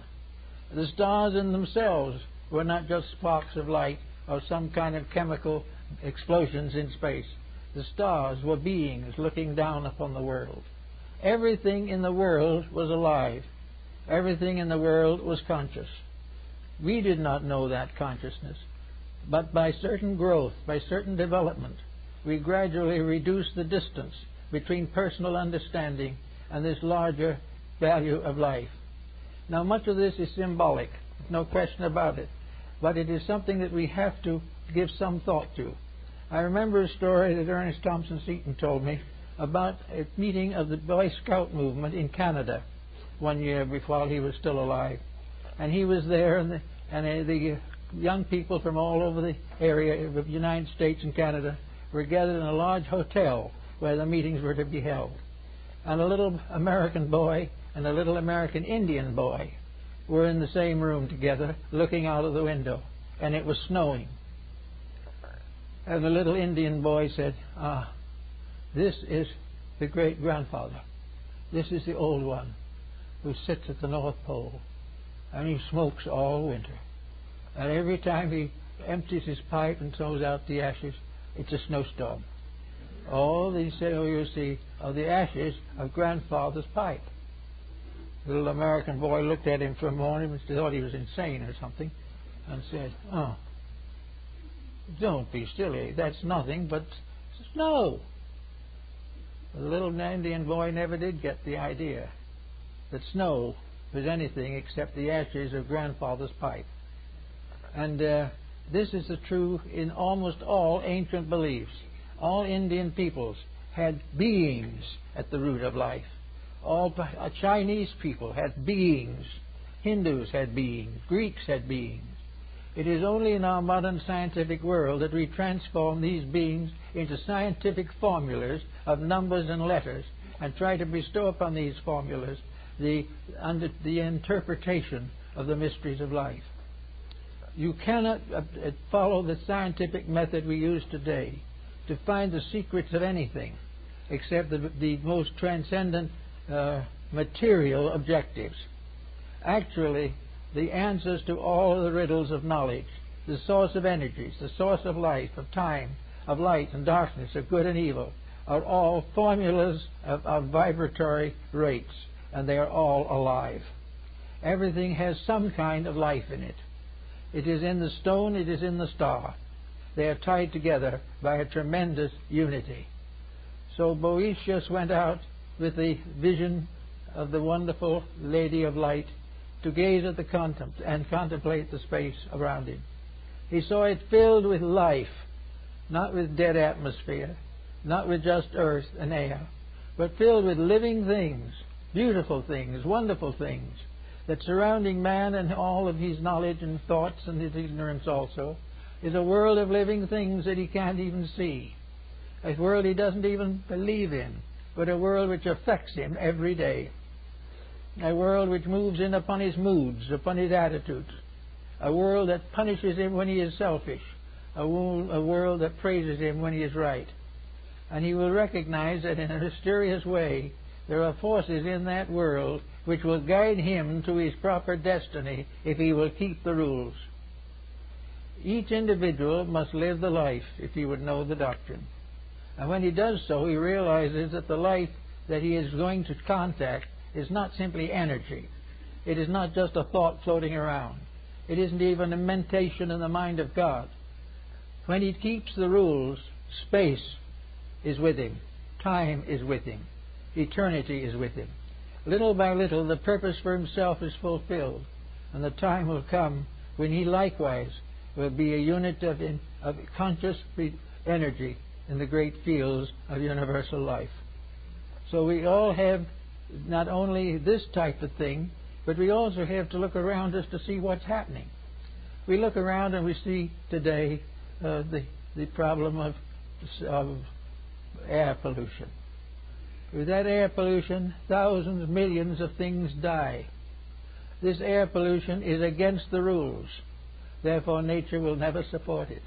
A: The stars in themselves were not just sparks of light or some kind of chemical explosions in space. The stars were beings looking down upon the world. Everything in the world was alive. Everything in the world was conscious. We did not know that consciousness, but by certain growth, by certain development, we gradually reduced the distance between personal understanding and this larger value of life. Now, much of this is symbolic, no question about it, but it is something that we have to give some thought to. I remember a story that Ernest Thompson Seton told me about a meeting of the Boy Scout movement in Canada one year while he was still alive. And he was there, and the young people from all over the area of the United States and Canada were gathered in a large hotel where the meetings were to be held. And a little American boy and a little American Indian boy were in the same room together looking out of the window, and it was snowing. And the little Indian boy said, this is the great-grandfather. This is the old one who sits at the North Pole, and he smokes all winter. And every time he empties his pipe and throws out the ashes, it's a snowstorm. All these, you see, are the ashes of grandfather's pipe. The little American boy looked at him for a moment and thought he was insane or something, and said, don't be silly, that's nothing but snow. The little Indian boy never did get the idea that snow was anything except the ashes of grandfather's pipe. And this is the truth in almost all ancient beliefs. All Indian peoples had beings at the root of life. All Chinese people had beings. Hindus had beings. Greeks had beings. It is only in our modern scientific world that we transform these beings into scientific formulas of numbers and letters and try to bestow upon these formulas the interpretation of the mysteries of life. You cannot follow the scientific method we use today to find the secrets of anything except the most transcendent material objectives. Actually, the answers to all of the riddles of knowledge, the source of energies, the source of life, of time, of light and darkness, of good and evil, are all formulas of vibratory rates, and they are all alive. Everything has some kind of life in it. It is in the stone, it is in the star. They are tied together by a tremendous unity. So Boëthius went out with the vision of the wonderful Lady of Light to gaze at and contemplate the space around him. He saw it filled with life, not with dead atmosphere, not with just earth and air, but filled with living things, beautiful things, wonderful things, that surrounding man and all of his knowledge and thoughts and his ignorance also is a world of living things that he can't even see, a world he doesn't even believe in, but a world which affects him every day, a world which moves in upon his moods, upon his attitudes, a world that punishes him when he is selfish, a world that praises him when he is right. And he will recognize that in a mysterious way there are forces in that world which will guide him to his proper destiny if he will keep the rules. Each individual must live the life if he would know the doctrine. And when he does so, he realizes that the life that he is going to contact is not simply energy. It is not just a thought floating around. It isn't even a mentation in the mind of God. When he keeps the rules, space is with him. Time is with him. Eternity is with him. Little by little, the purpose for himself is fulfilled, and the time will come when he likewise will be a unit of conscious energy in the great fields of universal life. So we all have not only this type of thing, but we also have to look around us to see what's happening. We look around and we see today the problem of air pollution. With that air pollution, thousands, millions of things die. This air pollution is against the rules. Therefore, nature will never support it.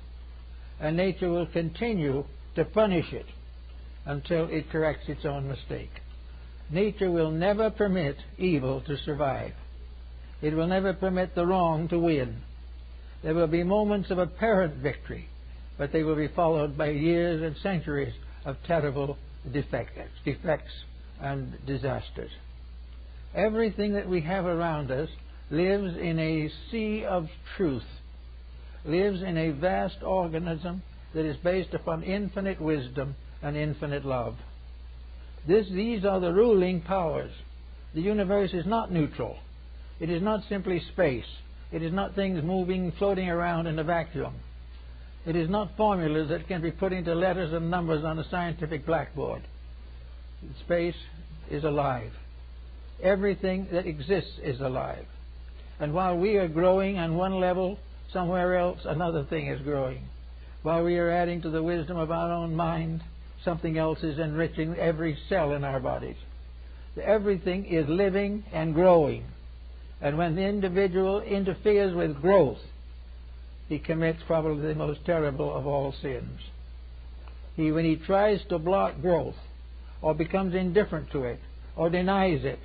A: And nature will continue to punish it until it corrects its own mistake. Nature will never permit evil to survive. It will never permit the wrong to win. There will be moments of apparent victory, but they will be followed by years and centuries of terrible defects and disasters. Everything that we have around us lives in a sea of truth, lives in a vast organism that is based upon infinite wisdom and infinite love. These are the ruling powers. The universe is not neutral. It is not simply space. It is not things moving, floating around in a vacuum. It is not formulas that can be put into letters and numbers on a scientific blackboard. Space is alive. Everything that exists is alive. And while we are growing on one level, somewhere else another thing is growing. While we are adding to the wisdom of our own mind, something else is enriching every cell in our bodies. Everything is living and growing. And when the individual interferes with growth, he commits probably the most terrible of all sins. When he tries to block growth, or becomes indifferent to it, or denies it,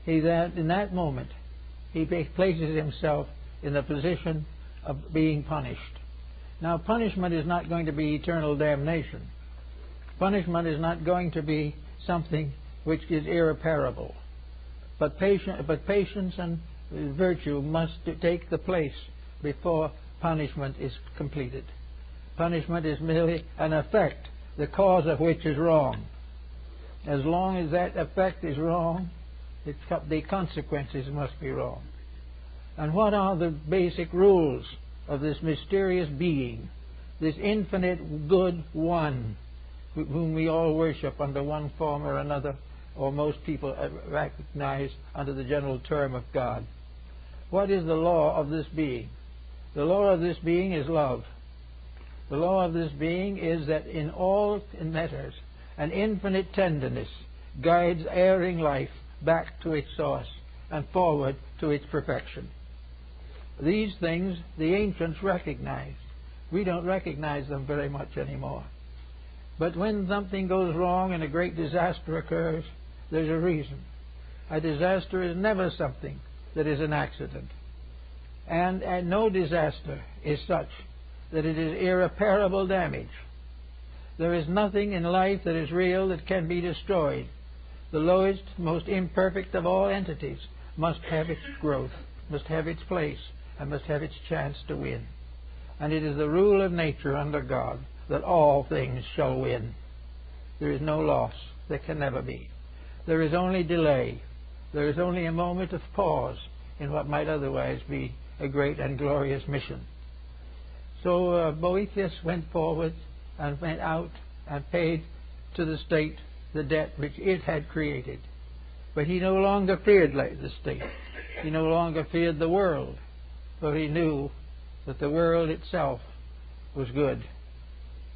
A: in that moment, he places himself in the position of being punished. Now, punishment is not going to be eternal damnation. Punishment is not going to be something which is irreparable. But patience and virtue must take the place before punishment is completed. Punishment is merely an effect, the cause of which is wrong. As long as that effect is wrong, the consequences must be wrong. And what are the basic rules of this mysterious being, this infinite good one, whom we all worship under one form or another, or most people recognize under the general term of God? What is the law of this being? The law of this being is love. The law of this being is that in all matters, an infinite tenderness guides erring life back to its source and forward to its perfection. These things the ancients recognized. We don't recognize them very much anymore. But when something goes wrong and a great disaster occurs, there's a reason. A disaster is never something that is an accident. And no disaster is such that it is irreparable damage. There is nothing in life that is real that can be destroyed. The lowest, most imperfect of all entities must have its growth, must have its place, and must have its chance to win. And it is the rule of nature under God that all things shall win. There is no loss. There can never be. There is only delay. There is only a moment of pause in what might otherwise be a great and glorious mission. So Boethius went forward and went out and paid to the state the debt which it had created. But he no longer feared the state. He no longer feared the world, for he knew that the world itself was good.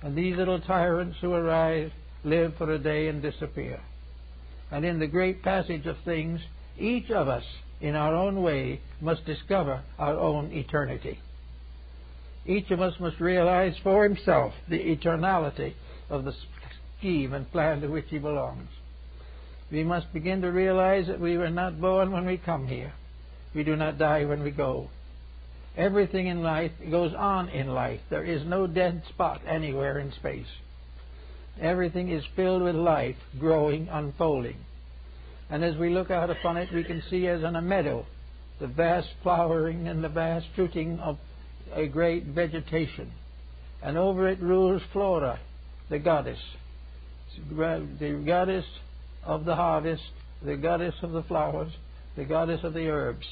A: And these little tyrants who arise live for a day and disappear. And in the great passage of things, each of us, in our own way, must discover our own eternity. Each of us must realize for himself the eternality of the scheme and plan to which he belongs. We must begin to realize that we were not born when we come here. We do not die when we go. Everything in life goes on in life. There is no dead spot anywhere in space. Everything is filled with life, growing, unfolding. And as we look out upon it, we can see as in a meadow the vast flowering and the vast fruiting of a great vegetation. And over it rules Flora, the goddess of the harvest, the goddess of the flowers, the goddess of the herbs.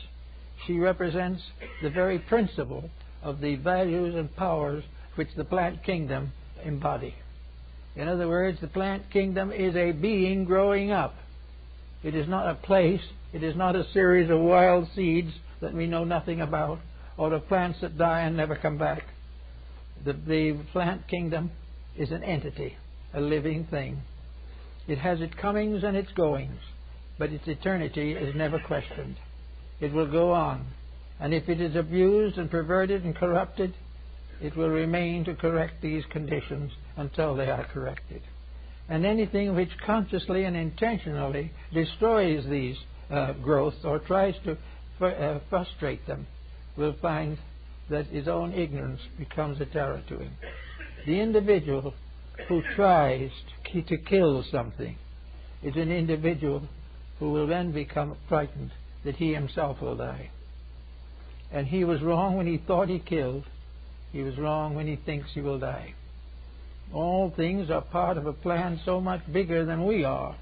A: She represents the very principle of the values and powers which the plant kingdom embody. In other words, the plant kingdom is a being growing up. It is not a place. It is not a series of wild seeds that we know nothing about, or of plants that die and never come back. The plant kingdom is an entity, a living thing. It has its comings and its goings, but its eternity is never questioned. It will go on, and if it is abused and perverted and corrupted, it will remain to correct these conditions until they are corrected. And anything which consciously and intentionally destroys these growths or tries to frustrate them will find that his own ignorance becomes a terror to him. The individual who tries to kill something is an individual who will then become frightened that he himself will die. And he was wrong when he thought he killed. He was wrong when he thinks he will die. All things are part of a plan so much bigger than we are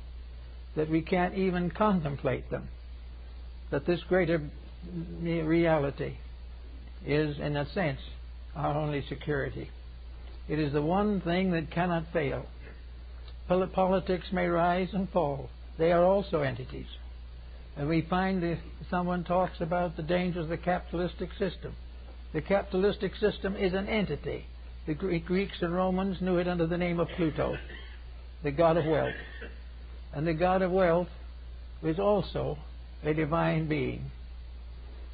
A: that we can't even contemplate them. That this greater reality is, in a sense, our only security. It is the one thing that cannot fail. Politics may rise and fall. They are also entities. And we find that someone talks about the dangers of the capitalistic system. The capitalistic system is an entity. The Greeks and Romans knew it under the name of Pluto, the god of wealth. And the god of wealth is also a divine being.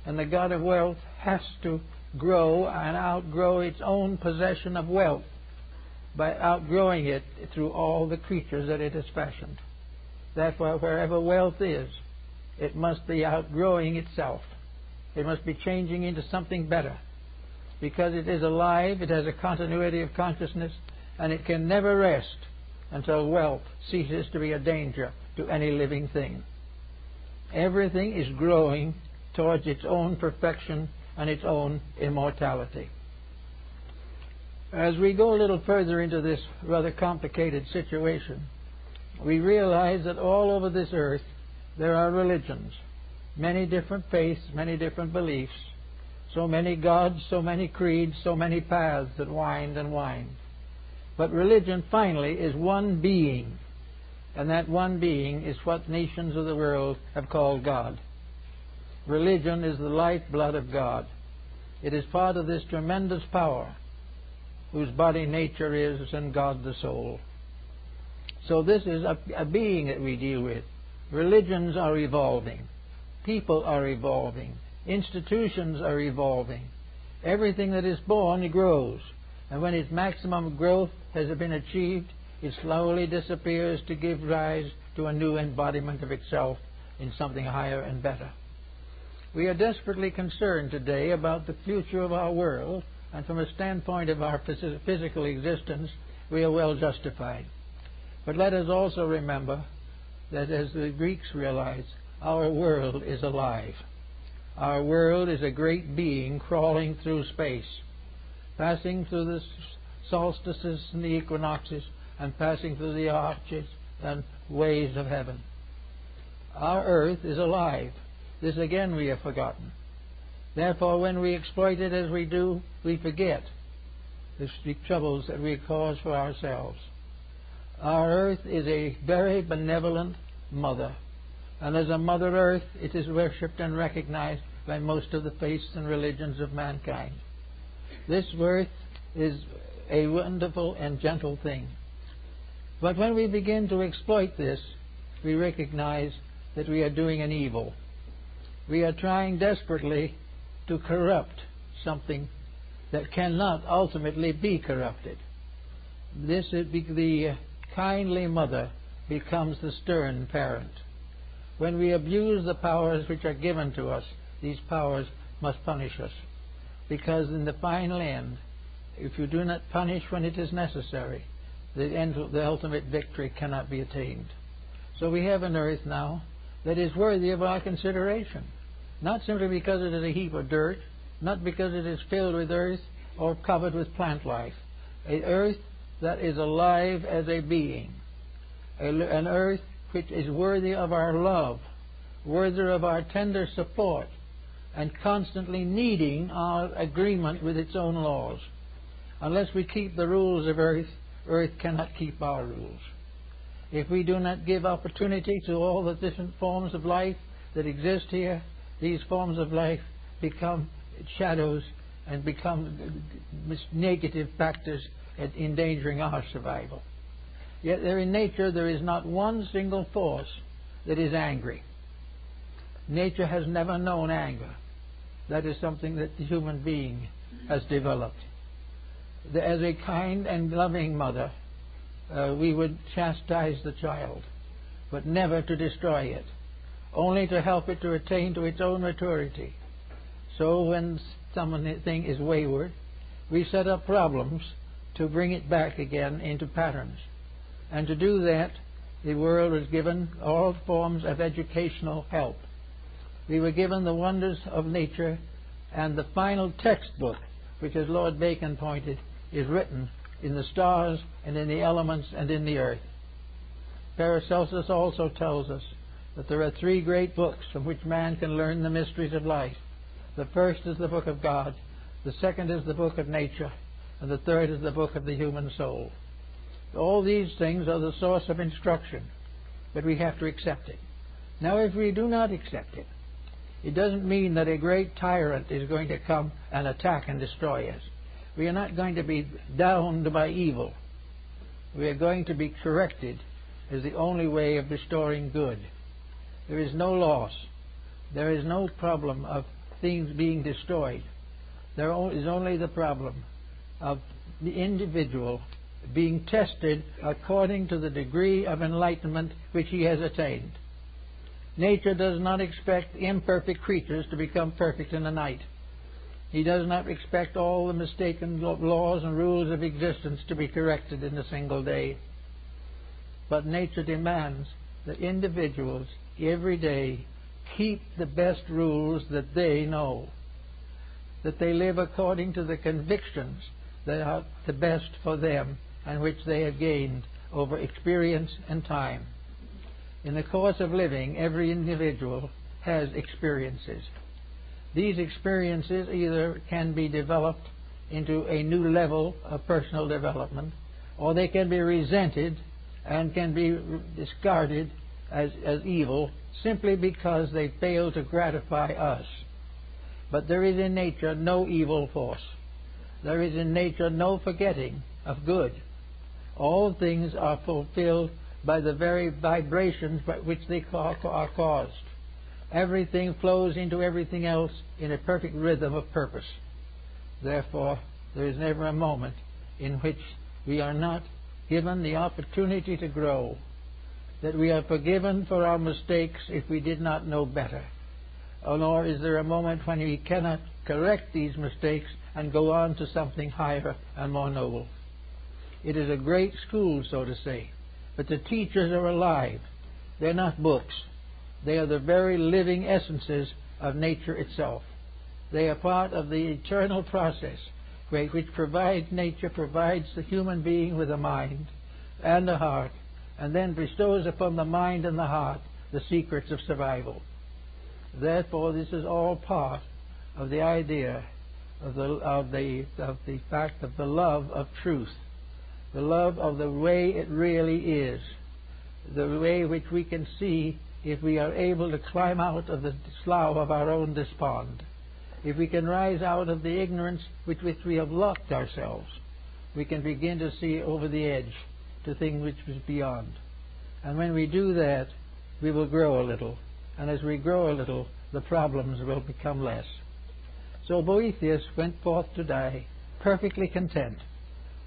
A: And the god of wealth has to grow and outgrow its own possession of wealth by outgrowing it through all the creatures that it has fashioned. Therefore, wherever wealth is, it must be outgrowing itself. It must be changing into something better. Because it is alive, it has a continuity of consciousness, and it can never rest until wealth ceases to be a danger to any living thing. Everything is growing towards its own perfection and its own immortality. As we go a little further into this rather complicated situation, we realize that all over this earth there are religions, many different faiths, many different beliefs, so many gods, so many creeds, so many paths that wind and wind. But religion finally is one being, and that one being is what nations of the world have called God. Religion is the lifeblood of God. It is part of this tremendous power whose body nature is and God the soul. So this is a being that we deal with. Religions are evolving. People are evolving. Institutions are evolving. Everything that is born grows. And when its maximum growth has been achieved, it slowly disappears to give rise to a new embodiment of itself in something higher and better. We are desperately concerned today about the future of our world, and from a standpoint of our physical existence, we are well justified. But let us also remember that, as the Greeks realized, our world is alive. Our world is a great being crawling through space, passing through the solstices and the equinoxes, and passing through the arches and waves of heaven. Our earth is alive. This again we have forgotten. Therefore, when we exploit it as we do, we forget the troubles that we cause for ourselves. Our earth is a very benevolent mother, and as a Mother Earth, it is worshipped and recognized by most of the faiths and religions of mankind. This earth is a wonderful and gentle thing. But when we begin to exploit this, we recognize that we are doing an evil. We are trying desperately to corrupt something that cannot ultimately be corrupted. The kindly mother becomes the stern parent. When we abuse the powers which are given to us, these powers must punish us. Because in the final end, if you do not punish when it is necessary, the ultimate victory cannot be attained. So we have an earth now that is worthy of our consideration. Not simply because it is a heap of dirt, not because it is filled with earth or covered with plant life. An earth that is alive as a being. An earth which is worthy of our love, worthy of our tender support, and constantly needing our agreement with its own laws. Unless we keep the rules of earth, earth cannot keep our rules. If we do not give opportunity to all the different forms of life that exist here, these forms of life become shadows and become negative factors at endangering our survival. Yet there in nature there is not one single force that is angry. Nature has never known anger. That is something that the human being has developed. As a kind and loving mother, we would chastise the child, but never to destroy it, only to help it to attain to its own maturity. So when something is wayward, we set up problems to bring it back again into patterns. And to do that, the world was given all forms of educational help. We were given the wonders of nature, and the final textbook, which, as Lord Bacon pointed, is written in the stars and in the elements and in the earth. Paracelsus also tells us that there are 3 great books from which man can learn the mysteries of life. The first is the book of God, the second is the book of nature, and the third is the book of the human soul. All these things are the source of instruction, but we have to accept it. Now, if we do not accept it, it doesn't mean that a great tyrant is going to come and attack and destroy us. We are not going to be downed by evil. We are going to be corrected as the only way of restoring good. There is no loss. There is no problem of things being destroyed. There is only the problem of the individual being tested according to the degree of enlightenment which he has attained. Nature does not expect imperfect creatures to become perfect in a night. He does not expect all the mistaken laws and rules of existence to be corrected in a single day. But nature demands that individuals every day keep the best rules that they know, that they live according to the convictions that are the best for them and which they have gained over experience and time. In the course of living, every individual has experiences. These experiences either can be developed into a new level of personal development, or they can be resented and can be discarded as evil simply because they fail to gratify us. But there is in nature no evil force. There is in nature no forgetting of good. All things are fulfilled by the very vibrations by which they are caused. Everything flows into everything else in a perfect rhythm of purpose. Therefore, there is never a moment in which we are not given the opportunity to grow, that we are forgiven for our mistakes if we did not know better, nor is there a moment when we cannot correct these mistakes and go on to something higher and more noble. It is a great school, so to say, but the teachers are alive. They're not books. They are the very living essences of nature itself. They are part of the eternal process which nature provides the human being with a mind and a heart, and then bestows upon the mind and the heart the secrets of survival. Therefore, this is all part of the idea of the fact of the love of truth, the love of the way it really is, the way which we can see if we are able to climb out of the slough of our own despond. If we can rise out of the ignorance with which we have locked ourselves, we can begin to see over the edge to things which is beyond. And when we do that, we will grow a little. And as we grow a little, the problems will become less. So Boethius went forth to die perfectly content,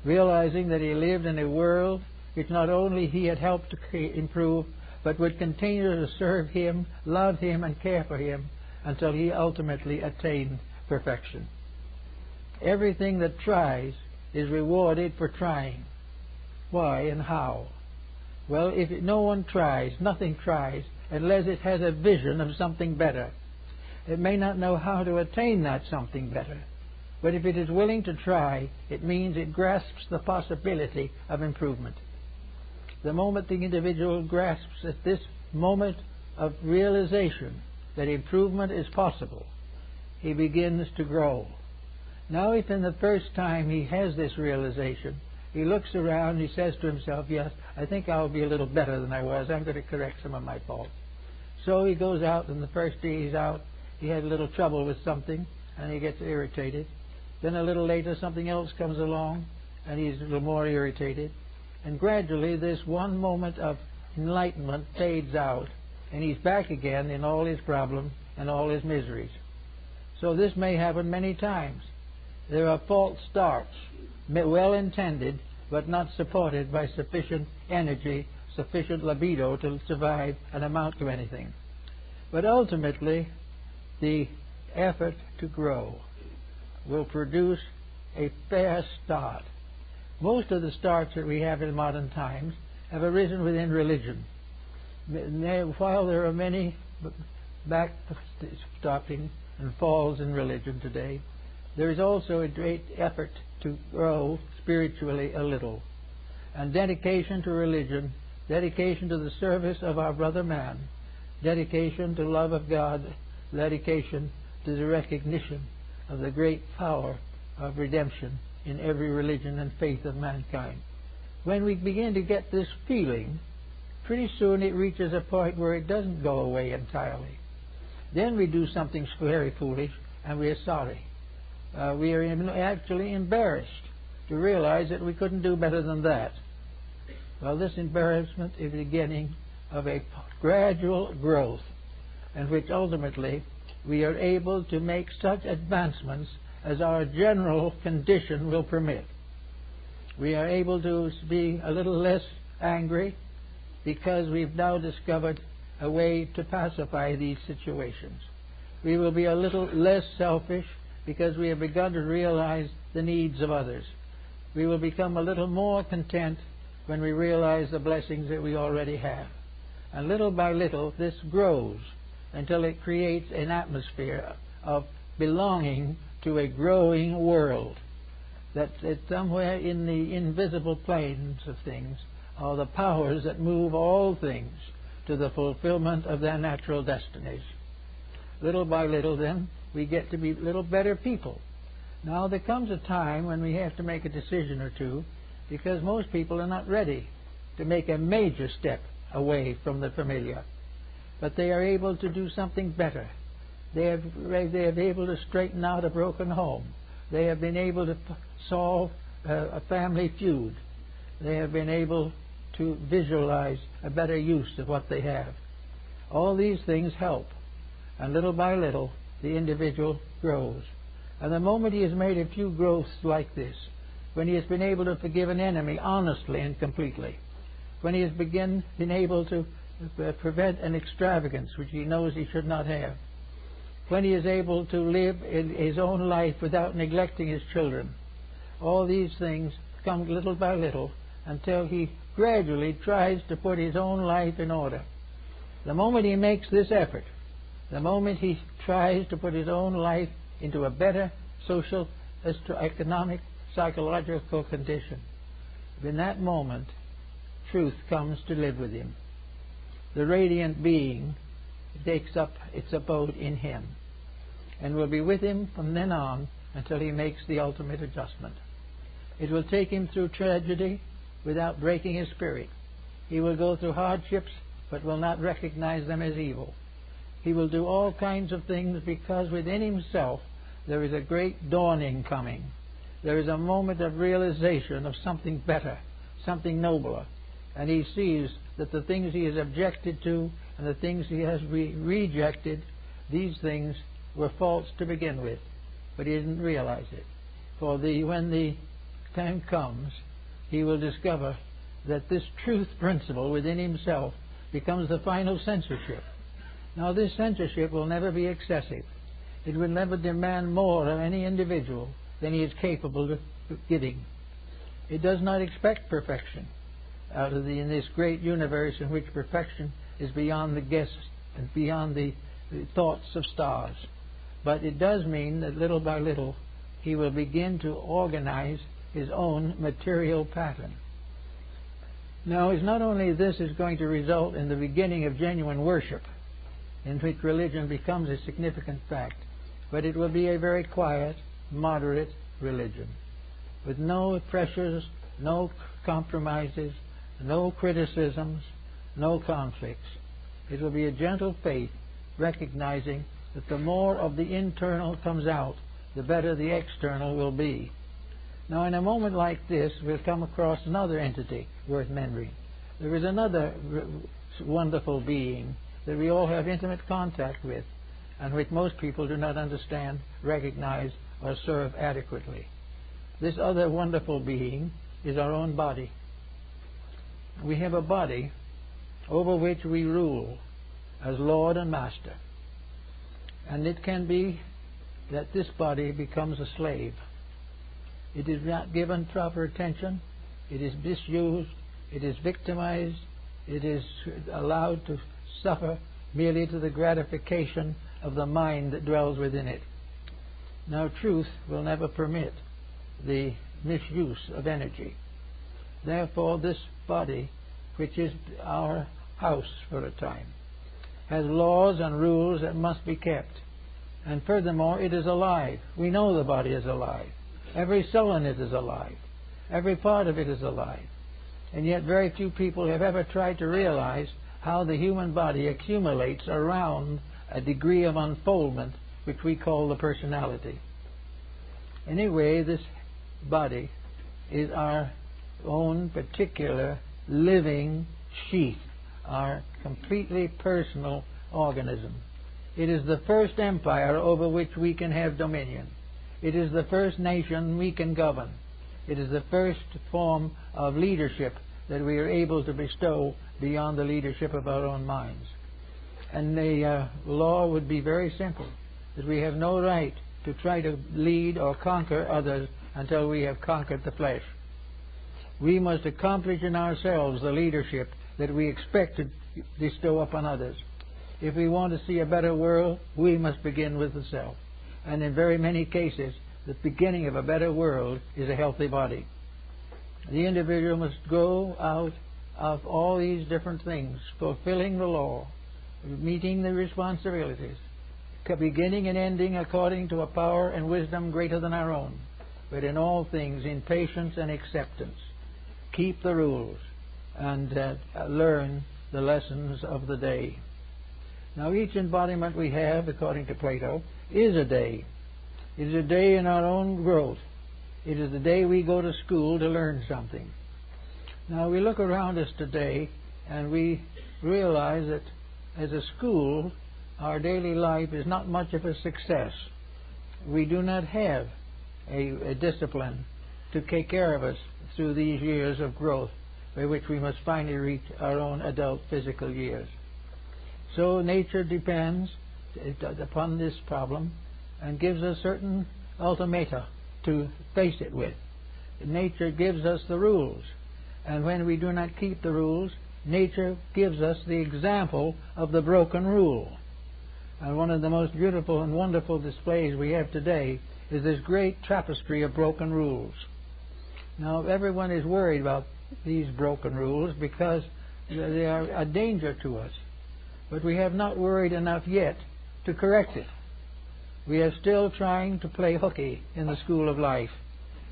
A: realizing that he lived in a world which not only he had helped to improve, but would continue to serve him, love him, and care for him until he ultimately attained perfection. Everything that tries is rewarded for trying. Why and how? Well, if no one tries, nothing tries, unless it has a vision of something better. It may not know how to attain that something better, but if it is willing to try, it means it grasps the possibility of improvement. The moment the individual grasps at this moment of realization that improvement is possible, he begins to grow. Now, if in the first time he has this realization, he looks around, he says to himself, yes, I think I'll be a little better than I was. I'm going to correct some of my faults. So he goes out, and the first day he's out, he had a little trouble with something, and he gets irritated. Then a little later, something else comes along, and he's a little more irritated. And gradually this one moment of enlightenment fades out, and he's back again in all his problems and all his miseries. So this may happen many times. There are false starts, well intended, but not supported by sufficient energy, sufficient libido to survive and amount to anything. But ultimately, the effort to grow will produce a fair start. Most of the starts that we have in modern times have arisen within religion. While there are many backstopping and falls in religion today, there is also a great effort to grow spiritually a little. And dedication to religion, dedication to the service of our brother man, dedication to love of God, dedication to the recognition of the great power of redemption in every religion and faith of mankind. When we begin to get this feeling, pretty soon it reaches a point where it doesn't go away entirely. Then we do something very foolish, and we are sorry. We are actually embarrassed to realize that we couldn't do better than that. Well, this embarrassment is the beginning of a gradual growth, in which ultimately we are able to make such advancements as our general condition will permit. We are able to be a little less angry because we've now discovered a way to pacify these situations. We will be a little less selfish because we have begun to realize the needs of others. We will become a little more content when we realize the blessings that we already have. And little by little, this grows until it creates an atmosphere of belonging to a growing world. That somewhere in the invisible planes of things are the powers that move all things to the fulfillment of their natural destinies. Little by little, then, we get to be little better people. Now, there comes a time when we have to make a decision or two, because most people are not ready to make a major step away from the familiar. But they are able to do something better. They have been able to straighten out a broken home. They have been able to solve a family feud. They have been able to visualize a better use of what they have. All these things help. And little by little, the individual grows. And the moment he has made a few growths like this, when he has been able to forgive an enemy honestly and completely, when he has been able to prevent an extravagance which he knows he should not have, when he is able to live in his own life without neglecting his children, all these things come little by little until he gradually tries to put his own life in order. The moment he makes this effort, the moment he tries to put his own life into a better social, economic, psychological condition, in that moment, truth comes to live with him. The radiant being takes up its abode in him and will be with him from then on until he makes the ultimate adjustment. It will take him through tragedy without breaking his spirit. He will go through hardships but will not recognize them as evil. He will do all kinds of things because within himself there is a great dawning coming. There is a moment of realization of something better, something nobler. And he sees that the things he has objected to and the things he has rejected, these things were false to begin with. But he didn't realize it. For when the time comes, he will discover that this truth principle within himself becomes the final censorship. Now, this censorship will never be excessive. It will never demand more of any individual than he is capable of giving. It does not expect perfection in this great universe in which perfection is beyond the guess and beyond the thoughts of stars. But it does mean that little by little he will begin to organize his own material pattern. Now, it's not only this is going to result in the beginning of genuine worship, in which religion becomes a significant fact, but it will be a very quiet, moderate religion, with no pressures, no compromises, no criticisms, no conflicts. It will be a gentle faith, recognizing that the more of the internal comes out, the better the external will be. Now, in a moment like this, we'll come across another entity worth mentioning. There is another wonderful being that we all have intimate contact with, and which most people do not understand, recognize, or serve adequately. This other wonderful being is our own body. We have a body over which we rule as Lord and Master. And it can be that this body becomes a slave. It is not given proper attention. It is misused. It is victimized. It is allowed to suffer merely to the gratification of the mind that dwells within it. Now, truth will never permit the misuse of energy. Therefore, this body, which is our house for a time, has laws and rules that must be kept. And furthermore, it is alive. We know the body is alive. Every cell in it is alive. Every part of it is alive. And yet very few people have ever tried to realize how the human body accumulates around a degree of unfoldment which we call the personality. Anyway, this body is our own particular living sheath, our completely personal organism. It is the first empire over which we can have dominion. It is the first nation we can govern. It is the first form of leadership that we are able to bestow beyond the leadership of our own minds. And the law would be very simple, that we have no right to try to lead or conquer others until we have conquered the flesh. We must accomplish in ourselves the leadership that we expect to bestow upon others. If we want to see a better world, we must begin with the self. And in very many cases, the beginning of a better world is a healthy body. The individual must go out of all these different things, fulfilling the law, meeting the responsibilities, beginning and ending according to a power and wisdom greater than our own, but in all things in patience and acceptance. Keep the rules and learn the lessons of the day. Now, each embodiment we have, according to Plato, is a day. It is a day in our own growth. It is the day we go to school to learn something. Now, we look around us today and we realize that as a school, our daily life is not much of a success. We do not have a discipline to take care of us through these years of growth by which we must finally reach our own adult physical years. So nature depends upon this problem and gives us certain ultimata to face it with. Nature gives us the rules, and when we do not keep the rules, nature gives us the example of the broken rule. And one of the most beautiful and wonderful displays we have today is this great tapestry of broken rules. Now, everyone is worried about these broken rules because they are a danger to us. But we have not worried enough yet to correct it. We are still trying to play hooky in the school of life.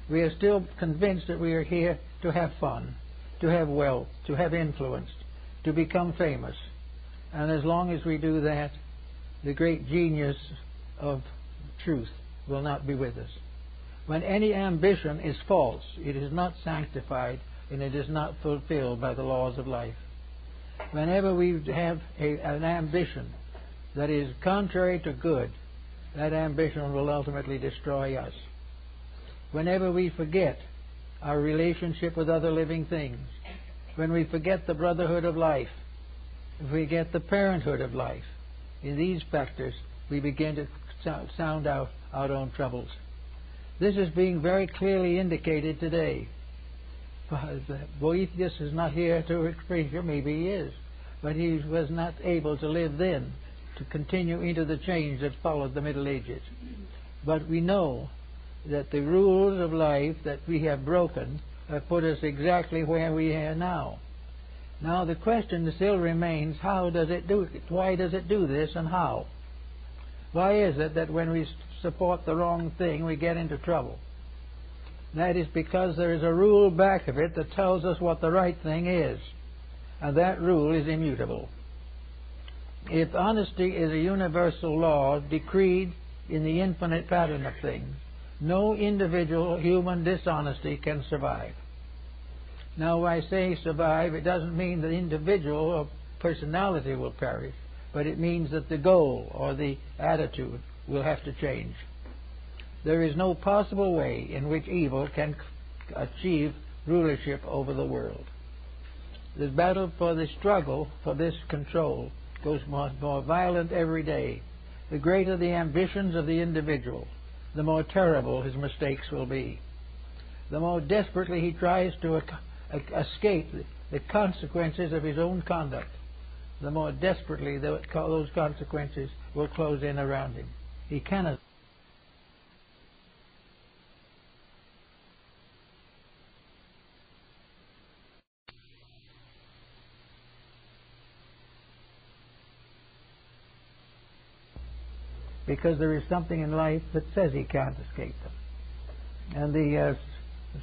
A: We are still convinced that we are here to have fun, to have wealth, to have influence, to become famous. And as long as we do that, the great genius of truth will not be with us. When any ambition is false, it is not sanctified and it is not fulfilled by the laws of life. Whenever we have an ambition that is contrary to good, that ambition will ultimately destroy us. Whenever we forget our relationship with other living things, when we forget the brotherhood of life, if we get the parenthood of life, in these factors we begin to sound out our own troubles. This is being very clearly indicated today. Boethius is not here to express it. Maybe he is, but he was not able to live then to continue into the change that followed the Middle Ages. But we know that the rules of life that we have broken have put us exactly where we are now. Now the question still remains, how does it do it? Why does it do this, and how? Why is it that when we support the wrong thing, we get into trouble? That is because there is a rule back of it that tells us what the right thing is, and that rule is immutable. If honesty is a universal law decreed in the infinite pattern of things, No individual human dishonesty can survive. Now, when I say survive, it doesn't mean the individual or personality will perish, but it means that the goal or the attitude will have to change. There is no possible way in which evil can achieve rulership over the world. The battle for the struggle for this control goes more violent every day. The greater the ambitions of the individual, the more terrible his mistakes will be. The more desperately he tries to escape the consequences of his own conduct, the more desperately those consequences will close in around him. He cannot. Because there is something in life that says he can't escape them. And the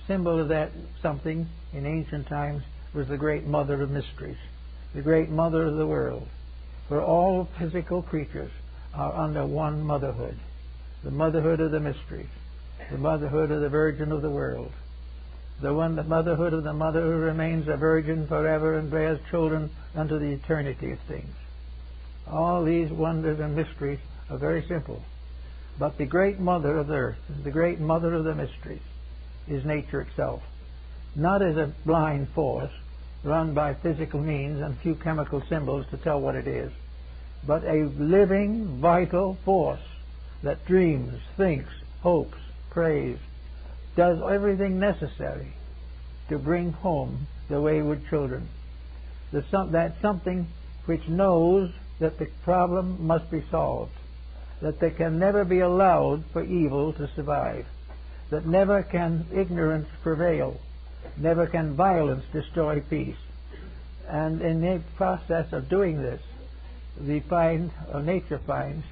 A: symbol of that something in ancient times was the great mother of mysteries, the great mother of the world. For all physical creatures are under one motherhood, the motherhood of the mysteries, the motherhood of the Virgin of the world, the motherhood of the mother who remains a virgin forever and bears children unto the eternity of things. All these wonders and mysteries are very simple. But the great mother of the earth, the great mother of the mysteries, is nature itself. Not as a blind force run by physical means and few chemical symbols to tell what it is, but a living, vital force that dreams, thinks, hopes, prays, does everything necessary to bring home the wayward children. That something which knows that the problem must be solved, that there can never be allowed for evil to survive, that never can ignorance prevail, never can violence destroy peace. And in the process of doing this, nature finds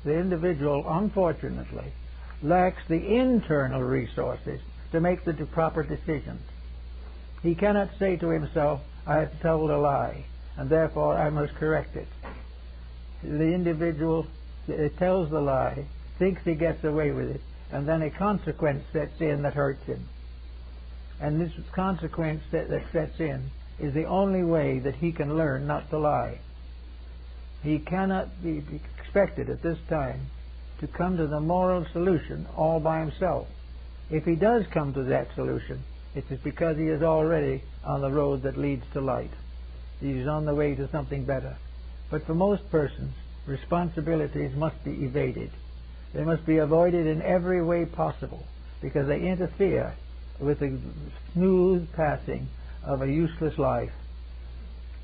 A: the individual, unfortunately, lacks the internal resources to make the proper decisions. He cannot say to himself, I have told a lie, and therefore I must correct it. The individual tells the lie, thinks he gets away with it, and then a consequence sets in that hurts him. And this consequence that sets in is the only way that he can learn not to lie. He cannot be expected at this time to come to the moral solution all by himself. If he does come to that solution, it is because he is already on the road that leads to light. He is on the way to something better. But for most persons, responsibilities must be evaded. They must be avoided in every way possible because they interfere with the smooth passing of a useless life.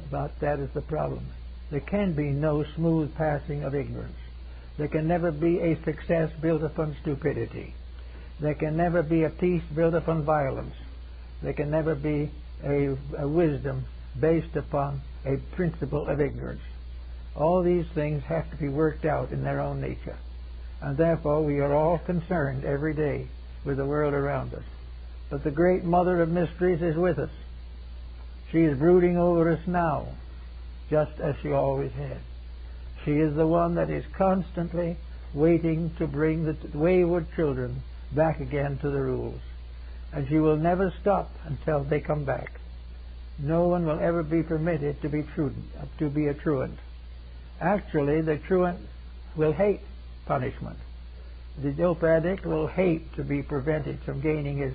A: About that is the problem. There can be no smooth passing of ignorance. There can never be a success built upon stupidity. There can never be a peace built upon violence. There can never be a wisdom based upon a principle of ignorance. All these things have to be worked out in their own nature. And therefore we are all concerned every day with the world around us. But the great mother of mysteries is with us. She is brooding over us now, just as she always has. She is the one that is constantly waiting to bring the wayward children back again to the rules. And she will never stop until they come back. No one will ever be permitted to be a truant. Actually, the truant will hate punishment. The dope addict will hate to be prevented from gaining his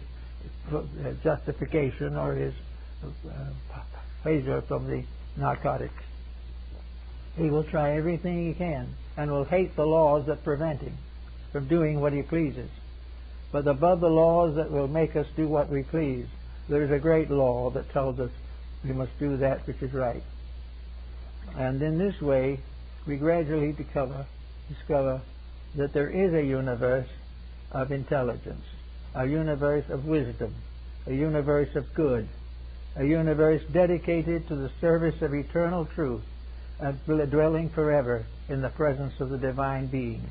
A: justification or his pleasure from the narcotics. He will try everything he can and will hate the laws that prevent him from doing what he pleases. But above the laws that will make us do what we please, there is a great law that tells us we must do that which is right. And in this way, we gradually discover that there is a universe of intelligence, a universe of wisdom, a universe of good, a universe dedicated to the service of eternal truth and dwelling forever in the presence of the divine being.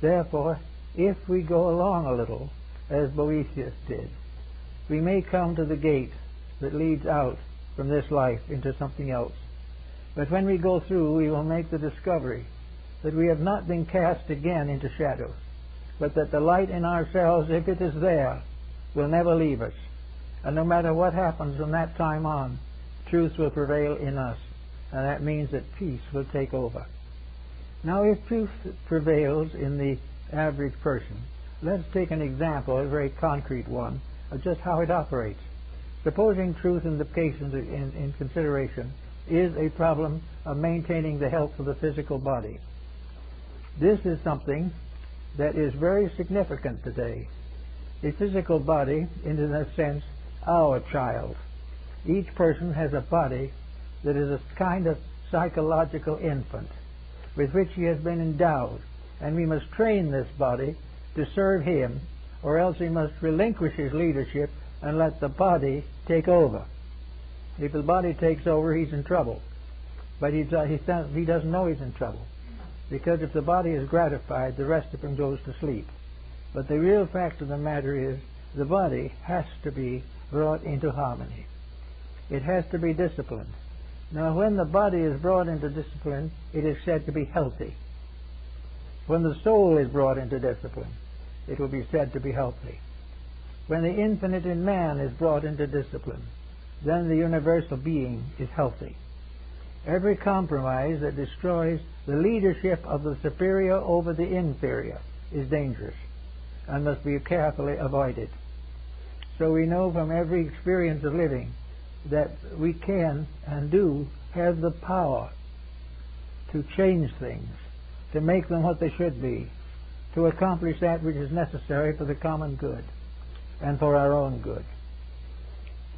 A: Therefore, if we go along a little, as Boethius did, we may come to the gate that leads out from this life into something else. But when we go through, we will make the discovery that we have not been cast again into shadows.
B: but that the light in ourselves, if it is there, will never leave us. And no matter what happens from that time on, truth will prevail in us. And that means that peace will take over. Now, if truth prevails in the average person, let's take an example, a very concrete one, of just how it operates. Supposing truth in the case in consideration is a problem of maintaining the health of the physical body. This is something that is very significant today. The physical body is, in a sense, our child. Each person has a body that is a kind of psychological infant with which he has been endowed, and we must train this body to serve him, or else he must relinquish his leadership and let the body take over. If the body takes over, he's in trouble. But he doesn't know he's in trouble, because if the body is gratified, the rest of him goes to sleep. But the real fact of the matter is the body has to be brought into harmony. It has to be disciplined. Now, when the body is brought into discipline, it is said to be healthy. When the soul is brought into discipline, it will be said to be healthy. When the infinite in man is brought into discipline, then the universal being is healthy. Every compromise that destroys the leadership of the superior over the inferior is dangerous and must be carefully avoided. So we know from every experience of living that we can and do have the power to change things, to make them what they should be, to accomplish that which is necessary for the common good and for our own good.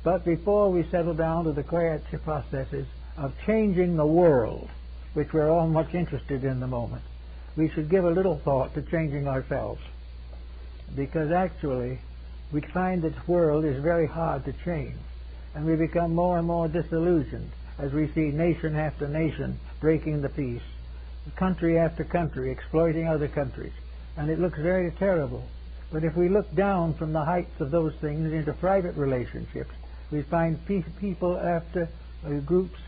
B: But before we settle down to the creative processes of changing the world, which we're all much interested in the moment, we should give a little thought to changing ourselves. Because actually, we find that the world is very hard to change, and we become more and more disillusioned as we see nation after nation breaking the peace, country after country exploiting other countries, and it looks very terrible. But if we look down from the heights of those things into private relationships, we find people after groups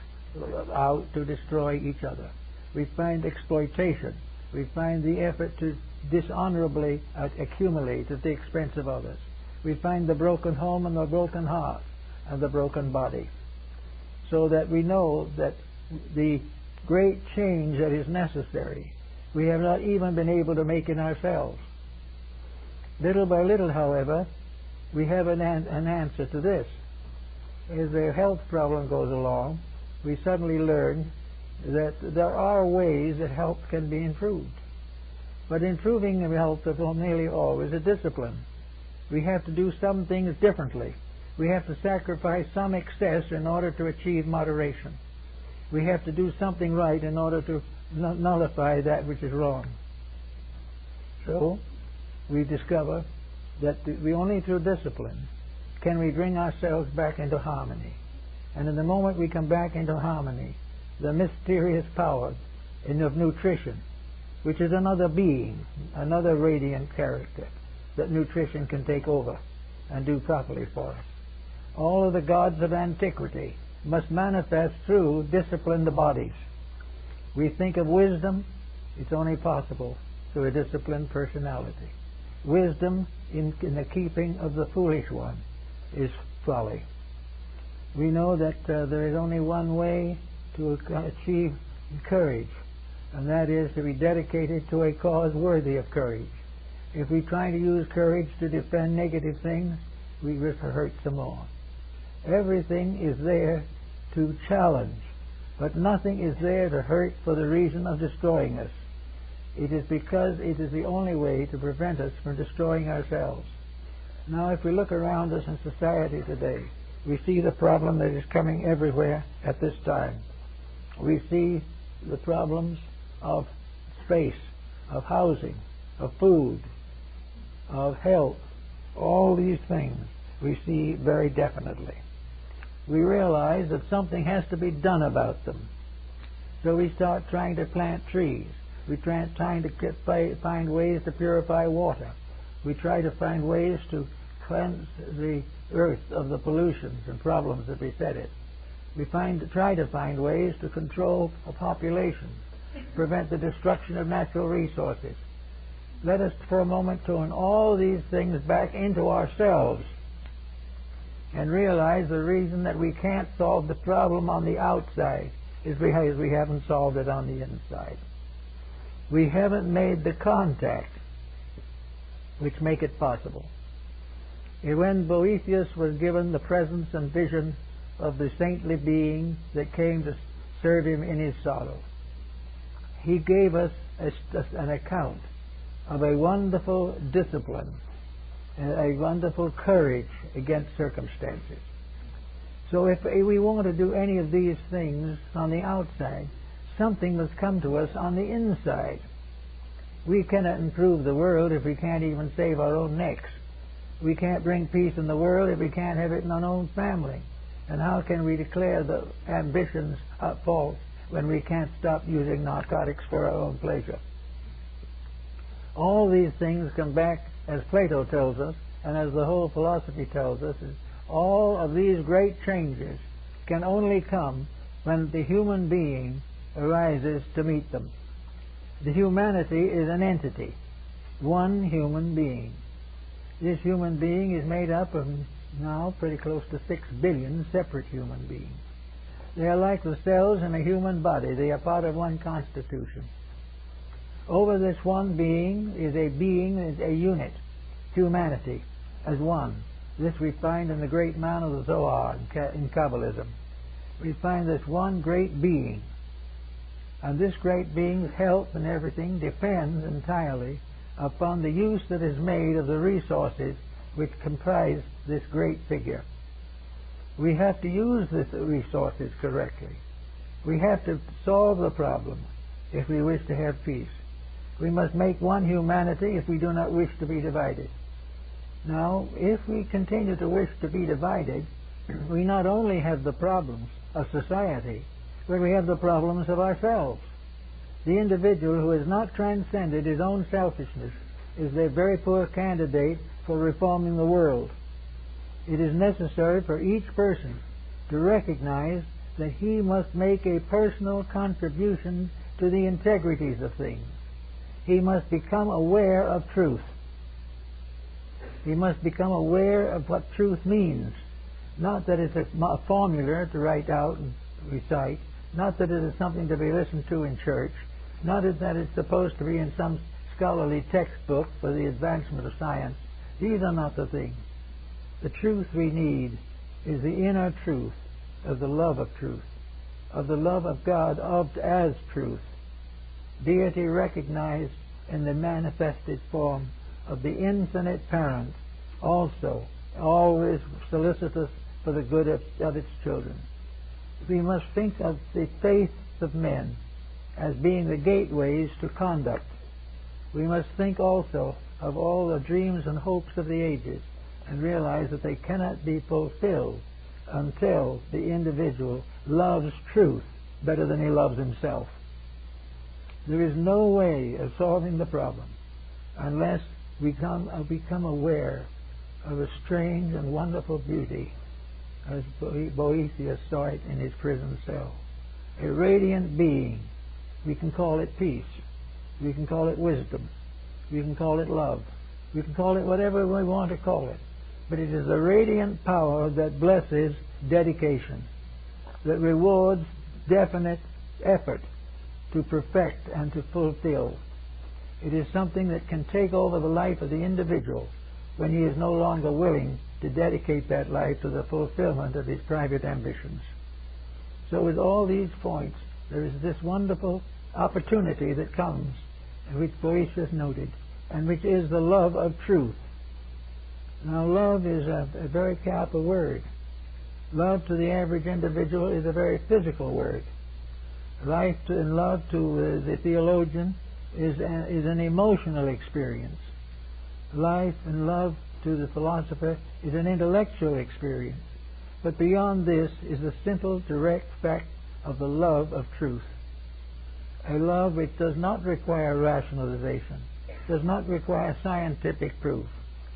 B: out to destroy each other. We find exploitation. We find the effort to dishonorably accumulate at the expense of others. We find the broken home and the broken heart and the broken body. So that we know that the great change that is necessary, we have not even been able to make in ourselves. Little by little, however, we have an answer to this. As the health problem goes along, we suddenly learn that there are ways that health can be improved. But improving the health is nearly always a discipline. We have to do some things differently. We have to sacrifice some excess in order to achieve moderation. We have to do something right in order to nullify that which is wrong. So, we discover that we only through discipline can we bring ourselves back into harmony. And in the moment we come back into harmony, the mysterious power of nutrition, which is another being, another radiant character, that nutrition can take over and do properly for us. All of the gods of antiquity must manifest through disciplined bodies. We think of wisdom, it's only possible through a disciplined personality. Wisdom in the keeping of the foolish one is folly. We know that there is only one way to achieve courage, and that is to be dedicated to a cause worthy of courage. If we try to use courage to defend negative things, we risk hurt some more. Everything is there to challenge, but nothing is there to hurt for the reason of destroying us. It is because it is the only way to prevent us from destroying ourselves. Now, if we look around us in society today, we see the problem that is coming everywhere at this time. We see the problems of space, of housing, of food, of health. All these things we see very definitely. We realize that something has to be done about them. So we start trying to plant trees. We try to find ways to purify water. We try to find ways to cleanse the earth of the pollutions and problems that beset it. We try to find ways to control populations, prevent the destruction of natural resources. let us for a moment turn all these things back into ourselves and realize the reason that we can't solve the problem on the outside is because we haven't solved it on the inside. We haven't made the contact which make it possible. When Boethius was given the presence and vision of the saintly being that came to serve him in his sorrow, he gave us an account of a wonderful discipline and a wonderful courage against circumstances. So if we want to do any of these things on the outside, something must come to us on the inside. We cannot improve the world if we can't even save our own necks. We can't bring peace in the world if we can't have it in our own family. And how can we declare the ambitions false when we can't stop using narcotics for our own pleasure? All these things come back, as Plato tells us, and as the whole philosophy tells us, is all of these great changes can only come when the human being arises to meet them. The humanity is an entity, one human being. This human being is made up of now pretty close to 6 billion separate human beings. They are like the cells in a human body. They are part of one constitution. Over this one being is a unit, humanity, as one. This we find in the great man of the Zohar in Kabbalism. We find this one great being. And this great being's help and everything depends entirely upon the use that is made of the resources which comprise this great figure. We have to use these resources correctly. We have to solve the problem if we wish to have peace. We must make one humanity if we do not wish to be divided. Now, if we continue to wish to be divided, we not only have the problems of society, but we have the problems of ourselves. The individual who has not transcended his own selfishness is a very poor candidate for reforming the world. It is necessary for each person to recognize that he must make a personal contribution to the integrities of things. He must become aware of truth. He must become aware of what truth means. Not that it's a formula to write out and recite, not that it is something to be listened to in church, not that it's supposed to be in some scholarly textbook for the advancement of science. These are not the things. The truth we need is the inner truth of the love of truth, of the love of God as truth. Deity recognized in the manifested form of the infinite parent, also always solicitous for the good of its children. We must think of the faiths of men as being the gateways to conduct. We must think also of all the dreams and hopes of the ages and realize that they cannot be fulfilled until the individual loves truth better than he loves himself. There is no way of solving the problem unless we become aware of a strange and wonderful beauty as Boethius saw it in his prison cell. A radiant being. We can call it peace. We can call it wisdom. We can call it love. We can call it whatever we want to call it. But it is a radiant power that blesses dedication, that rewards definite effort to perfect and to fulfill. It is something that can take over the life of the individual when he is no longer willing to dedicate that life to the fulfillment of his private ambitions. So with all these points, there is this wonderful opportunity that comes, which Boethius noted, and which is the love of truth. Now, love is a very capital word. Love to the average individual is a very physical word. Life and love to the theologian is an emotional experience. Life and love to the philosopher is an intellectual experience. But beyond this is the simple, direct fact of the love of truth. A love which does not require rationalization, does not require scientific proof,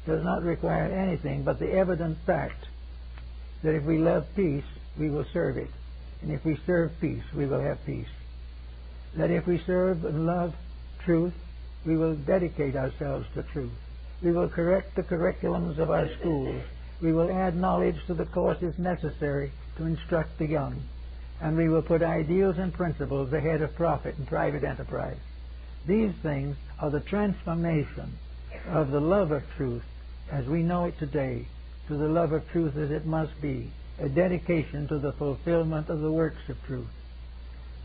B: does not require anything but the evident fact that if we love peace, we will serve it. And if we serve peace, we will have peace. That if we serve and love truth, We will dedicate ourselves to truth. We will correct the curriculums of our schools. We will add knowledge to the courses necessary to instruct the young. And we will put ideals and principles ahead of profit and private enterprise. These things are the transformation of the love of truth as we know it today to the love of truth as it must be, a dedication to the fulfillment of the works of truth.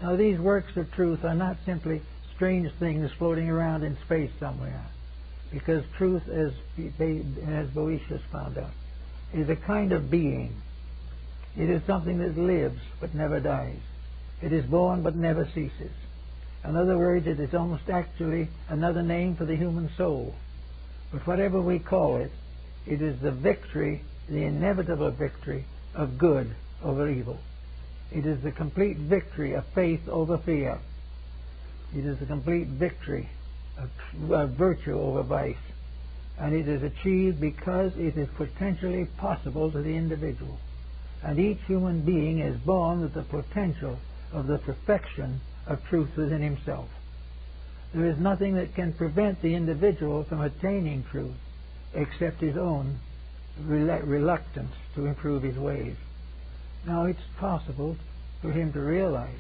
B: Now, these works of truth are not simply strange things floating around in space somewhere, because truth, as Boetius found out, is a kind of being. It is something that lives but never dies. It is born but never ceases. In other words, it is almost actually another name for the human soul. But whatever we call it, it is the victory, the inevitable victory of good over evil. It is the complete victory of faith over fear. It is the complete victory of virtue over vice. And it is achieved because it is potentially possible to the individual. And each human being is born with the potential of the perfection of truth within himself. There is nothing that can prevent the individual from attaining truth except his own reluctance to improve his ways. Now, it's possible for him to realize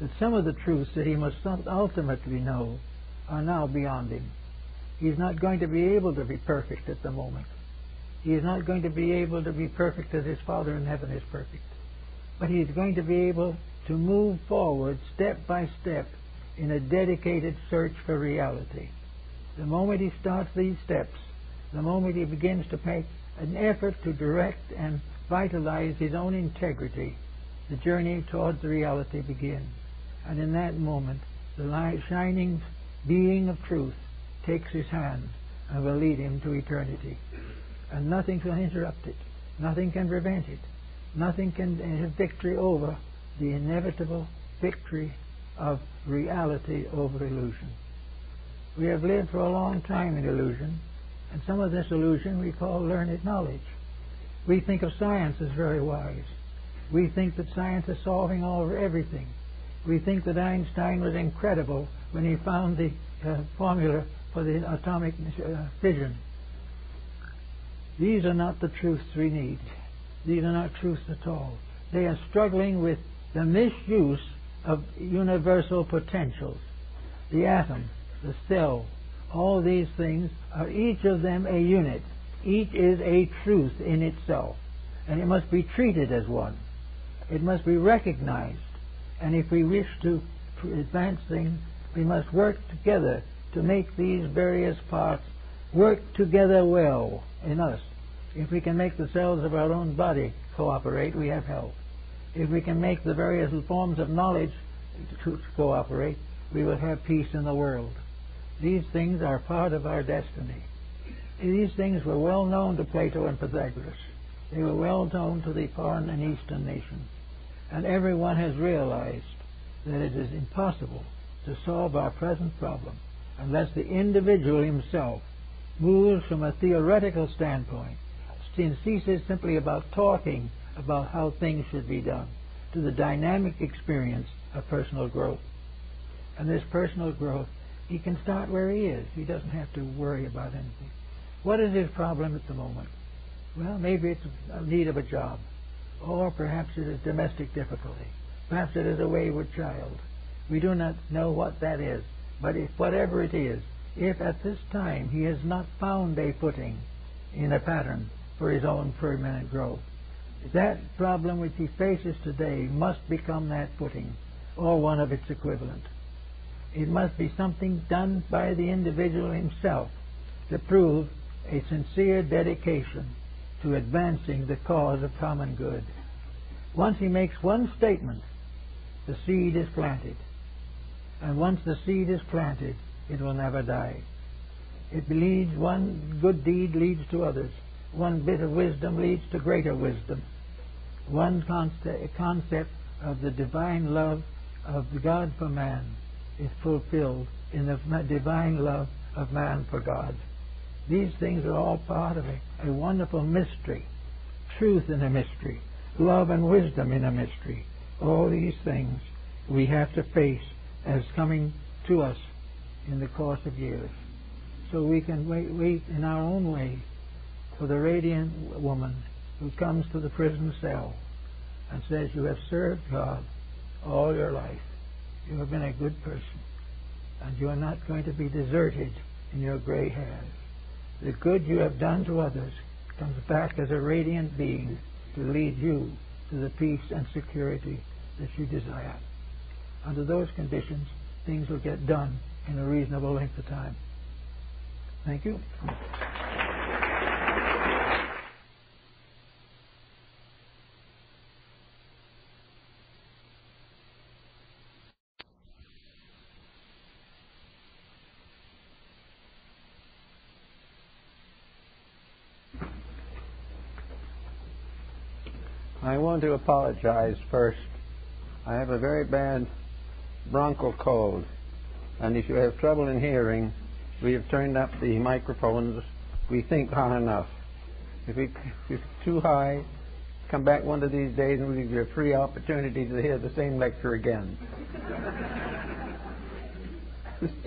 B: that some of the truths that he must ultimately know are now beyond him. He's not going to be able to be perfect at the moment. He is not going to be able to be perfect as his Father in heaven is perfect. But he is going to be able to move forward step by step in a dedicated search for reality. The moment he starts these steps, the moment he begins to make an effort to direct and vitalize his own integrity, the journey towards the reality begins. And in that moment, the light shining being of truth takes his hand and will lead him to eternity. And nothing can interrupt it. Nothing can prevent it. Nothing can have victory over the inevitable victory of reality over illusion. We have lived for a long time in illusion, and some of this illusion we call learned knowledge. We think of science as very wise. We think that science is solving everything. We think that Einstein was incredible when he found the formula for the atomic fission. These are not the truths we need. These are not truths at all. They are struggling with the misuse of universal potentials. The atom, the cell, all these things are each of them a unit. Each is a truth in itself, and it must be treated as one. It must be recognized, and if we wish to advance things, we must work together to make these various parts work together well in us. If we can make the cells of our own body cooperate, we have health. If we can make the various forms of knowledge to cooperate, we will have peace in the world. These things are part of our destiny. These things were well known to Plato and Pythagoras. They were well known to the foreign and eastern nations. And everyone has realized that it is impossible to solve our present problem unless the individual himself moves from a theoretical standpoint and ceases simply about talking about how things should be done to the dynamic experience of personal growth. And this personal growth, he can start where he is. He doesn't have to worry about anything. What is his problem at the moment? Well, maybe it's a need of a job. Or perhaps it is domestic difficulty. Perhaps it is a wayward child. We do not know what that is. But if whatever it is, if at this time he has not found a footing in a pattern for his own permanent growth, that problem which he faces today must become that footing, or one of its equivalent. It must be something done by the individual himself to prove a sincere dedication to advancing the cause of common good. Once he makes one statement, the seed is planted. And once the seed is planted, it will never die. It leads, one good deed leads to others. One bit of wisdom leads to greater wisdom. One concept of the divine love of God for man is fulfilled in the divine love of man for God. These things are all part of a wonderful mystery. Truth in a mystery. Love and wisdom in a mystery. All these things we have to face as coming to us in the course of years. So we can wait in our own way for the radiant woman who comes to the prison cell and says, you have served God all your life. You have been a good person, and you are not going to be deserted in your gray hairs. The good you have done to others comes back as a radiant being to lead you to the peace and security that you desire. Under those conditions, things will get done in a reasonable length of time. Thank you.
C: I want to apologize first. I have a very bad bronchial cold, and if you have trouble in hearing, we have turned up the microphones, we think, high enough. If it's too high, come back one of these days and we'll give you a free opportunity to hear the same lecture again.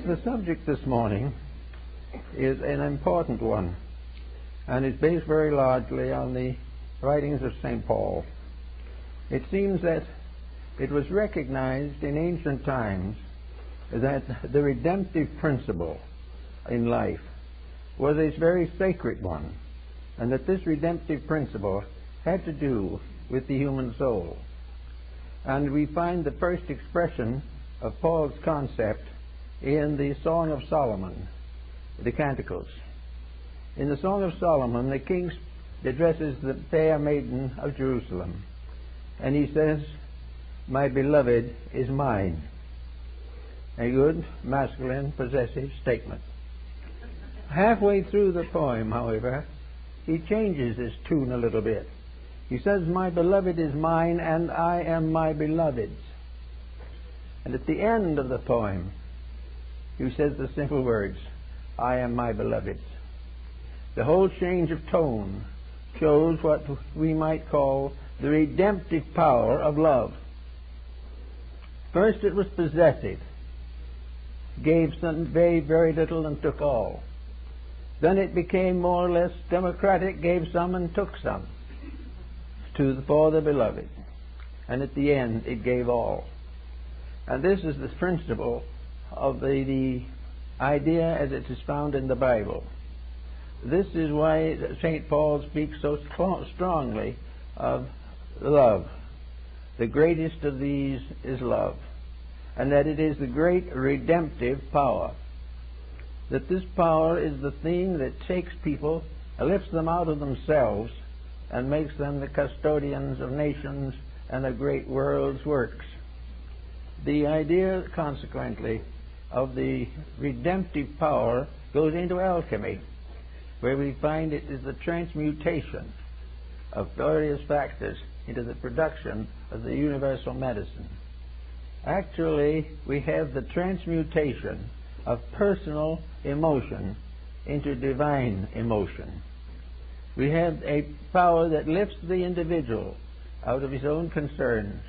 C: The subject this morning is an important one, and it's based very largely on the writings of St. Paul. It seems that it was recognized in ancient times that the redemptive principle in life was a very sacred one, and that this redemptive principle had to do with the human soul. And we find the first expression of Paul's concept in the Song of Solomon, the Canticles. In the Song of Solomon, the king addresses the fair maiden of Jerusalem, and he says, my beloved is mine. A good, masculine, possessive statement. Halfway through the poem, however, he changes his tune a little bit. He says, my beloved is mine, and I am my beloved's. And at the end of the poem, he says the simple words, I am my beloved's. The whole change of tone shows what we might call the redemptive power of love. First it was possessive, gave some very little and took all. Then it became more or less democratic, gave some and took some for the beloved. And at the end it gave all. And this is the principle of the idea as it is found in the Bible. This is why St. Paul speaks so strongly of love. The greatest of these is love, and that it is the great redemptive power. That this power is the thing that takes people, lifts them out of themselves, and makes them the custodians of nations and of great world's works. The idea, consequently, of the redemptive power goes into alchemy, where we find it is the transmutation of various factors into the production of the universal medicine. Actually, we have the transmutation of personal emotion into divine emotion. We have a power that lifts the individual out of his own concerns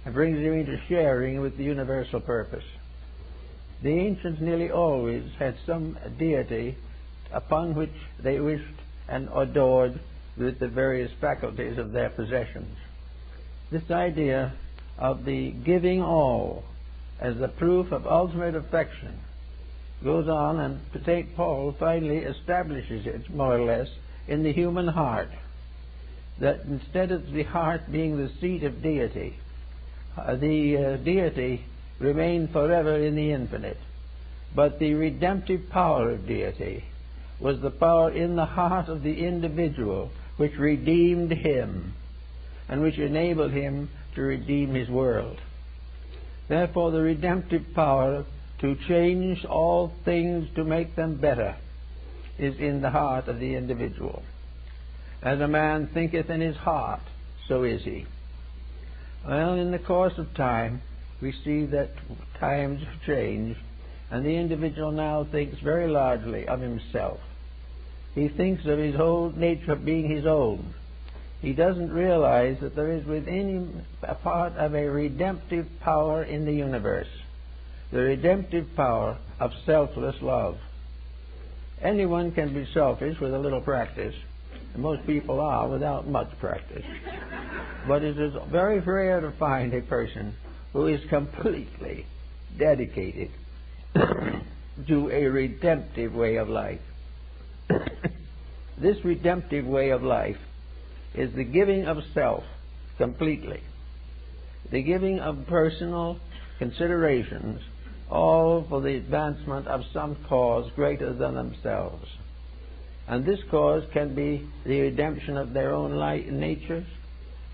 C: and brings him into sharing with the universal purpose. The ancients nearly always had some deity upon which they wished and adored with the various faculties of their possessions. This idea of the giving all as the proof of ultimate affection goes on, and St. Paul finally establishes it more or less in the human heart, that instead of the heart being the seat of deity, the deity remained forever in the infinite, but the redemptive power of deity was the power in the heart of the individual which redeemed him and which enabled him to redeem his world. Therefore, the redemptive power to change all things to make them better is in the heart of the individual. As a man thinketh in his heart, so is he. Well, in the course of time, we see that times have changed, and the individual now thinks very largely of himself. He thinks of his whole nature being his own. He doesn't realize that there is within him a part of a redemptive power in the universe, the redemptive power of selfless love. Anyone can be selfish with a little practice, and most people are without much practice. But it is very rare to find a person who is completely dedicated to a redemptive way of life. This redemptive way of life is the giving of self completely, the giving of personal considerations, all for the advancement of some cause greater than themselves. And this cause can be the redemption of their own natures,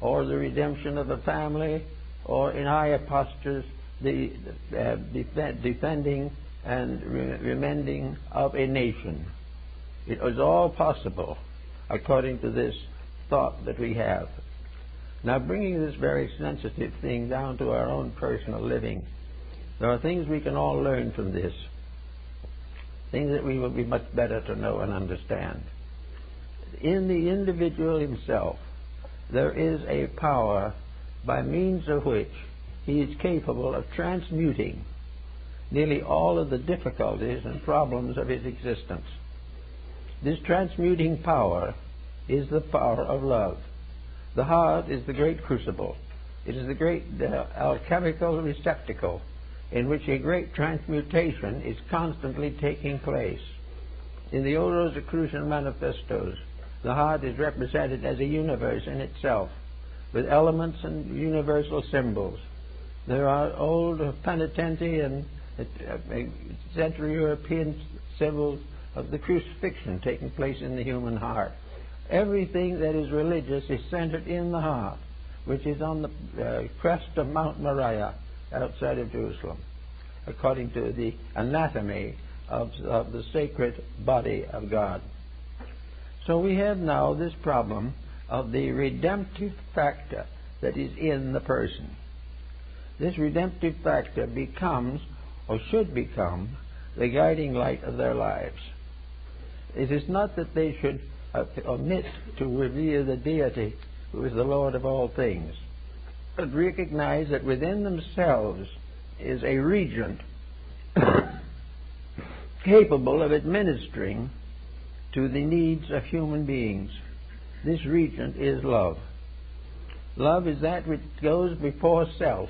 C: or the redemption of a family, or in higher postures, the defending and remending of a nation. It is all possible according to this thought that we have. Now, bringing this very sensitive thing down to our own personal living, there are things we can all learn from this, things that we will be much better to know and understand. In the individual himself, there is a power by means of which he is capable of transmuting nearly all of the difficulties and problems of his existence. This transmuting power is the power of love. The heart is the great crucible. It is the great alchemical receptacle in which a great transmutation is constantly taking place. In the Old Rosicrucian manifestos, the heart is represented as a universe in itself, with elements and universal symbols. There are old penitentiary and Central European symbols of the crucifixion taking place in the human heart. Everything that is religious is centered in the heart, which is on the crest of Mount Moriah outside of Jerusalem, according to the anatomy of the sacred body of God. So we have now this problem of the redemptive factor that is in the person. This redemptive factor becomes, or should become, the guiding light of their lives. It is not that they should omit to revere the deity who is the Lord of all things, but recognize that within themselves is a regent capable of administering to the needs of human beings. This regent is love. Love is that which goes before self.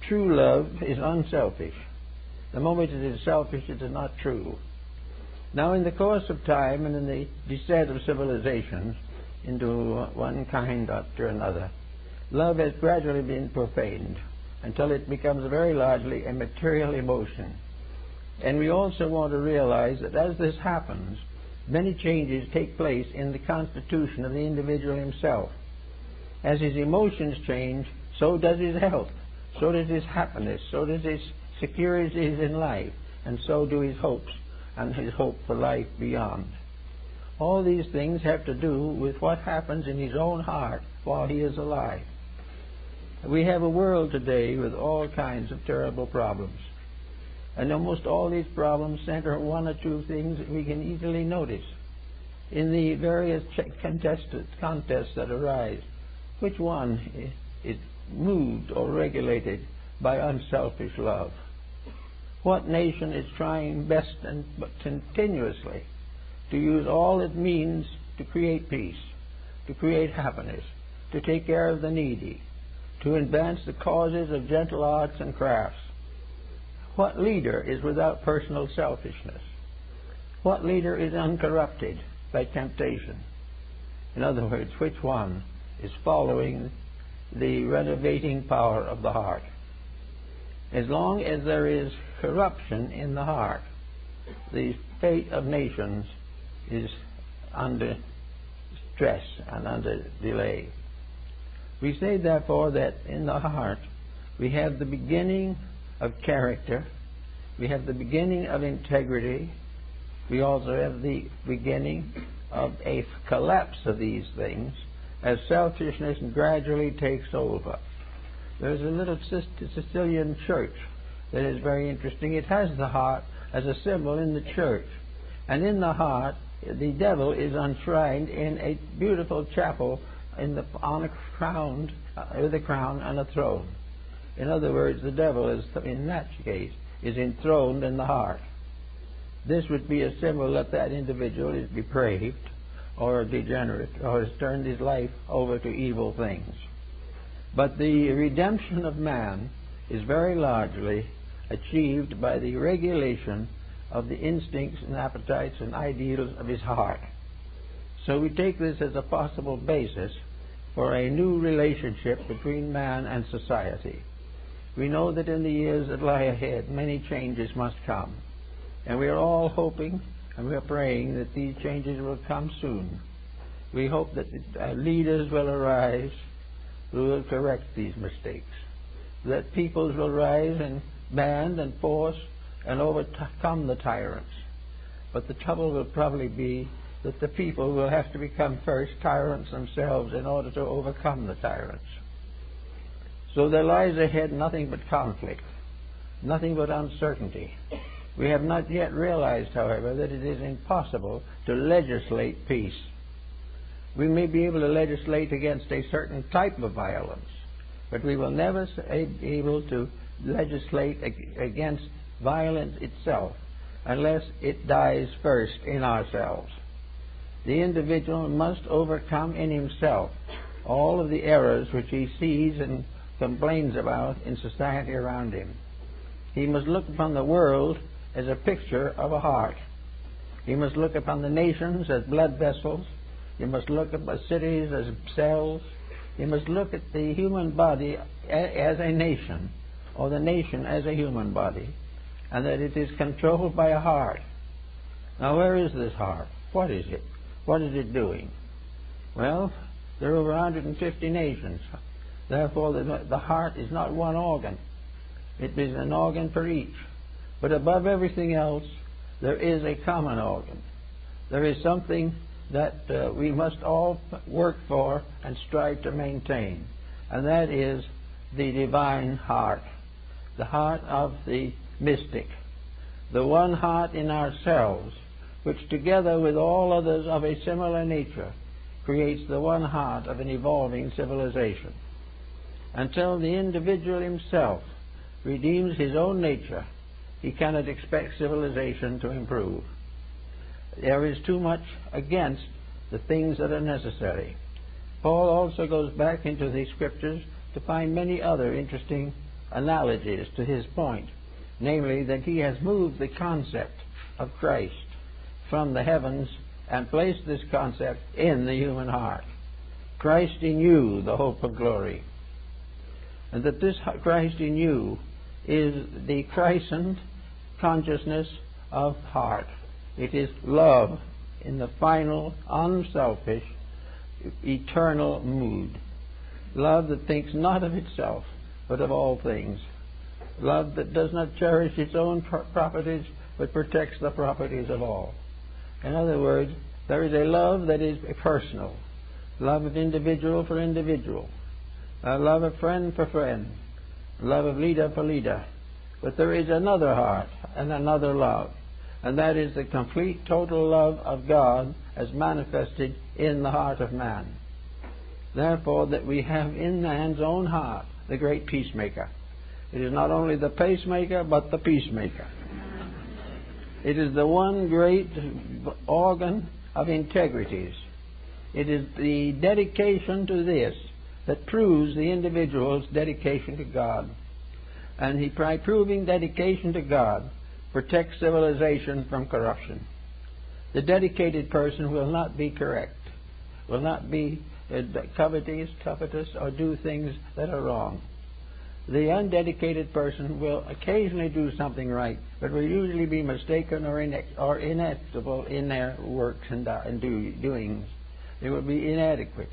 C: True love is unselfish. The moment it is selfish, it is not true. Now, in the course of time and in the descent of civilizations into one kind after another, love has gradually been profaned until it becomes very largely a material emotion. And we also want to realize that as this happens, many changes take place in the constitution of the individual himself. As his emotions change, so does his health, so does his happiness, so does his securities in life, and so do his hopes and his hope for life beyond. All these things have to do with what happens in his own heart while he is alive. We have a world today with all kinds of terrible problems. And almost all these problems center on one or two things that we can easily notice. In the various contests that arise, which one is moved or regulated by unselfish love? What nation is trying best and continuously to use all it means to create peace, to create happiness, to take care of the needy, to advance the causes of gentle arts and crafts? What leader is without personal selfishness? What leader is uncorrupted by temptation? In other words, which one is following the renovating power of the heart? As long as there is corruption in the heart, the fate of nations is under stress and under delay. We say, therefore, that in the heart we have the beginning of character, we have the beginning of integrity, we also have the beginning of a collapse of these things as selfishness gradually takes over. There's a little Sicilian church that is very interesting. It has the heart as a symbol in the church. And in the heart, the devil is enshrined in a beautiful chapel on a crown, with a crown and a throne. In other words, the devil is, in that case, is enthroned in the heart. This would be a symbol that that individual is depraved or degenerate or has turned his life over to evil things. But the redemption of man is very largely achieved by the regulation of the instincts and appetites and ideals of his heart. So we take this as a possible basis for a new relationship between man and society. We know that in the years that lie ahead, many changes must come. And we are all hoping and we are praying that these changes will come soon. We hope that leaders will arise who will correct these mistakes, that peoples will rise and band and force and overcome the tyrants. But the trouble will probably be that the people will have to become first tyrants themselves in order to overcome the tyrants. So there lies ahead nothing but conflict, nothing but uncertainty. We have not yet realized, however, that it is impossible to legislate peace. We may be able to legislate against a certain type of violence, but we will never be able to legislate against violence itself unless it dies first in ourselves. The individual must overcome in himself all of the errors which he sees and complains about in society around him. He must look upon the world as a picture of a heart. He must look upon the nations as blood vessels. He must look upon cities as cells. He must look at the human body as a nation, or the nation as a human body, and that it is controlled by a heart. Now, where is this heart? What is it? What is it doing? Well, there are over 150 nations. Therefore, the heart is not one organ. It is an organ for each. But above everything else, there is a common organ. There is something that we must all work for and strive to maintain, and that is the divine heart, the heart of the mystic, the one heart in ourselves, which together with all others of a similar nature creates the one heart of an evolving civilization. Until the individual himself redeems his own nature, he cannot expect civilization to improve. There is too much against the things that are necessary. Paul also goes back into the Scriptures to find many other interesting analogies to his point, namely that he has moved the concept of Christ from the heavens and placed this concept in the human heart. Christ in you, the hope of glory. And that this Christ in you is the christened consciousness of heart. It is love in the final, unselfish, eternal mood. Love that thinks not of itself, but of all things. Love that does not cherish its own properties, but protects the properties of all. In other words, there is a love that is personal, love of individual for individual, a love of friend for friend, love of leader for leader. But there is another heart and another love, and that is the complete total love of God as manifested in the heart of man. Therefore, that we have in man's own heart the great peacemaker. It is not only the pacemaker, but the peacemaker. It is the one great organ of integrities. It is the dedication to this that proves the individual's dedication to God. And by proving dedication to God, protects civilization from corruption. The person will not be correct, will not be covetous, or do things that are wrong. The undedicated person will occasionally do something right, but will usually be mistaken or inevitable in their works and doings. They will be inadequate.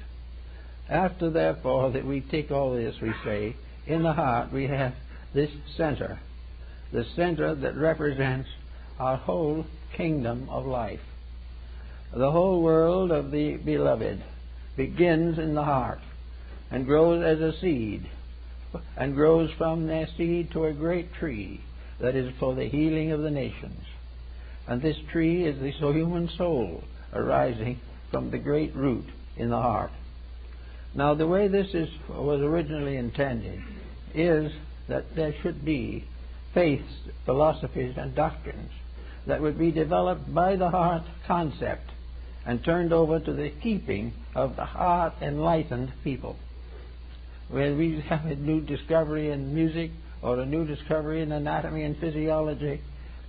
C: After, therefore, that we take all this, we say, in the heart we have this center, the center that represents our whole kingdom of life. The whole world of the beloved begins in the heart and grows as a seed, and grows from their seed to a great tree that is for the healing of the nations. And this tree is the human soul arising from the great root in the heart. Now, the way this was originally intended is that there should be faiths, philosophies, and doctrines that would be developed by the heart concept and turned over to the keeping of the heart enlightened people. When we have a new discovery in music or a new discovery in anatomy and physiology,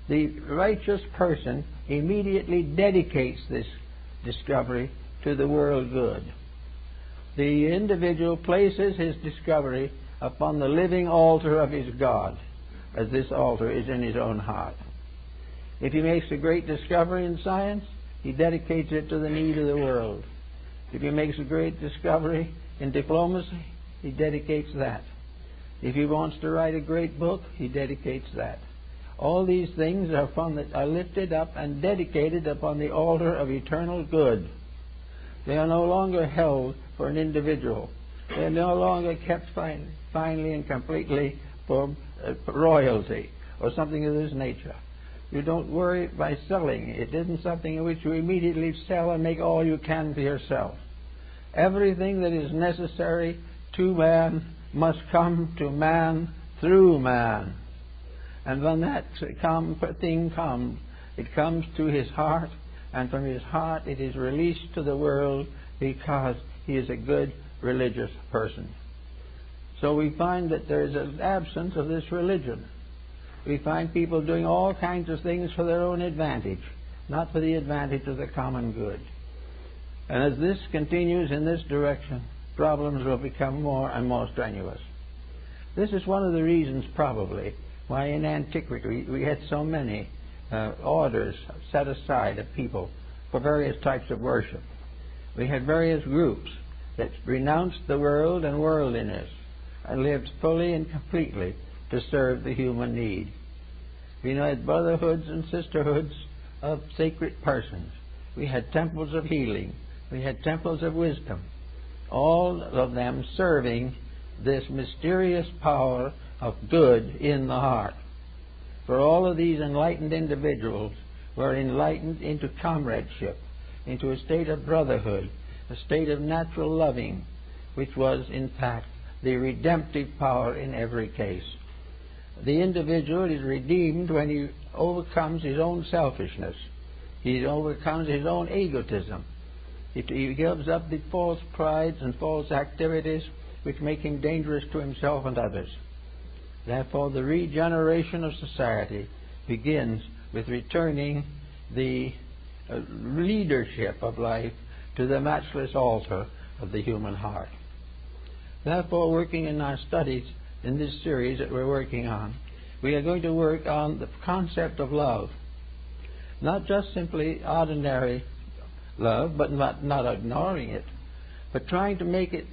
C: the righteous person immediately dedicates this discovery to the world good. The individual places his discovery upon the living altar of his God, as this altar is in his own heart. If he makes a great discovery in science, he dedicates it to the need of the world. If he makes a great discovery in diplomacy, he dedicates that. If he wants to write a great book, he dedicates that. All these things are lifted up and dedicated upon the altar of eternal good. They are no longer held for an individual. They are no longer kept finally and completely for royalty or something of this nature. You don't worry by selling. It isn't something in which you immediately sell and make all you can for yourself. Everything that is necessary to man must come to man through man. And when that thing comes, it comes to his heart, and from his heart it is released to the world because he is a good religious person. So we find that there is an absence of this religion. We find people doing all kinds of things for their own advantage, not for the advantage of the common good. And as this continues in this direction, problems will become more and more strenuous. This is one of the reasons, probably, why in antiquity we had so many orders set aside of people for various types of worship. We had various groups that renounced the world and worldliness and lived fully and completely to serve the human need. We had brotherhoods and sisterhoods of sacred persons. We had temples of healing. We had temples of wisdom. All of them serving this mysterious power of good in the heart. For all of these enlightened individuals were enlightened into comradeship, into a state of brotherhood, a state of natural loving, which was, in fact, the redemptive power in every case. The individual is redeemed when he overcomes his own selfishness. He overcomes his own egotism. He gives up the false prides and false activities which make him dangerous to himself and others. Therefore, the regeneration of society begins with returning the leadership of life to the matchless altar of the human heart. Therefore, working in our studies in this series that we're working on, we are going to work on the concept of love. Not just simply ordinary love, but not ignoring it, but trying to make it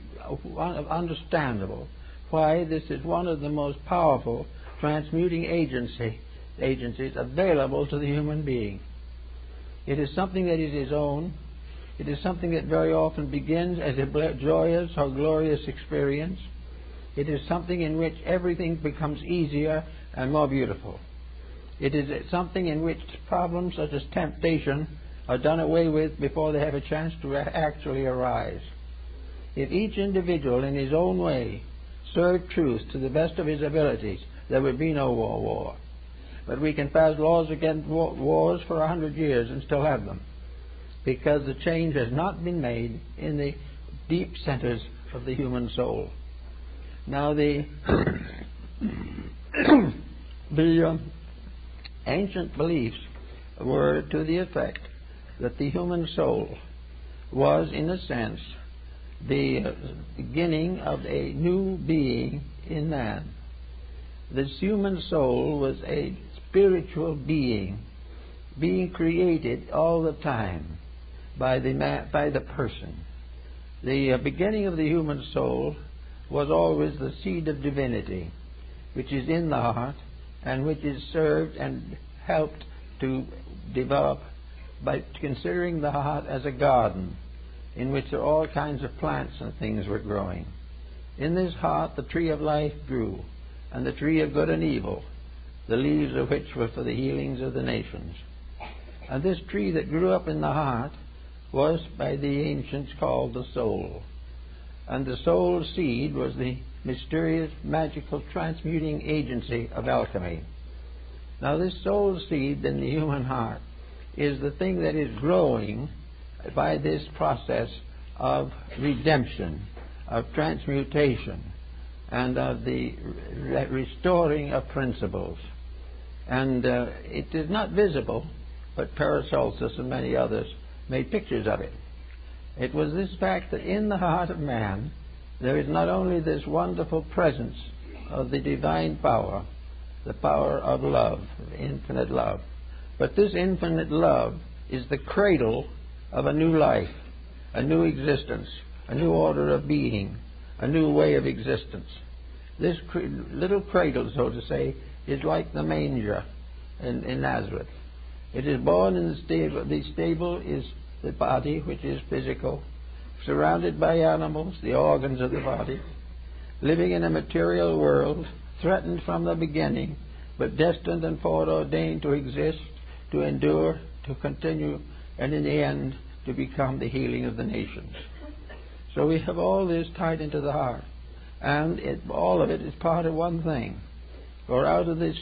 C: understandable why this is one of the most powerful transmuting agencies available to the human being. It is something that is his own. It is something that very often begins as a joyous or glorious experience. It is something in which everything becomes easier and more beautiful. It is something in which problems such as temptation are done away with before they have a chance to actually arise. If each individual in his own way served truth to the best of his abilities, there would be no war. But we can pass laws against wars for 100 years and still have them, because the change has not been made in the deep centers of the human soul. Now, the ancient beliefs were to the effect that the human soul was, in a sense, the beginning of a new being in man. This human soul was a spiritual being created all the time by the person. The beginning of the human soul was always the seed of divinity, which is in the heart and which is served and helped to develop by considering the heart as a garden in which all kinds of plants and things were growing. In this heart the tree of life grew, and the tree of good and evil, the leaves of which were for the healings of the nations. And this tree that grew up in the heart was by the ancients called the soul. And the soul seed was the mysterious, magical, transmuting agency of alchemy. Now, this soul seed in the human heart is the thing that is growing by this process of redemption, of transmutation, and of the restoring of principles. And it is not visible, but Paracelsus and many others made pictures of it. It was this fact that in the heart of man there is not only this wonderful presence of the divine power, the power of love, of infinite love, but this infinite love is the cradle of a new life, a new existence, a new order of being, a new way of existence. This little cradle, so to say, is like the manger in Nazareth. It is born in the stable. The stable is the body, which is physical, surrounded by animals, the organs of the body, living in a material world, threatened from the beginning, but destined and foreordained to exist, to endure, to continue, and in the end to become the healing of the nations. So we have all this tied into the heart, and all of it is part of one thing. For out of this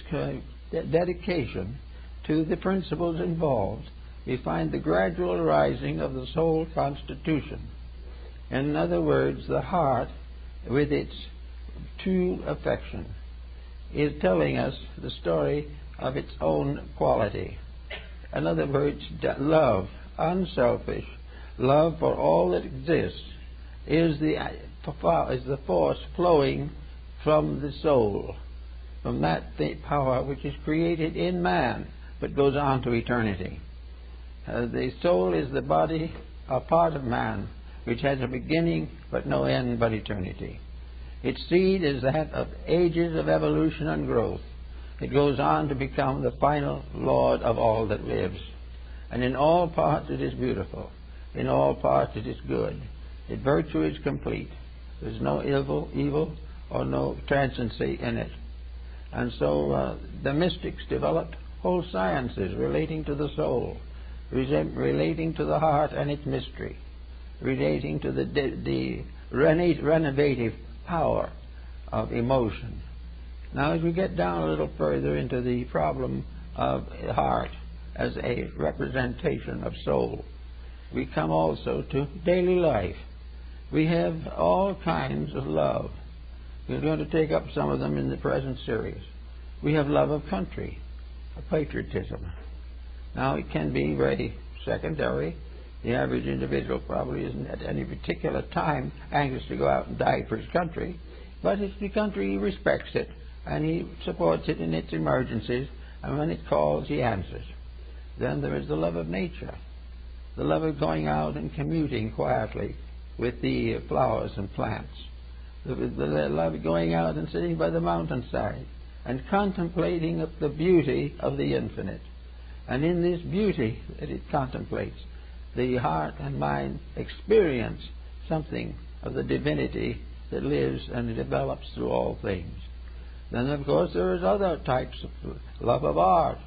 C: dedication to the principles involved, we find the gradual rising of the soul constitution. In other words, the heart, with its true affection, is telling us the story of its own quality. In other words, love, unselfish love for all that exists, is the force flowing from the soul, from that power which is created in man but goes on to eternity. The soul is the body, a part of man, which has a beginning but no end but eternity. Its seed is that of ages of evolution and growth. It goes on to become the final Lord of all that lives. And in all parts it is beautiful. In all parts it is good. Its virtue is complete. There's no evil or no transiency in it. And so the mystics developed whole sciences relating to the soul, relating to the heart and its mystery, relating to the renovative power of emotion. Now, as we get down a little further into the problem of heart as a representation of soul, we come also to daily life. We have all kinds of love. We're going to take up some of them in the present series. We have love of country, patriotism. Now, it can be very secondary. The average individual probably isn't at any particular time anxious to go out and die for his country, but it's the country, he respects it, and he supports it in its emergencies, and when it calls, he answers. Then there is the love of nature, the love of going out and commuting quietly with the flowers and plants, the love of going out and sitting by the mountainside and contemplating the beauty of the infinite. And in this beauty that it contemplates, the heart and mind experience something of the divinity that lives and develops through all things. Then, of course, there is other types of love of art,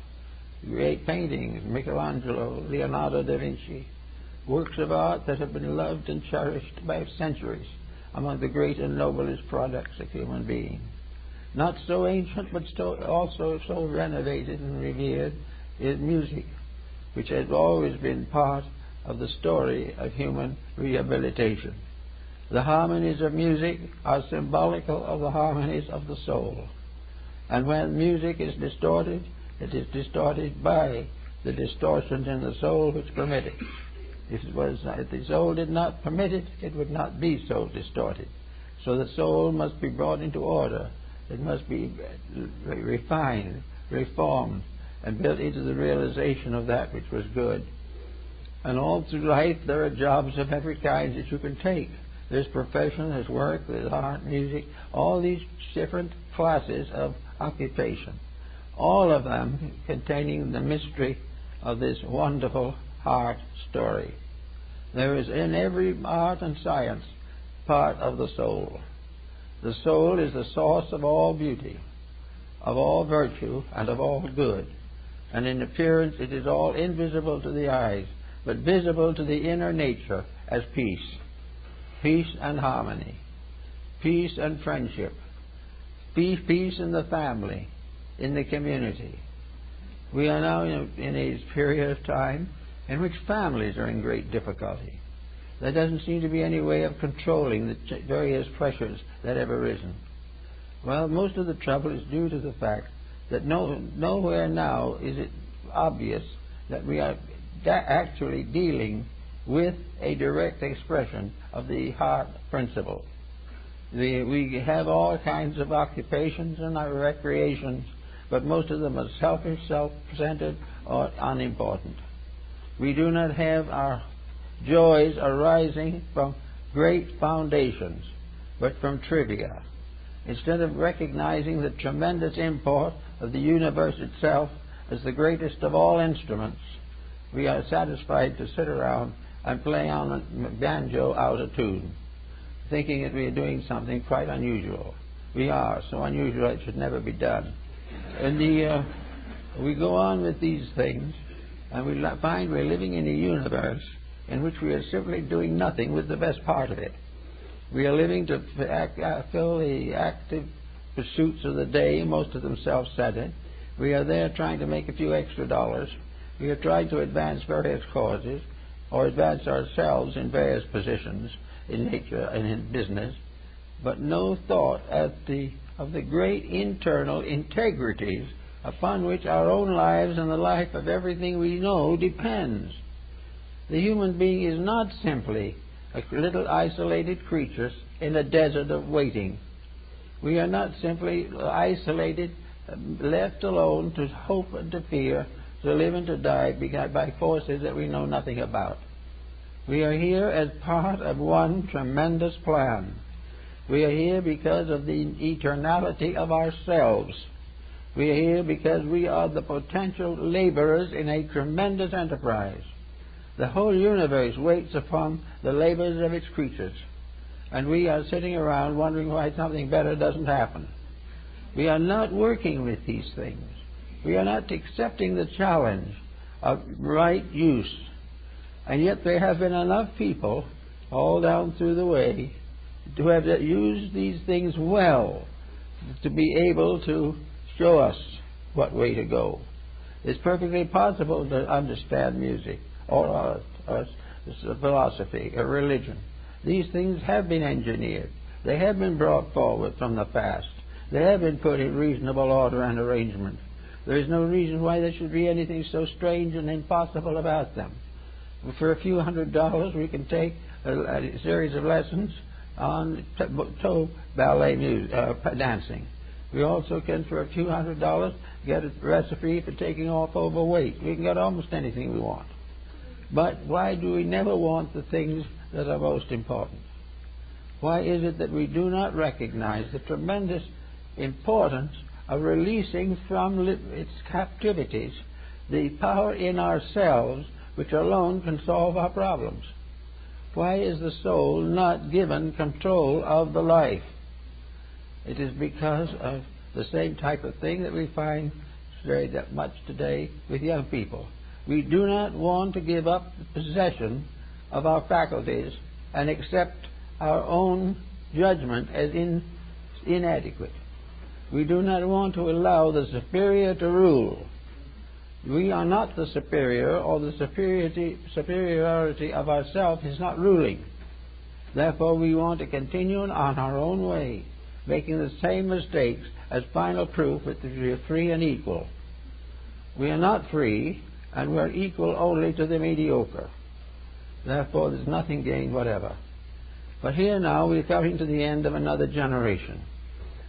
C: great paintings, Michelangelo, Leonardo da Vinci, works of art that have been loved and cherished by centuries, among the great and noblest products of human being. Not so ancient, but also so renovated and revered, is music, which has always been part of the story of human rehabilitation. The harmonies of music are symbolical of the harmonies of the soul. And when music is distorted, it is distorted by the distortions in the soul which permit it. If the soul did not permit it, it would not be so distorted. So the soul must be brought into order. It must be refined, reformed, and built into the realization of that which was good. And all through life there are jobs of every kind that you can take. There's profession, there's work, there's art, music, all these different classes of occupation. All of them containing the mystery of this wonderful heart story. There is in every art and science part of the soul. The soul is the source of all beauty, of all virtue, and of all good. And in appearance it is all invisible to the eyes, but visible to the inner nature as peace. Peace and harmony. Peace and friendship. Peace in the family, in the community, We are now in a period of time in which families are in great difficulty. There doesn't seem to be any way of controlling the various pressures that have arisen. Well, most of the trouble is due to the fact that nowhere now is it obvious that we are actually dealing with a direct expression of the heart principle. We have all kinds of occupations and our recreations, but most of them are selfish, self-centered, or unimportant. We do not have our joys arising from great foundations, but from trivia. Instead of recognizing the tremendous import of the universe itself as the greatest of all instruments, we are satisfied to sit around and play on a banjo out of tune, thinking that we are doing something quite unusual. We are so unusual it should never be done. And we go on with these things, and we find we're living in a universe in which we are simply doing nothing with the best part of it. We are living to fill the active pursuits of the day, most of them self-centered. We are there trying to make a few extra dollars. We are trying to advance various causes, or advance ourselves in various positions in nature and in business, but no thought of the great internal integrities upon which our own lives and the life of everything we know depends. The human being is not simply a little isolated creature in a desert of waiting. We are not simply isolated, left alone to hope and to fear, to live and to die by forces that we know nothing about. We are here as part of one tremendous plan. We are here because of the eternality of ourselves. We are here because we are the potential laborers in a tremendous enterprise. The whole universe waits upon the labors of its creatures, and we are sitting around wondering why something better doesn't happen. We are not working with these things. We are not accepting the challenge of right use. And yet there have been enough people all down through the way to have used these things well to be able to show us what way to go. It's perfectly possible to understand music or philosophy or religion. These things have been engineered. They have been brought forward from the past. They have been put in reasonable order and arrangement. There is no reason why there should be anything so strange and impossible about them. For a few $100s, we can take a series of lessons on toe ballet music, dancing. We also can, for a few $100s, get a recipe for taking off overweight. We can get almost anything we want. But why do we never want the things that are most important? Why is it that we do not recognize the tremendous importance of releasing from its captivities the power in ourselves which alone can solve our problems? Why is the soul not given control of the life? It is because of the same type of thing that we find very much today with young people. We do not want to give up the possession of our faculties and accept our own judgment as inadequate. We do not want to allow the superior to rule. We are not the superior, or the superiority of ourself is not ruling. Therefore, we want to continue on our own way, making the same mistakes as final proof that we are free and equal. We are not free, and we are equal only to the mediocre. Therefore, there's nothing gained whatever. But here now we're coming to the end of another generation.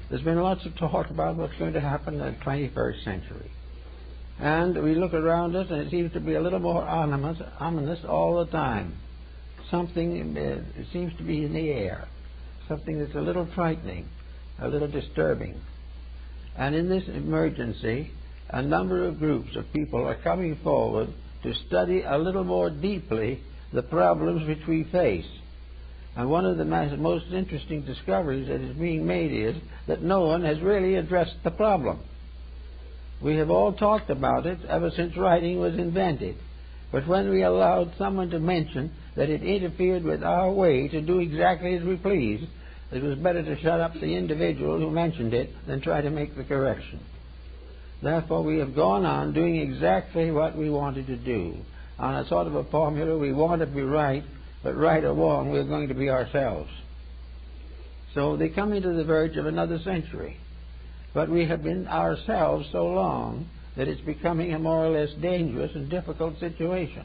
C: There's been lots of talk about what's going to happen in the 21st century. And we look around us, and it seems to be a little more ominous all the time. Something seems to be in the air, something that's a little frightening, a little disturbing. And in this emergency, a number of groups of people are coming forward to study a little more deeply the problems which we face. And one of the most interesting discoveries that is being made is that no one has really addressed the problem. We have all talked about it ever since writing was invented. But when we allowed someone to mention that it interfered with our way to do exactly as we please, it was better to shut up the individual who mentioned it than try to make the correction. Therefore, we have gone on doing exactly what we wanted to do. On a sort of a formula, we want to be right, but right or wrong, we're going to be ourselves. So they come into the verge of another century. But we have been ourselves so long that it's becoming a more or less dangerous and difficult situation.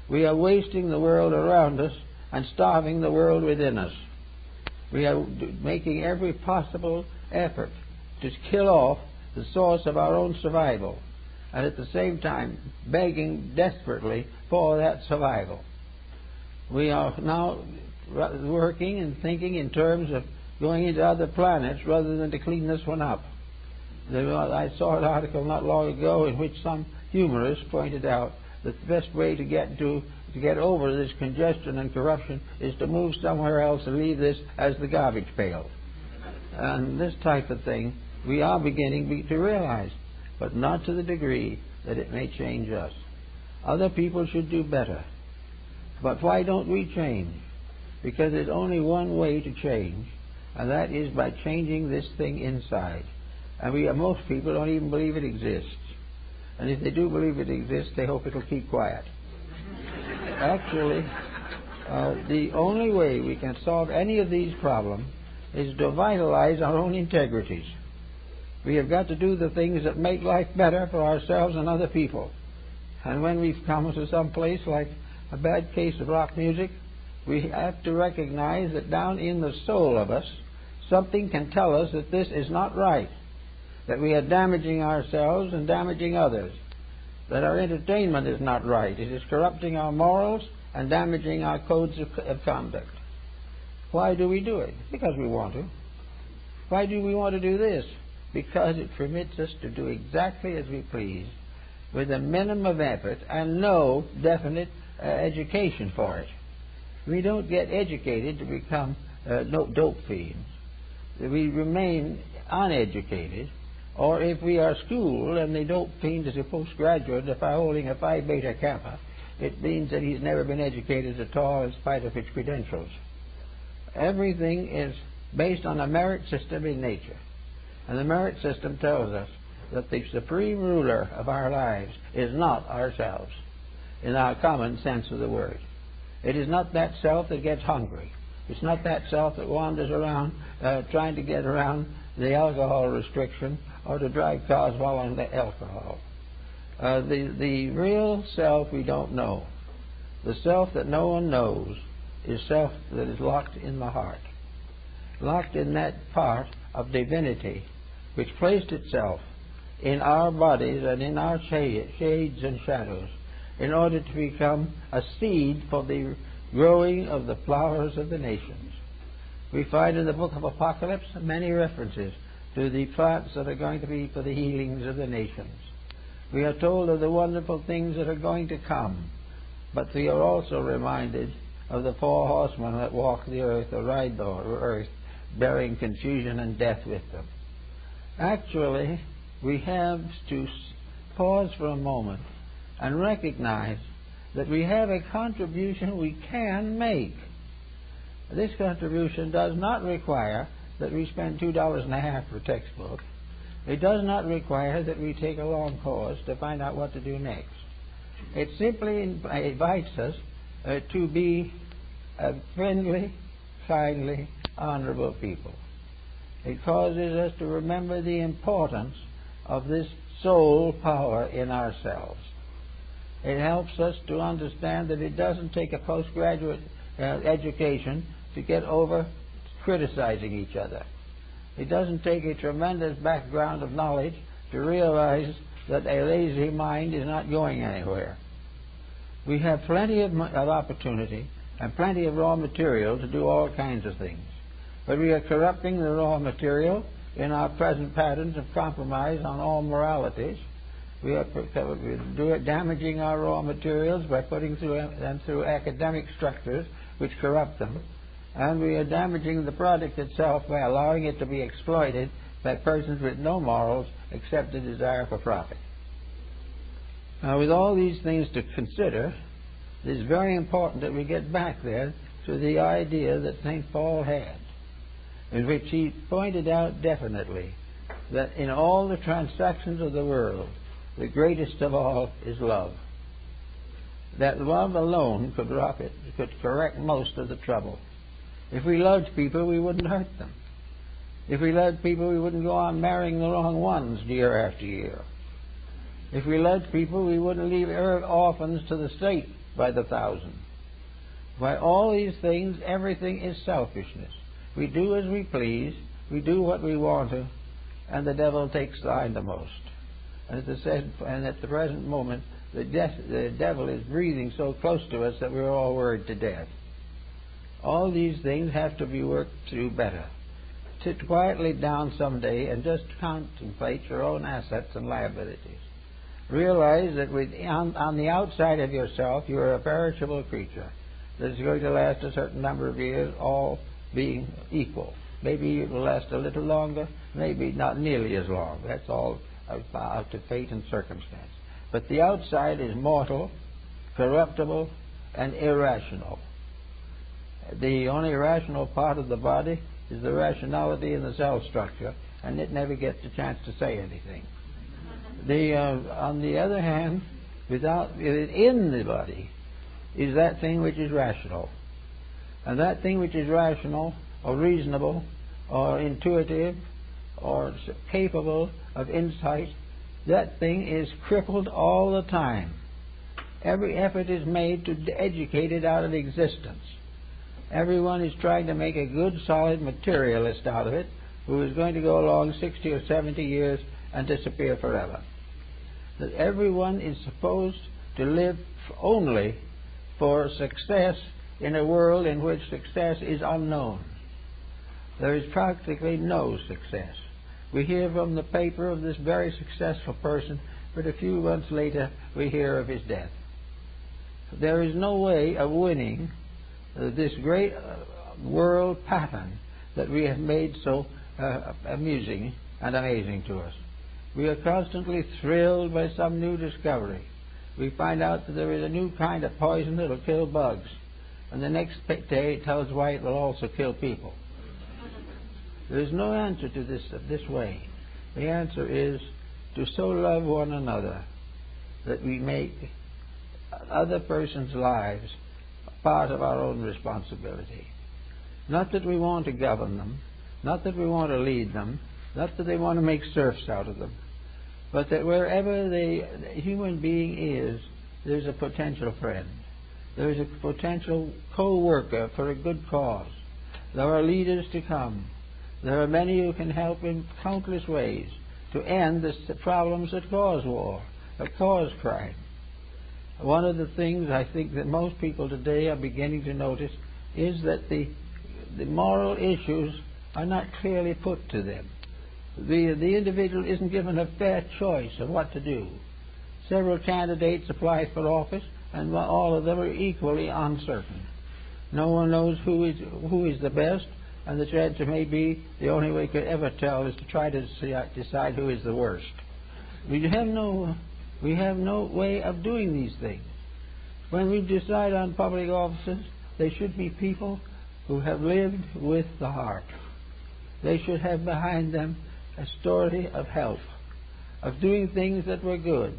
C: We are wasting the world around us and starving the world within us. We are making every possible effort to kill off the source of our own survival, and at the same time begging desperately for that survival. We are now working and thinking in terms of going into other planets rather than to clean this one up. I saw an article not long ago in which some humorist pointed out that the best way to get over this congestion and corruption is to move somewhere else and leave this as the garbage pail. And this type of thing we are beginning to realize, but not to the degree that it may change us. Other people should do better. But why don't we change? Because there's only one way to change, and that is by changing this thing inside. And most people don't even believe it exists. And if they do believe it exists, they hope it'll keep quiet. Actually, the only way we can solve any of these problems is to vitalize our own integrities. We have got to do the things that make life better for ourselves and other people. And when we've come to some place like a bad case of rock music, we have to recognize that down in the soul of us, something can tell us that this is not right, that we are damaging ourselves and damaging others, that our entertainment is not right, it is corrupting our morals and damaging our codes of conduct. Why do we do it? Because we want to. Why do we want to do this? Because it permits us to do exactly as we please, with a minimum of effort and no definite education for it. We don't get educated to become dope fiends. We remain uneducated, or if we are schooled and the dope fiend is a postgraduate, if I'm holding a Phi Beta Kappa, it means that he's never been educated at all in spite of his credentials. Everything is based on a merit system in nature. And the merit system tells us that the supreme ruler of our lives is not ourselves, in our common sense of the word. It is not that self that gets hungry. It's not that self that wanders around trying to get around the alcohol restriction or to drive cars while on the alcohol. The real self we don't know. The self that no one knows is self that is locked in the heart, locked in that part of divinity which placed itself in our bodies and in our shades and shadows in order to become a seed for the growing of the flowers of the nations. We find in the book of Apocalypse many references to the plants that are going to be for the healings of the nations. We are told of the wonderful things that are going to come, but we are also reminded of the four horsemen that walk the earth or ride the earth, bearing confusion and death with them. Actually, we have to pause for a moment and recognize that we have a contribution we can make. This contribution does not require that we spend $2.50 for a textbook. It does not require that we take a long course to find out what to do next. It simply invites us to be a friendly, kindly, honorable people. It causes us to remember the importance of this soul power in ourselves. It helps us to understand that it doesn't take a postgraduate education to get over criticizing each other. It doesn't take a tremendous background of knowledge to realize that a lazy mind is not going anywhere. We have plenty of opportunity and plenty of raw material to do all kinds of things. But we are corrupting the raw material in our present patterns of compromise on all moralities. We are damaging our raw materials by putting them through academic structures which corrupt them. And we are damaging the product itself by allowing it to be exploited by persons with no morals except a desire for profit. Now, with all these things to consider, it is very important that we get back there to the idea that St. Paul had, in which he pointed out definitely that in all the transactions of the world, the greatest of all is love. That love alone could correct most of the trouble. If we loved people, we wouldn't hurt them. If we loved people, we wouldn't go on marrying the wrong ones year after year. If we loved people, we wouldn't leave orphans to the state by the thousand. By all these things, everything is selfishness. We do as we please, we do what we want to, and the devil takes the hindmost. And at the present moment, the devil is breathing so close to us that we're all worried to death. All these things have to be worked through better. Sit quietly down someday and just contemplate your own assets and liabilities. Realize that on the outside of yourself, you are a perishable creature that is going to last a certain number of years, all being equal. Maybe it will last a little longer, maybe not nearly as long. That's all out to fate and circumstance. But the outside is mortal, corruptible, and irrational. The only rational part of the body is the rationality in the cell structure, and it never gets a chance to say anything. On the other hand, in the body is that thing which is rational. And that thing which is rational or reasonable or intuitive or capable of insight, that thing is crippled all the time. Every effort is made to educate it out of existence. Everyone is trying to make a good, solid materialist out of it who is going to go along 60 or 70 years and disappear forever. That everyone is supposed to live only for success in a world in which success is unknown. There is practically no success. We hear from the paper of this very successful person, but a few months later we hear of his death. There is no way of winning this great world pattern that we have made so amusing and amazing to us. We are constantly thrilled by some new discovery. We find out that there is a new kind of poison that will kill bugs, and the next day it tells why it will also kill people. There is no answer to this way. The answer is to so love one another that we make other persons' lives part of our own responsibility. Not that we want to govern them, not that we want to lead them, not that they want to make serfs out of them, but that wherever the human being is, there's a potential friend. There's a potential co-worker for a good cause. There are leaders to come. There are many who can help in countless ways to end the problems that cause war, that cause crime. One of the things I think that most people today are beginning to notice is that the moral issues are not clearly put to them. The individual isn't given a fair choice of what to do. Several candidates apply for office, and all of them are equally uncertain. No one knows who is the best, and the answer may be the only way we could ever tell is to try to decide who is the worst. We have no way of doing these things. When we decide on public offices, they should be people who have lived with the heart. They should have behind them a story of help, of doing things that were good,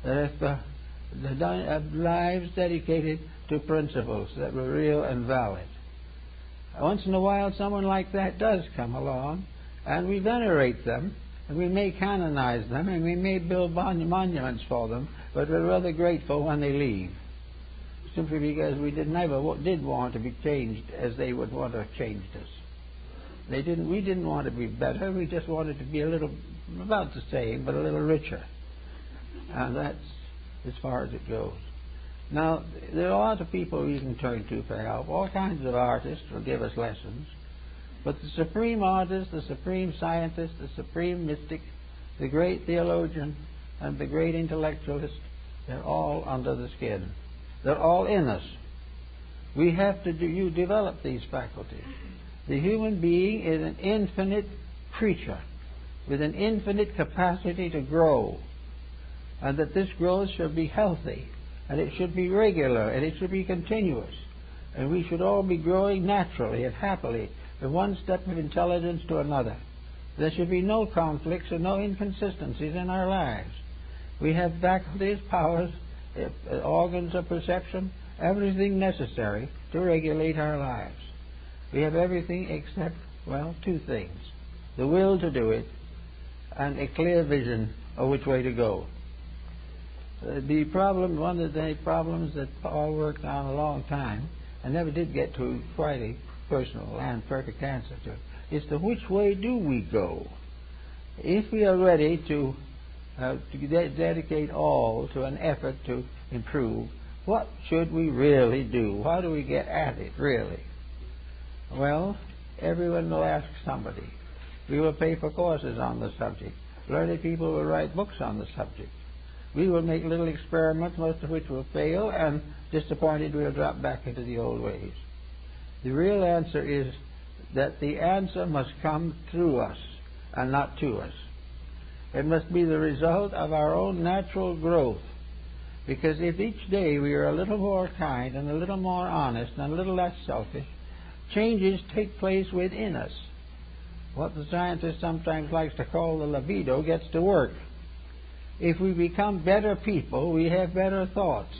C: that have lives dedicated to principles that were real and valid. Once in a while someone like that does come along, and we venerate them, and we may canonize them, and we may build monuments for them, but we're rather grateful when they leave, simply because we never did want to be changed as they would want to have changed us. We didn't want to be better, we just wanted to be about the same, but a little richer. And that's as far as it goes. Now, there are a lot of people we can turn to for help. All kinds of artists will give us lessons. But the supreme artist, the supreme scientist, the supreme mystic, the great theologian, and the great intellectualist, they're all under the skin. They're all in us. We have to develop these faculties. The human being is an infinite creature with an infinite capacity to grow, and that this growth should be healthy, and it should be regular, and it should be continuous, and we should all be growing naturally and happily from one step of intelligence to another. There should be no conflicts and no inconsistencies in our lives. We have faculties, powers, organs of perception, everything necessary to regulate our lives. We have everything except, well, two things: the will to do it and a clear vision of which way to go. The problem, one of the problems that Paul worked on a long time and never did get to quite a personal and perfect answer to, is to which way do we go? If we are ready to dedicate all to an effort to improve, what should we really do? How do we get at it, really? Well, everyone will ask somebody. We will pay for courses on the subject. Learned people will write books on the subject. We will make little experiments, most of which will fail, and disappointed we'll drop back into the old ways. The real answer is that the answer must come through us and not to us. It must be the result of our own natural growth. Because if each day we are a little more kind and a little more honest and a little less selfish, changes take place within us. What the scientist sometimes likes to call the libido gets to work. If we become better people, we have better thoughts.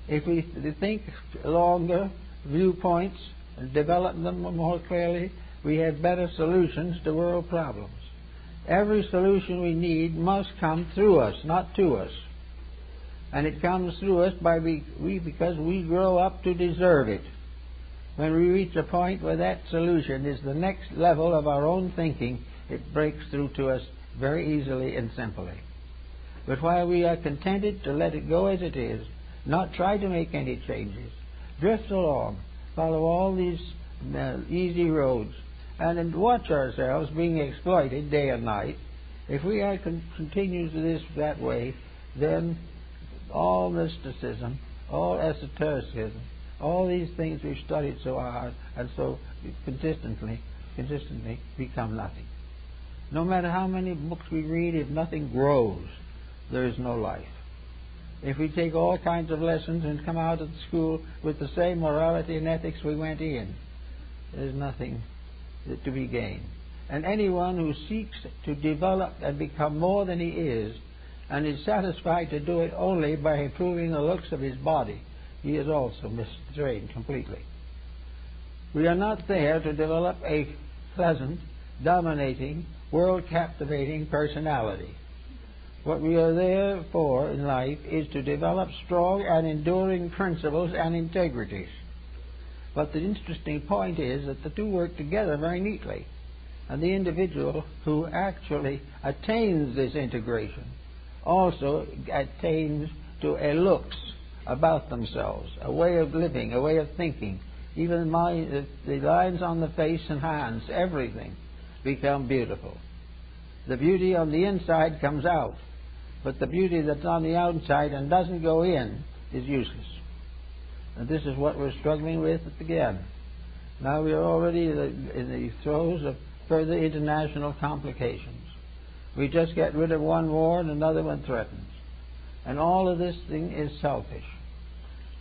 C: If we think longer viewpoints and develop them more clearly, we have better solutions to world problems. Every solution we need must come through us, not to us. And it comes through us because we grow up to deserve it. When we reach a point where that solution is the next level of our own thinking, it breaks through to us very easily and simply. But while we are contented to let it go as it is, not try to make any changes, drift along, follow all these easy roads, and watch ourselves being exploited day and night, if we are continue this that way, then all mysticism, all esotericism, all these things we've studied so hard and so consistently become nothing. No matter how many books we read, if nothing grows, there is no life. If we take all kinds of lessons and come out of the school with the same morality and ethics we went in, there's nothing to be gained. And anyone who seeks to develop and become more than he is, and is satisfied to do it only by improving the looks of his body, he is also misstrained completely. We are not there to develop a pleasant, dominating, world-captivating personality. What we are there for in life is to develop strong and enduring principles and integrities. But the interesting point is that the two work together very neatly. And the individual who actually attains this integration also attains to a looks about themselves, a way of living, a way of thinking. Even the lines on the face and hands, everything become beautiful. The beauty on the inside comes out, but the beauty that's on the outside and doesn't go in is useless. And this is what we're struggling with again. Now we are already in the throes of further international complications. We just get rid of one war and another one threatens. And all of this thing is selfish.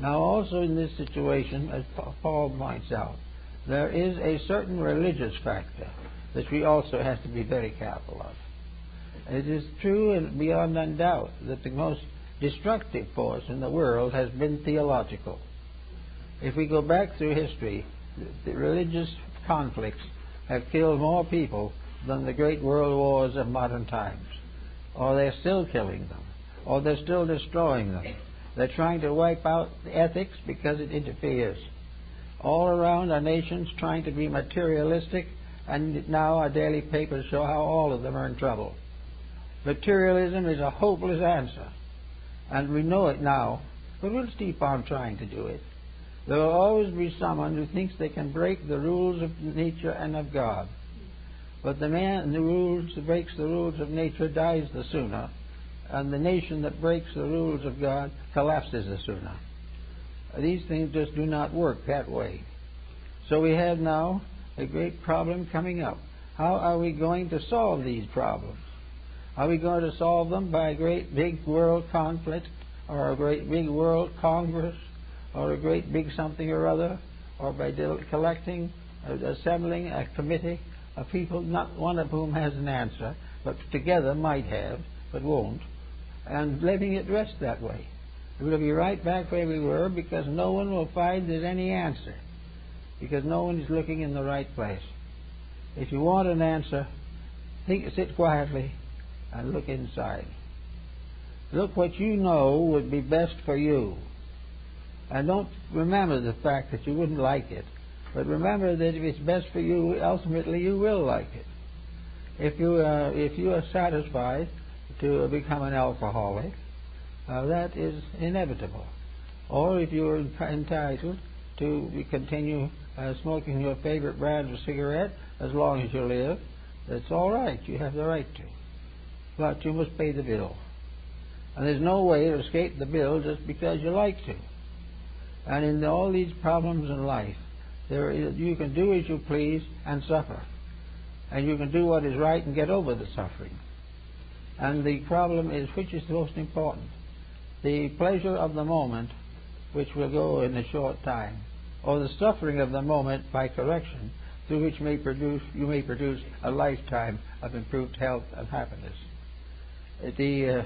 C: Now also in this situation, as Paul points out, there is a certain religious factor that we also have to be very careful of. It is true and beyond doubt that the most destructive force in the world has been theological. If we go back through history, the religious conflicts have killed more people than the great world wars of modern times. Or they're still killing them. Or they're still destroying them. They're trying to wipe out ethics because it interferes. All around our nations trying to be materialistic, and now our daily papers show how all of them are in trouble. Materialism is a hopeless answer, and we know it now, but we'll keep on trying to do it. There will always be someone who thinks they can break the rules of nature and of God. But the man who breaks the rules of nature dies the sooner, and the nation that breaks the rules of God collapses the sooner. These things just do not work that way. So we have now a great problem coming up. How are we going to solve these problems? Are we going to solve them by a great big world conflict, or a great big world congress, or a great big something or other, or by collecting, assembling a committee of people, not one of whom has an answer, but together might have, but won't, and letting it rest that way. We'll be right back where we were, because no one will find there's any answer, because no one is looking in the right place. If you want an answer, sit quietly and look inside. Look what you know would be best for you. And don't remember the fact that you wouldn't like it, but remember that if it's best for you, ultimately you will like it. If you are satisfied to become an alcoholic, that is inevitable. Or if you are entitled to continue smoking your favorite brand of cigarette as long as you live, that's all right. You have the right to. But you must pay the bill. And there's no way to escape the bill just because you like to. And in all these problems in life, you can do as you please and suffer. And you can do what is right and get over the suffering. And the problem is, which is the most important? The pleasure of the moment, which will go in a short time, or the suffering of the moment by correction, through which you may produce a lifetime of improved health and happiness. The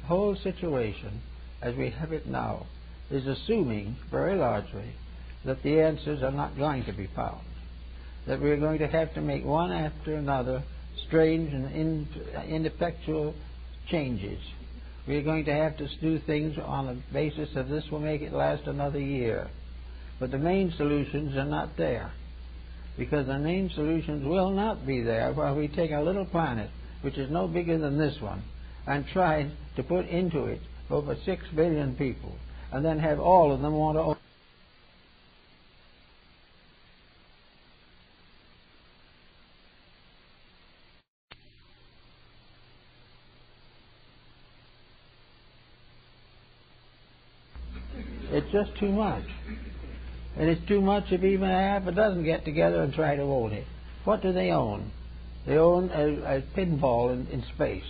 C: whole situation, as we have it now, is assuming very largely that the answers are not going to be found, that we're going to have to make one after another strange and ineffectual changes. We're going to have to do things on the basis of this will make it last another year. But the main solutions are not there, because the main solutions will not be there while we take a little planet, which is no bigger than this one, and try to put into it over 6 billion people, and then have all of them want to own. It's just too much. And it's too much if even half a dozen get together and try to own it. What do they own? They own a pinball in space.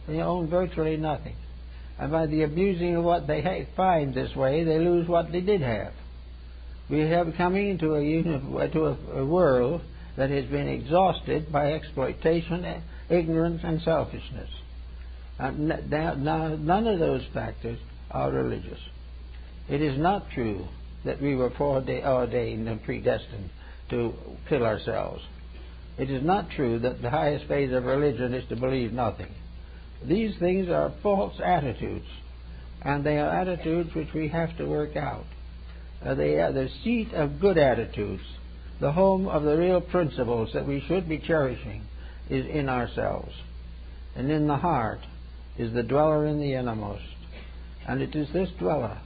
C: They own virtually nothing. And by the abusing of what they find this way, they lose what they did have. We have coming into a world that has been exhausted by exploitation, ignorance, and selfishness. And now, none of those factors are religious. It is not true that we were foreordained and predestined to kill ourselves. It is not true that the highest phase of religion is to believe nothing. These things are false attitudes, and they are attitudes which we have to work out. They are the seat of good attitudes. The home of the real principles that we should be cherishing is in ourselves. And in the heart is the dweller in the innermost. And it is this dweller,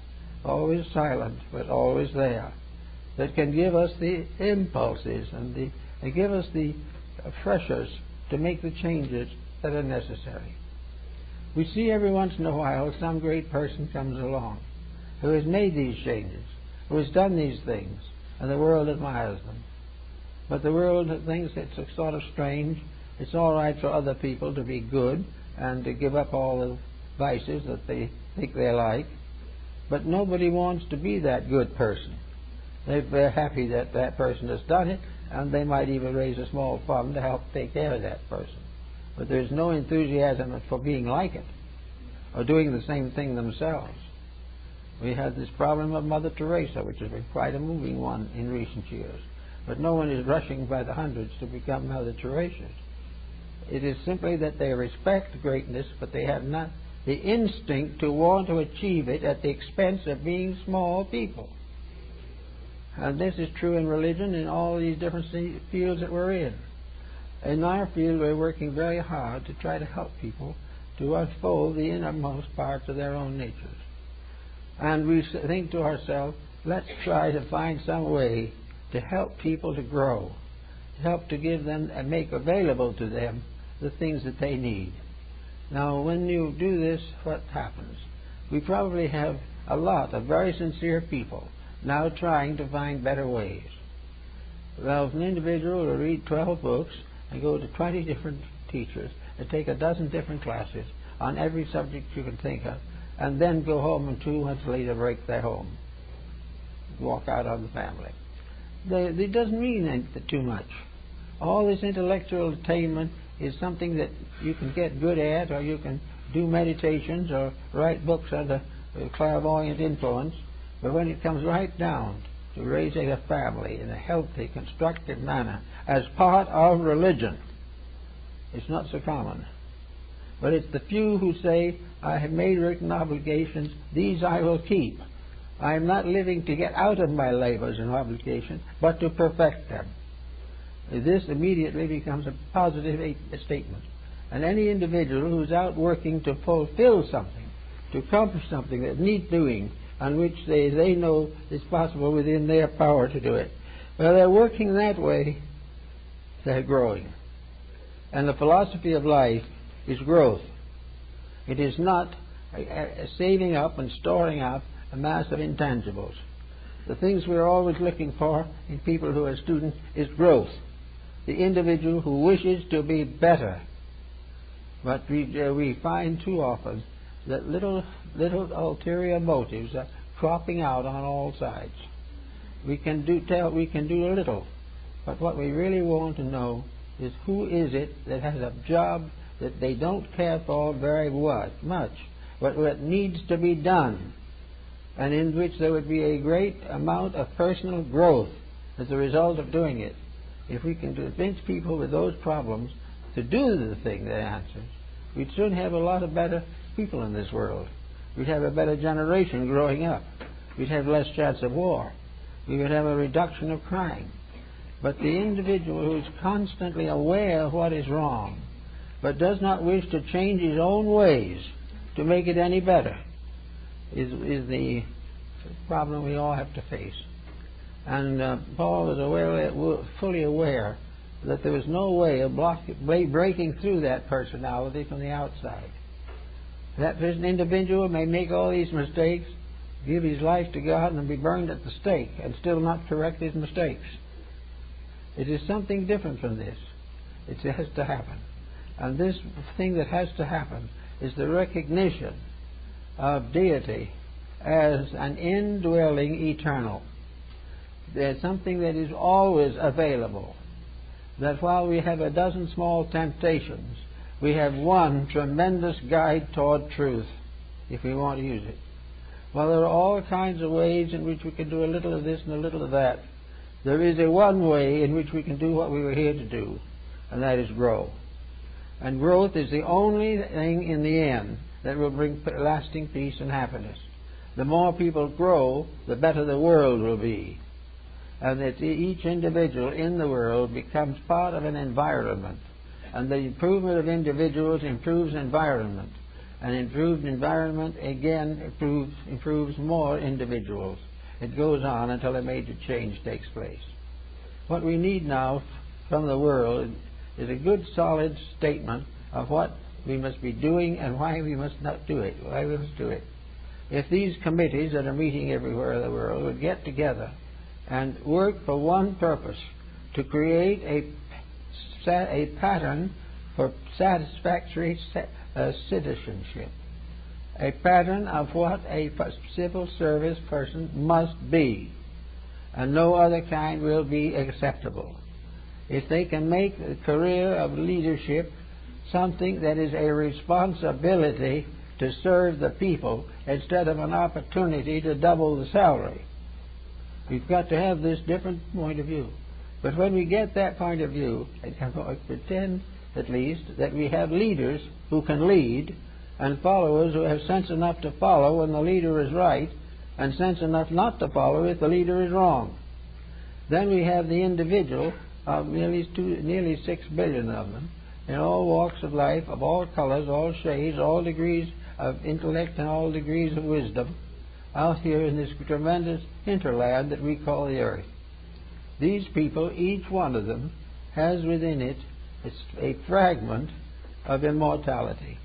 C: always silent but always there, that can give us the impulses and give us the pressures to make the changes that are necessary. We see every once in a while some great person comes along who has made these changes, who has done these things, and the world admires them. But the world thinks it's a sort of strange. It's all right for other people to be good and to give up all the vices that they think they like. But nobody wants to be that good person. They're happy that that person has done it, and they might even raise a small fund to help take care of that person. But there's no enthusiasm for being like it or doing the same thing themselves. We had this problem of Mother Teresa, which has been quite a moving one in recent years. But no one is rushing by the hundreds to become Mother Teresas. It is simply that they respect greatness, but they have not the instinct to want to achieve it at the expense of being small people. And this is true in religion in all these different fields that we're in. In our field, we're working very hard to try to help people to unfold the innermost parts of their own natures. And we think to ourselves, let's try to find some way to help people to grow, to help to give them and make available to them the things that they need. Now, when you do this, what happens? We probably have a lot of very sincere people now trying to find better ways. Well, if an individual will read 12 books and go to 20 different teachers and take a dozen different classes on every subject you can think of, and then go home and 2 months later break their home, walk out on the family. It doesn't mean too much. all this intellectual attainment is something that you can get good at, or you can do meditations or write books under clairvoyant influence. But when it comes right down to raising a family in a healthy, constructive manner as part of religion, it's not so common. But it's the few who say, I have made written obligations, these I will keep. I am not living to get out of my labors and obligations, but to perfect them. This immediately becomes a positive statement. And any individual who's out working to fulfill something, to accomplish something that needs doing, on which they know is possible within their power to do it, well, they're working that way, they're growing. And the philosophy of life is growth. It is not saving up and storing up a mass of intangibles. The things we're always looking for in people who are students is growth. The individual who wishes to be better. But we find too often that little ulterior motives are cropping out on all sides. We can do a little, but what we really want to know is who is it that has a job that they don't care for very much, but what needs to be done, and in which there would be a great amount of personal growth as a result of doing it. If we can convince people with those problems to do the thing that answers, we'd soon have a lot of better people in this world. We'd have a better generation growing up. We'd have less chance of war. We would have a reduction of crime. But the individual who is constantly aware of what is wrong, but does not wish to change his own ways to make it any better, is the problem we all have to face. And Paul is fully aware that there was no way of breaking through that personality from the outside. That individual may make all these mistakes, give his life to God, and be burned at the stake, and still not correct his mistakes. It is something different from this. It has to happen. And this thing that has to happen is the recognition of deity as an indwelling eternal. There's something that is always available. That while we have a dozen small temptations, we have one tremendous guide toward truth, if we want to use it. Well, there are all kinds of ways in which we can do a little of this and a little of that. There is a one way in which we can do what we were here to do, and that is grow. And growth is the only thing in the end that will bring lasting peace and happiness. The more people grow, the better the world will be. And that each individual in the world becomes part of an environment. And the improvement of individuals improves environment. And improved environment, again, improves more individuals. It goes on until a major change takes place. What we need now from the world is a good, solid statement of what we must be doing and why we must not do it, why we must do it. If these committees that are meeting everywhere in the world would get together and work for one purpose, to create a pattern for satisfactory citizenship, a pattern of what a civil service person must be, and no other kind will be acceptable. If they can make the career of leadership something that is a responsibility to serve the people instead of an opportunity to double the salary. We've got to have this different point of view. But when we get that point of view, I can pretend at least that we have leaders who can lead and followers who have sense enough to follow when the leader is right and sense enough not to follow if the leader is wrong. Then we have the individual of nearly 6 billion of them in all walks of life, of all colors, all shades, all degrees of intellect and all degrees of wisdom, out here in this tremendous hinterland that we call the earth. These people, each one of them, has within it a fragment of immortality.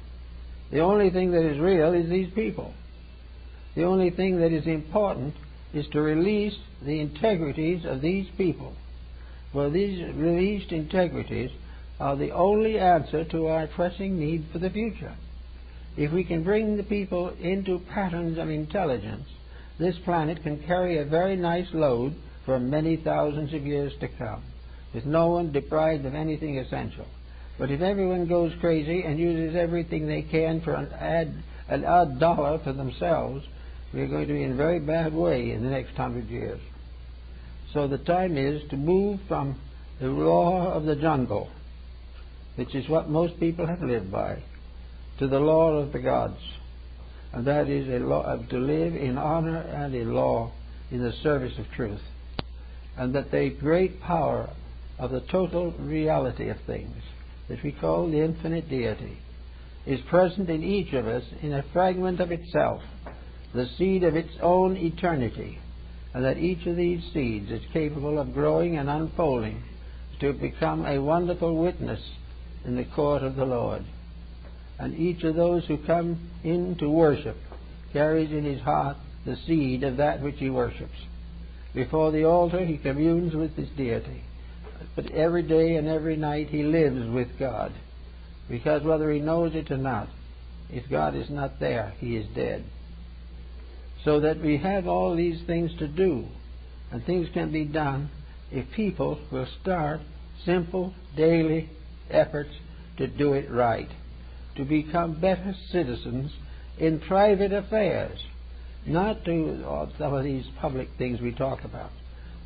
C: The only thing that is real is these people. The only thing that is important is to release the integrities of these people. For these released integrities are the only answer to our pressing need for the future. If we can bring the people into patterns of intelligence, this planet can carry a very nice load for many thousands of years to come. with no one deprived of anything essential. But if everyone goes crazy and uses everything they can for an odd dollar for themselves, we're going to be in a very bad way in the next 100 years. So the time is to move from the law of the jungle, which is what most people have lived by, to the law of the gods. And that is a law to live in honor and in law in the service of truth. And that the great power of the total reality of things, that we call the infinite deity, is present in each of us in a fragment of itself, the seed of its own eternity, and that each of these seeds is capable of growing and unfolding to become a wonderful witness in the court of the Lord. And each of those who come in to worship carries in his heart the seed of that which he worships. Before the altar he communes with his deity, but every day and every night he lives with God, because whether he knows it or not, if God is not there, he is dead. So that we have all these things to do, and things can be done if people will start simple daily efforts to do it right, to become better citizens in private affairs, not to some of these public things we talk about,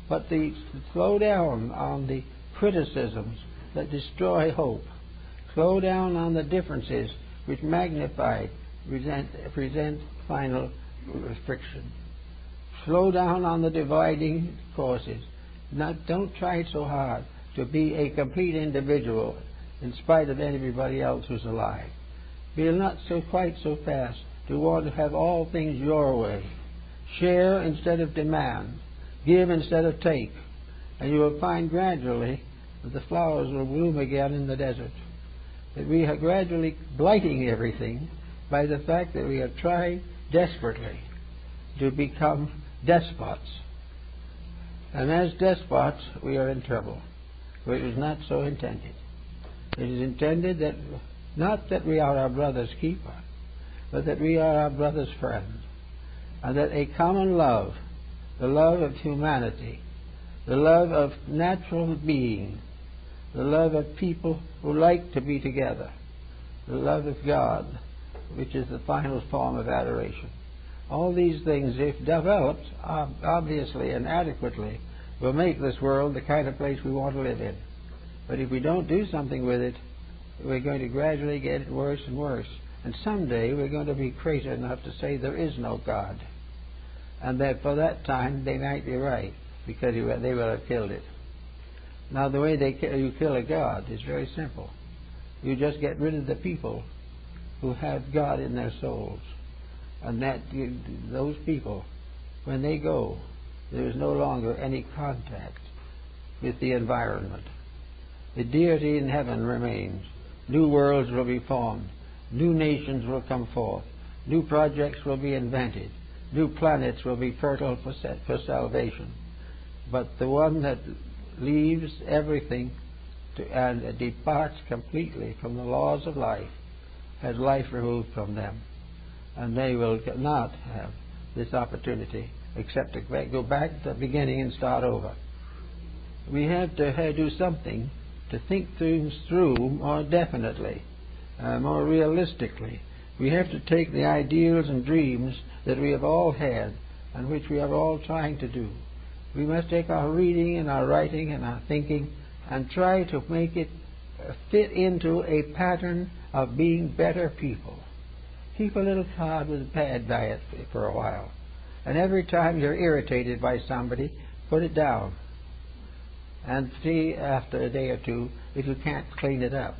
C: but to slow down on the criticisms that destroy hope, slow down on the differences which magnify, present final restriction. Slow down on the dividing causes. Don't try so hard to be a complete individual in spite of everybody else who's alive. Be not quite so fast to want to have all things your way. Share instead of demand. Give instead of take. And you will find gradually that the flowers will bloom again in the desert. That we are gradually blighting everything by the fact that we are trying desperately to become despots. And as despots, we are in trouble. For it was not so intended. It is intended that not that we are our brother's keeper, but that we are our brother's friend. And that a common love, the love of humanity, the love of natural being, the love of people who like to be together, the love of God, which is the final form of adoration. All these things, if developed obviously and adequately, will make this world the kind of place we want to live in. But if we don't do something with it, we're going to gradually get it worse and worse. And someday we're going to be crazy enough to say there is no God. And that for that time they might be right, because they will have killed it. Now the way you kill a God is very simple. You just get rid of the people who have God in their souls. And those people, when they go, there is no longer any contact with the environment. The deity in heaven remains. New worlds will be formed. New nations will come forth. New projects will be invented. New planets will be fertile for salvation. But the one that leaves everything and departs completely from the laws of life has life removed from them. And they will not have this opportunity except to go back to the beginning and start over. We have to do something to think things through more definitely, more realistically. We have to take the ideals and dreams that we have all had and which we are all trying to do. We must take our reading and our writing and our thinking and try to make it fit into a pattern of being better people. Keep a little hard with a bad diet for a while. And every time you're irritated by somebody, put it down. And see after a day or two if you can't clean it up.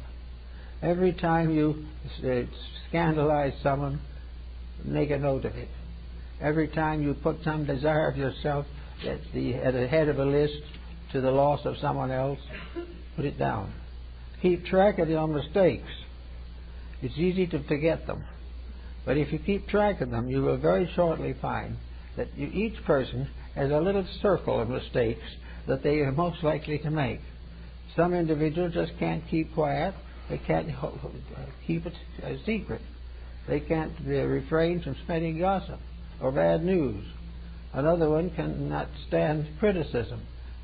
C: Every time you scandalize someone, make a note of it. Every time you put some desire of yourself at the head of a list to the loss of someone else, put it down. Keep track of your mistakes. It's easy to forget them. But if you keep track of them, you will very shortly find that each person has a little circle of mistakes that they are most likely to make. Some individuals just can't keep quiet. They can't keep it a secret. They can't refrain from spreading gossip or bad news. Another one cannot stand criticism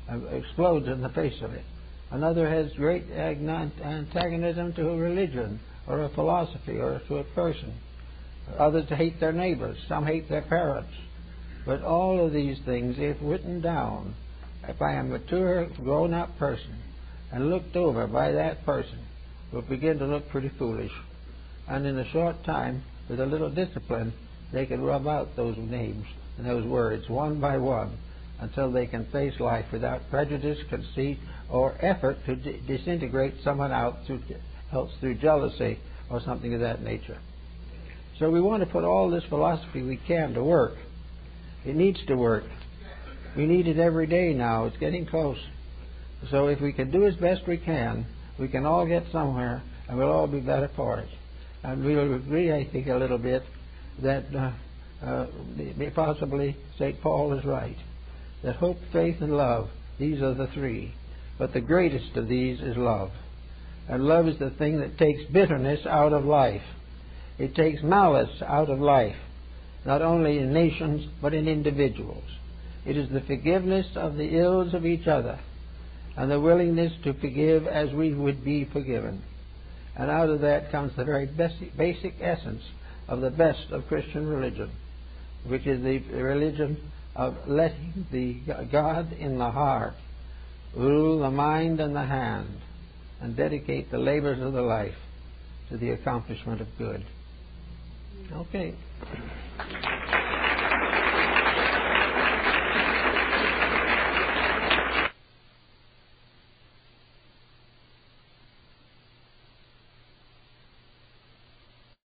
C: and explodes in the face of it. Another has great antagonism to a religion or a philosophy or to a person. Others hate their neighbors. Some hate their parents. But all of these things, if written down by a mature, grown-up person and looked over by that person, will begin to look pretty foolish. And in a short time, with a little discipline, they can rub out those names and those words one by one until they can face life without prejudice, conceit, or effort to disintegrate someone else through jealousy or something of that nature. So we want to put all this philosophy we can to work. It needs to work. We need it every day now. It's getting close. So if we can do as best we can all get somewhere, and we'll all be better for it. And we'll agree, I think, a little bit that possibly St. Paul is right. That hope, faith, and love, these are the three. But the greatest of these is love. And love is the thing that takes bitterness out of life. It takes malice out of life, not only in nations, but in individuals. It is the forgiveness of the ills of each other, and the willingness to forgive as we would be forgiven. And out of that comes the very basic essence of the best of Christian religion, which is the religion of letting the God in the heart rule the mind and the hand, and dedicate the labors of the life to the accomplishment of good. Okay.